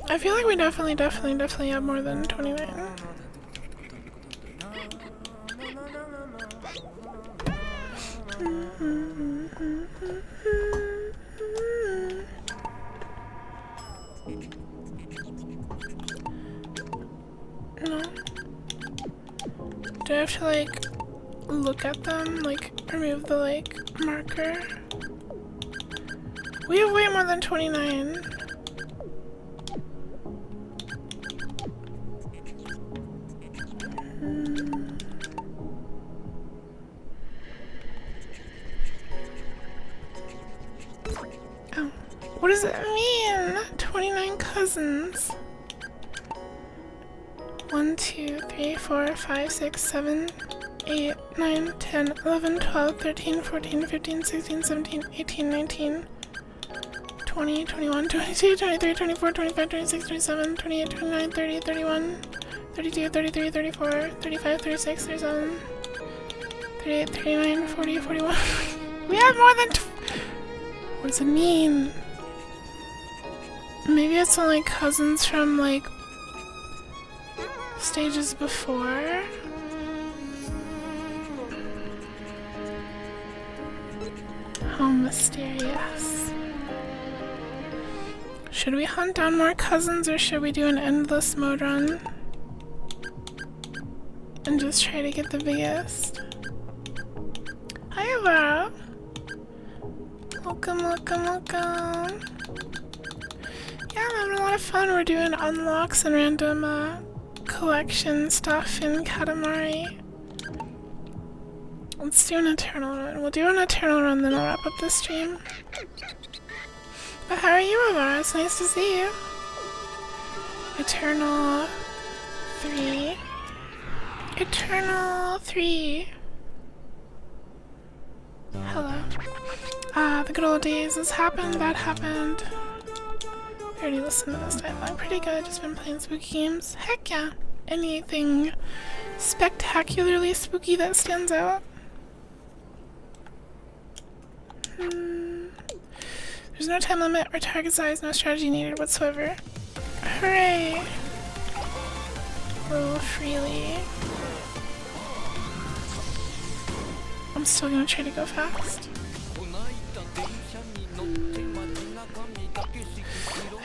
I feel like we definitely have more than 29. No. Do I have to like look at them? Like remove the like marker? We have way more than 29. Oh, what does it mean? 29 cousins. 1, 2, 3, 4, 5, 6, 7, 8, 9, 10, 11, 12, 13, 14, 15, 16, 17, 18, 19, 20, 21, 22, 23, 24, 25, 26, 27, 28, 29, 30, 31, 32, 33, 34, 35, 36, 37, 38, 39, 40, 41. We have more than what does it mean? Maybe it's only cousins from like stages before. How mysterious. Should we hunt down more cousins or should we do an endless mode run? And just try to get the biggest? Hi, Alvaro. Welcome, welcome, welcome. Yeah, I'm having a lot of fun. We're doing unlocks and random collection stuff in Katamari. Let's do an Eternal run. We'll do an Eternal run, then I'll wrap up the stream. But how are you, Alvaro? It's nice to see you. Eternal 3. Eternal 3. Hello. The good old days. This happened, that happened. I already listened to this dialogue. Pretty good. Just been playing spooky games. Heck yeah. Anything spectacularly spooky that stands out? There's no time limit or target size, no strategy needed whatsoever. Hooray! Roll freely. I'm still gonna try to go fast.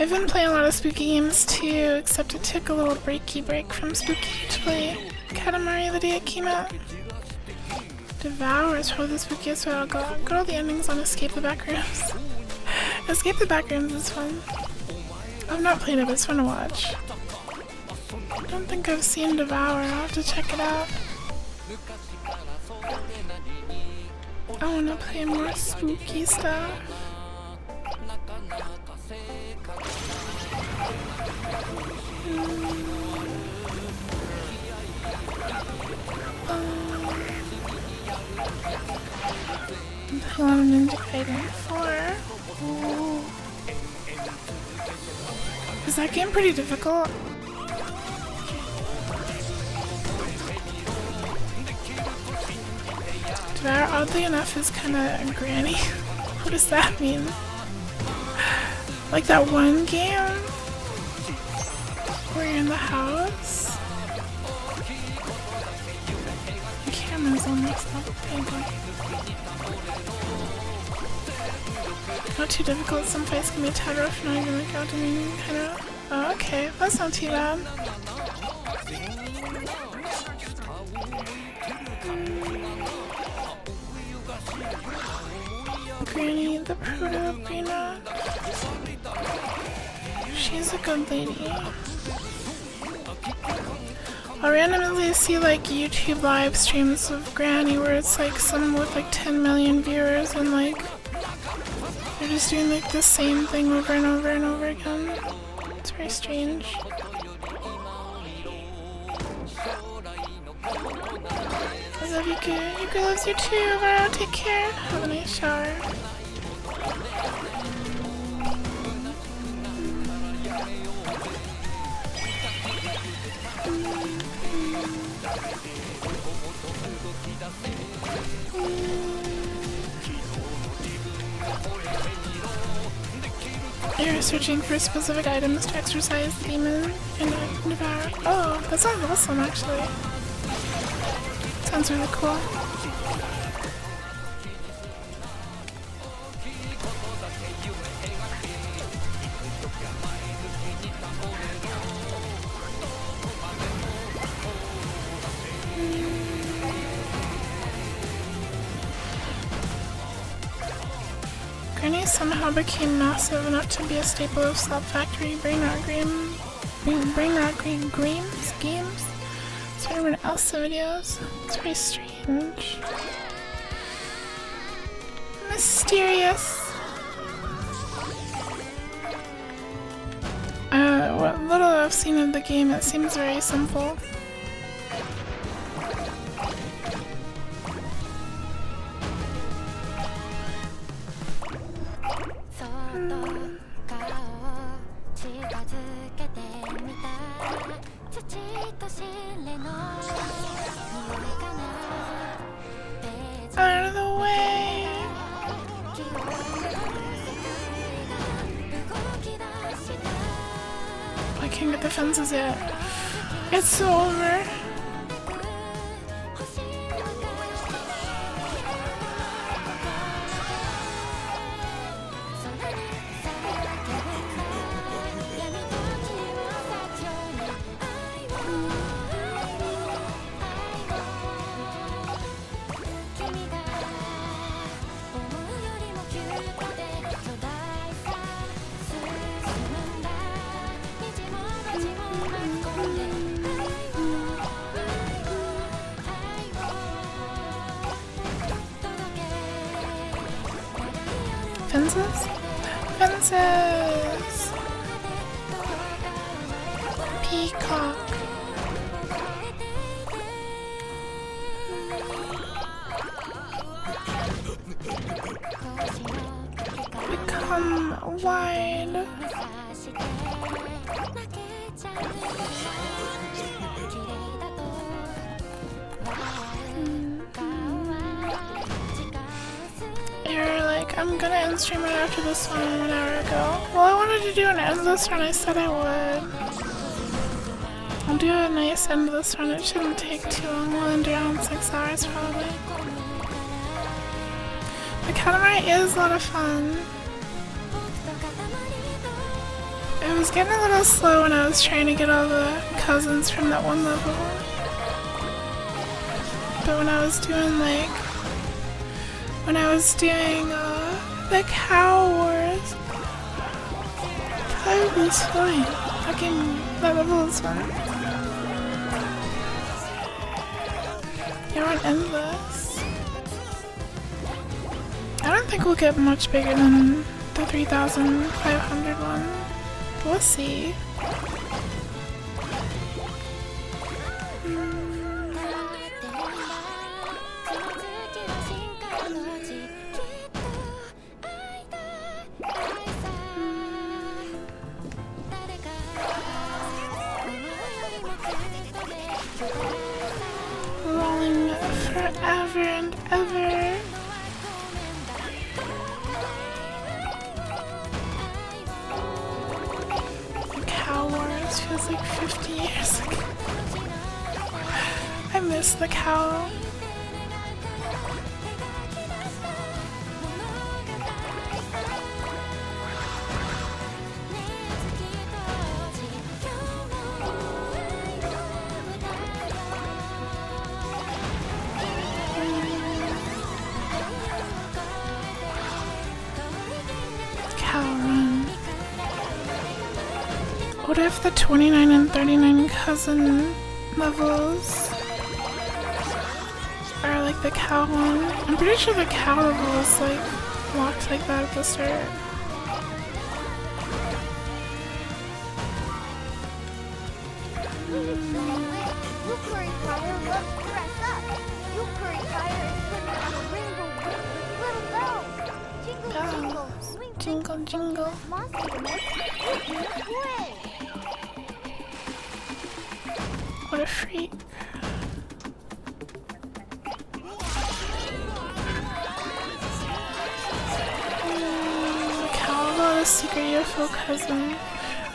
I've been playing a lot of spooky games too, except it took a little break from spooky to play Katamari the day it came out. Devour is probably the spookiest, but I'll go all the endings on Escape the Backrooms. Escape the Backrooms is fun. I've not played it, but it's fun to watch. I don't think I've seen Devour. I'll have to check it out. I want to play more spooky stuff. I'm playing on Ninja Gaiden 4. Ooh. Is that game pretty difficult? Devour, oddly enough, is kinda a granny. What does that mean? Like that one game where you're in the house? The camera's all mixed up. There you go. Not too difficult. Some fights can be a tad rough, not even like out to me, kinda. Oh, okay. That's not too bad. Granny, the proto-Brina. She's a good lady. I'll randomly see like YouTube live streams of Granny where it's like someone with like 10 million viewers and like they're just doing like the same thing over and over and over again. It's very strange. I love you, good. Yuka loves you too. Alvaro, take care. Have a nice shower. You're searching for specific items to exercise the demon and devour. Oh, that sounds awesome actually. Sounds really cool. Granny somehow became massive enough to be a staple of Slap Factory, Brain Rot games, so everyone else videos. It's very strange. Mysterious. What little I've seen of the game, it seems very simple. Out of the way! I can't get the fences yet. It's over. Fences? Fences! Peacock. Become wide. You're like, I'm gonna end stream right after this one an hour ago. Well, I wanted to do an endless run, I said I would. I'll do a nice endless run, it shouldn't take too long, we'll end around 6 hours probably. The katamari is a lot of fun. It was getting a little slow when I was trying to get all the cousins from that one level. But when I was doing like... When I was doing the Cow Wars, I was fine. Fucking that level is fun. You want endless? I don't think we'll get much bigger than the 3,500 one. We'll see. Rolling forever and ever. Cow Wars feels like 50 years ago. I miss the cow. What if the 29 and 39 cousin levels are like the cow one? I'm pretty sure the cow level is like locked like that at the start. Blueberry Fire loves to dress up. Blueberry Fire is putting on a rainbow wig with little bells. Jingle, jingle, swing, Jingle, jingle. monster mess. Way. What a freak. Cowabell, secret UFO cousin.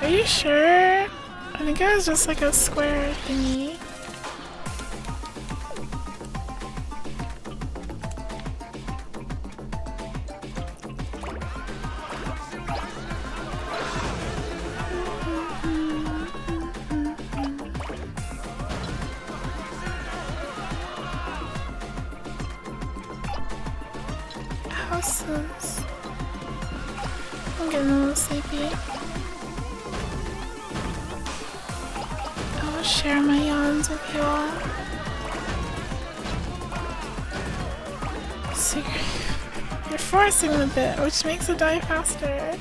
Are you sure? I think it was just like a square thingy. Houses. I'm getting a little sleepy. I'll share my yawns with you all. Secret. You're forcing the bit, which makes it die faster.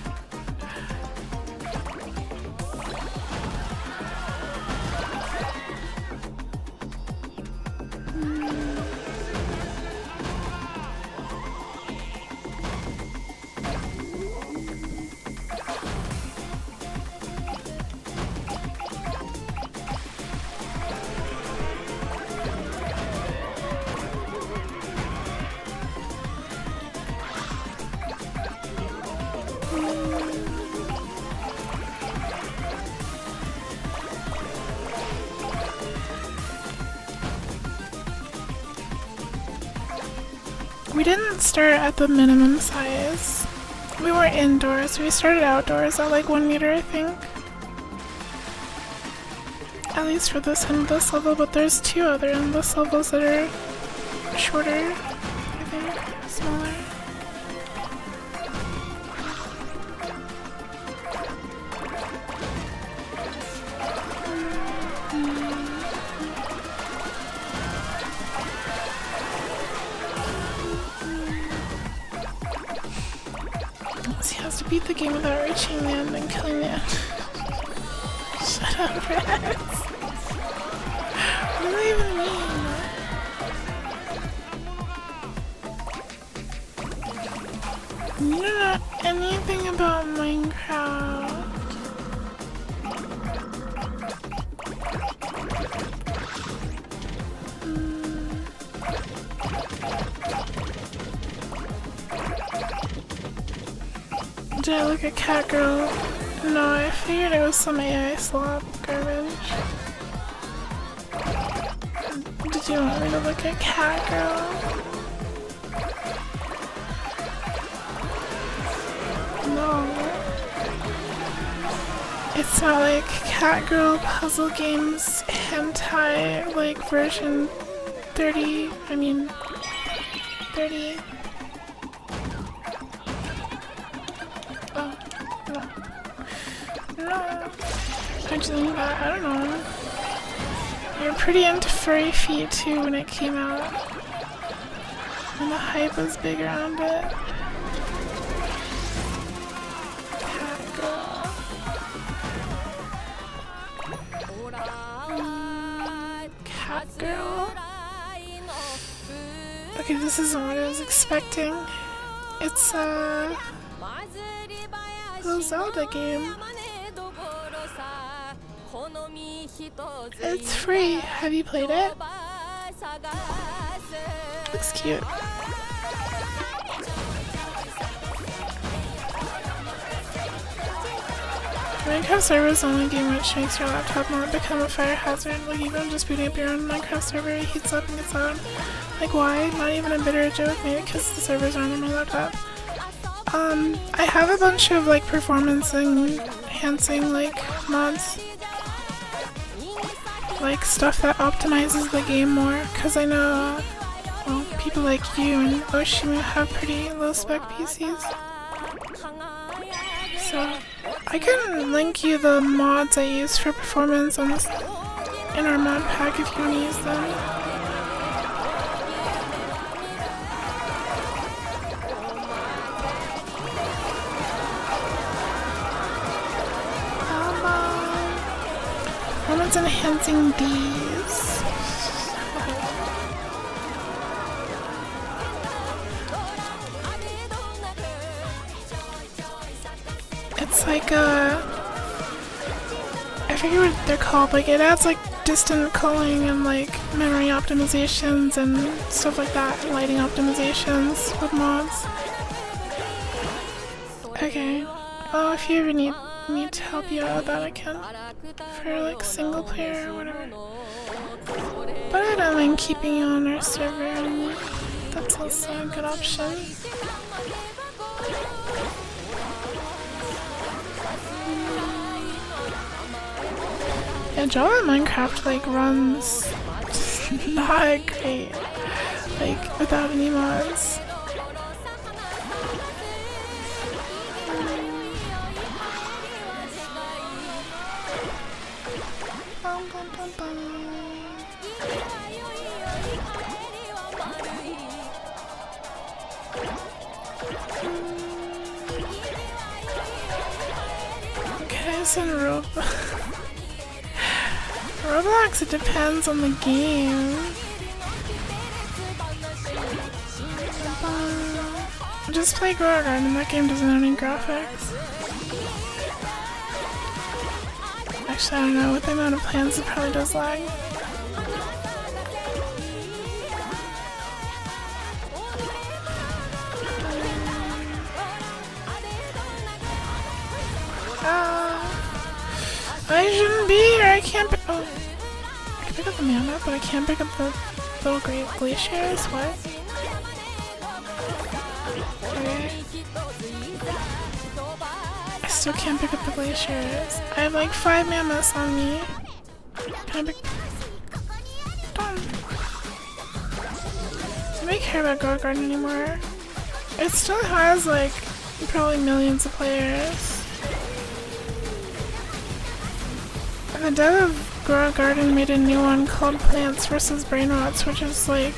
we didn't start at the minimum size. We were indoors. We started outdoors at like 1 meter, I think. At least for this endless level, but there's 2 other endless levels that are shorter, I think, smaller. He has to beat the game without reaching the end and killing the end. Shut up, Rex. What do they even mean? You don't know anything about Minecraft. Did I look at Cat Girl? No, I figured it was some AI slop garbage. Did you want me to look at Cat Girl? No. It's not like Cat Girl Puzzle Games hentai, like version 30. 30. Oh, no. No. How'd you think that? I don't know. You're pretty into furry feet too when it came out. And the hype was big around it. Cat Girl. Cat Girl. Okay, this isn't what I was expecting. It's a little Zelda game. It's free. Have you played it? Looks cute. Minecraft server is the only game which makes your laptop not become a fire hazard. Like even just booting up your own Minecraft server, it heats up and gets loud. Like why? Not even a bitter joke, maybe because the servers aren't on my laptop. I have a bunch of like performance enhancing like mods. Like stuff that optimizes the game more, because I know well, people like you and Oshimu have pretty low spec PCs. So I can link you the mods I use for performance on this in our mod pack if you want to use them. Performance enhancing these. It's like I forget what they're called, like it adds like distant culling and like memory optimizations and stuff like that, and lighting optimizations with mods. Okay, well if you ever need me to help you out with that I can, for like single player or whatever. But I don't mind keeping you on our server, and that's also a good option. Yeah, Java Minecraft like runs not great, like without any mods. Okay, so Roblox, it depends on the game. Just play Grow Garden, that game doesn't have any graphics. Actually, I don't know, with the amount of plans it probably does lag. I shouldn't be here, I can't pick- oh. I can pick up the mana, but I can't pick up the little great glaciers, what? I still can't pick up the glaciers. I have like 5 mammoths on me. Can I pick... Done. Nobody care about Go Garden anymore. It still has like probably millions of players. And the dev of Grow Garden made a new one called Plants vs. Brainrots, which is like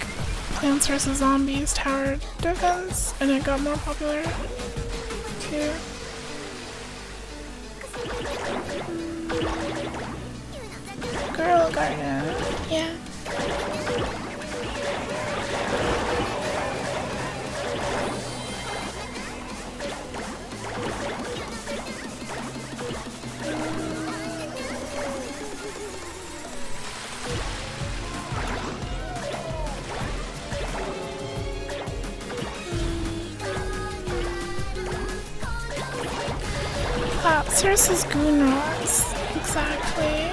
Plants vs. Zombies tower defense, and it got more popular too. Girl Garden, yeah. Plants versus Goonrots, exactly.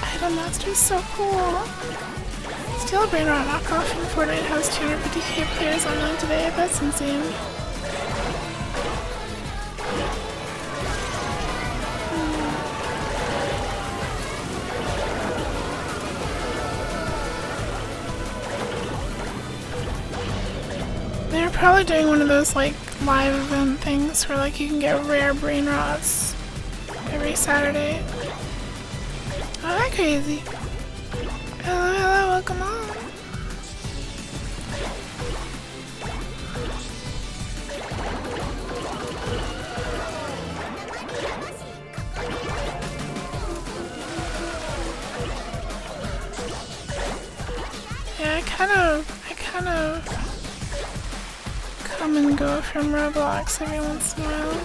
Item Master is so cool. Steel Brainrot knockoff in Fortnite has 250k players online today. That's insane. They're probably doing one of those like live event things where like you can get rare brain rots every Saturday. Oh, that's crazy. Hello, hello, welcome on. Yeah, I kind of come and go from Roblox every once in a while.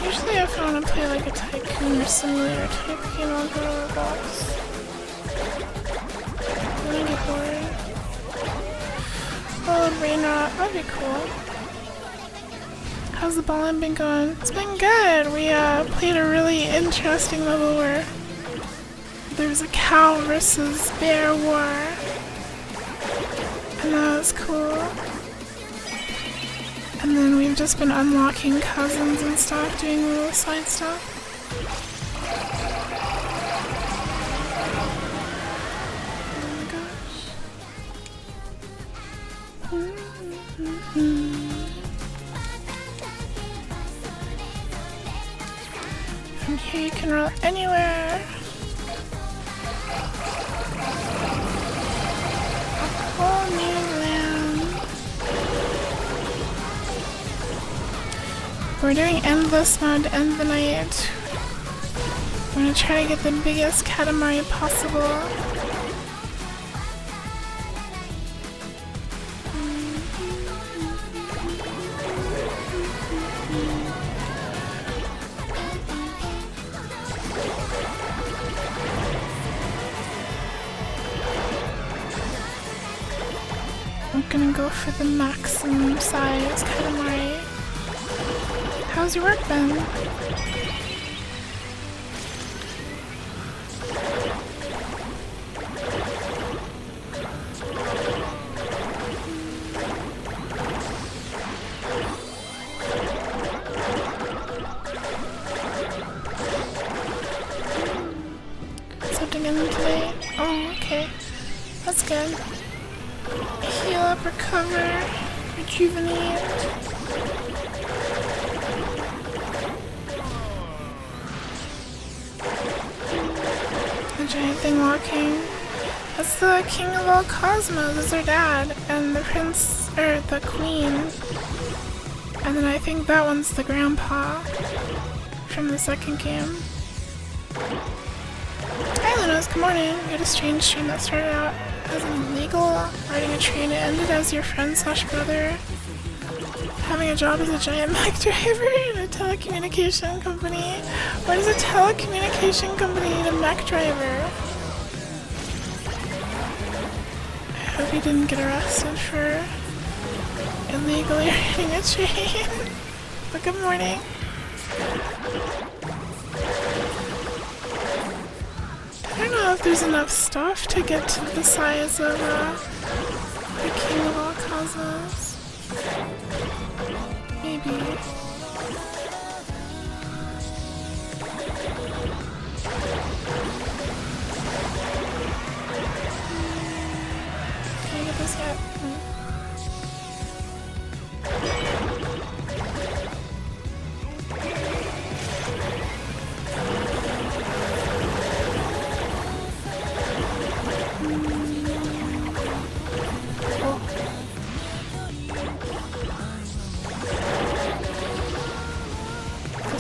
Usually if I want to play like a tycoon or simulator type game, I'll go to Roblox. Then I get bored. Oh, brain rot, that'd be cool. How's the ballin' been going? It's been good. We played a really interesting level where there was a cow versus bear war. And that was cool. And then we've just been unlocking cousins and stuff, doing little side stuff. Oh my gosh. From here you can roll anywhere. A whole new land. We're doing endless mode to end the night. We're gonna try to get the biggest katamari possible. I'm gonna go for the maximum size katamari. How's your work been? Something in today? Oh, okay. That's good. Heal up, recover, rejuvenate. The giant thing walking. That's the king of all cosmos, is their dad, and the prince, or the queen. And then I think that one's the grandpa from the second game. Hi Lunos, good morning. We had a strange stream that started out as illegal, riding a train. It ended as your friend slash brother having a job as a giant mech driver in a telecommunication company. Why does a telecommunication company need a mech driver? I hope he didn't get arrested for illegally riding a train. But good morning. I don't know if there's enough stuff to get to the size of the King of all cosmos. Maybe. Can I get this yet?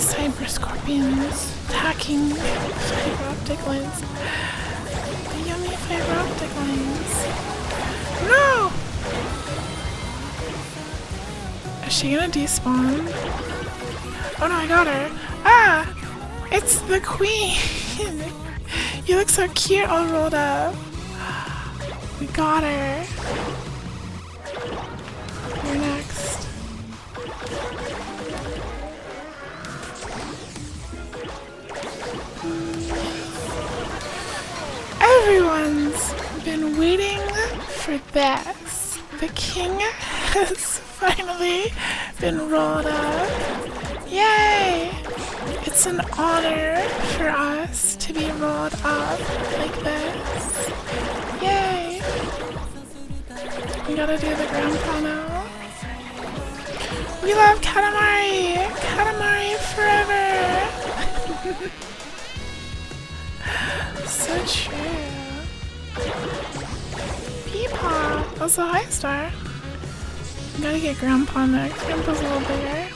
Cyber scorpions attacking fiber optic lines. The yummy fiber optic lines. No! Is she gonna despawn? Oh no, I got her. Ah! It's the queen! You look so cute all rolled up. We got her. You're next. Everyone's been waiting for this. The king has finally been rolled up. Yay! It's an honor for us to be rolled up like this. Yay! We gotta do the grandpa now. We love katamari! Katamari forever! So true. Peepaw! Also, hi, Star. We gotta get Grandpa next. Grandpa's a little bigger.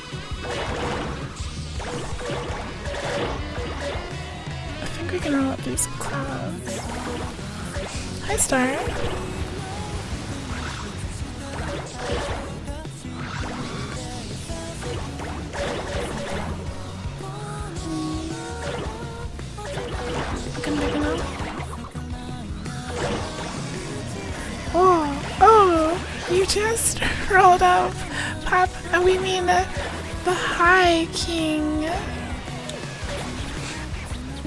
I think we can roll up these clouds. Hi, Star. Oh, you just rolled up, Pop, and we mean the High King.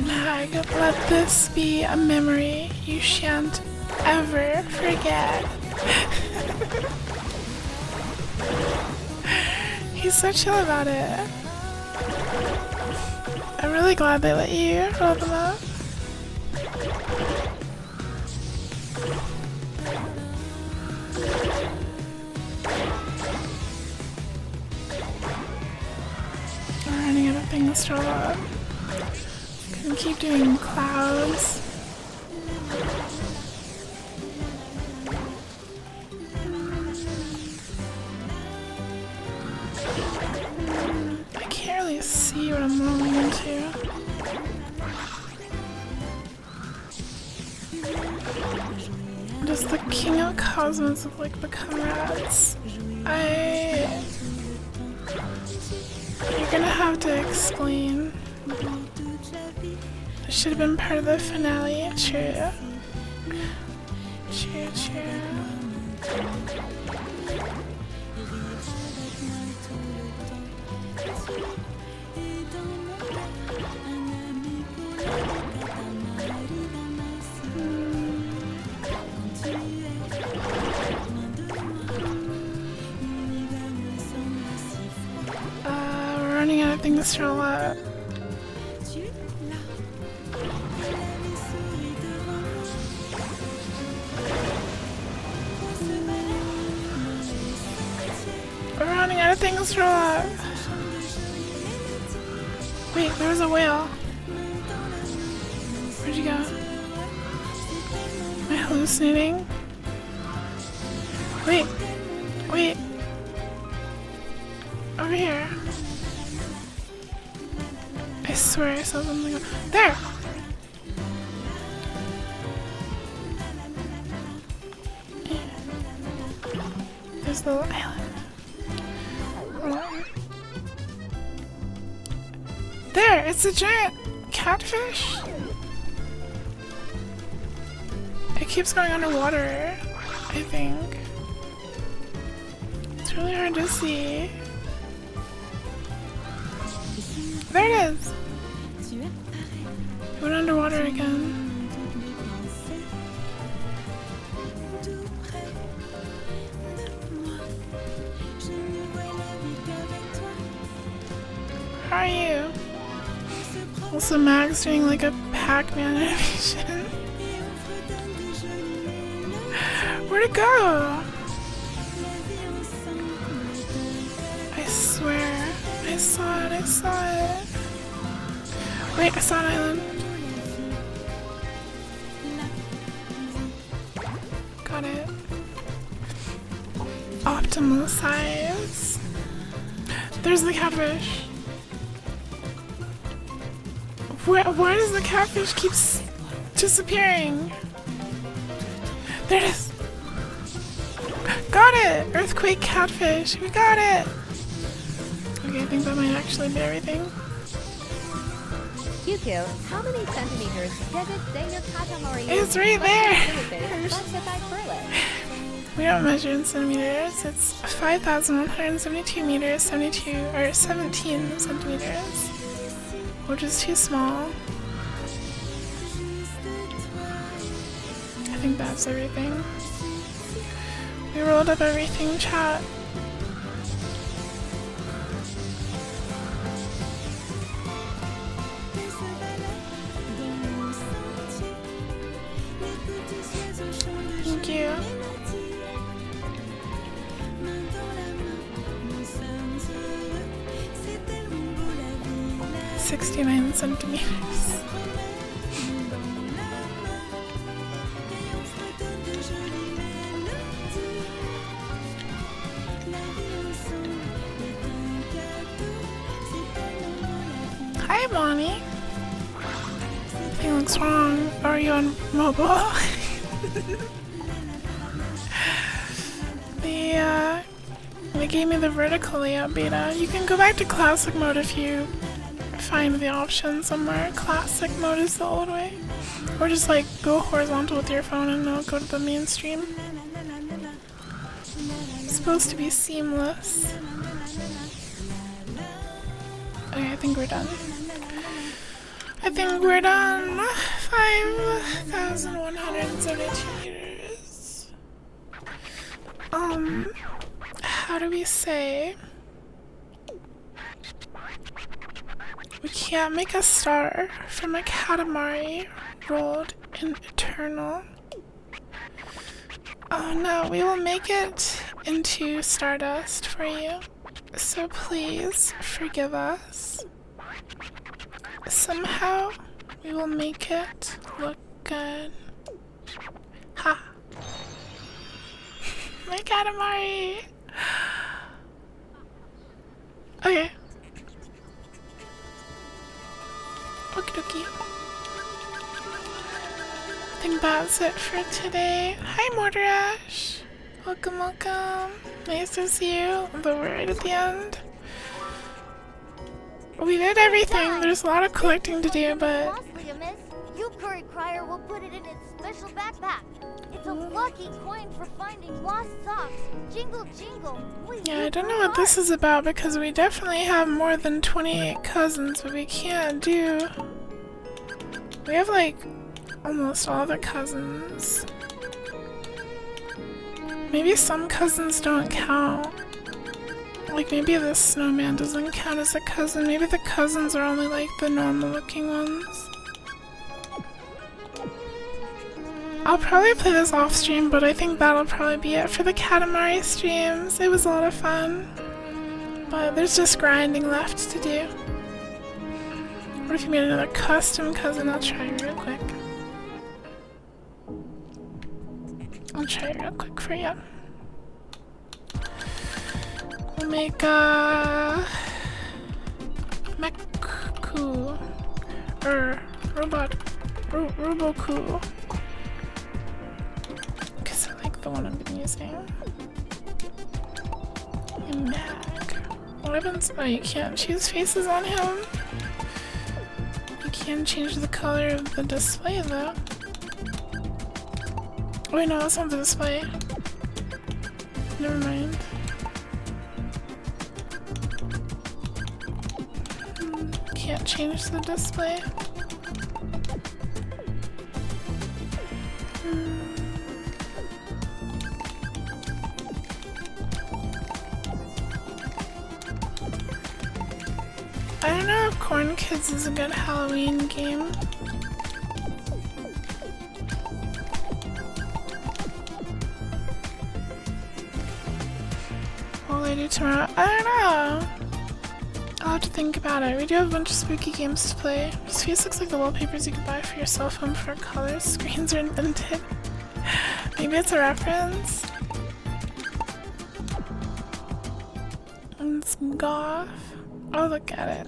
Mag, let this be a memory you shan't ever forget. He's so chill about it. I'm really glad they let you roll them up. We're running out of things to roll up. Can keep doing clouds. I can't really see what I'm rolling into. Does the King of Cosmos look like become rats? You're gonna have to explain. It should have been part of the finale. True. True, true. We're running out of things to roll up. We're running out of things to roll up. Wait, there was a whale. Where'd you go? Am I hallucinating? Wait. Wait. Over here. I swear I saw something. There! There's the little island. There! It's a giant catfish! It keeps going underwater, I think. It's really hard to see. There it is! Went underwater again. How are you? Also, Mag's doing like a Pac-Man animation. Where'd it go? I swear. I saw it, I saw it. Wait, I saw an island. Got it. Optimal size. There's the catfish. Why does the catfish keep disappearing? There it is! Got it! Earthquake catfish! We got it! Okay, I think that might actually be everything. QQ, how many centimeters does it say your katamari It's is? right there! What's the bag furlong? We don't measure in centimeters. It's 5,172 meters, 17 centimeters. Which is too small. I think that's everything. We rolled up everything, chat. Thank you. 69 centimeters. Hi, Bonnie. Something looks wrong. Are you on mobile? They gave me the vertical layout beta. You can go back to classic mode if you find the option somewhere. Classic mode is the old way. Or just like go horizontal with your phone and it'll go to the mainstream. It's supposed to be seamless. Okay, I think we're done. I think we're done. 5,172 meters. How do we say? We can't make a star from a katamari rolled in eternal. Oh no, we will make it into stardust for you. So please forgive us. Somehow we will make it look good. Ha! My katamari! Okay. Okie dokie. I think that's it for today. Hi, Mortarash! Welcome, welcome. Nice to see you, although we're right at the end. We did everything. There's a lot of collecting to do, but... You Curry Crier will put it in its special backpack. It's a lucky coin for finding lost socks. Jingle, jingle. Yeah, I don't know what this is about because we definitely have more than 28 cousins, but we can't do... We have like almost all the cousins. Maybe some cousins don't count. Like maybe the snowman doesn't count as a cousin. Maybe the cousins are only like the normal looking ones. I'll probably play this off stream, but I think that'll probably be it for the Katamari streams. It was a lot of fun. But there's just grinding left to do. What if you made another custom cousin? I'll try real quick. I'll try real quick for you. We'll make a Mech-Ku or Robot Roboku. Because I like the one I've been using. And Mag. What happens? Oh, you can't choose faces on him. You can change the color of the display though. Oh wait, no, that's not the display. Never mind. can't change the display. I don't know if Corn Kids is a good Halloween game. What will I do tomorrow? I don't know. I'll have to think about it. We do have a bunch of spooky games to play. This piece looks like the wallpapers you can buy for your cell phone for colors. Screens are invented. Maybe it's a reference. And it's goth. I'll look at it.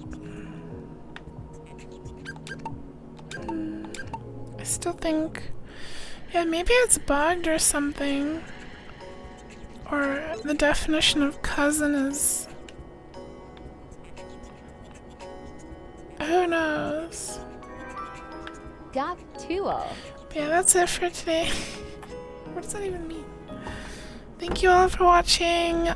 I still think... Yeah, maybe it's bugged or something. Or the definition of cousin is... Who knows? Gaptuo. Yeah, that's it for today. What does that even mean? Thank you all for watching.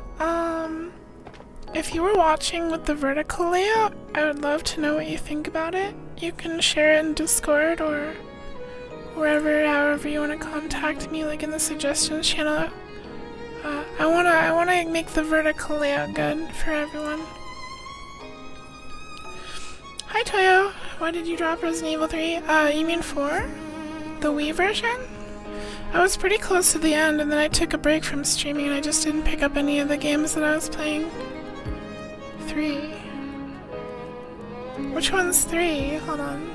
If you were watching with the vertical layout, I would love to know what you think about it. You can share it in Discord or wherever, however you want to contact me, like in the suggestions channel. I wanna make the vertical layout good for everyone. Hi Toyo, why did you drop Resident Evil 3? You mean 4? The Wii version? I was pretty close to the end and then I took a break from streaming and I just didn't pick up any of the games that I was playing. 3. Which one's 3? Hold on.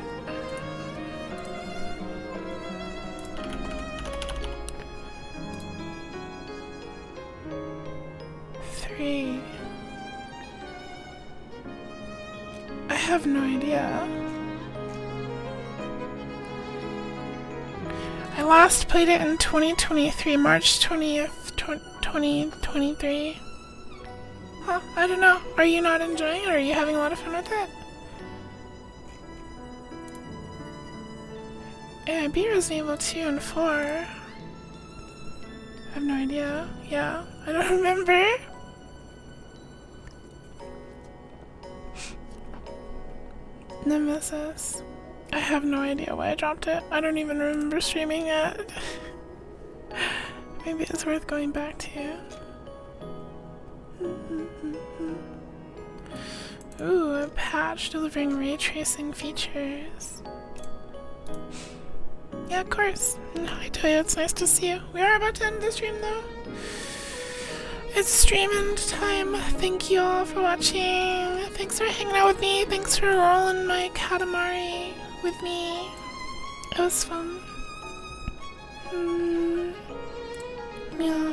I have no idea. I last played it in 2023, March 20th, 2023. Huh, I don't know. Are you not enjoying it or are you having a lot of fun with it? Yeah, I beat Resident Evil 2 and 4. I have no idea. Yeah, I don't remember. Nemesis. I have no idea why I dropped it. I don't even remember streaming it. Maybe it's worth going back to. Ooh, a patch delivering ray tracing features. Yeah, of course. Hi Toya, it's nice to see you. We are about to end the stream though. It's stream end time. Thank you all for watching. Thanks for hanging out with me. Thanks for rolling my katamari with me. It was fun. Yeah.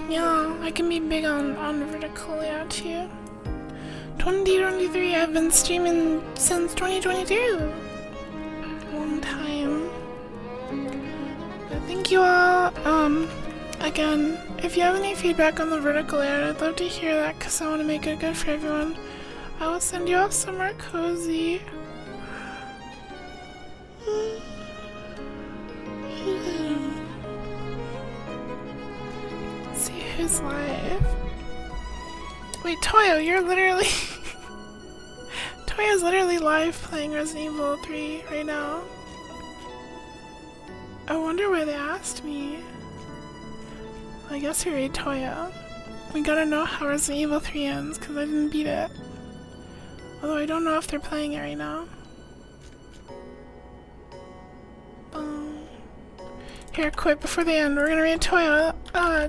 Yeah, I can be big on vertical layout too. 2023, I've been streaming since 2022. Long time. But thank you all. Again, if you have any feedback on the vertical layout, I'd love to hear that because I want to make it good for everyone. I will send you off somewhere cozy. Let's see who's live. Wait, Toyo, you're literally... Toyo's literally live playing Resident Evil 3 right now. I wonder why they asked me. I guess we read Toya. We gotta know how Resident Evil 3 ends, because I didn't beat it. Although I don't know if they're playing it right now. Here, quick, before they end, we're gonna read Toya.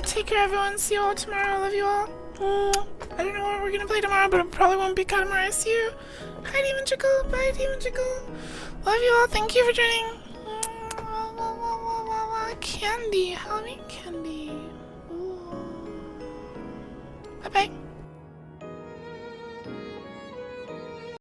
Take care everyone, see you all tomorrow, love you all. I don't know what we're gonna play tomorrow, but it probably won't be Katamari. See you. Hi Demon Chickle, bye Demon Chickle. Love you all, thank you for joining. Candy, Halloween candy. Bye bye.